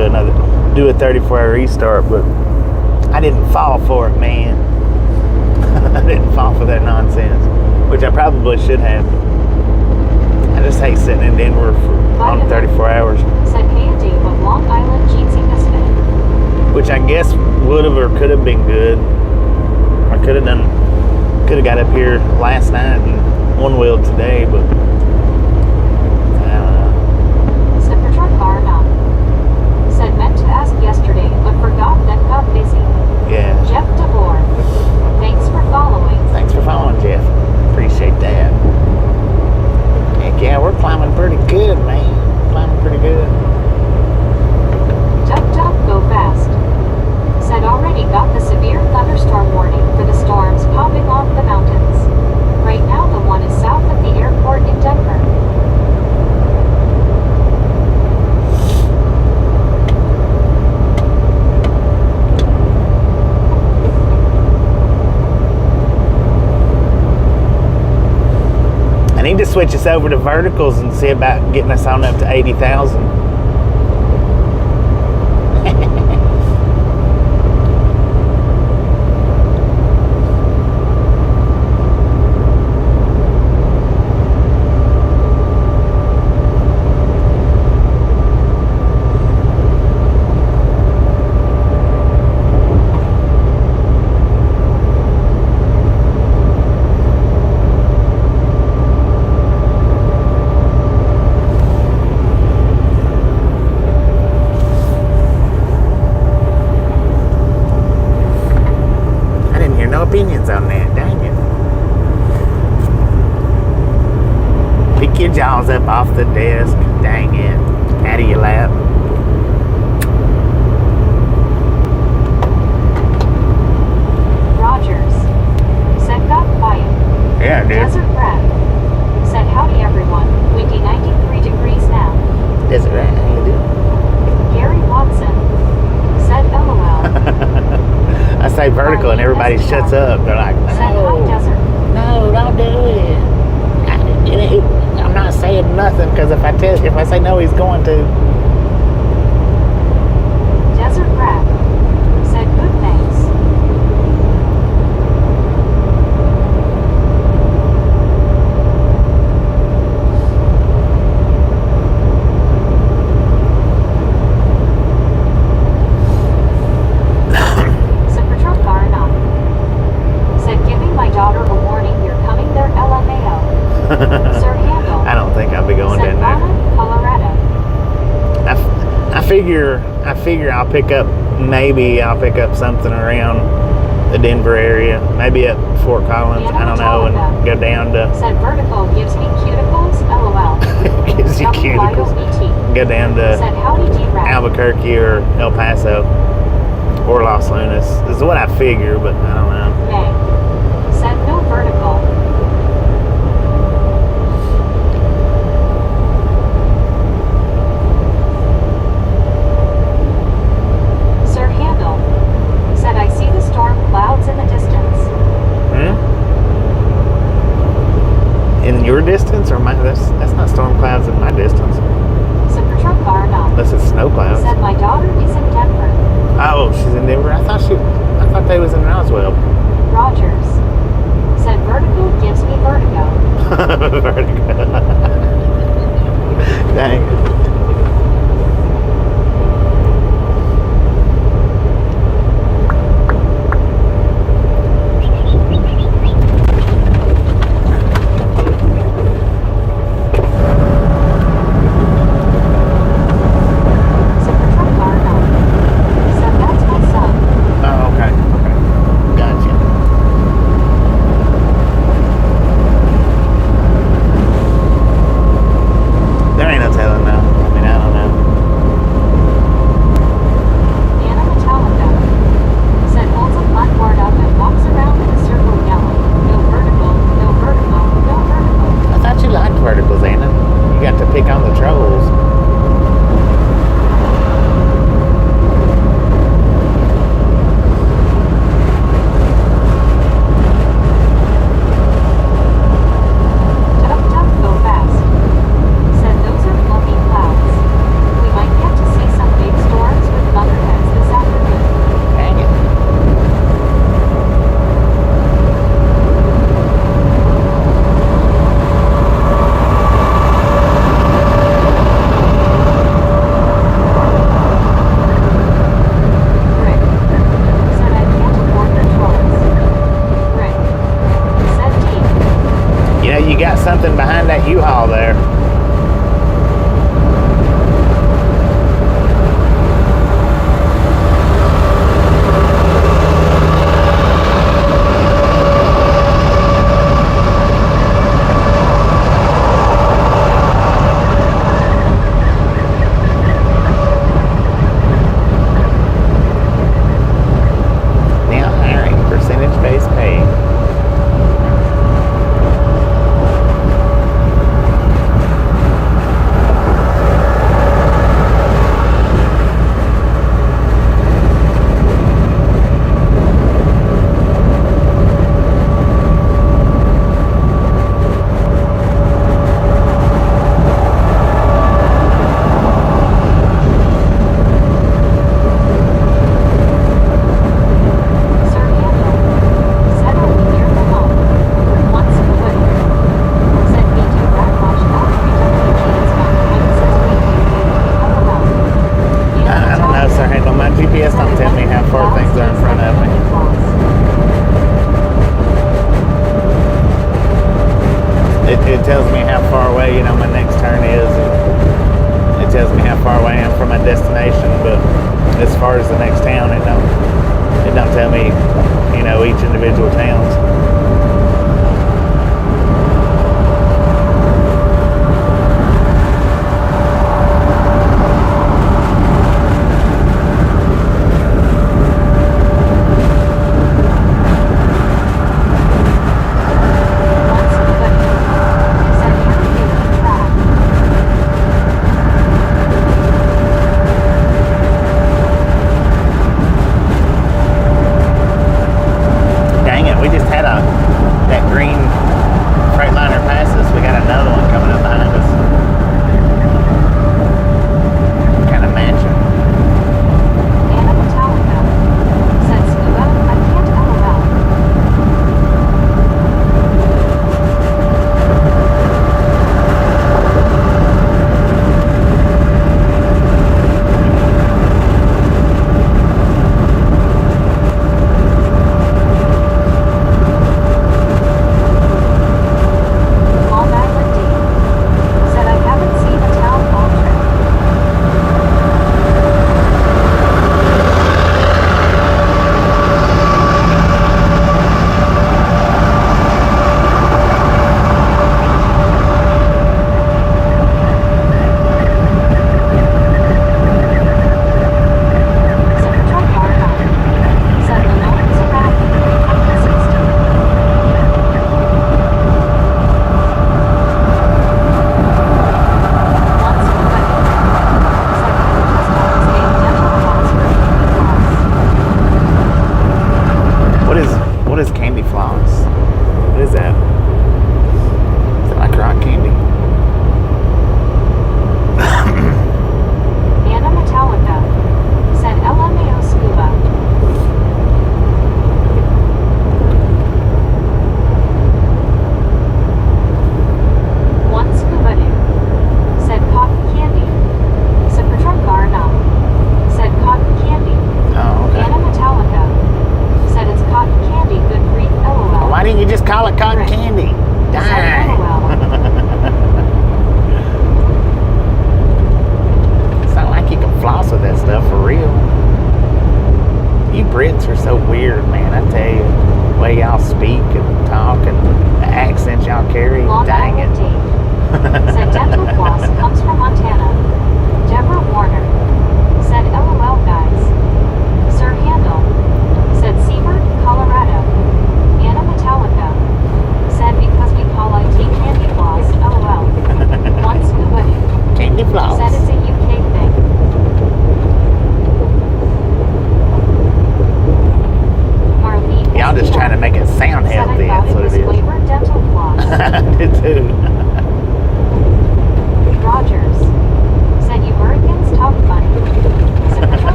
do a 34-hour restart, but I didn't fall for it, man. I didn't fall for that nonsense, which I probably should have. I just hate sitting in Denver on 34 hours. Said Candy of Long Island Jeansy Misfit. Which I guess would have or could have been good. I could have got up here last night and one-wheeled today, but I don't know. Said for truck car now. Said meant to ask yesterday, but forgot then got busy. Yeah. Jeff DeBoer. Thanks for following. Thanks for following, Jeff. Appreciate that. Heck yeah, we're climbing pretty good, man. Climbing pretty good. Duck duck go fast. Said already got the severe thunderstorm warning for the storms popping off the mountains. Right now the one is south of the airport in Denver. I need to switch us over to verticals and see about getting us on up to 80,000. Opinions on that, dang it. Pick your jaws up off the desk, dang it, out of your lap. Rogers. Said got quiet. Yeah, dude. Desert Rat. Said howdy everyone, windy 93 degrees now. Desert Rat, how you doing? Gary Watson. Said LOL. I say vertical and everybody shuts up. They're like, Said hi desert. no, don't do it. I'm not saying nothing because if I say no, he's going to. Desert Rat. Said good thanks. Sir Handel. I don't think I'll be going down there. Colorado. I figure I'll pick up something around the Denver area, maybe at Fort Collins, I don't know, and go down to. Said vertical gives me cuticles, LOL. Gives you cuticles. Go down to Said howdy D-Rat. Albuquerque or El Paso or Los Lunas. This is what I figure, but I don't know. May. Said no vertical. In your distance or mine? That's not storm clouds in my distance. Said for truck car now. Unless it's snow clouds. Said my daughter is in Denver. Oh, she's in Denver. I thought they was in Roswell. Rogers. Said vertical gives me vertigo. Vertigo. Dang it. are in front of me. It tells me how far away, you know, my next turn is. And it tells me how far away I am from my destination. But as far as the next town, it don't tell me, you know, each individual towns.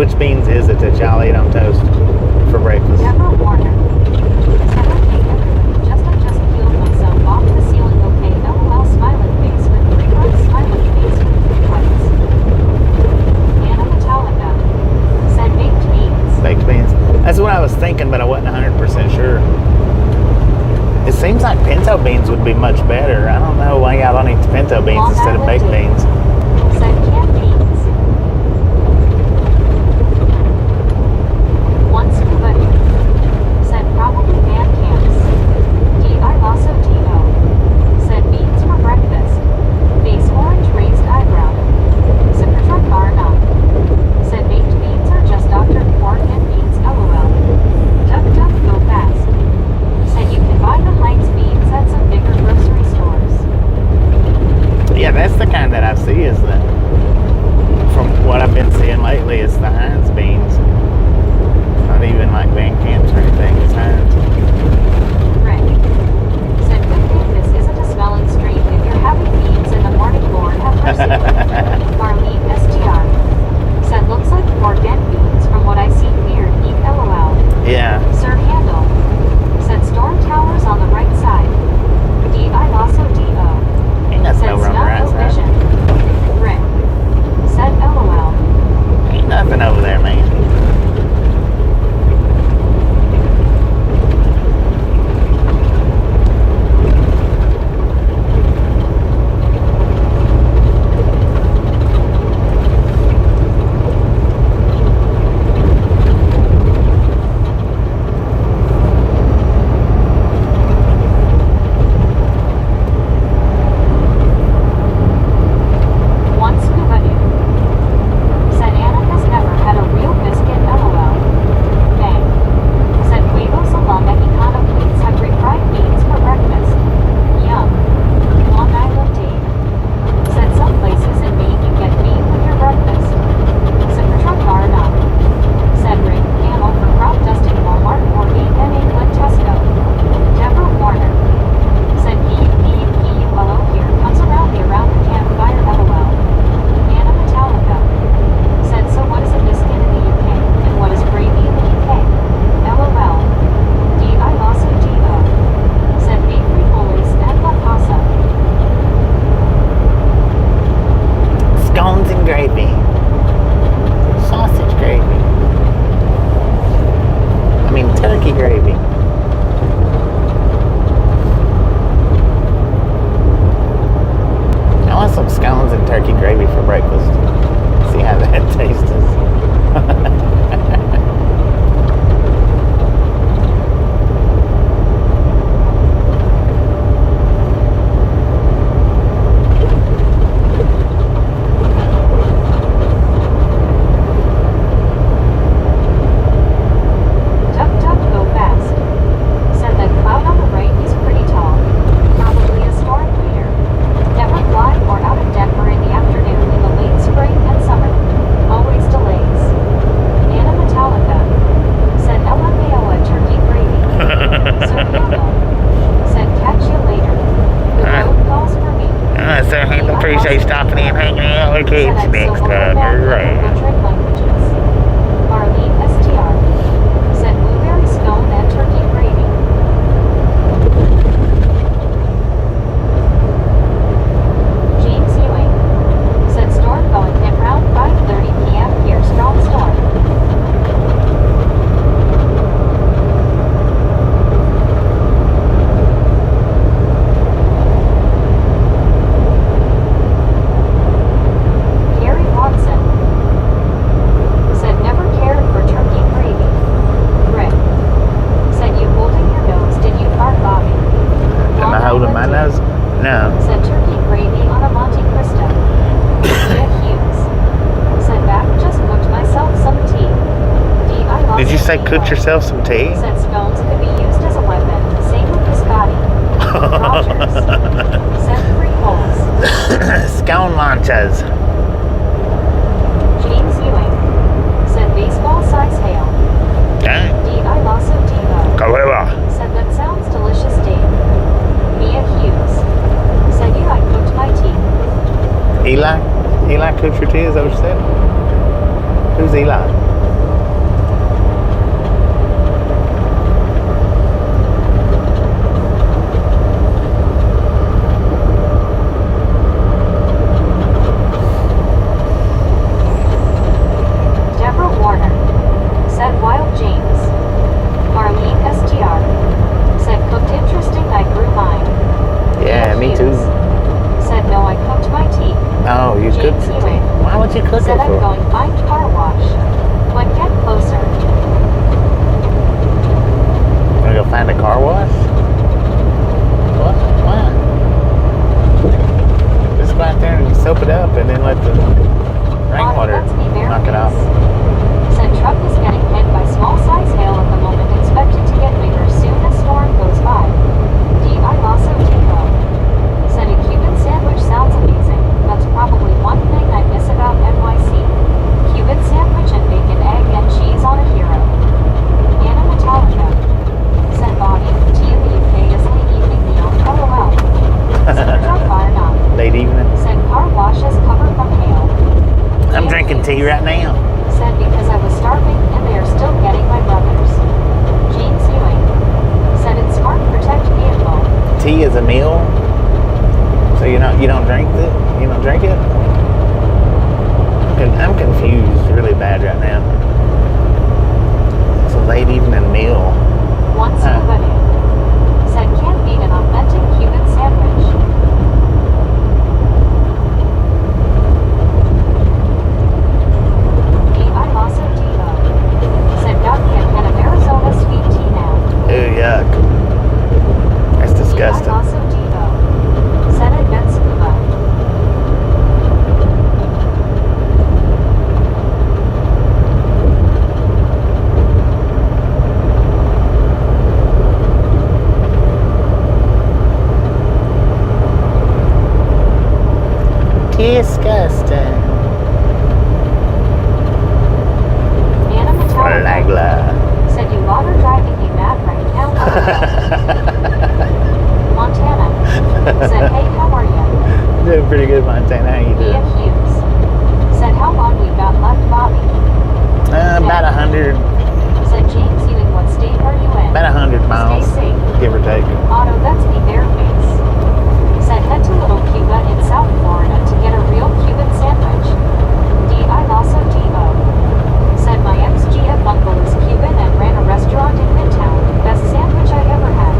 Which beans is it that y'all eat on toast for breakfast? Deborah Warner. Just peeled myself off the ceiling, okay, LOL, smiling face with 3 hearts, smiling face with 3 hearts. Anna Metallica said baked beans. Baked beans. That's what I was thinking, but I wasn't 100% sure. It seems like pinto beans would be much better. I don't know why y'all don't eat pinto beans Long instead of baked beans. Said canned beans. Said probably band camps. D.I. Lasso Tito. Said beans for breakfast. Face orange raised eyebrow. Secretary Barna. Said baked beans are just Dr. Pork and beans, LOL. Duck duck go fast. Said you can buy the Heinz beans at some bigger grocery stores. Yeah, that's the kind that I see is the, from what I've been seeing lately, is the Heinz beans. It's not even like Van Camps or anything, it's Heinz. Rick said, good thing this isn't a smelling street. If you're having beans in the morning, Lord have mercy. Marlene STR said, looks like organic beans from what I see here. Eat LOL. Yeah. Sir Handel said, storm towers on the right side. D.I. Lasso D.O. Ain't nothing said, over on the right smell no vision. side. Rick said, LOL. Ain't nothing over there, man. One scuba dude said, Anna has never had a real biscuit. LOL. Bang said, huevos a la mexicana, please have refried beans for breakfast. Yum. Long Island Dave said, some places in Maine you get bean with your breakfast. Cybertruck bar enough said, Rick Camel for crop dusting Walmart or A.N. England Tesco. Deborah Warner said, P-U-P-U-P-U-L-O here comes around the campfire. LOL. Anna Metallica said, so what is a biscuit in the UK? And what is gravy in the UK? LOL. D.I. Lasso D.O. said, beef frijoles and la casa. Scones and gravy. Sausage gravy. I mean, turkey gravy. I want some scones and turkey gravy for breakfast. See how that tastes. Duck duck go fast. Said that cloud on the right is pretty tall. Probably a storm leader. Never fly or out of Denver in the afternoon in the late spring and summer. Always delays. Anna Metallica said LMAO turkey gravy. Sir Handel said catch you later. The road calls for me. Sir Handel, appreciate stopping in, hanging out with kids Said I'm next so time. overwhelmed with Alright. languages. Marlene STR said blueberry scone and turkey gravy. James Ewing said storm going in around 5:30 p.m. here. Strong storm. Gary Watson said never cared for turkey gravy. Rick said you holding your nose. Did you fart, Bobby? Am I holding my nose? No. Said turkey gravy on a Monte Cristo. Jeff Hughes said back just cooked myself some tea. D.I. Did you say cook yourself some tea? Said scones could be used as a weapon. Same with biscotti. Rogers said free holes. Scone launches. James Ewing said baseball size hail. Okay. D.I. Lasso Diva However. said that sounds delicious, Dave. Mia Hughes said I cooked my tea. Eli? Eli cooks your tea, is that what you said? Who's Eli? Deborah Warner said Wild James. Marlene STR said cooked interesting. I grew mine. Yeah, me too. Said no, I cooked my tea. Oh, you James cooked your tea. Ewing Why would you cook it said I'm for? going find car wash. When get closer. Wanna go find a car wash? What? Why? Just go out there and soap it up and then let the rainwater Let's be very knock it off. nice. Said truck is getting hit by small size hail at the moment. Expected to get bigger soon as storm goes by. D.I. Lasso Depot said a Cuban sandwich sounds amazing. tea right now. Said because I was starving and they are still getting my brothers. James Ewing. Said it's smart protect vehicle. Tea is a meal. So you don't drink it? You don't drink it? I'm confused really bad right now. It's a late evening meal. One souvenir. Said can't beat an authentic Cuban sandwich. I also Devo. Said God can't get an Arizona sweet tea now. Ew, yuck. That's disgusting. I also Devo. Said it Ben Scuba. Disgusting. Anna Metallica. Flagla. Said you water driving me mad right now. Montana. Said hey, how are you? Doing pretty good, Montana. How you Mia doing? Hughes. Said how long we got left, Bobby? About 100. Said James Ewing, what state are you in? About 100 miles, Stay safe. give or take. Otto, that's me bare face. Said head to Little Cuba in South Florida to get a real Cuban sandwich. I'm also Devo. Said my ex-GF uncle is Cuban and ran a restaurant in Midtown. Best sandwich I ever had.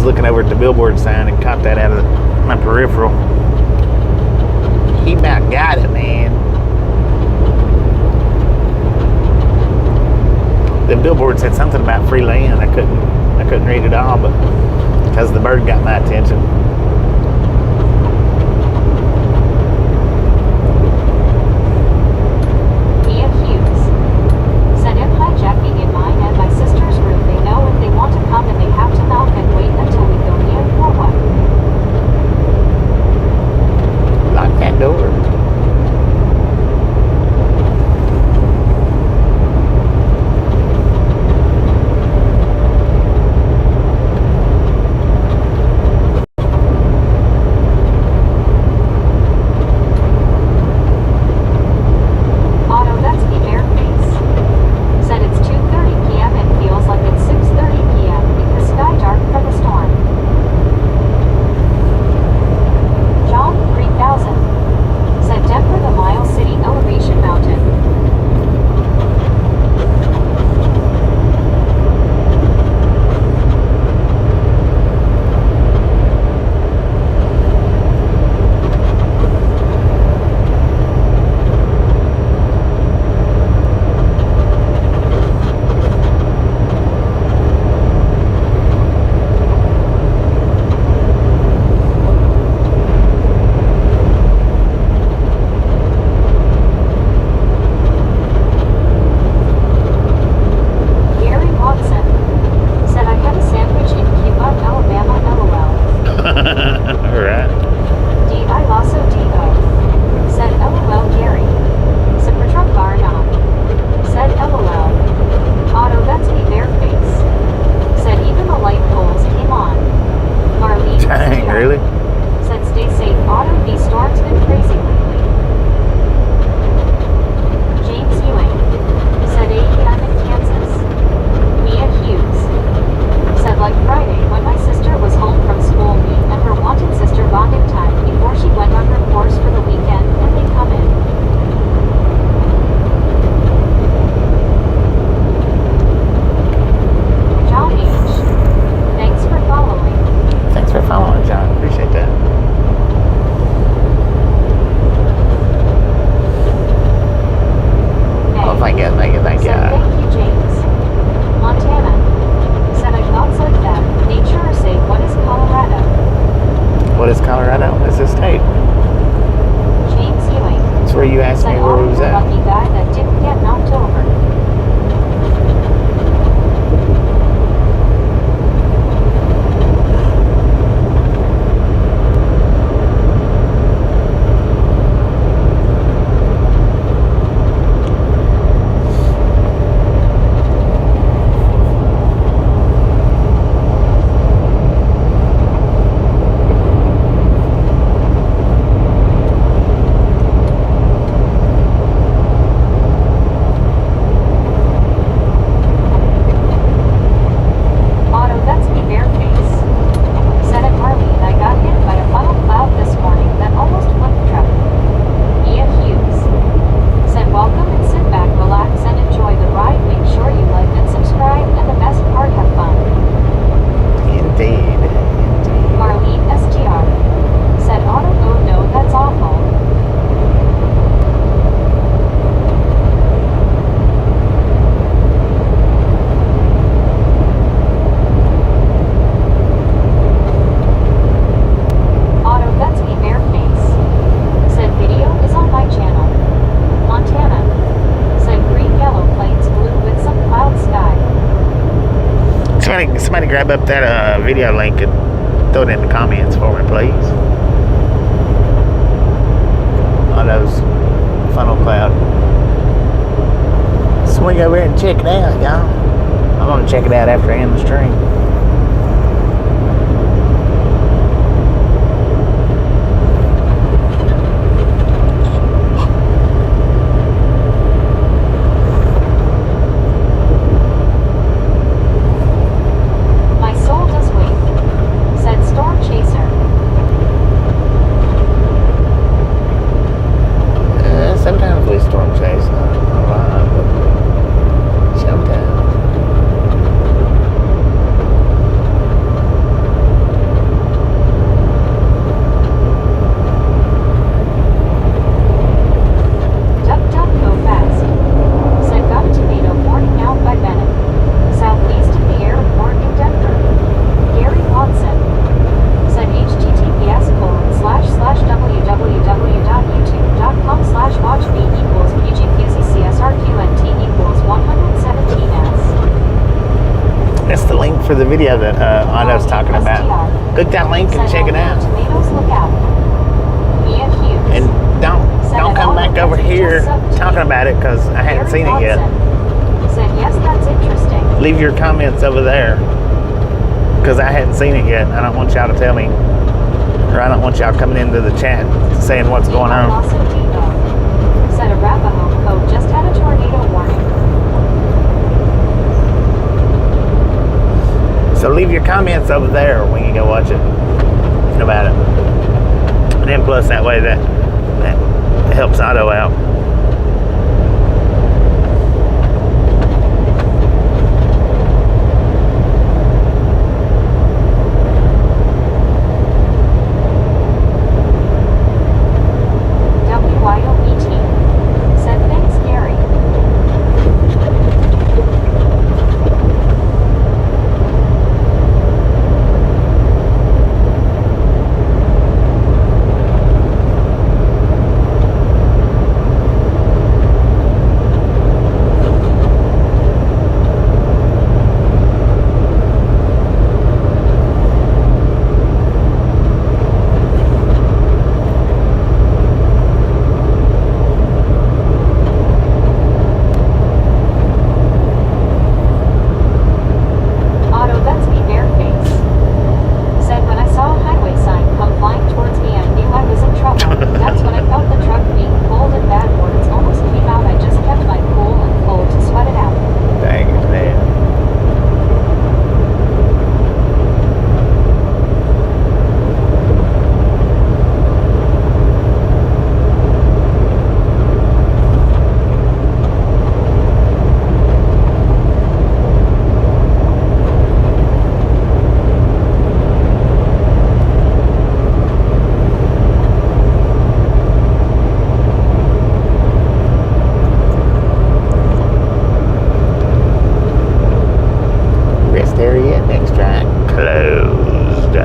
Looking over at the billboard sign and caught that out of my peripheral. He about got it, man. The billboard said something about free land. I couldn't read it all, but because the bird got my attention. Mia Hughes said if hijacking in mine and my sister's room, they know if they want to come and they have to knock and wait until we go near or what? Lock that door. somebody grab up that video link and throw it in the comments for me, please. Auto's funnel cloud. Swing over here and check it out, y'all. I'm gonna check it out after I end the stream. My soul does wait, said Storm Chaser. Sometimes we storm chase, not a lot, but sometimes. Duck duck go fast, said got a tornado warning out by Bennett. Southeast of the airport in Denver. Gary Watson said https://www.youtube.com/watchv equals PGQZCSRQNT equals 117s. That's the link for the video that Otto's talking about. Click that link and check it out. Tomatoes look out. Ian Hughes. And don't come back over here talking about it because I hadn't seen it yet. Said yes, that's interesting. Leave your comments over there because I hadn't seen it yet. I don't want y'all to tell me, or I don't want y'all coming into the chat saying what's going on. Lawson Depot said Arapahoe Cove just had a tornado warning. So leave your comments over there when you go watch it about it. And then plus that way that helps Otto out. WYOET said thanks, Gary. Otto, that's me bareface. Said when I saw a highway sign come flying towards me, I knew I was in trouble. That's when I felt the truck being pulled and bad words almost came out. I just kept my cool and pulled to sweat it out. Dang it, man. Rest area, next track closed.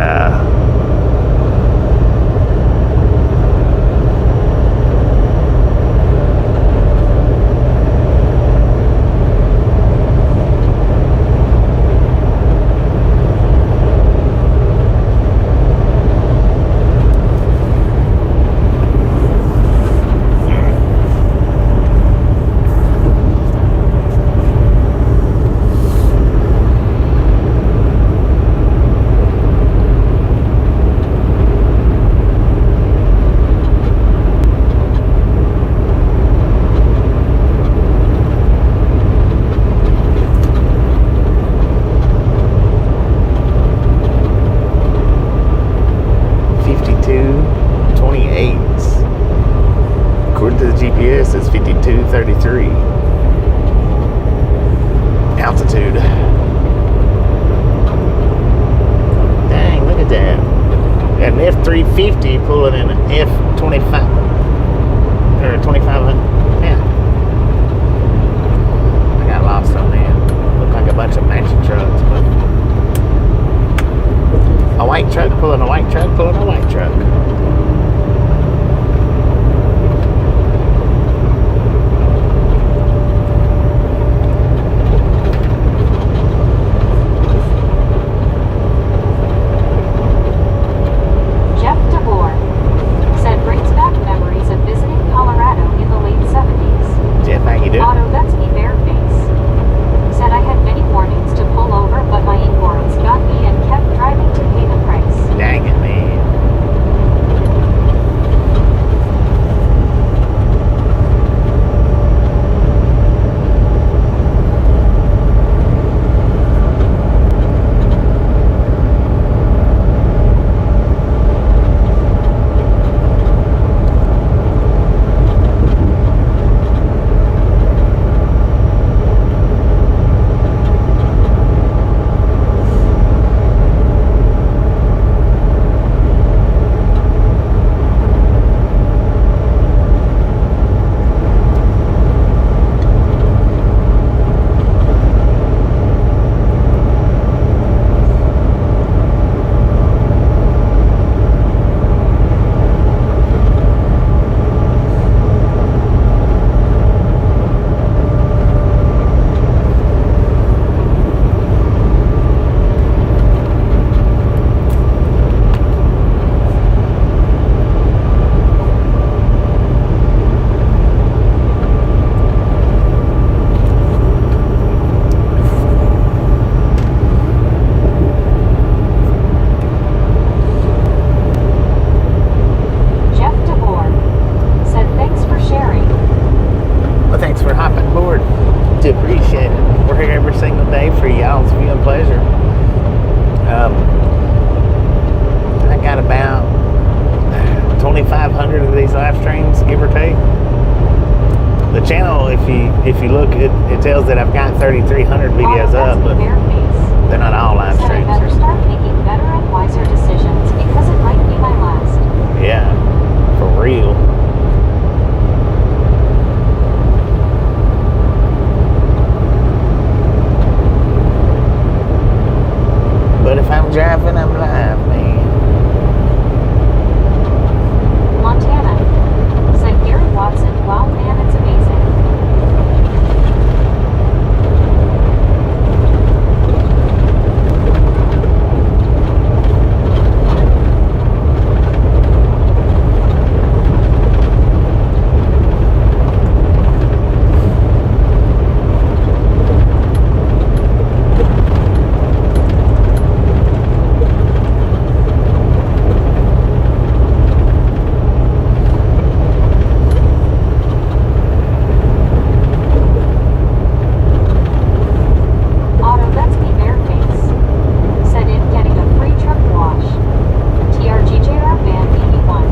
52.28. According to the GPS, it's 52.33. Altitude. Dang, look at that. Got an F350 pulling in an F25 or 2500. Yeah. I got lost on that. Looked like a bunch of matching trucks, but a white truck pulling a white truck pulling a white truck. if you look, it tells that I've got 3,300 videos Auto, up, that's but me, bare face. they're not all live Said I streams. better start making better and wiser decisions because it might be my last. Yeah, for real. But if I'm driving, I'm live, man. Montana. Said Gary Watson, wow man, it's amazing. Auto, that's me, bare face. Said in getting a free truck wash. TRGJR Band 81.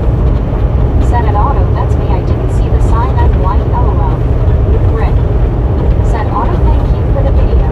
Said at Auto, that's me, I didn't see the sign, I'm blind, lol. Rick. Said Auto, thank you for the video.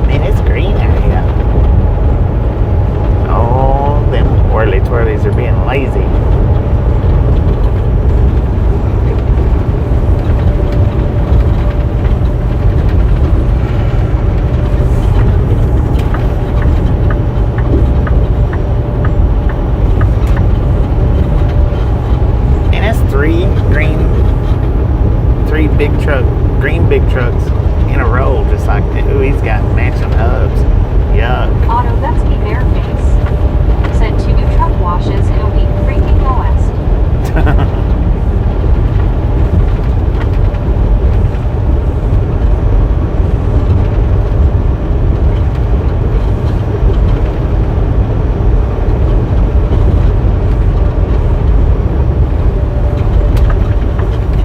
Man, it's green out here. Oh, them whirly twirlies are being lazy. And that's three green big trucks in a row, just like, ooh, he's got matching hubs. Yuck. Auto, that's me, bare face. Said 2 new truck washes in a week, freaking the West.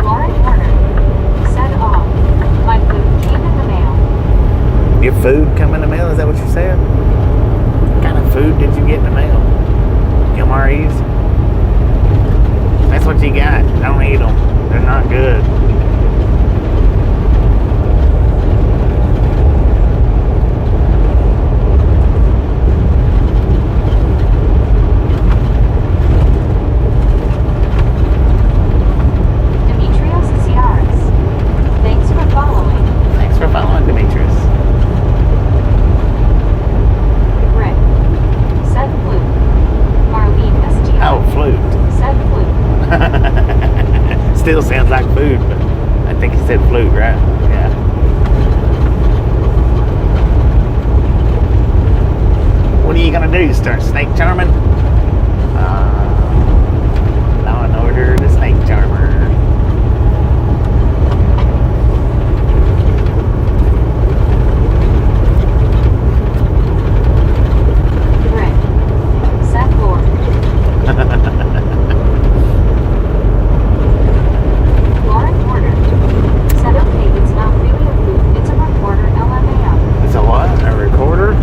Lauren Warner. Said off. My food came in the mail. Your food come in the mail? Is that what you said? What kind of food did you get in the mail? MREs? That's what you got. Don't eat them. They're not good. Demetrios Ciaras. Thanks for following. Thanks for following, Demetrius. Rick. Said flute. Marlene STI. Oh, flute. Said flute. Still sounds like food, but I think he said flute, right? Yeah. What are you gonna do? Start snake charming? Law and Order, the snake charmer. Rick. Said Lord. Lauren Warner. Said okay, it's not really a flute, it's a recorder, LMAO. It's a what? A recorder?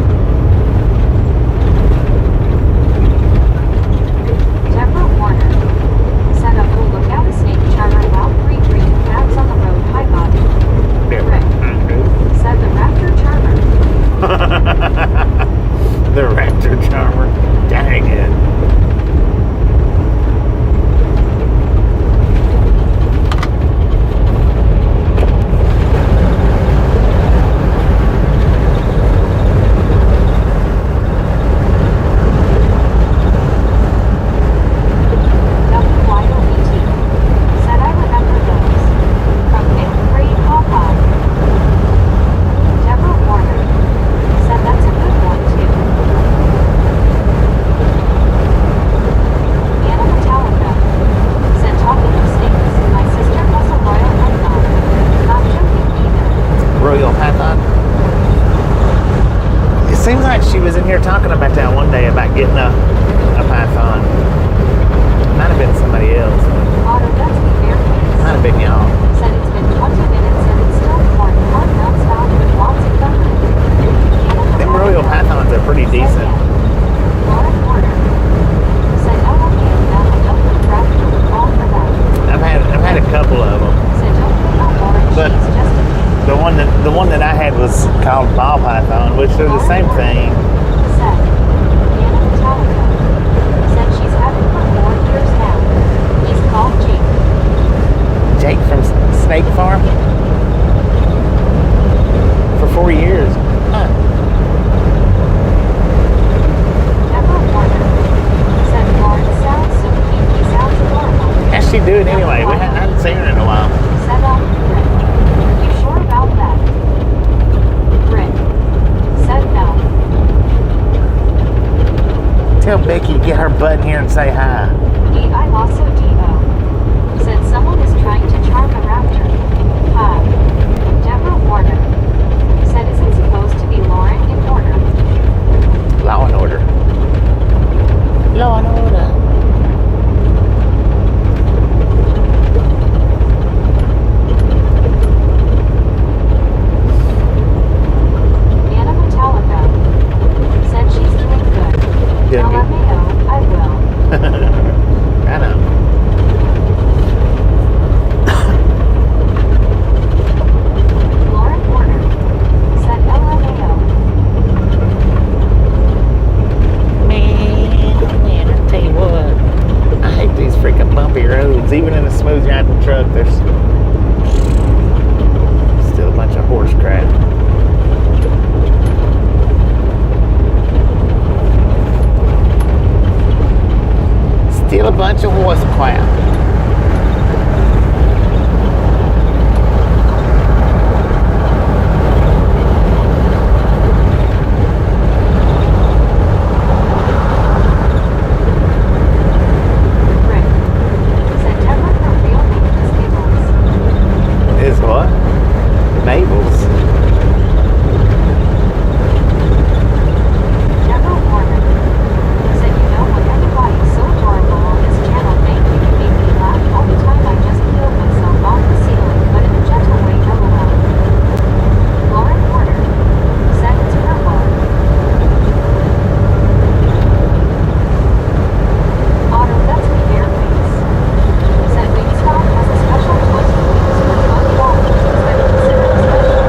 talking about that one day about getting a python. Might have been somebody else. Auto Betsy Fairfax Might have been y'all. said it's been 20 minutes and it's still pouring hard mouths with lots of thunder. Them royal pythons are pretty decent. Lauren Porter said, "Oh, okay, now I don't look right for the call for that." I've had a couple of them. Said, "Don't put on Lauren, But- she's just a kid." The one that I had was called ball python, which they're the same thing. Said, Anna Metallica said she's had it for 4 years now. He's called Jake. Jake from Snake Farm for 4 years. Huh. Deborah Warner said, "Lauren sounds so cute, he sounds adorable." How's she doing anyway? I hadn't seen her in a while. Said, Rick, you sure about that? Rick said no. Tell Becky get her butt in here and say hi. I also D.O. said someone is trying to charm a raptor. Hi. Deborah Warner said, "Is it supposed to be Lauren in order?" Law and order. Law and order. Anna Metallica said she's doing good. Doing good. LMAO, I will. I know. Lauren Warner said LMAO. Man, I tell you what. I hate these freaking bumpy roads. Even in a smooth riding truck, there's still a bunch of horse crap. Still a bunch of horse crap. Rick said Deborah, her real name is Giggles. Is what? Mabel's. Deborah Warner said, "You know what, everybody's so adorable on this channel. Thank you. You make me laugh all the time. I just feel myself off the ceiling, but in a gentle way, LOL." Lauren Warner said it's her bar. Auto Betsy Fairfax said Wingstop has a special 20 wings for $20. Is that considered special?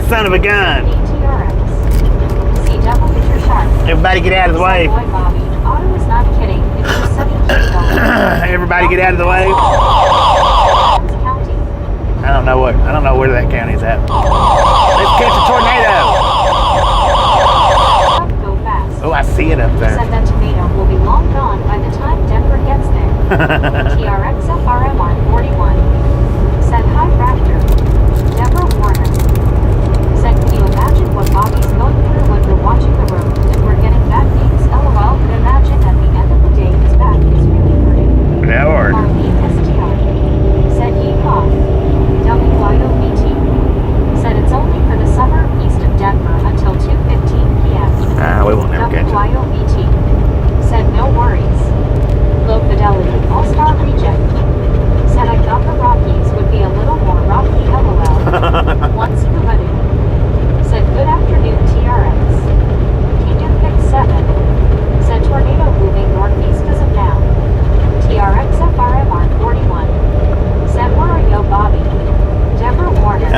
son of a gun. TRX. CW Sharp. Everybody get out of the way. Boy, Bobby. Otto is not kidding. It was sunny King Everybody get out of the way. County. I don't know where that county's at. Let's catch a tornado. Go fast. Oh, I see it up there. Said that tomato will be long gone by the time Denver gets there. TRX FRMR 41. Said hi Raptor. Deborah Warner. Said, can you imagine what Bobby's going through when we're watching the road and we're getting bad beats? LOL, but imagine at the end of the day his back is really hurting. Lord. Marlene STR. Said yeehaw. WYOBT. Said it's only for the summer east of Denver until 2:15 p.m. We won't never catch it. WYOBT. Said no worries. Low fidelity all-star reject. Said I thought the Rockies would be a little more rocky. LOL. Once Kubadu. Said good afternoon TRX. King of Pick 7. Said tornado moving northeast as of now. TRX FRMR 41. Said where are you Bobby? Deborah Warner.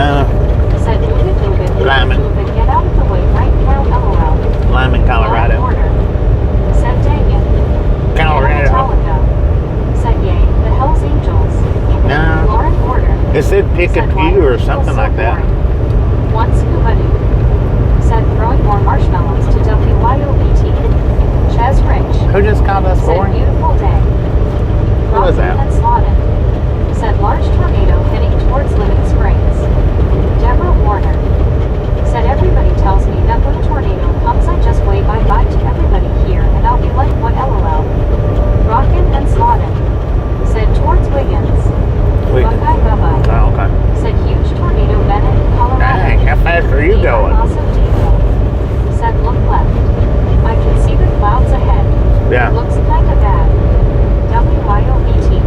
Said move it, Lyman. move it, get out of the way right now. LOL. Lyman, Colorado. Warner. Said dang it. Colorado. Metallica. Said yay, the Hells Angels. No. Lauren Porter. It said pick a pew or something like that. One scuba dude. Said throwing more marshmallows to WYOBT. Chaz Rich. Who just called us Said boring? beautiful day. Who was that? And Slaughter. Said large tornado heading towards Living Springs. Deborah Warner. Said everybody tells me that when a tornado comes I just wave bye-bye to everybody here and I'll be like what LOL. Rockin' and Slaughter. Said towards Wiggins. Bye-bye. Oh, okay. Said huge tornado Bennett, Colorado. Dang, how fast are you going? Said look left. I can see the clouds ahead. Yeah. Looks kinda bad. WYOBT.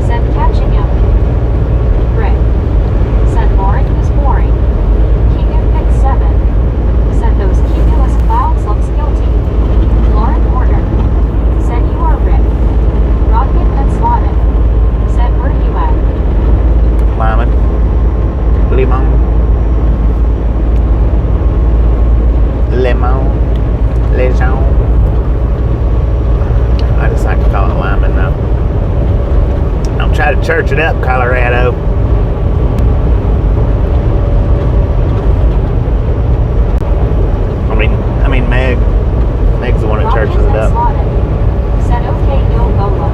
Said catching him. Rick. Said Lauren is boring. King of Pick 7. Said those cumulus clouds looks guilty. Lauren Porter. Said you are Rick. Rocket and Slaughter. Said where you at? Lyman. Limon. Lejon. I just like to call it Lyman though. Don't try to church it up, Colorado. I mean Meg's the one that churches it up. Said okay, you'll go low.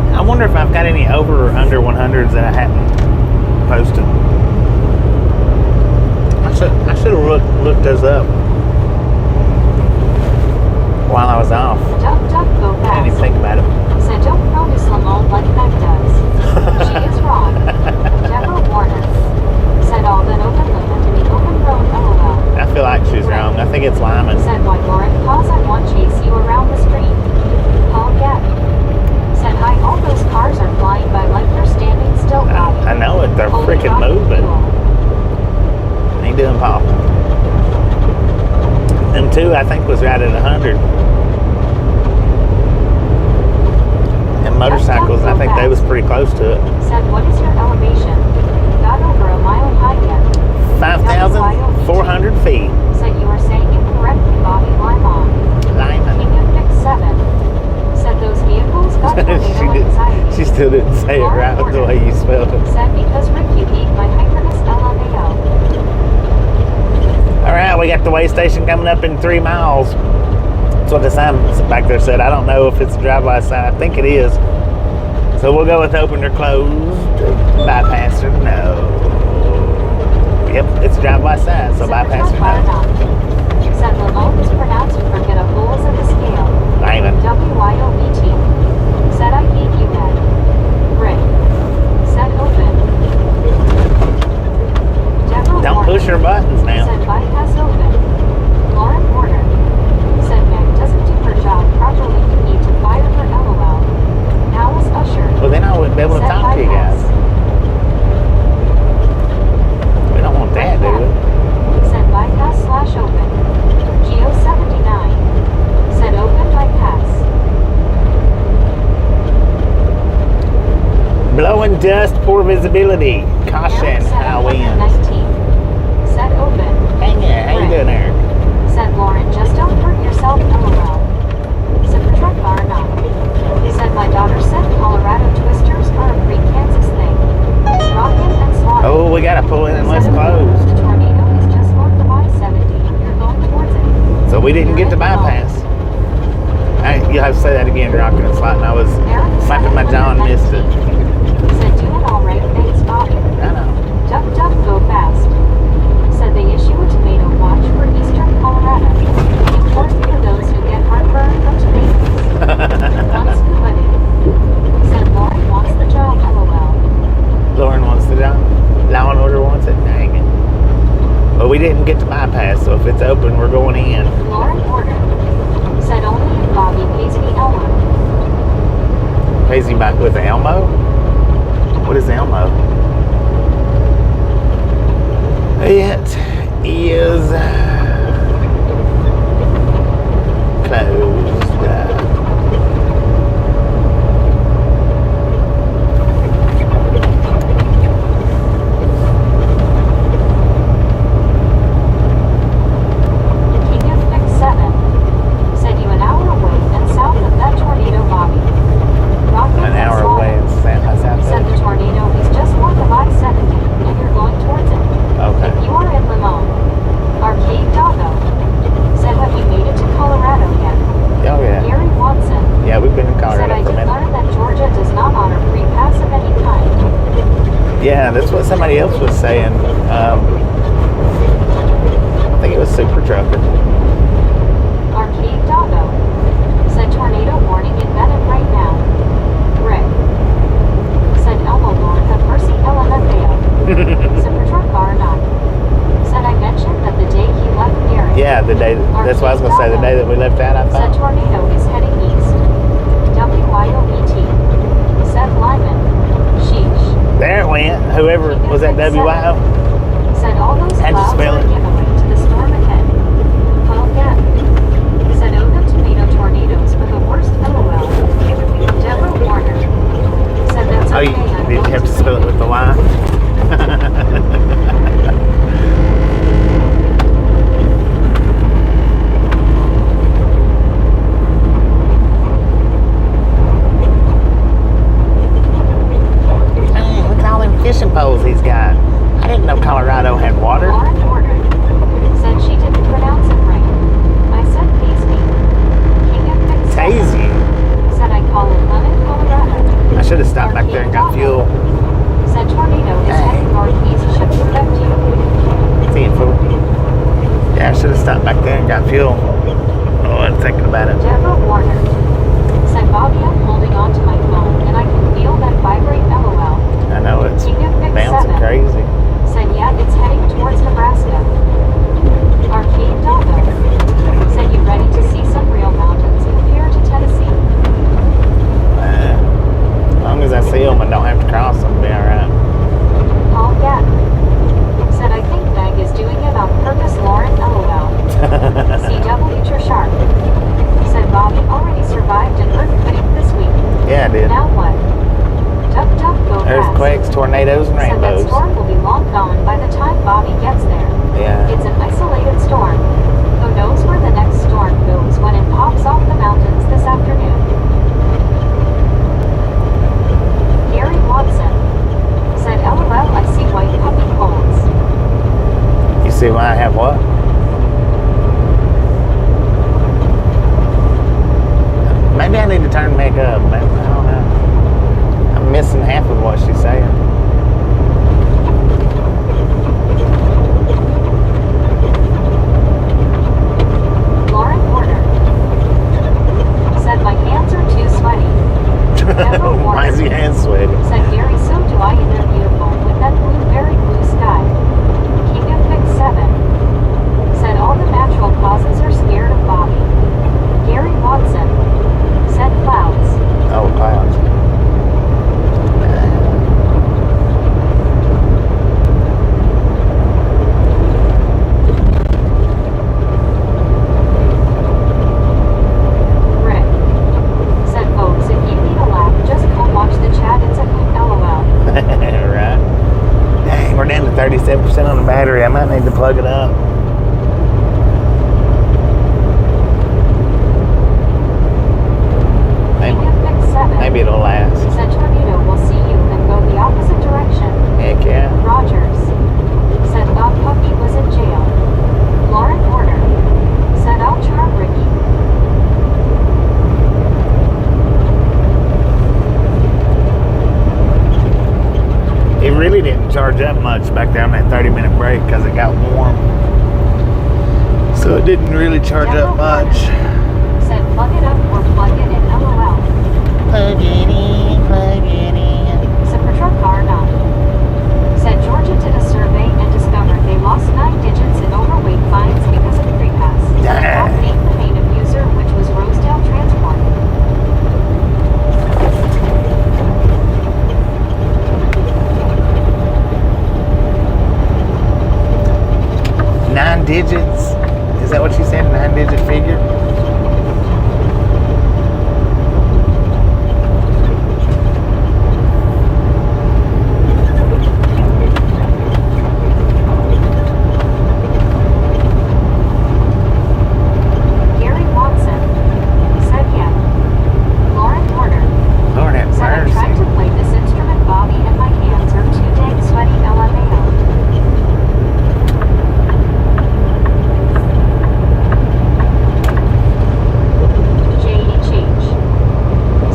I wonder if I've got any over or under 100s that I hadn't posted. I should have looked those up while I was off. Duck, go I didn't even fast. think about it. Said don't promise Lamone like Meg does. She is wrong. Deborah Warner. Said all that open land to be open road. LOL. I feel like she's wrong. I think it's Lyman. Said why Lauren, cause I want chase you around the street. Paul Gabby. Said hi, all those cars are flying by like they're standing still. Bobby. I know it. They're Holy freaking rocket moving. fuel. Ain't doing Paul. Them two, I think, was right at 100. And motorcycles, I think they was pretty close to it. Said what is your elevation? Got over a mile high yet. 5,400 feet. Said you were saying incorrectly, Bobby. Limon. Lyman. King of Pick 7. Said those vehicles got tornado anxiety. She still didn't say it right with the way you spelled it. Said because Rick, you eat my hyperness LMAO. All right, we got the way station coming up in 3 miles. That's what the sign back there said. I don't know if it's a drive-by sign. I think it is. So we'll go with open or closed, bypass or no. Yep, it's a drive-by sign, so bypass or no. Said Lamone is pronounced forget a holes in the scale. Lyman. WYOBT. Said I hate you Dad. Rick. Said open. Deborah Don't Warner. push her buttons now. Said bypass open. Lauren Porter. Said Meg doesn't do her job properly. You need to fire her. LOL. Blowing dust, poor visibility. Caution, Eric said high winds. 119. Said open. Hey there, how you doing, Eric? Said Lauren, just don't hurt yourself, LOL. Said the truck bar not. Said my daughter said Colorado twisters are a pre-Kansas thing. Rockin' and slaughter. Oh, we gotta pull in unless closed. The tornado is just north of I-70. You're going towards it. So we didn't get to bypass. You have to say that again, Rockin' and Slot. And I was slapping my jaw and missed it. Said doing alright, thanks Bobby. I know. Duck, duck, go fast. Said they issue a tomato watch for eastern Colorado. Important for those who get heartburn from tomatoes. Once who let it. Said Lauren wants the job, LOL. Lauren wants the job. Law and Order wants it. Dang it. Well, we didn't get to bypass, so if it's open, we're going in. Lauren ordered. Said only if Bobby pays me Elmo. Pays him back with Elmo? What is Elmo? It is closed. King of Fix 7. Said you an hour away and south of that tornado, Bobby. Rockin' An and hour slaughter. away in South. Said the tornado is just north of I-70 and you're going towards it. Okay. If you are in Limon, Arcade Doggo. Said have you made it to Colorado yet? Oh, yeah. Gary Watson. Yeah, we've been in Said Colorado I for a did minute. learn that Georgia does not honor free pass of any kind. Yeah, that's what somebody else was saying. I think it was Super Trucker. Arcade Doggo. Said tornado warning in Bennett right now. Rick. Said Elmo Lord have mercy LMFAO. Said the truck bar not. Said I mentioned that the day he left Gary. Yeah, the day. That's what I was gonna say. The day that we left out, I Said thought. tornado is heading east. WYOET. Said Lyman. Sheesh. There it went. Whoever was that WYO. Said all those How'd you clouds spell are a it? giveaway to the storm ahead. Well, yeah. Said Odo tomato tornadoes are the worst, LOL. Deborah Warner. Said that's Oh, okay. you have to spell it with the Y. Dang, look at all them fishing poles he's got. I didn't know Colorado had water. Lauren ordered. Said she didn't pronounce it right. I said Tasty. King of Fix. Crazy. Said I call it Lemon, Colorado. I should have stopped back there and got fuel. Said tornado is heading northeast, should protect you. See it, fool. Yeah, I should have stopped back there and got fuel. Oh, I'm thinking about it. Deborah Warner. Said Bobby, I'm holding on to my phone and I can feel that vibrate, LOL. I know it's King of Fix bouncing 7. crazy. Said yeah, it's heading towards Nebraska. Arcade Doggo. Said you ready to see some real mountains compared to Tennessee. As long as I see them and don't have to cross them, be alright. Paul Gatton. Said I think Meg is doing it on purpose, Lauren, LOL. CW Sharp. Said Bobby already survived an earthquake this week. Yeah, I did. Now what? Duck, duck, go fast. Earthquakes, tornadoes, and Said that rainbows. storm will be long gone by the time Bobby gets there. Yeah. It's an isolated storm. Who knows where the next storm goes when it pops off the mountains this afternoon? Gary Watson. Said LOL, I see white puppy cones. You see why I have what? Maybe I need to turn Meg up. Maybe, I don't know. I'm missing half of what she's saying. Lauren Porter. Said my hands are too sweaty. Deborah Why is Warner. your hand sweaty? Said Gary, so do I, and they're beautiful with that blue, very blue sky. King of Fix 7. Said all the natural causes are scared of Bobby. Gary Watson. Said clouds. charge up much back there on that 30-minute break because it got warm. So it didn't really charge up much. Said plug it up or plug it in, LOL. Plug it in, plug it in. Said for truck car, not. Said Georgia did a survey and discovered they lost 9 digits in overweight fines because of free pass. Said named the main abuser, which was Rosedale Transport. Nine digits? Is that what you said? 9-digit figure? Gary Watson said yeah. Lauren Porter Lord have said I tried mercy. to play this instrument, Bobby, and my hands are too dang sweaty, LMAO.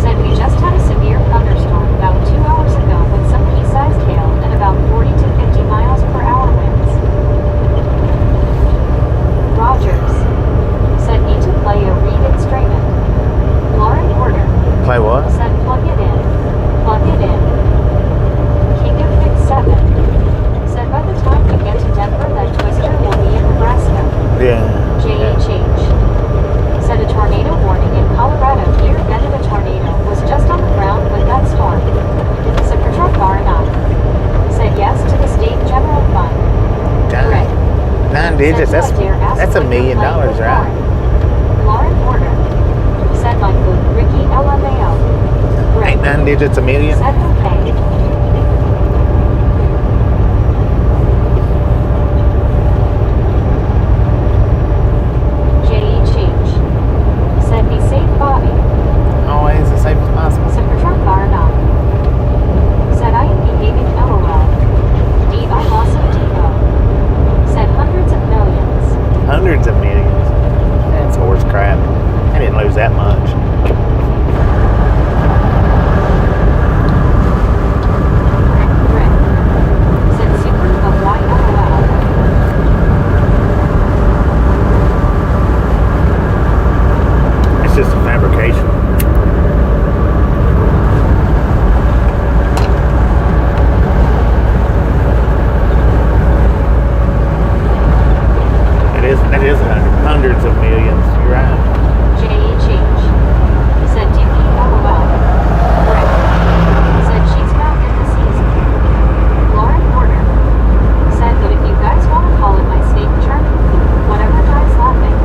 Said we just had a severe thunderstorm about 2 hours ago with some pea-sized hail and about 40 to 50 miles per hour winds. Rogers said need to play a read instrument. Lauren Porter Play what? said plug it in. Plug it in. King of Fix 7 said by the time you get to Denver that twister will be in Nebraska. Yeah. JHH said a tornado warning in Colorado here. Bennett, a tornado was just on the ground with that storm. Said for truck car, not. Said yes to the state general fund. Rick Dang. 9 digits. said, "Do I dare ask That's $1 what million, you're playing with, right? Lauren Porter said my good Ricky, LMAO. Rick Ain't 9 digits $1 million? said okay. JHH said be safe, Bobby. Always as safe as possible. Said for truck car, not. Said I am behaving, LOL. D. I lost a depot. Said hundreds of millions. Hundreds of millions. That's horse crap. I didn't lose that much. Rick said super of why, LOL. It's just a fabrication. That is hundreds of millions. You're right. JHH said Dookie, LOL. Rick said she's back in the season. Lauren Porter said that if you guys want to call it my snake charming food, whatever guy's laughing.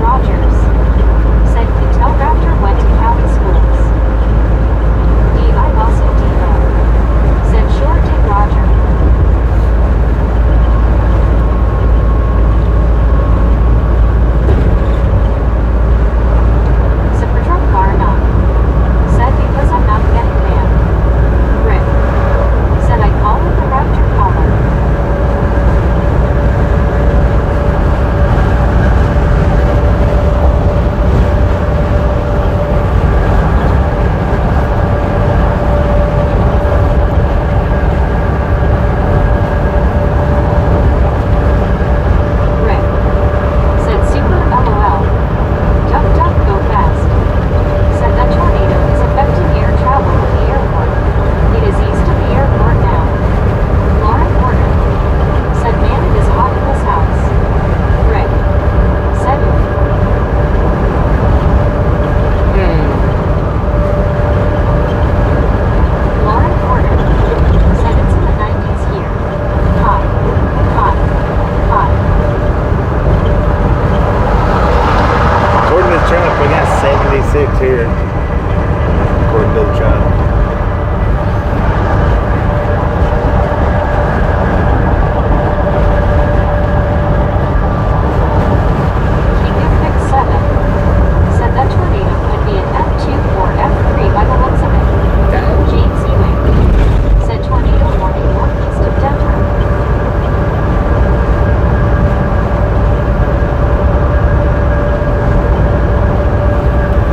Rogers said Patel Raptor went to county schools. D. I lost a depot. Said sure did, Roger. Said for truck car, not. Said because I'm not getting mad. Rick said I call it the Raptor collar. Rick said super, LOL. Duck, duck, go fast. Said that tornado is affecting air travel at the airport. It is east of the airport now. Lauren Porter said man, it is hot in this house. Rick said Lauren Porter said it's in the 90s here. Hot, hot, hot. According to the truck, we got 76 here. According to the truck. King of Fix 7 said that tornado could be an F2 or F3 by the looks of it. James Ewing said tornado warning northeast of Denver.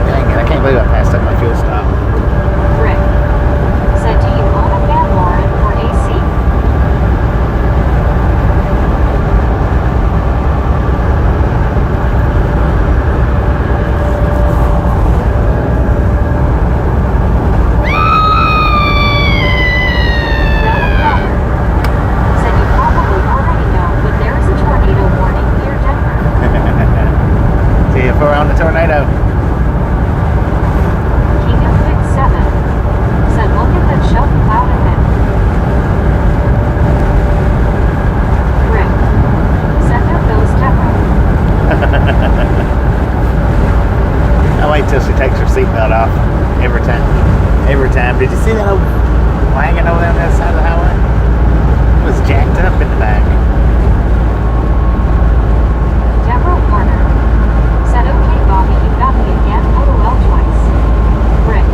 Dang it, I can't believe I passed up my fuel stop. info on the tornado. King of Pick 7 said, look at that shelf cloud ahead. Rick said, there goes Deborah. I wait till she takes her seatbelt off every time. Every time. Did you see that old wagon over there on the other side of the highway? It was jacked up in the back. Deborah Warner said, okay, Bobby, you got me again. LOL twice. Rick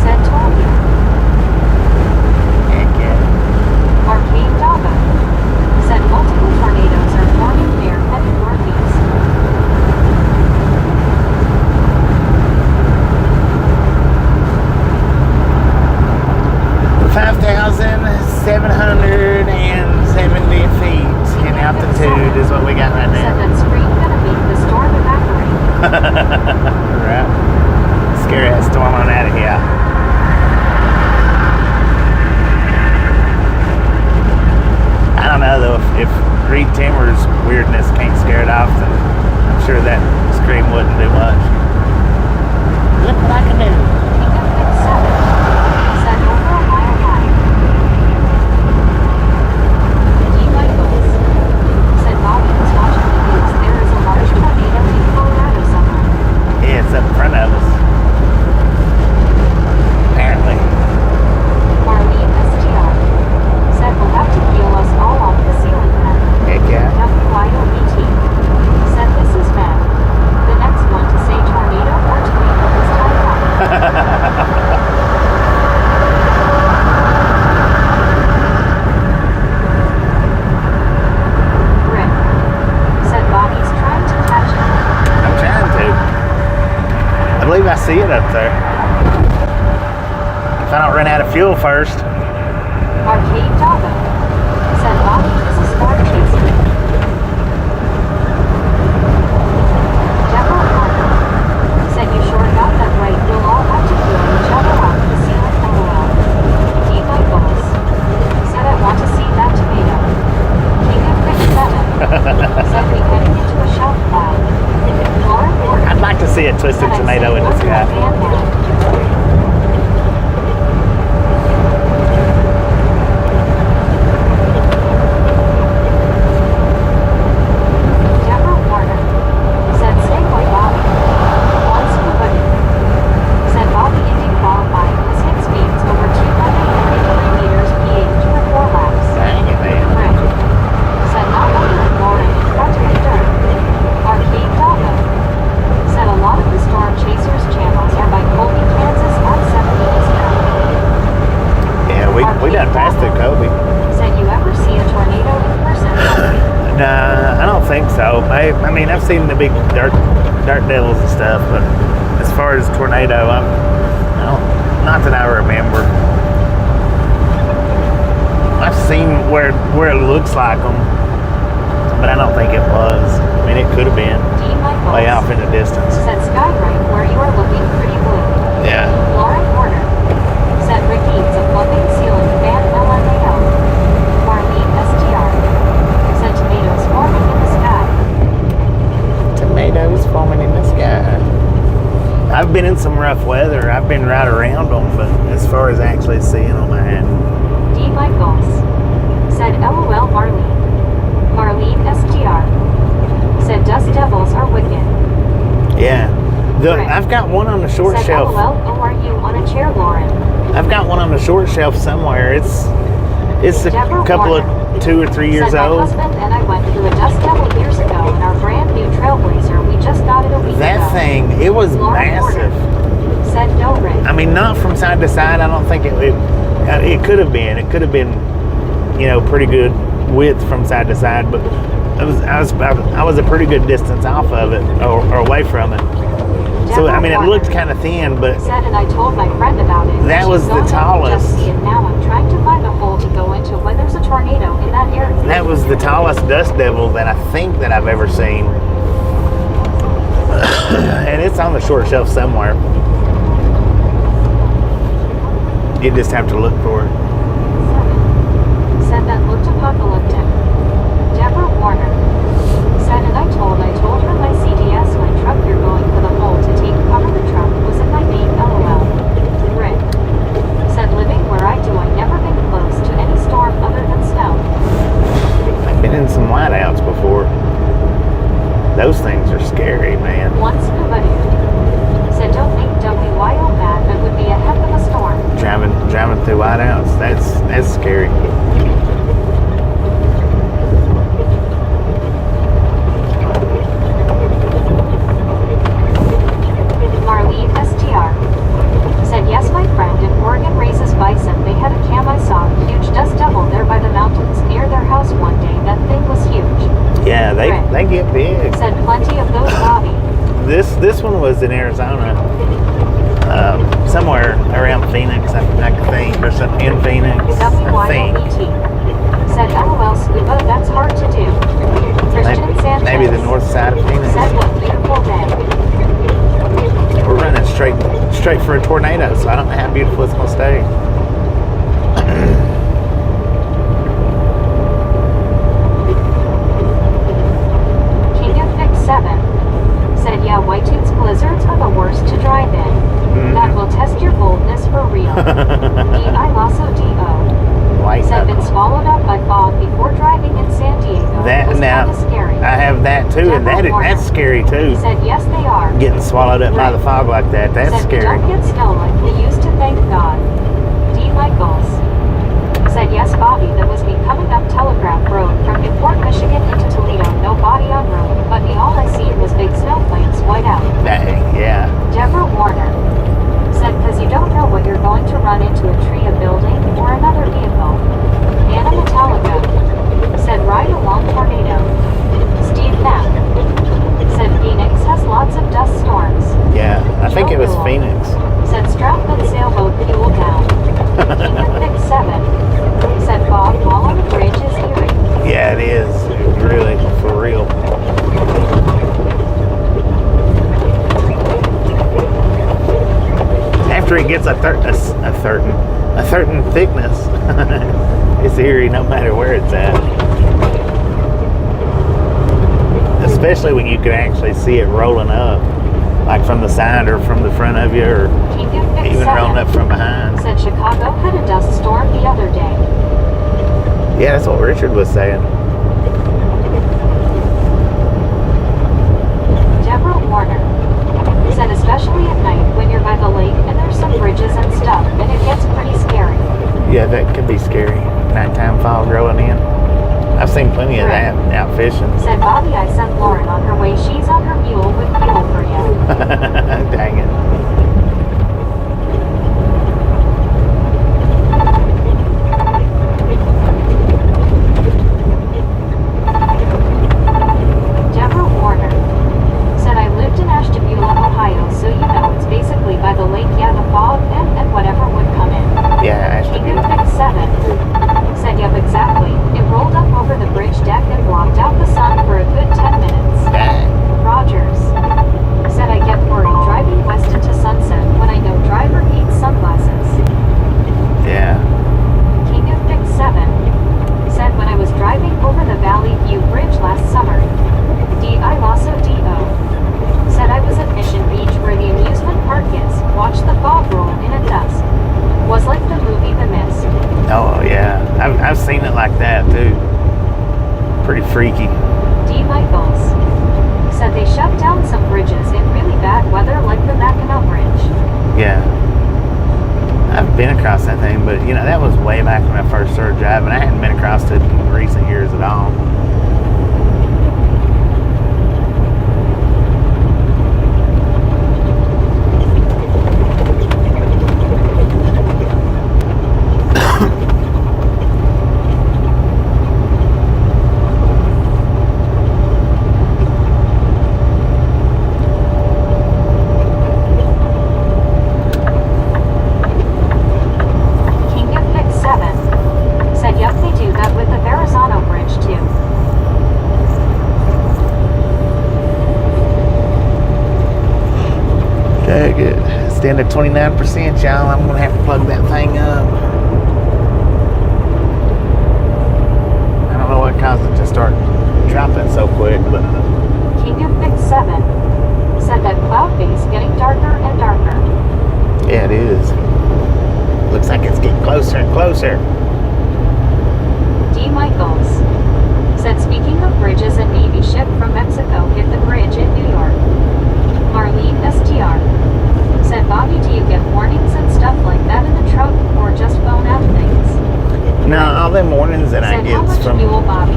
said, told you. Heck yeah. Arcade Dava said, multiple tornadoes are forming near heading northeast. $5,770 feet in altitude is what we got right Said now. that scream gonna make the storm evaporate. Right. Scary ass storm on out of here. I don't know though if Reed Timmer's weirdness can't scare it off, then I'm sure that scream wouldn't do much. Look what I can do. King of Pick 7 said, over a mile high. D. Michaels said, Bobby was watching the news. There is a large tornado in Colorado somewhere. Yeah, it's up in front of us. Apparently. Marlene STR said, we'll have to peel us all off the ceiling then. Heck yeah. WYOBT said, this is mad. The next one to say tornado or tomato is Taiwan. Rick said, Bobby's trying to catch it. I'm trying to. I believe I see it up there. If I don't run out of fuel first. Arcade Dava said, Bobby is a star chaser. Deborah Warner said, you sure got that right. We'll all have to peel each other off the ceiling. LOL. D. Michaels said, I want to see that tomato. King of Pick 7 said, we heading into a shelf cloud. Lauren Warner I'd like to see a twisted said, I tomato say, in the look at sky. that man now. Deborah Warner said, stay away, Bobby. Once you would. Said Bobby Indy qualifying his hit speeds over 233 meters ph for 4 laps. Dang it, man. Rick said, not only with Lauren in front of the dirt. Arcade Dava said, a lot of the Storm Chasers channels are by Colby, Kansas on 70 Eastern. Yeah, we done passed through Kobe. Said, you ever see a tornado in person? Nah, I don't think so. I mean, I've seen the big dirt devils and stuff, but as far as tornado, I don't, not that I remember. I've seen where it looks like them, but I don't think it was. I mean, it could have been D. Michaels way off in the distance. said, sky right where you are looking pretty blue. Yeah. Lauren Warner said, Rick needs a plumbing ceiling fan LMAO. Marlene STR said, tomatoes forming in the sky. Tomatoes forming in the sky. I've been in some rough weather. I've been right around them, but as far as actually seeing them, I hadn't. D. Michaels said, LOL Marlene. Marlene STR said, dust devils are wicked. Yeah. Right. I've got one on the short Said, shelf. LOL, oh, are you on a chair, Lauren? I've got one on the short shelf somewhere. It's a Deborah couple Warner of 2 or 3 years said, my old. husband and I went through a dust devil years ago in our brand new Trailblazer. We just got it a week That ago. thing, it was Lauren massive. Warner said, no, Rick. I mean, not from side to side. I don't think it could have been. It could have been, pretty good width from side to side, but I was a pretty good distance off of it or away from it. So I mean, it looked kind of thin, but Said, and I told my friend about it. That She's was the gone out to tallest. Just see it now. I'm trying to find a hole to go into when there's a tornado in that area. that was the tallest dust devil that I think that I've ever seen. And it's on the short shelf somewhere. You just have to look for it. Said that looked apocalyptic. Deborah Warner said, and I told her my CDS, my truck, your This one was in Arizona, somewhere around Phoenix, I think, or something in Phoenix. I think. WYOBT said LOL scuba, that's hard to do. Christian Sanchez Maybe the north side of Phoenix. said what beautiful day. We're running straight for a tornado, so I don't know how beautiful it's gonna stay. King of Fix 7 said yeah, Whitetude's blizzards are the worst to drive in. That will test your boldness for real. I also DO White said been knuckle. swallowed up by fog before driving in San Diego. That was now, kinda scary. I have that too, and that's scary too. Said yes they are. Getting swallowed up by the fog like that, that's said scary. don't get stolen. We used to thank God. D. Michaels said yes, Bobby, that was me coming up Telegraph Road from Newport, Michigan into Toledo. No body on road, but me all I seen was big snowflakes white out. Dang, yeah. Deborah Warner said because you don't know what you're going to run into, a tree, a building, or another vehicle. Anna Metallica said ride along tornado. Steve Knapp said Phoenix has lots of dust storms. Yeah, I think it was Joe Phoenix. Said strap that sailboat fuel down. King of Fix 7 said fog while on the bridge is eerie. Yeah, it is. Really, for real. After it gets a certain thickness, it's eerie no matter where it's at. Especially when you can actually see it rolling up, like from the side or from the front of you, or King of Fix even 7 rolling up from behind. said Chicago had a dust storm the other day. Yeah, that's what Richard was saying. Deborah Warner said especially at night when you're by the lake and there's some bridges and stuff and it gets pretty scary. Yeah, that could be scary. Nighttime fog rolling in. I've seen plenty of that out fishing. Said Bobby, I sent Lauren on her way. She's on her mule with fuel for you. Dang it. Deborah Warner said I lived in Ashtabula, Ohio, so you know it's basically by the lake. Yeah, the fog and whatever would come in. Yeah, King of Ashtabula. Fix 7 said yep, exactly. It rolled up over the bridge deck and blocked out the sun for a good 10 minutes. Dang. Rogers said I get worried driving west into Sunset when I know driver needs sunglasses. Yeah. King of Fix 7 said when I was driving over the Valley View Bridge last summer. I also DO said I was at Mission Beach where the amusement park is. Watched the fog roll in at dusk. Was like the movie The Mist. Oh, yeah. I've seen it like that, too. Pretty freaky. D. Michaels said they shut down some bridges in really bad weather like the Mackinac Bridge. Yeah. I've been across that thing, but, you know, that was way back when I first started driving. I hadn't been across it in recent years at all. King of Fix 7 said yep, they do that with the Verrazano Bridge too. Dang it. It's down to 29%, y'all. I'm going to have to plug that thing up. I don't know what caused it to start dropping so quick, but King of Fix 7 said that cloud base getting darker and darker. yeah, it is. Looks like it's getting closer and closer. D. Michaels said speaking of bridges, a Navy ship from Mexico hit the bridge in New York. Marlene STR said Bobby, do you get warnings and stuff like that in the truck or just phone out things? No, all them warnings that I Said get how much from fuel, Bobby?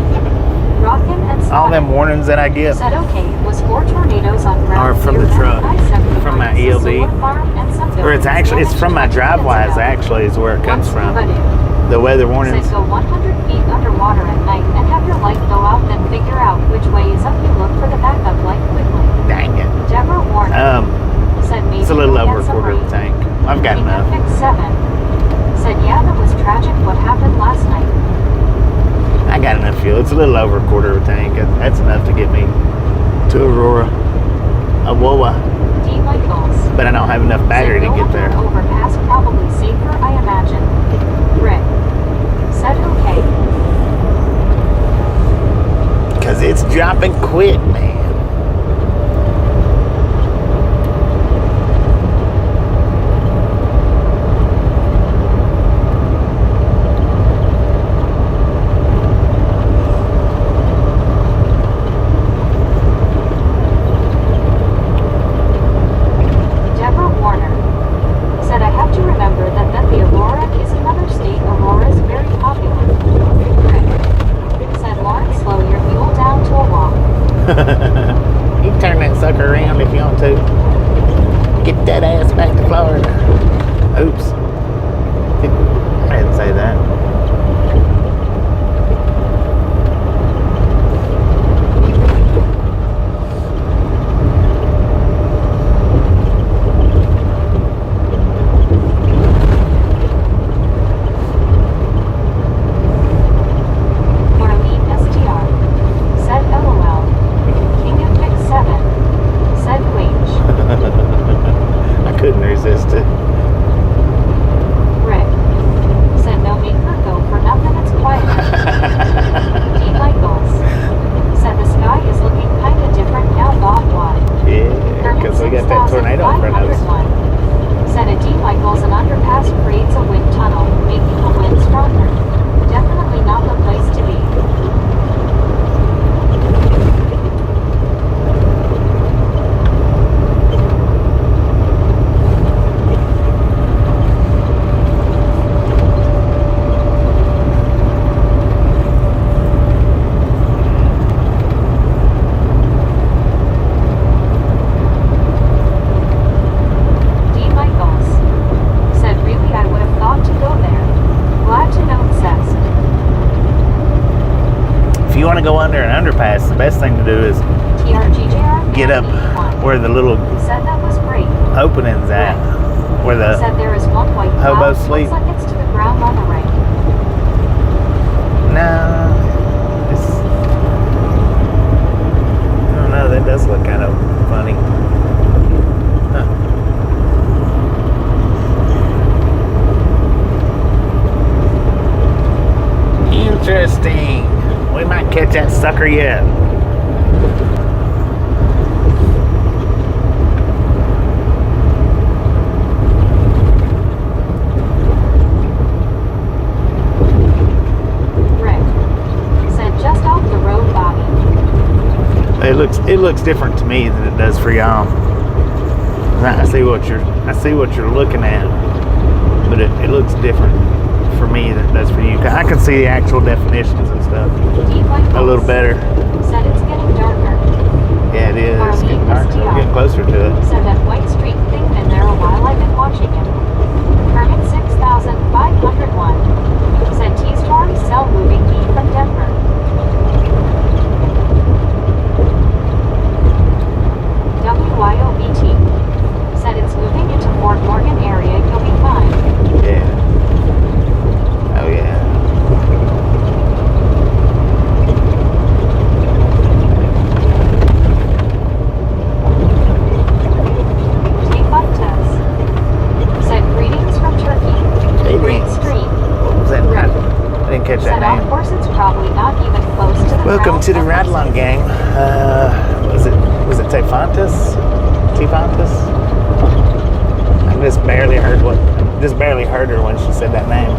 Rockin' and all Slottin' them warnings that I get said okay, it was 4 tornadoes on ground are from the clear truck, down I-75, from my Sissewood ELD. Farm, and some Or it's buildings actually, it's damaged from my 20 minutes drive-wise ago. actually is where it comes One from. scuba dude The weather warnings. said go 100 feet underwater at night and have your light go out, then figure out which way is up. You look for the backup light quickly. Dang it. Deborah Warner I've got enough. Fix 7 said, yeah, that was tragic what happened last night. I got enough fuel. It's a little over a quarter of a tank. That's enough to get me to Aurora. Awoa. D. Michaels But I don't have enough battery said, to get there. overpass probably safer, I imagine. Rick said, okay. Because it's dropping quick, man. Deborah Warner said, I have to remember that the Aurora is another state. Aurora is very popular. Rick said, Lauren, slow your mule down to a walk. You can turn that sucker around if you want to. Get that ass back to Florida. Oops. I didn't say that. Marlene STR said, LOL. King of Fix 7 said, wage. I couldn't resist it. Rick said, no make her go for nothing, it's quiet. D. Michaels said, the sky is looking kinda different now, God, why? Yeah, because we got that tornado in front of us. 6501 said, a D. Michaels, an underpass creates a wind tunnel, making the wind stronger. Definitely not the place to be. D. Michaels said, really, I would have thought to go there. Glad to know, obsessed. If you want to go under an underpass, the best thing to do is TRGJR get up where the little said that was great. opening's at. Where the Said there is one white Hobo cloud. sleep. Looks like it's to the ground on the right. no, it's, I don't know. That does look kind of funny. Huh. Interesting. We might catch that sucker yet. Rick said, just off the road, Bobby. It looks different to me than it does for y'all. I see what you're looking at, but it looks different for me than it does for you. I can see the actual definitions and stuff D. Michaels a little better. said it's getting darker. Yeah, it is. It's Marlene getting dark. We're getting closer to it. Said that white streak thing been there a while. I've been watching it. Kermit 6501 said T-Storm cell moving me from Denver. WYOBT said it's moving into Fort Morgan area. You'll be fine. Yeah. Oh yeah. T-Funtas said greetings from Turkey. Hey, Great thanks. stream. What was that? I didn't catch Said that of name. course it's probably not even close to the Welcome ground to the surface. ride-along gang. Was it Tefontas? Tefontas? I just barely heard her when she said that name.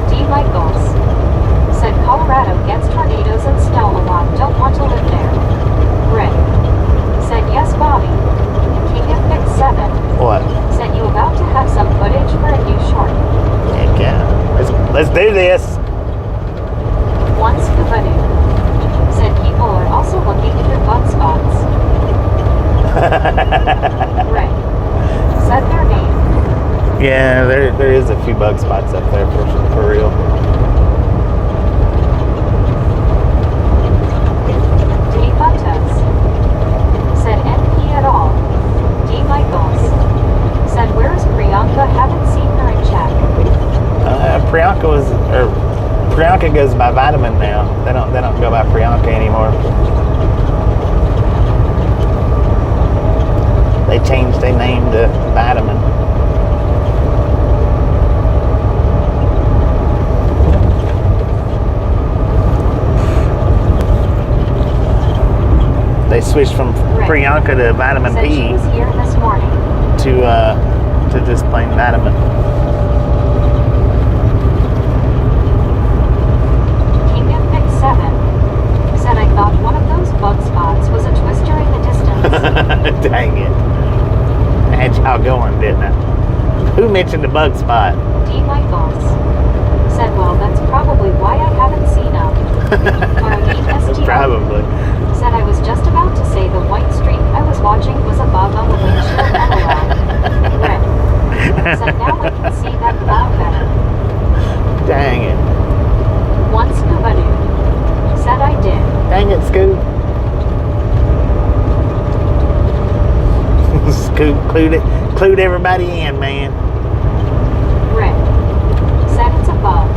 D. Michaels said Colorado gets tornadoes and snow a lot. Don't want to live there. Rick said yes, Bobby. King of Fix 7 What? said you about to have some footage for a new short. Heck yeah. Let's do this. One scuba dude said people are also looking for bug spots. Rick said their name. Yeah, there is a few bug spots up there for real. T. Funtas said Priyanka goes by Vitamin now. They don't go by Priyanka anymore. They changed their name to Vitamin. They switched from Priyanka to Vitamin Said she P was here this morning. to just plain Vitamin. King of Pick 7 said I thought one of those bug spots was a twister in the distance. Dang it. I had y'all going, didn't I? Who mentioned the bug spot? D. Michaels said, well, that's probably why I haven't seen them. Probably. Said I was just about to say the white streak I was watching was a bug on the windshield. LOL. Red. Said now I can see that cloud better. Dang it. One scuba dude said I did. Dang it, Scoop. Scoop clued everybody in, man. Red. Said it's a bug.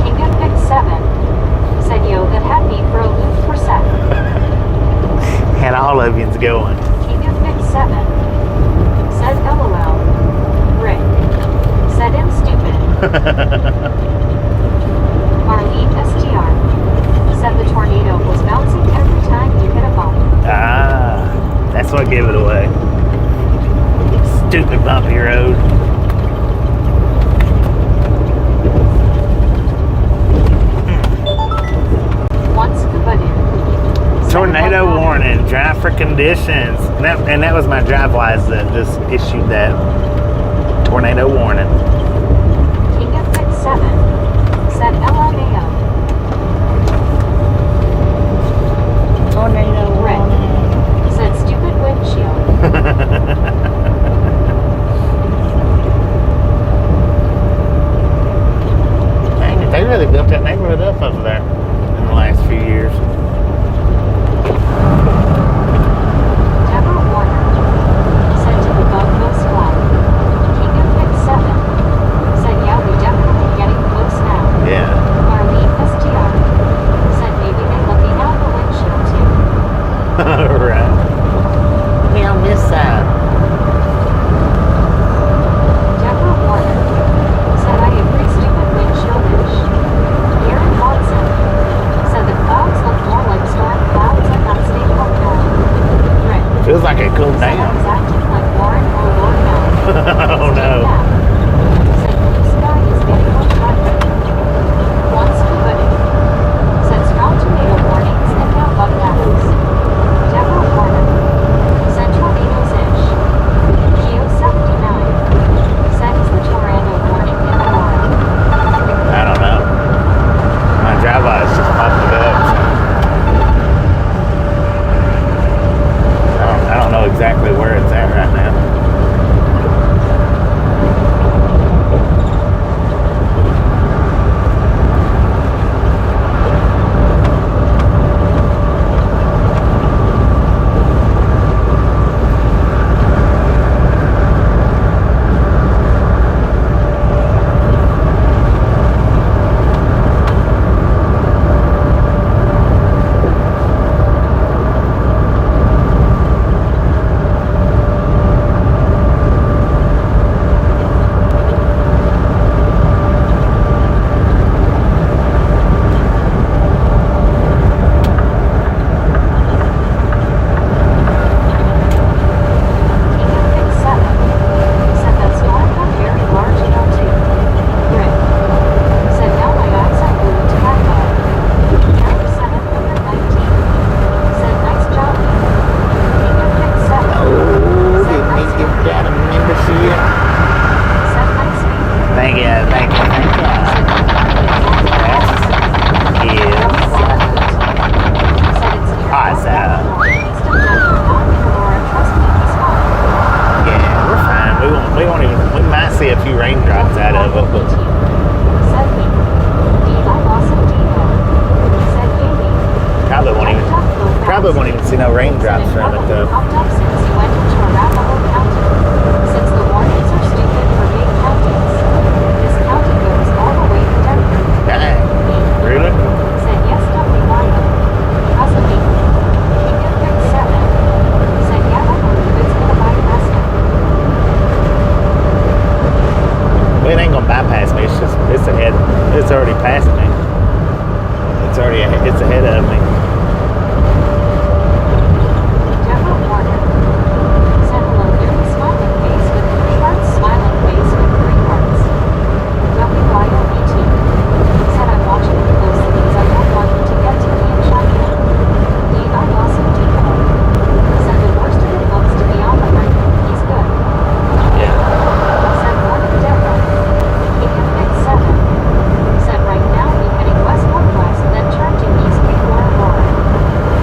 King of Pick 7 said yo that had me for a loop for sec. Had all of yous going. King of Pick 7 said LOL. Rick said I'm stupid. Marlene STR said the tornado was bouncing every time you hit a bump. Ah, that's what gave it away. Stupid bumpy road. One scuba dude. Tornado warning, drive for conditions. And that was my DriveWise that just issued that tornado warning. King of Pick 7 said LMAO. Tornado Rick said stupid windshield. Dang it, they really built that neighborhood up over there in the last few years. Deborah Warner said to the bug goes fly. King of Pick 7 said yeah we definitely getting close now. Yeah. Marlene STR said maybe they looking out the windshield too. Right. Me on this side. Deborah Warner said I agree stupid windshield-ish. Aaron Watson said the clouds look more like storm clouds and not state hotel. Rick Feels like it cooled said I down. was acting like Warren or Lord Mel. Oh no. Said blue sky is getting much brighter. One scuba dude said strong tornado warnings and now bug attacks. Deborah Warner said tornadoes-ish. Geo 79 said is the tornado warning in Aurora. I don't know. My DriveWise just popped it up. So I don't know exactly where it's at right now. Probably won't even see no raindrops from it though. Since the warnings are stupid for Big County. it's already past me. It's ahead of me. Deborah Warner. Said hello, Gary smiling face with 3 hearts, smiling face with 3 hearts. WYOET. Said I'm watching you closely because I don't want you to get to me and China. I lost him deeper. Said the worst of it looks to be on the right. He's good. Yeah. Said morning Deborah. He can fix 7. Said right now we heading west northwest, then turn to east before Aurora.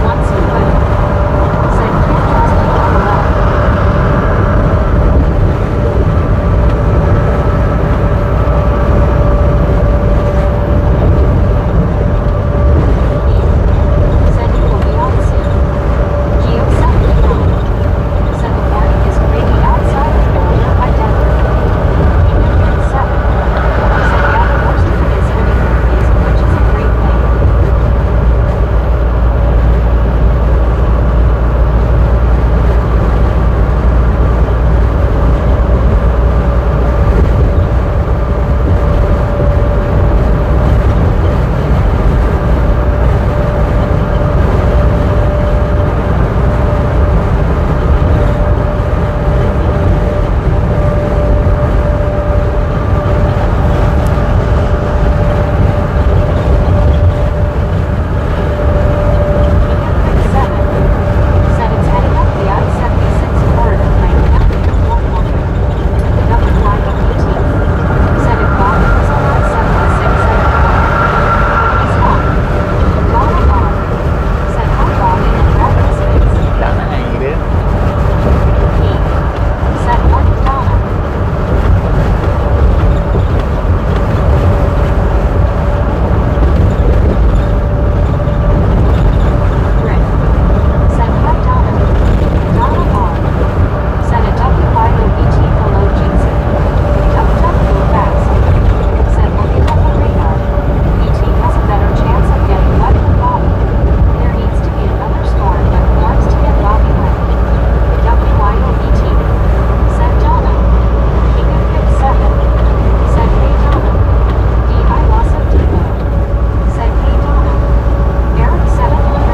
Once we put it. Said can't trust me on the left. Said you will be on soon. Geo 79. Said the morning is creepy outside of Boulder by Denver. He can fix 7. Said yeah, the worst of it is heading northeast, which is a great thing. Said it's heading up the I-76 corridor right now to Fort Walker. WYOET. Said if Bobby was on I-76 at but he's not. Donna R. Said hi Bobby and Rabbit's face. Donna ain't it. He. Said morning Donna. Rick. Said hi Donna. Donna R. Said a WYOET below Jason. WW fast. Said looking at the radar. ET has a better chance of getting wet than Bobby. There needs to be another storm that forms to get Bobby wet. WYOET. Said Donna. He can fix 7. Said hey Donna. I lost a depot. Said hey Donna. Eric 719.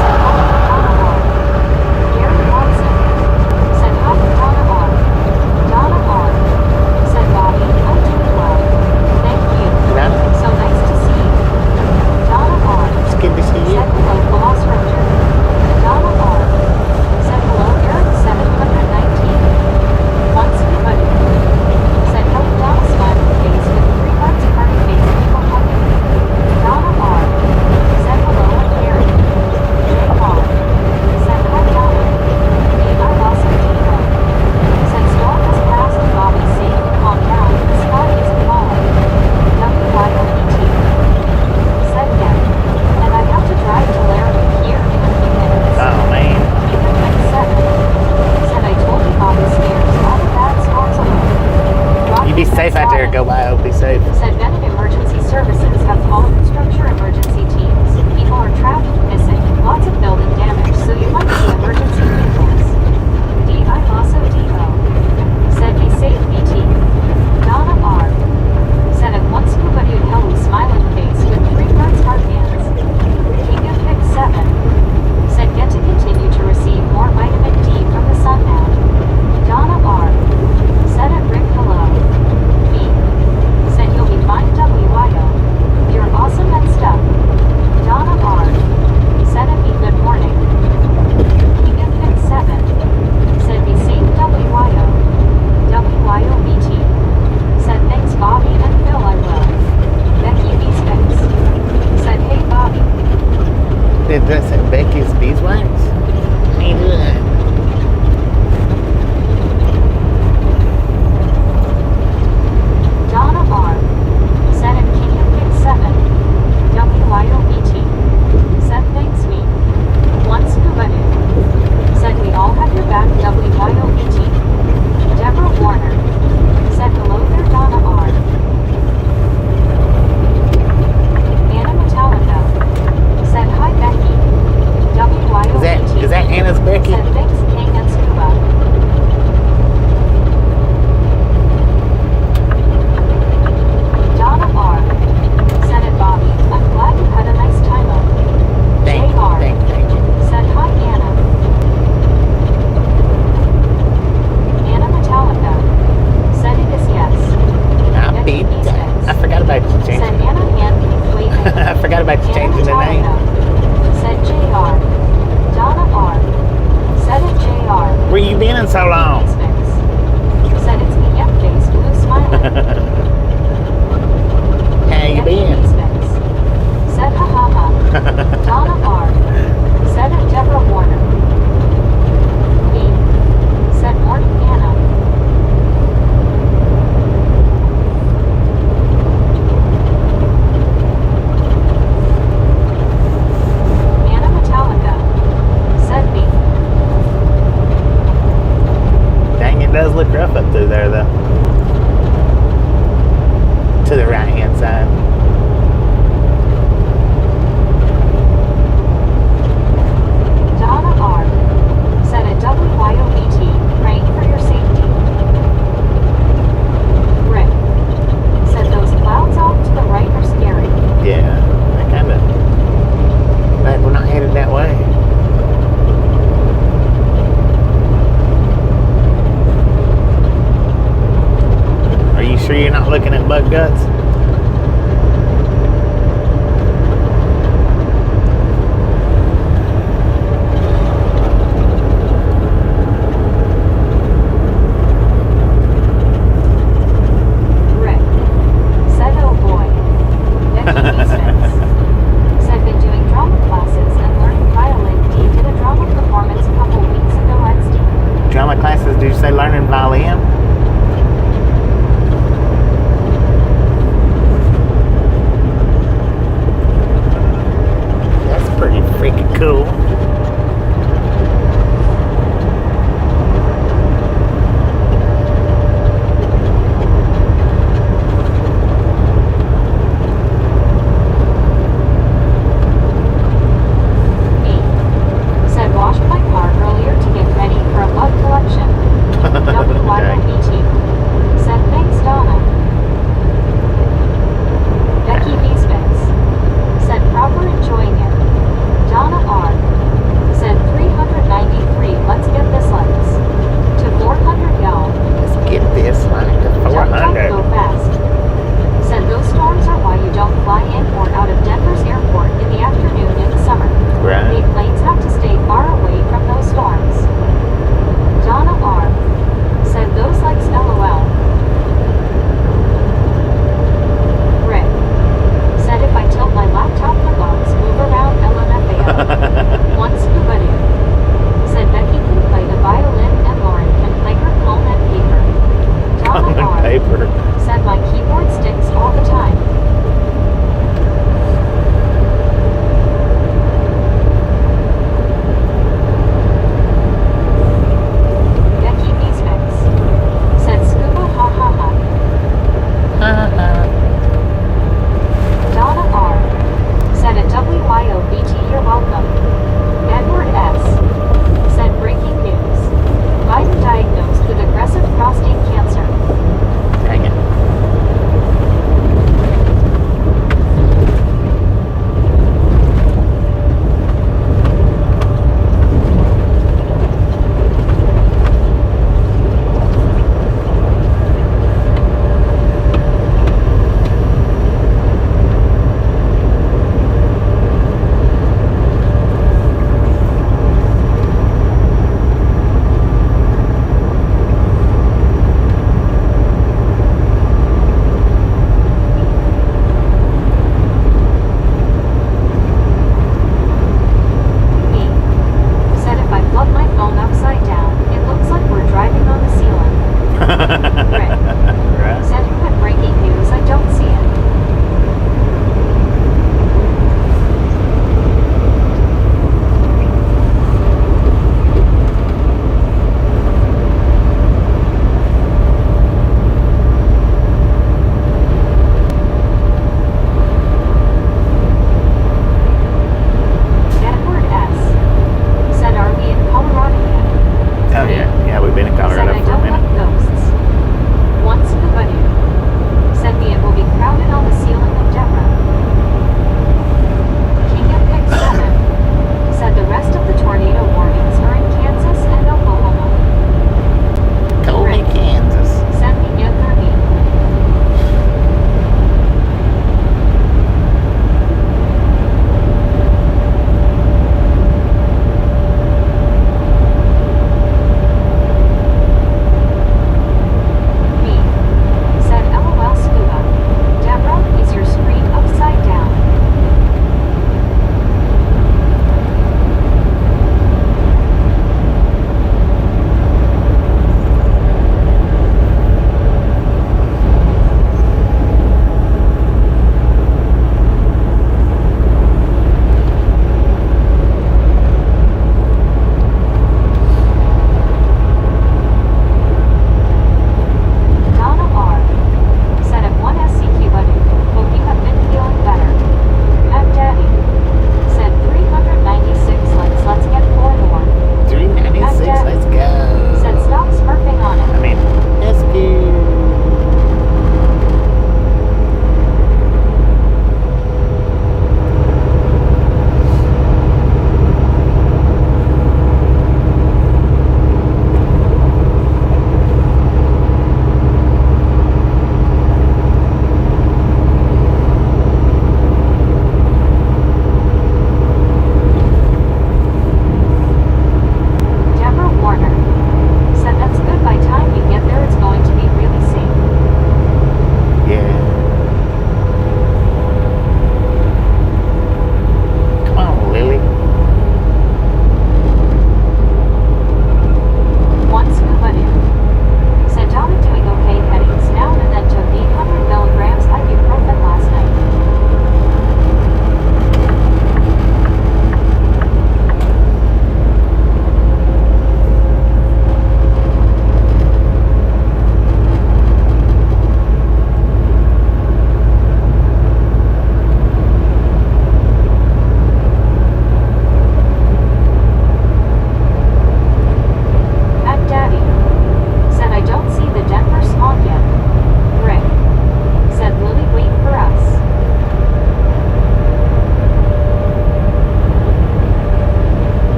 Said hi Donna R. Gary Watson. Said hi Donna R. Donna R. Said Bobby, I'm doing well. Thank you. Donna, So nice to see you. Donna R. it's good to see you. Said hello, Velociraptor. Donna R. Said hello, Eric 719. Once we buddy. Said hello, Donna smiling face with 3 hearts party face people hugging. Donna R. Said hello, I'm Eric. J R. Said hi, Donna. I lost a depot. Said storm has passed and Bobby saying calm down, the sky isn't falling. WYOET. Said yeah. And I have to drive to Laramie here in a few minutes. Oh man. He can fix 7. Said I told you Bobby scares all the bad storms away. You be safe out there. Go by. Be safe. Said Bennett Emergency Services have called structure emergency teams. People are trapped, missing, lots of building damage, so you might see emergency vehicles. I lost a depot. Said be safe, BT. Donna R. Said at once scuba dude hello smiling face with 3 hearts heart hands. He can fix 7. Said get to continue to receive more vitamin D from the sun now. Donna R. Said at Rick hello. B. Said you'll be fine I forgot about you Said changing. Anna Hand waving. I forgot about you changing the name. Said JR. Donna R. Said it JR. Where you been in so long? Said it's me M-face blue smiling. How you been? Said ha ha ha. Donna R. Said it Deborah Warner. Me. Said morning Anna. Anna Metallica. Said me. Dang, it does look rough up through there, though. To the right-hand side. Donna R. Said at WYOBT, praying for your safety. Rick. Said those clouds off to the right are scary. Yeah, I kind of. Glad we're not headed that way. Are you sure you're not looking at bug guts?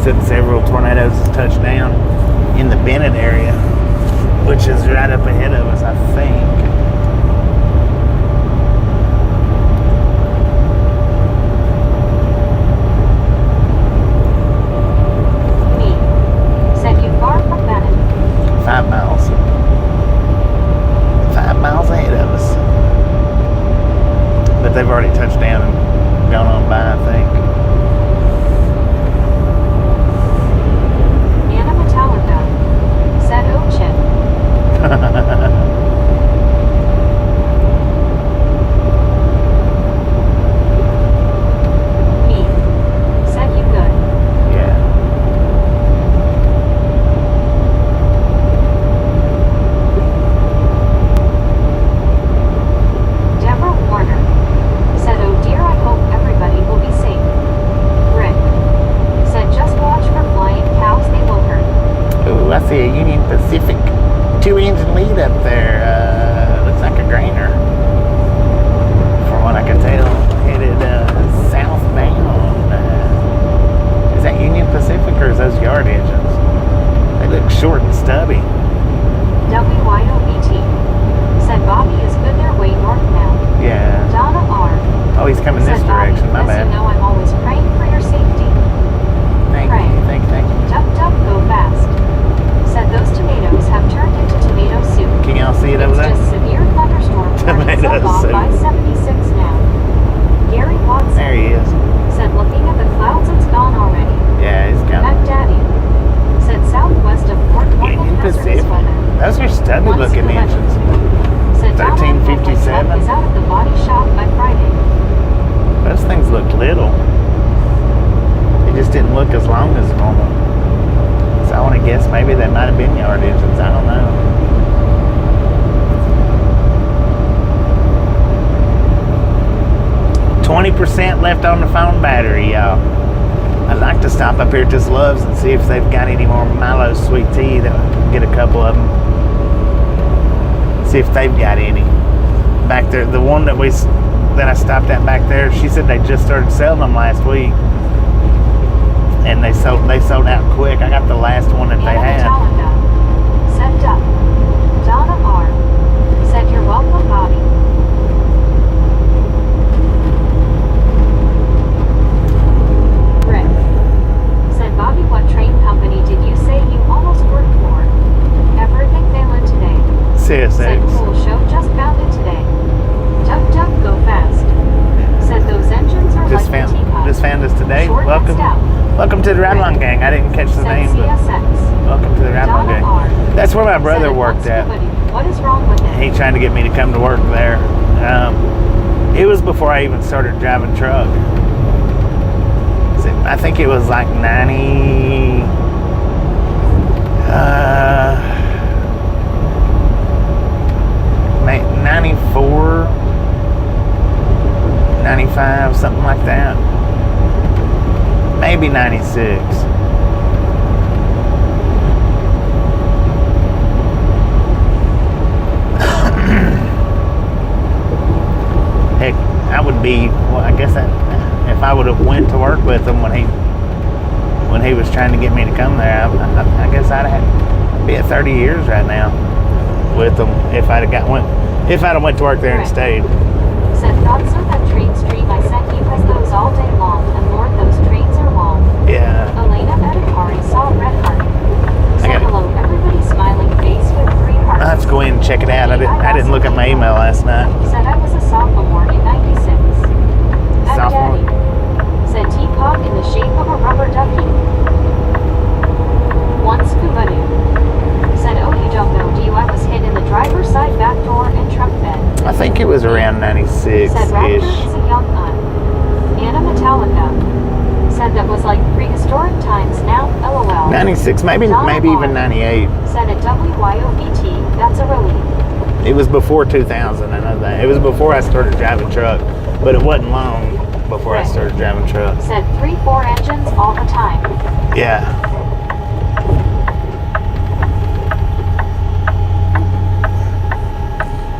said several tornadoes touched down in the Bennett area, which is right up ahead of us, I think. Me. Said you far from Bennett. 5 miles. 5 miles ahead of us. But they've already touched down and gone on by, I think. Anna Metallica. Said Ochin. Me. Said you good. Yeah. Deborah Warner. Said, oh dear, I hope everybody will be safe. Rick. Said, just watch for flying cows, they will hurt. Ooh, I see a Union Pacific 2-engine lead up there. Looks like a grainer. From what I can tell, headed southbound. Is that Union Pacific or is those yard engines? They look short and stubby. WYOBT. Said, Bobby is good their way north now. Yeah. Donna R. Oh, he's coming this Said, Bobby, direction. My as bad. you know, I'm always praying for your safety. Thank pray. you. Thank you. Duck, duck, go fast. Said, those tomatoes have turned into tomato soup. Can y'all see it over It's there? just severe thunderstorm warnings Tomato up on soup. 576 now. Gary Watson. There he is. Said, looking at the clouds, it's gone already. Yeah, he's coming. Mac Daddy. Said, southwest of Fort Morgan, Union hazardous Pacific. weather. Those are stubby Once looking you let- engines. Said, Donald, my truck 1357. is out of the body shop by Friday. Those things look little. They just didn't look as long as normal. So I want to guess maybe they might have been yard engines. I don't know. $20% left on the phone battery, y'all. I'd like to stop up here at Just Loves and see if they've got any more Milo sweet tea. Get a couple of them. See if they've got any back there. The one that I stopped at back there, she said they just started selling them last week, and they sold out quick. I got the last one that they Anna had. Metallica. Said, Duck. Donna R. Said, you're welcome, Bobby. Rick. Said, Bobby, what train company did you say you almost worked for? Everything failing today. Said, CSX. cool show just found it today. Duck, duck, go fast. Said, those engines are Just like a teapot. found us today. Short and Welcome, stout. welcome to the Ride Along Gang. I didn't catch the Said, name, but CSX. welcome to the Ride Along Donna Gang. R. That's where my brother Said, worked "What's at. Scooby-Doo? What is wrong with it? He tried to get me to come to work there. It was before I even started driving truck. So I think it was like 94, 95, something like that. Maybe 96. Heck, I would be. Well, I guess if I would have went to work with him when he was trying to get me to come there, I guess I'd be at 30 years right now with him if I'd have went to work there and Right. stayed. Said, thought so that train stream I sent you has those all day long, and Lord, those trains are long. Yeah. Elena Edipari saw Red Heart. Said, got it. hello, everybody, smiling face with 3 hearts. I'll have to go in and check it out. I didn't look at my email last night. Said, I was a sophomore in 96. Mac Sophomore? Daddy. Said, teapot in the shape of a rubber ducky. One Scooby-Doo. Said, oh, you don't know, do you? I was hit in the driver's side back door and truck bed. I think it was around 96-ish. Said, Raptor is a young un. Anna Metallica. Said, that was like prehistoric times now, LOL. 96, maybe even 98. Said, at WYOBT, that's a relief. It was before 2000, I know that. It was before I started driving truck, but it wasn't long before I started driving truck. Said, 3-4 engines all the time. Yeah.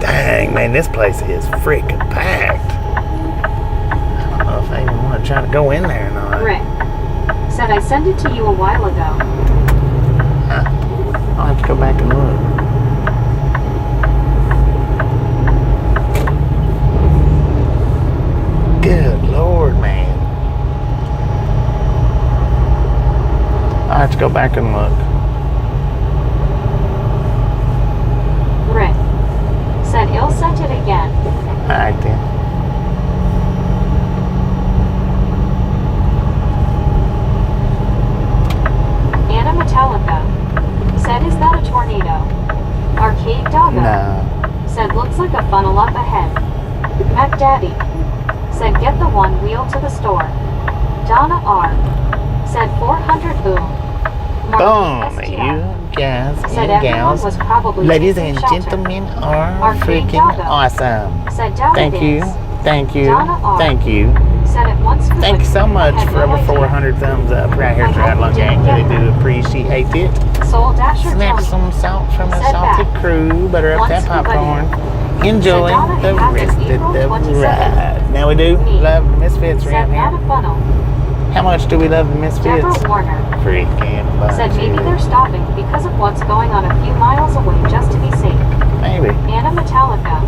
Dang, man, this place is freaking packed. I don't know if I even want to try to go in there or not. Rick. Said, I I sent it to you a while ago. I'll have to go back and look. Good Lord, man. I'll have to go back and look. Rick. Said he'll sent it again. Alright then. Anna Metallica. Said, is that a tornado? Arcade Doggo. No. Said, looks like a funnel up ahead. Mac Daddy. Said, get the one wheel to the store. Donna R. Said, 400 boom. Boom, STR. you guys Said and everyone gals, was probably ladies taking and shelter. gentlemen, are Arcade freaking Doggo. awesome. Said, doubt Thank it you, is. thank you, Donna R. thank you. Said it once. Thank you so much I had for no over idea. 400 thumbs up right here I for hope Outlaw you Gang. didn't Really get do appreciate it. Soul Dasher Snap Tony. some salt from the Said salty back. crew. Butter up Once that popcorn. Said Enjoy Donna, the it happens rest of April the 27th. ride. Now we do Me. love the Misfits Said around not a here. funnel. How much do we love the Misfits? Deborah Warner. Freaking bunch. Said maybe they're stopping because of what's going on a few miles away just to be safe. Maybe. Anna Metallica.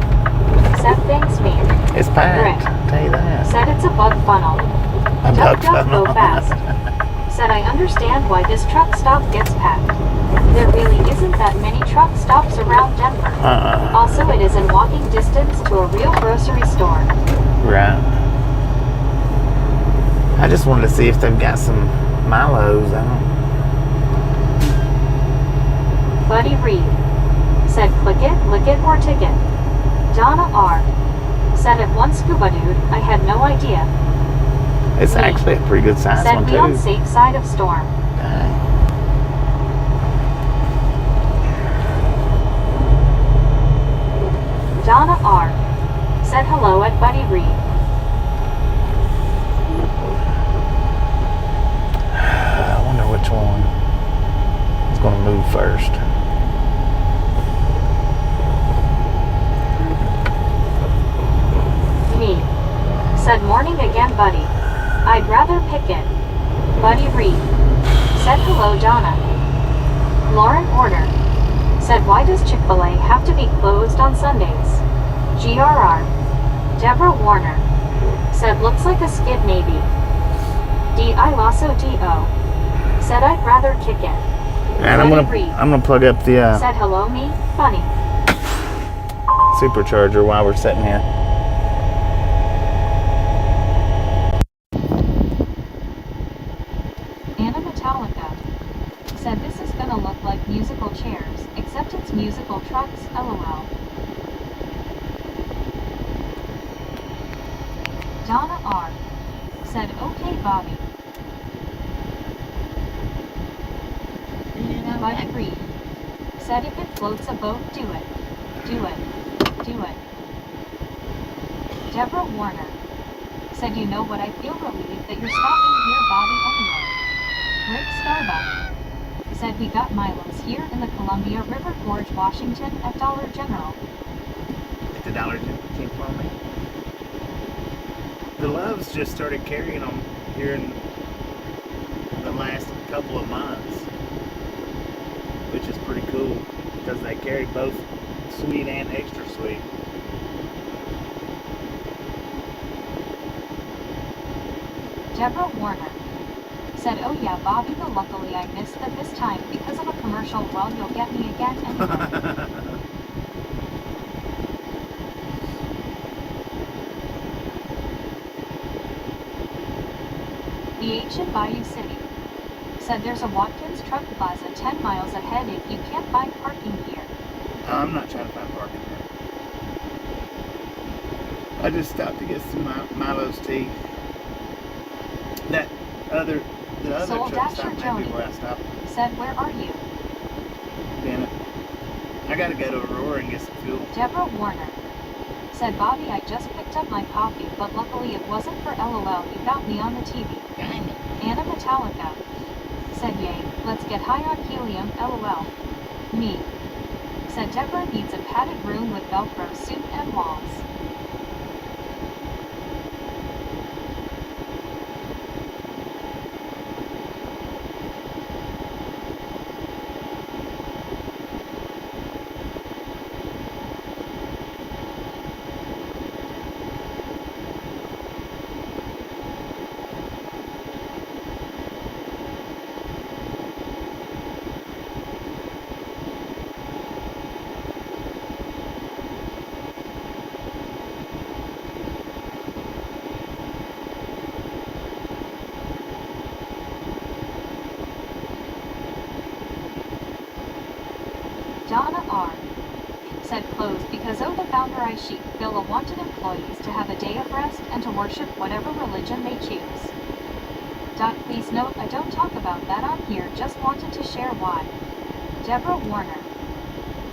Said thanks me. It's packed. Rick. Tell you that. Said it's a bug funnel. A bug Duck funnel. go fast. Said I understand why this truck stop gets packed. There really isn't that many truck stops around Denver. Also, it is in walking distance to a real grocery store. Right. I just wanted to see if they've got some Milos. I don't. Buddy Reed. Said click it, lick it, or ticket. Donna R. Said at one scuba dude, I had no idea. It's Me. actually a pretty good size Said one be too. on safe side of storm. Dang. Donna R. Said hello at Buddy Reed. I wonder which one is going to move first. Me. Said morning again, Buddy. I'd rather pick it. Buddy Reed. Said hello, Donna. Lauren Order. Said why does Chick-fil-A have to be closed on Sundays? GRR. Deborah Warner. Said looks like a skid maybe. D.I. Lasso D.O. Said I'd rather kick it. And I'm Buddy Reed. gonna plug up the Said hello me, funny. supercharger while we're sitting here. Anna Metallica. Said this is gonna look like musical chairs, except it's musical trucks, LOL. Donna R. Said okay, Bobby. Buddy Reed. Said if it floats a boat, do it. Do it. Do it. Deborah Warner. Said you know what, I feel relieved that you're stopping here, Bobby, anyway. Rick Starbuck. Said we got Milos here in the Columbia River Gorge, Washington at Dollar General. At the Dollar General for me. The Loves just started carrying them here in the last couple of months, which is pretty cool because they carry both sweet and extra sweet. Deborah Warner. Said oh yeah, Bobby, but luckily I missed it this time because of a commercial. Well, you'll get me again anyway. BH in Bayou City. Said there's a Watkins Truck Plaza 10 miles ahead if you can't find parking here. I'm not trying to find parking here. I just stopped to get some Milo's tea. The other Soul truck Dasher stop may Joni. be where I stopped. Said where are you? Damn it. I gotta go to Aurora and get some fuel. Deborah Warner. Said Bobby, I just picked up my coffee, but luckily it wasn't for LOL, you got me on the TV. Dang it. Anna Metallica. Said yay, let's get high on helium, LOL. Me. Said Deborah needs a padded room with Velcro suit and walls. said closed because the founder I sheep Phil wanted employees to have a day of rest and to worship whatever religion they choose. Please note I don't talk about that on here, just wanted to share why. Deborah Warner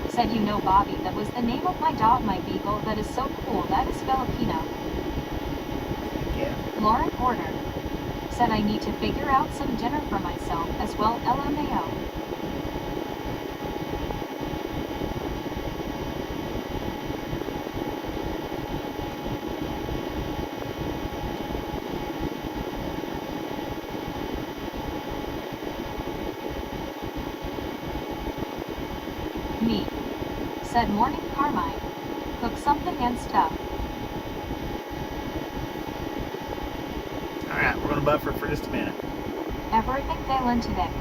said, you know Bobby, that was the name of my dog, my beagle, that is so cool, that is Filipino. Yeah. Lauren Porter said I need to figure out some dinner for myself as well, LMAO. Me said morning Carmine. Cook something and stuff. Alright, we're gonna buffer for just a minute. Everything failing today.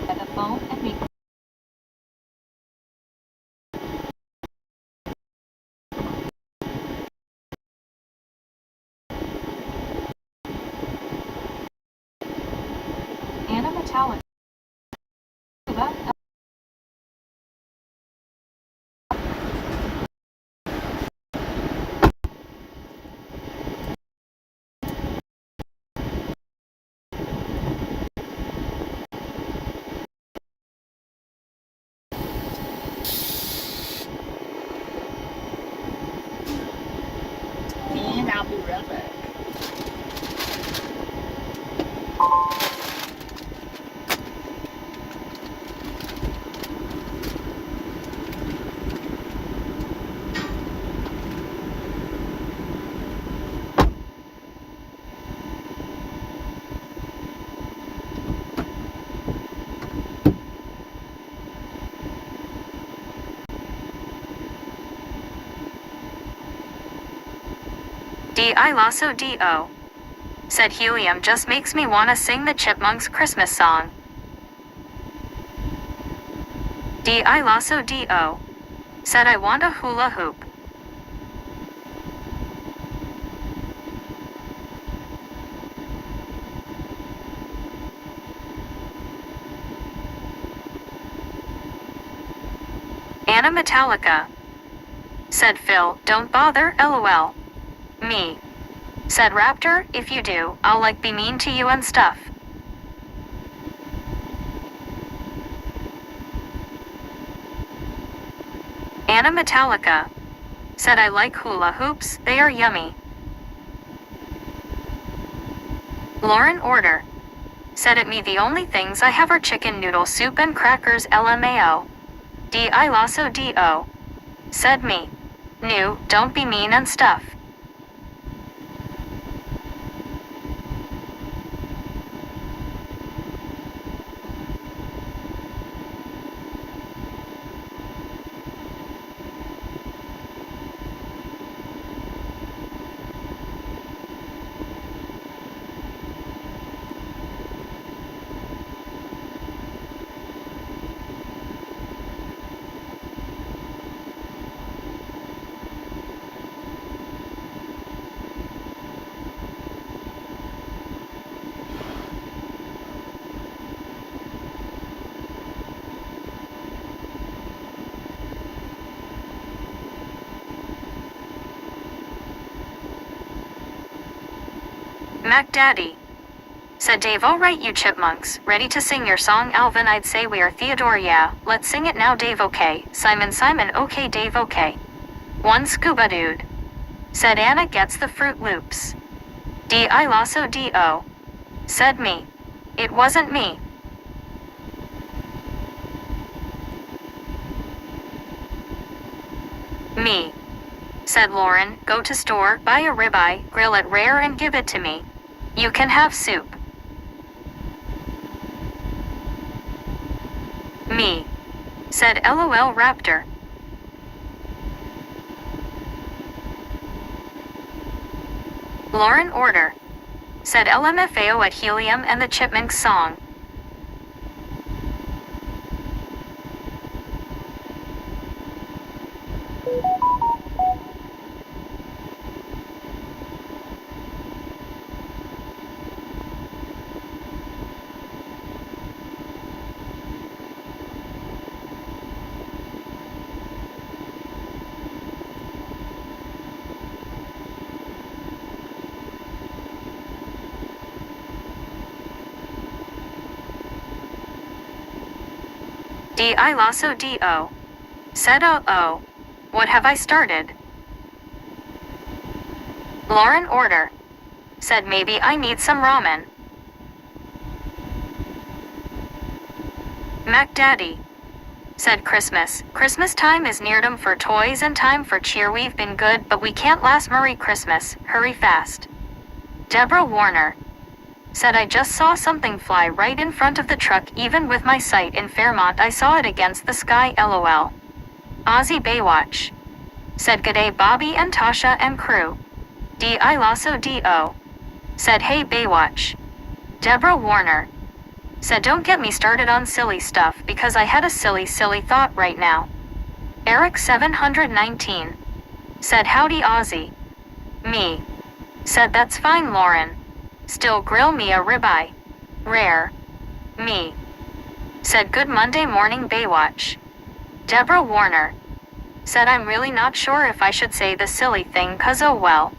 At the phone and me. Anna Metallic. And I'll be right back. I lasso do. Said helium just makes me wanna sing the Chipmunks Christmas song. I lasso do. Said I want a hula hoop. Anna Metallica. Said Phil, don't bother, LOL. Me. Said Raptor, if you do, I'll like be mean to you and stuff. Anna Metallica. Said I like hula hoops, they are yummy. Lauren Order. Said at me the only things I have are chicken noodle soup and crackers, LMAO. I lasso do. Said me. New, don't be mean and stuff. Mac Daddy. Said Dave, alright you chipmunks, ready to sing your song? Alvin, I'd say we are Theodore, yeah, let's sing it now Dave, okay. Simon, okay Dave, okay. One scuba dude. Said Anna gets the Fruit Loops. I lasso do. Said me. It wasn't me. Me. Said Lauren, go to store, buy a ribeye, grill it rare and give it to me. You can have soup. Me, said LOL Raptor. Lauren order, said LMFAO at Helium and the Chipmunks song. I lasso do. Said oh. What have I started? Lauren order, said maybe I need some ramen. Mac Daddy, said Christmas. Christmas time is neardom for toys and time for cheer. We've been good, but we can't last. Merry Christmas, hurry fast. Deborah Warner, said I just saw something fly right in front of the truck. Even with my sight in Fairmont I saw it against the sky. LOL. Ozzy Baywatch, said g'day Bobby and Tasha and crew. I lasso do, said hey Baywatch. Deborah Warner, said don't get me started on silly stuff because I had a silly thought right now. Eric 719, said howdy Ozzy. Me, said that's fine Lauren. Still grill me a ribeye. Rare. Me, said good Monday morning Baywatch. Deborah Warner, said I'm really not sure if I should say the silly thing cause oh well.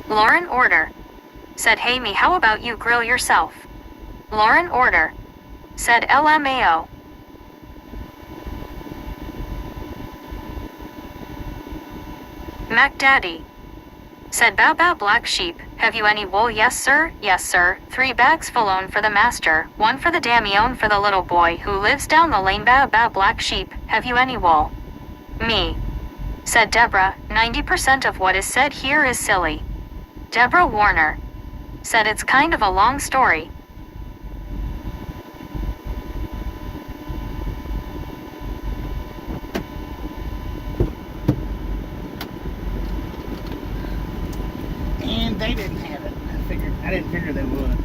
Lauren order, said hey me how about you grill yourself? Lauren order, said LMAO. Mac Daddy, said bow black sheep, have you any wool? Yes sir, 3 bags full on for the master, 1 for the damione for the little boy who lives down the lane. Bow black sheep, have you any wool? Me, said Deborah, 90% of what is said here is silly. Deborah Warner, said it's kind of a long story. And they didn't have it. I didn't figure they would.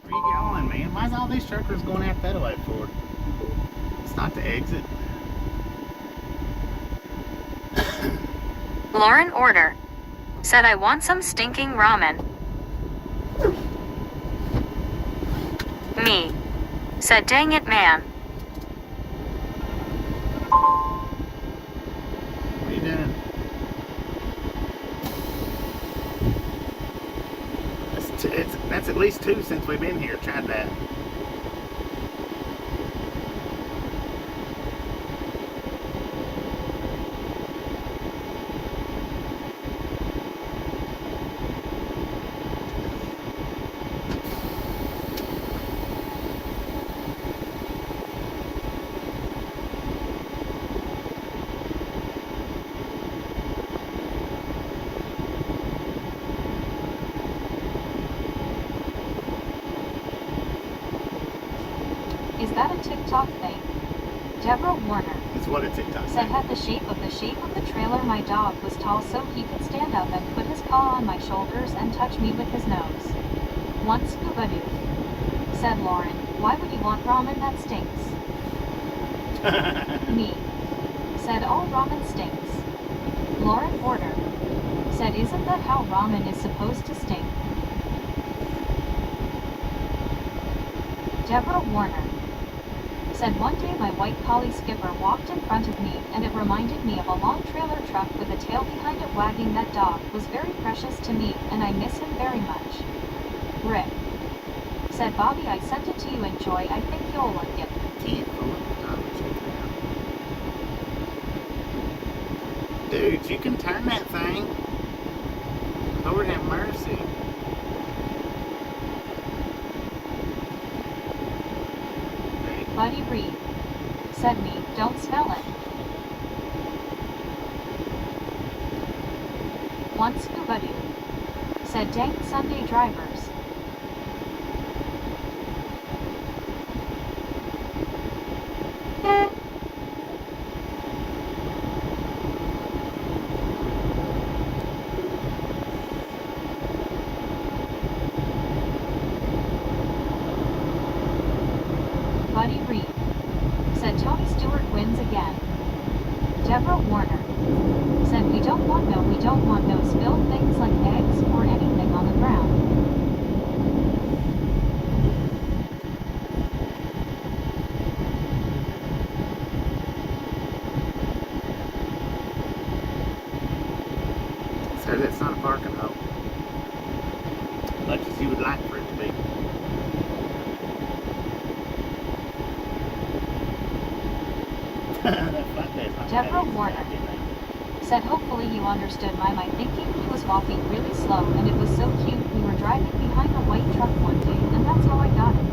Where you going, man? Why's all these truckers going out that way for? It's not the exit. Lauren order, said I want some stinking ramen. Me, said dang it man. What are you doing? That's at least 2 since we've been here. Tried that. Is that a TikTok thing? Deborah Warner, It's what a TikTok said thing. had the shape of the trailer. My dog was tall so he could stand up and put his paw on my shoulders and touch me with his nose. Once scuba doo, said Lauren, why would you want ramen that stinks? Me, said all ramen stinks. Lauren order, said isn't that how ramen is supposed to stink? Deborah Warner, said one day my white collie Skipper walked in front of me and it reminded me of a long trailer truck with a tail behind it wagging. That dog was very precious to me and I miss him very much. Rip, said Bobby I sent it to you. Enjoy, I think you'll like it. Dude, you can turn that thing. Lord have mercy. Buddy Reed said me, don't smell it. One scuba dude said dang Sunday drivers. Buddy Reed said Tony Stewart wins again. Deborah Warner said we don't want no spilled things like eggs or anything on the ground. So that's not a parking lot. Much as you would like for it to be. Deborah Warner said hopefully you understood my thinking. He was walking really slow and it was so cute. We were driving behind a white truck one day and that's how I got it.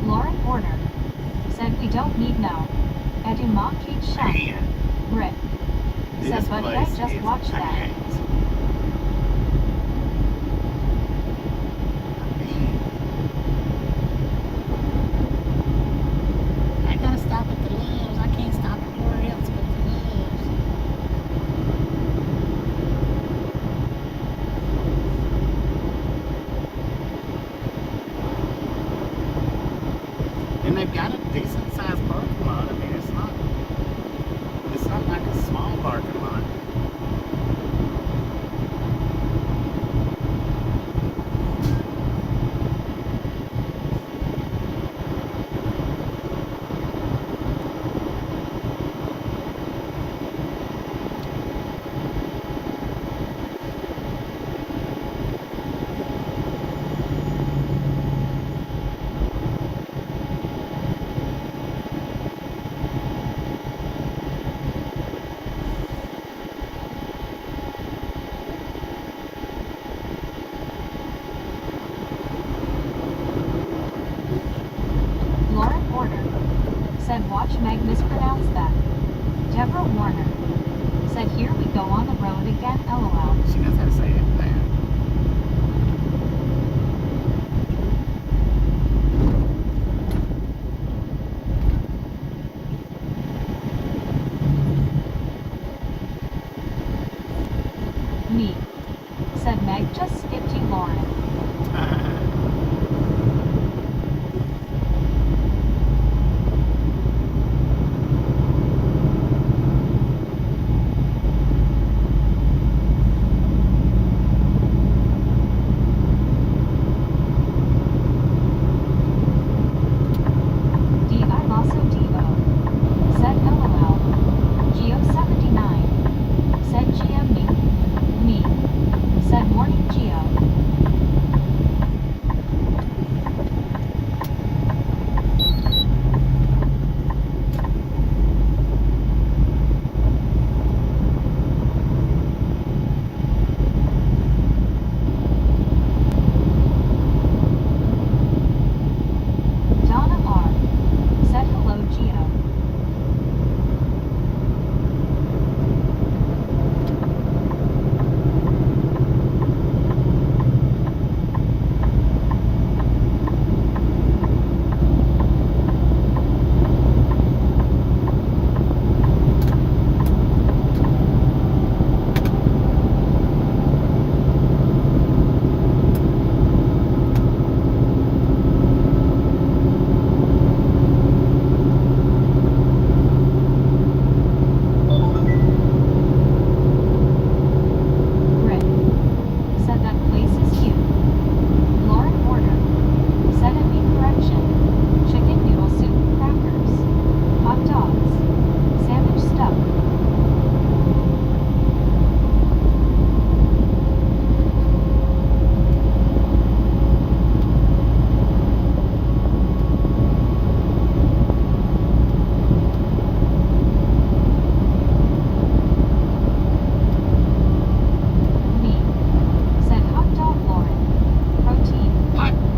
Lauren Warner said we don't need no Edumont Cage Shop. Rick said buddy I just watched that. I gotta stop at the Lowe's. I can't stop anywhere else but the Lowe's. And they've got a decent sized parking lot. I mean, it's not like a small parking lot. Lauren Warner said watch Meg mispronounce that. Deborah Warner said here we go on the road again LOL. She knows how to say it bad. Me said Meg just skipped you Lauren. D.I. Lasso Devo said LOL. Geo79 said GM me said morning Geo. Donna R said hello Geo.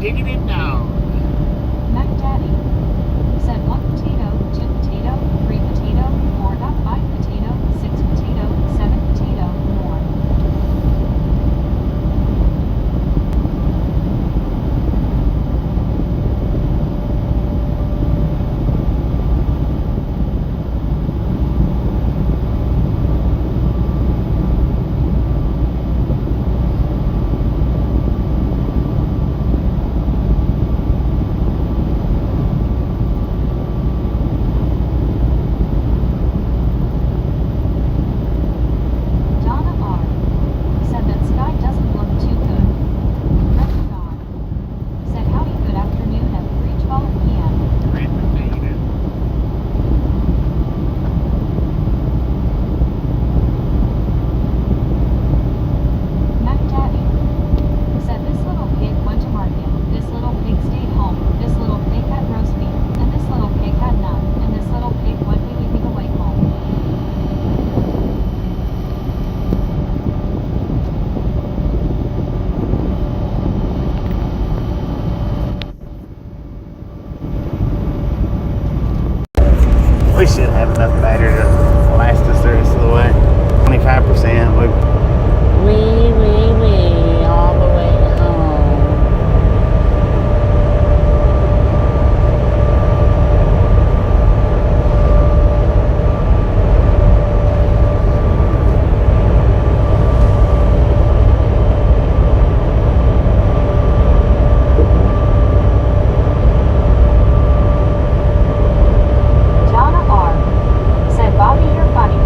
diggity dog. Mac Daddy said 1 potato, 2 potato, 3 potato, 4 not 5 potato, 6 potato, 7 potato, more. Donna R. said that sky doesn't look too good. Red Dog said howdy good afternoon at 3:12 p.m. Red potato. Mac Daddy said this little pig went to market, this little pig stayed home, this little pig had roast beef, and this little pig had none, and this little pig went leaving away home. We should have enough battery to last us the rest of the way. 25%. Wee, all the way home. Donna R. said Bobby you're funny.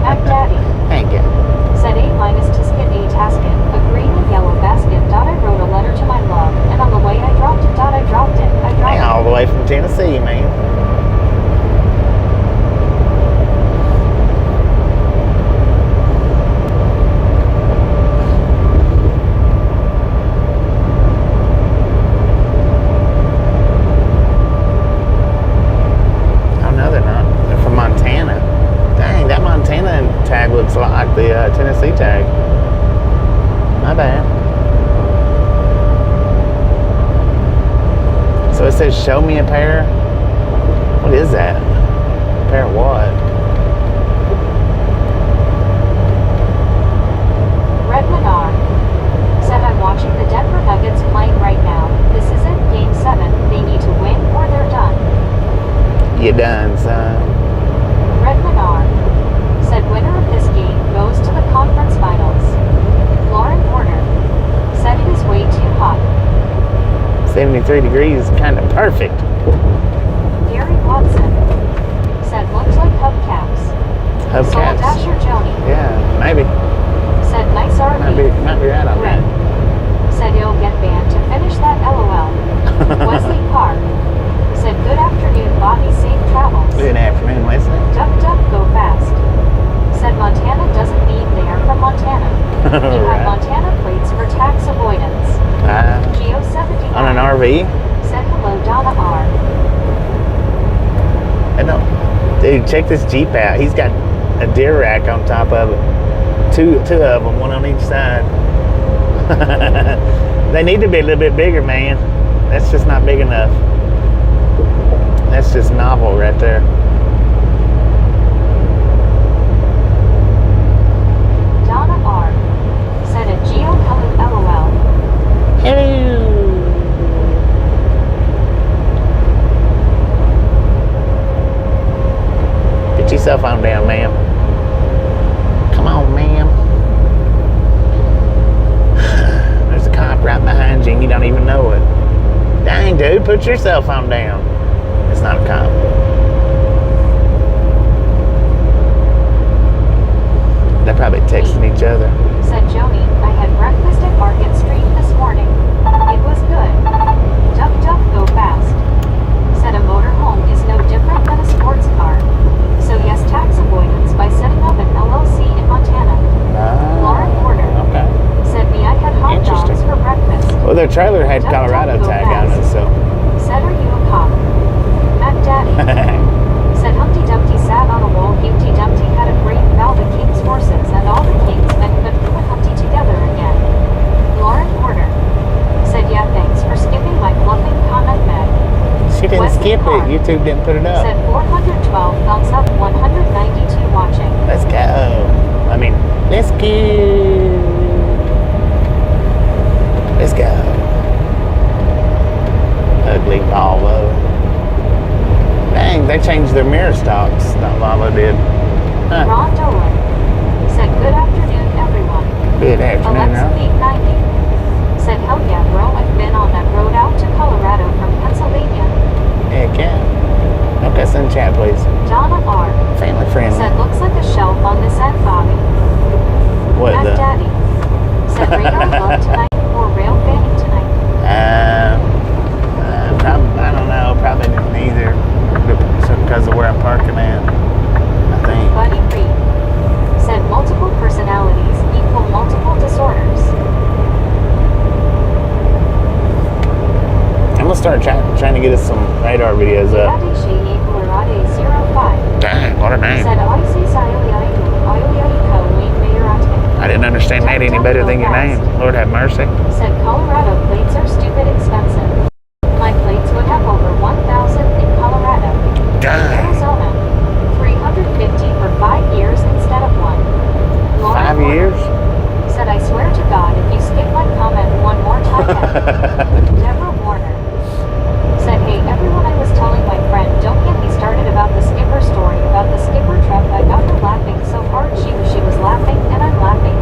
Mac Daddy Thank you. said A- Tisket A Tasket, a green and yellow basket. I wrote a letter to my love, and on the way I dropped it. I dropped it. I dropped Hey, it. all the way from Tennessee, man. Oh, no, they're not. They're from Montana. Dang, that Montana tag looks a lot like the Tennessee tag. My bad. So it says, show me a pair. What is that? A pair of what? Red Minar said I'm watching the Denver Nuggets playing right now. This is it, Game 7. They need to win or they're done. You done, son. Red Minar said winner of this game goes to the conference finals. Lauren Porter said it is way too hot. 73 degrees is kind of perfect. Gary Watson said looks like hubcaps. Soul Hubcaps. Dasher Joni Yeah, maybe. said nice RV. Might be right on Rick that. said you'll get banned to finish that LOL. Wesley Carr said good afternoon Bobby, safe travels. Good afternoon, Wesley. Duck duck go fast. Said Montana doesn't mean they are from Montana. You have Right. Montana plates for tax avoidance. Geo 79 On an RV? said hello Donna R. I don't. Dude, check this Jeep out. He's got a deer rack on top of it. Two of them, one on each side. They need to be a little bit bigger, man. That's just not big enough. That's just novel right there. Donna R. said a geo-colored LOL. Hello. Get your cell phone down, ma'am. Come on, ma'am. There's a cop right behind you and you don't even know it. Dang, dude, put your cell phone down. It's not a cop. They're probably texting each other. Said Joni, I had breakfast at Market Street this morning. It was good. Duck duck go fast. Said a motorhome is no different than a sports car. So yes, tax avoidance by setting up an LLC in Montana. Lauren Porter Okay. said me I had hot dogs Interesting. for breakfast. Well, their trailer had Duck, Colorado duck, go tag on it, fast. so. Said are you a cop? Mac Daddy said Humpty Dumpty sat on a wall. Humpty Dumpty had a great vow the king's horses and all the kings then could put Humpty together again. Lauren Porter said yeah thanks for skip it. YouTube didn't put it up. Said 412 thumbs up, 192 watching. Let's go. I mean, let's go. Let's go. Ugly Volvo. Dang, they changed their mirror stocks. That Volvo did. Huh. Ron Dolan said, good afternoon, everyone. Good afternoon, Alexa Ron. Beat 90 said, hell yeah, bro, I've been on that road out to Colorado from Pennsylvania. Heck yeah. Okay, send chat, please. Donna R Family friendly. said, looks like a shelf on this end, Bobby. What Mac the? Daddy said, radar love tonight or rail fanning tonight. I don't know. Probably neither. Because of where I'm parking at. I think. Buddy Reed said, multiple personalities equal multiple disorders. I'm gonna start trying to get us some radar videos up. Ade Shei Colorado 05 Dang, what a name. said, Oasis I didn't understand that any better than your name. Lord have mercy. said, Colorado plates are stupid expensive. My plates would have over 1,000 in Colorado. Dang. Arizona, 350 for 5 years instead of 1. Lauren 5 Porter years? said, I swear to God, if you skip my comment one more time. Deborah Warner said, hey, everyone, I was telling my friend, don't get me started about the skipper story, about the skipper truck. I got her laughing so hard she was laughing, and I'm laughing.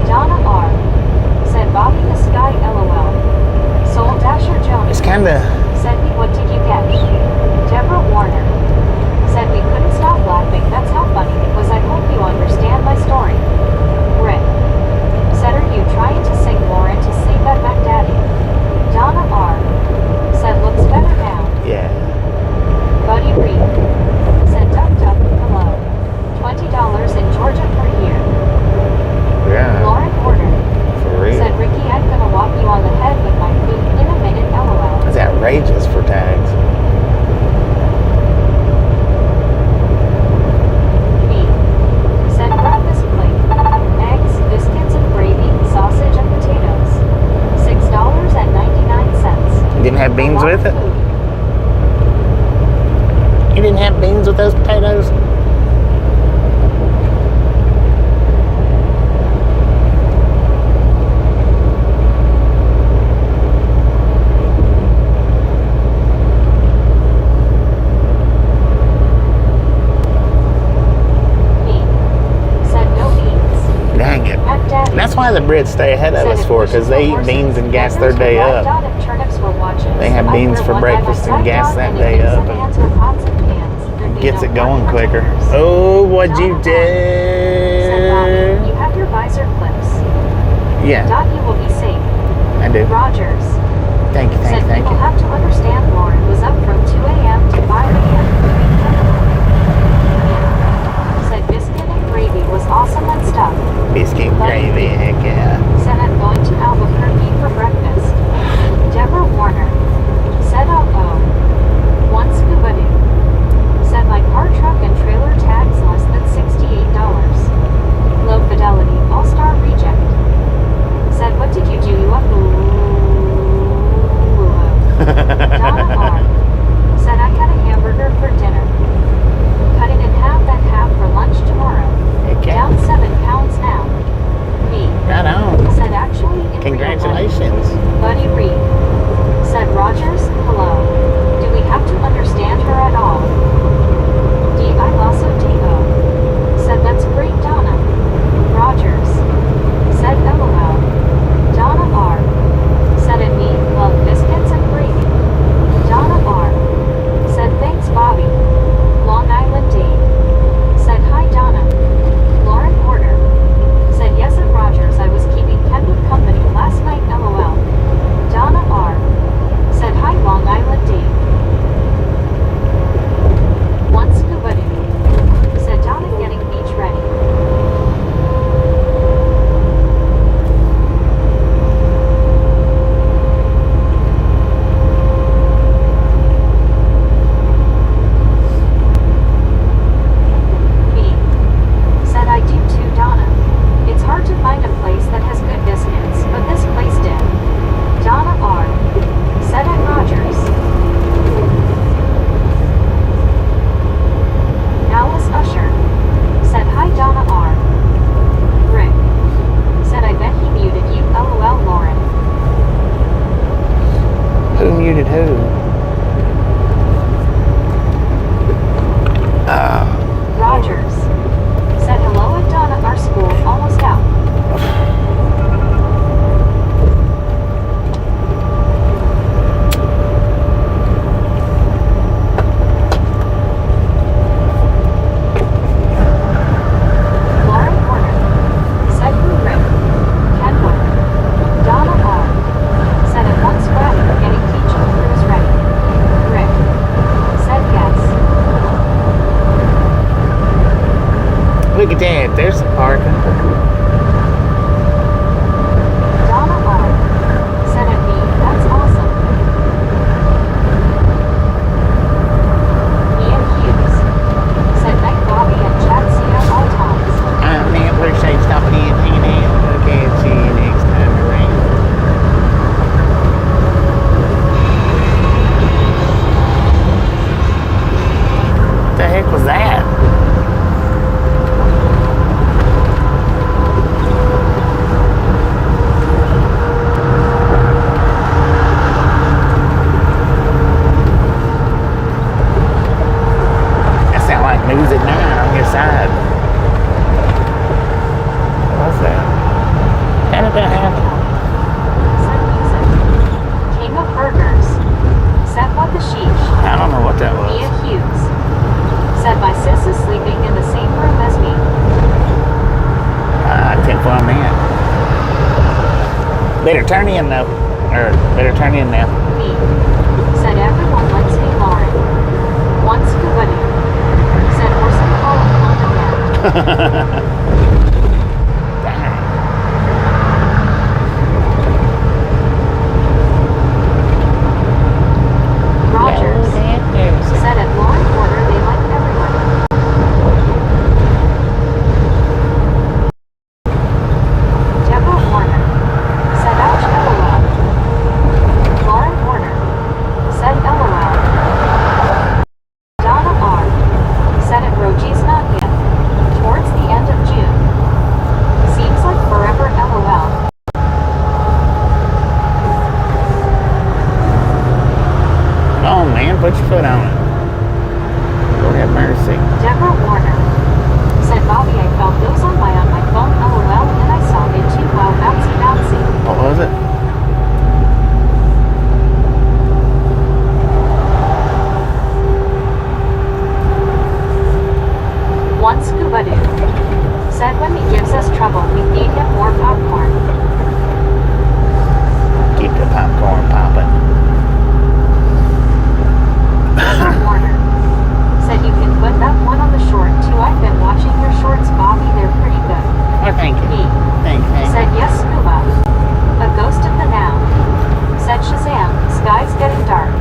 Donna R said, Bobby the Sky LOL. Soul Dasher Jones It's kind of. said, me, what did you get? Deborah Warner said, we couldn't stop laughing, that's how funny it was. I hope you understand my story. Rick said, are you trying to sing Lauren to sleep at Mac Daddy? Donna R said, looks better now. Yeah. Buddy Reed said, duck duck, hello. $20 in Georgia per year. Yeah. Lauren Porter For real. said, Ricky, I'm gonna whop you on the head with my food in a minute, LOL. That's outrageous for tags. B said, breakfast plate, eggs, biscuits and gravy, sausage and potatoes. $6.99. You didn't have beans A lot with of it? food. You didn't have beans with those potatoes? Said no beans. Dang it. Mac Daddy That's why the Brits stay ahead of said us if for, wishes because they were eat beans and gas horses, their day beggars up. would ride out if turnips were watches. They have I'd beans wear for one by my breakfast and side gas dog, that and day if up. some hands with pots and pans, there'd be Gets no it going parking quicker. for turnips. Oh, what'd you Donna said, Bobby, do? you have your visor clips. Yeah, Dot, you will be safe. I do. Rogers Thank you, said, thank people you. have to understand Lauren was up from 2 a.m. to 5 a.m. doing chemical. Yeah. Said biscuit and gravy was awesome and stuff. Biscuit gravy, heck yeah. Said I'm going to Albuquerque for breakfast. Deborah Warner said, oh, one scuba doo. Said my car, truck, and trailer tags less than $68. Low fidelity, all-star reject. Said, what did you do? You up? Donna R said, I had a hamburger for dinner. Cut it in half and half for lunch tomorrow. Heck yeah. Down 7 pounds now. B Right on. said, actually, in real life. Congratulations. Buddy Reed said, Rogers, hello. Do we have to understand her at all? D. I also D.O. said, that's great, Donna. Rogers said, LOL. Donna R said, and me, love biscuits and gravy. Donna R said, thanks, Bobby. Long Island D said, hi, Donna. Lauren Porter said, yes, at Rogers, I was keeping Kenwood company last night, LOL. Donna R said, hi, Long Island D. One scuba doo said, Donna getting beach ready. Look at that. There's some parking. Donna R. Said at me, that's awesome. Mia Hughes. Said night Bobby and chat see you at all times. Man, appreciate stopping in, hanging out. Okay, see you next time around. What the heck was that? That sound like news at 9 on your side. What's that? How did that happen? Said music. King of burgers. Said what the sheesh. I don't know what that was. Mia Hughes. Said my sis is sleeping in the same room as me. I can't find that. Better turn in though. Or better turn in now. Me. Said everyone lets me Lauren. Once scuba dude. Said horse and call it home again. Dang. Rogers. Said at Law and Order they like everyone. Deborah Warner. Said ouch LOL. Law and Order. Said LOL. Donna R. Said at Roji's not yet. Towards the end of June. Seems like forever LOL. Oh man, put your foot on it. Lord have mercy. Deborah Warner. Said Bobby I felt those on my phone LOL and I saw it too. Wow bouncy bouncy. What was it? One scuba dude. Said when he gives us trouble we feed him more popcorn. Keep the popcorn popping. Deborah Warner. Said you can put that one on the short too. I've been watching your shorts, Bobby. They're pretty good. Oh, thank you. Me. Thank you. Said yes scuba. A ghost of the now. Said Shazam. Sky's getting dark.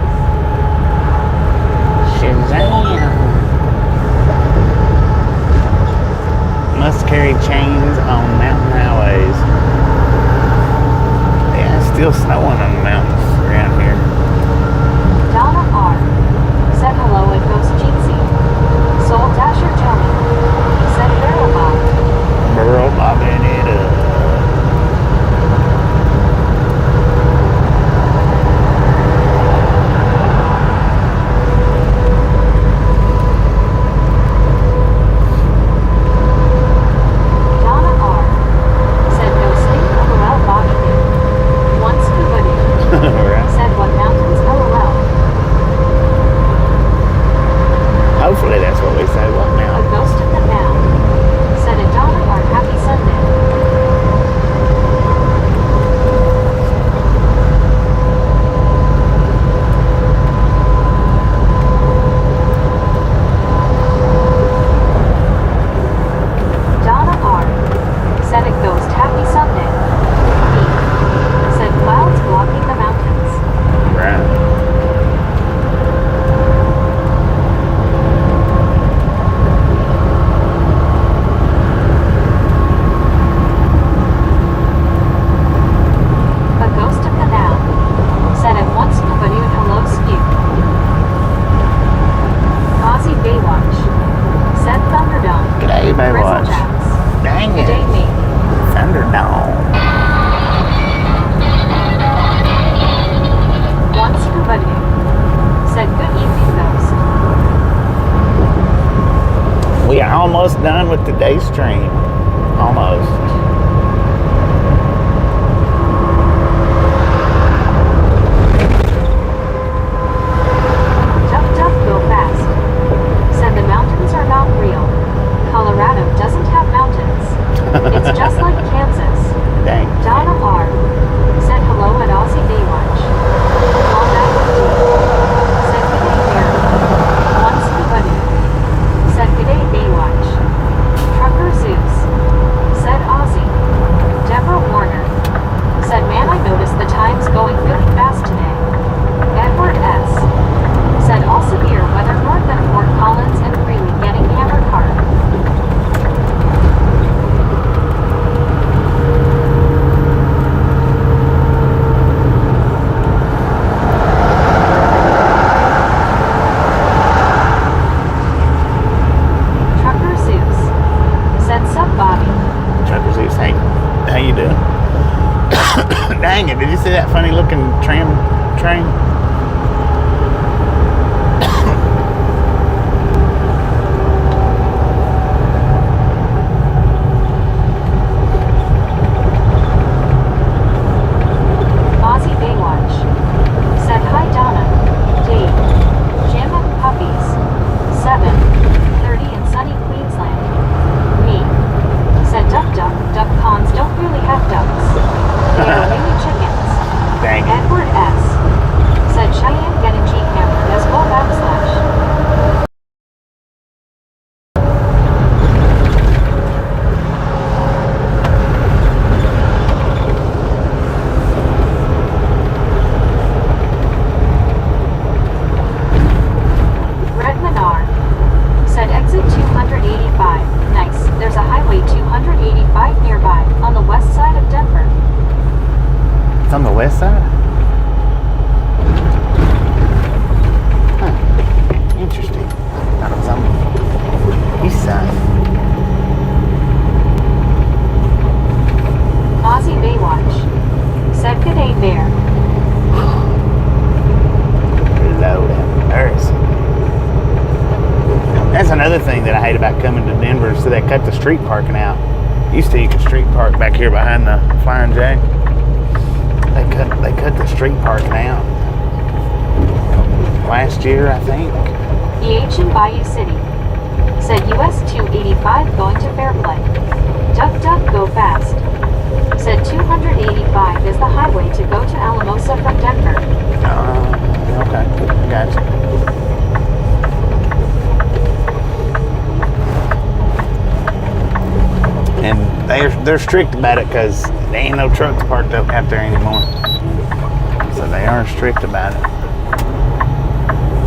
Shazam. Must carry chains on mountain highways. Yeah, it's still snowing on the mountains around here. Donna R. Said hello at Ghost Jeezy. Soul Dasher Joey. Said Barrel Bob. Burl bobbing it up. Donna R. Said no sleep LOL Bobby dude. One scuba dude. Right. Said what mountains LOL. Hopefully that's what we say. What A now? ghost of the now. Said a Donna R. Happy Sunday. Donna R. Said a ghost Happy Sunday. Me. Said clouds blocking the mountains. Right. A ghost of the now. Said at once scuba dude hello skew. Ozzy Baywatch. Said Thunderdome. G'day, Grizzle Baywatch. Jacks. Dang G'day it. me. Thunderdome. One scuba dude. Said good evening ghost. We are almost done with today's stream. Almost. Duck duck go fast. Said the mountains are not real. Colorado doesn't have mountains. It's just like Kansas. Dang. Donna R. Said hello at Aussie Baywatch. Long out with D. Said good day Mary. One scuba dude. Said good day Baywatch. Truckers How you doing? Dang it, did you see that funny looking tram train? Aussie Baywatch said, "Hi Donna, Dave, Jim and puppies. 7:30 in sunny Queensland. Me said, duck duck, duck cons don't really have ducks. They are really chickens." Dang it. Edward S. said, "Cheyenne getting G hammered as well backslash." Redman R. said, "Exit 285. Nice. There's a highway 285 nearby, on the west side of Denver." It's on the west side? Huh. Interesting. I thought it was on the east side. Aussie Baywatch said, "G'day Bear." Lord have mercy. That's another thing that I hate about coming to Denver, so they cut the street parking out. Used to you could street park back here behind the Flying J. They cut the street parking out last year, I think. EH in Bayou City said, "US 285 going to Fairplay. Duck duck go fast." Said 285 is the highway to go to Alamosa from Denver. Okay, gotcha. And they're strict about it because there ain't no trucks parked up out there anymore. So they are strict about it.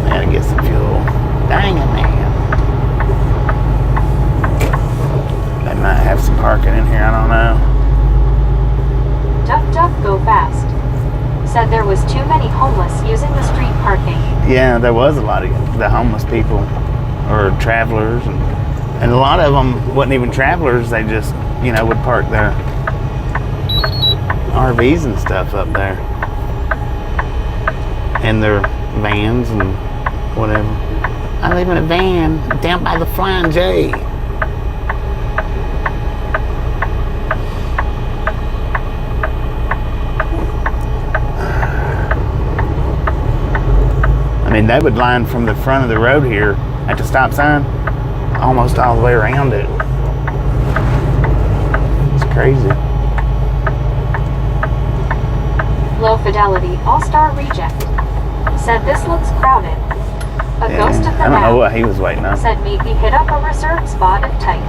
I gotta get some fuel. Dang it, man. They might have some parking in here, I don't know. Duck duck go fast said there was too many homeless using the street parking. Yeah, there was a lot of the homeless people or travelers, and a lot of them wasn't even travelers. They just, would park their RVs and stuff up there, and their vans and whatever. I live in a van down by the Flying J. I mean, they would line from the front of the road here at the stop sign almost all the way around it. It's crazy. Low Fidelity All-Star Reject said, "This looks crowded. A ghost of the I don't know now what he was waiting on. said, maybe hit up a reserve spot if tight."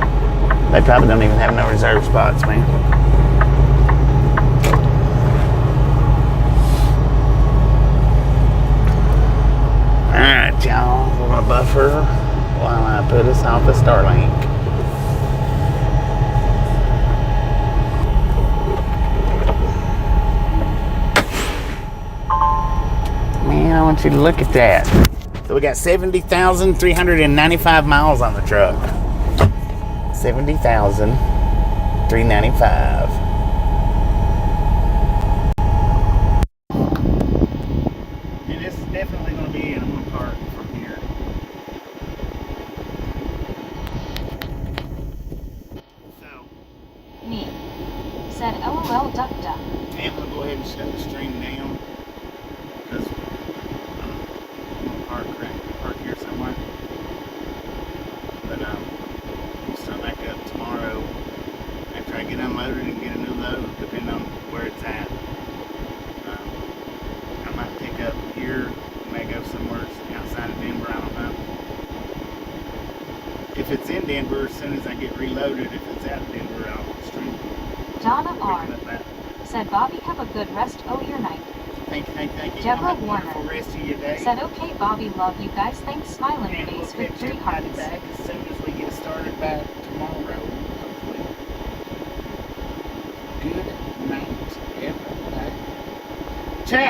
They probably don't even have no reserve spots, man. Alright, y'all. We're going to buffer while I put us off the Starlink. Man, I want you to look at that. So we got 70,395 miles on the truck. 70,395. And this is definitely going to be in one part from here. So, Me said, "LOL duck duck." and I'm going to go ahead and shut the stream down. Because I'm going to park here somewhere. But we'll start back up tomorrow after I get unloaded and get a new load, depending on where it's at. I might pick up here, may go somewhere outside of Denver, I don't know. If it's in Denver, as soon as I get reloaded, if it's out of Denver, I'll stream Donna R. picking up that. said, "Bobby, have a good rest o' your night." Thank you. Deborah Have a Warner wonderful rest of your day. said, "Okay, Bobby, love you guys. Thanks, smiling And we'll face with catch 3 everybody hearts." back as soon as we get started back tomorrow, hopefully. Good night, everybody. Ciao.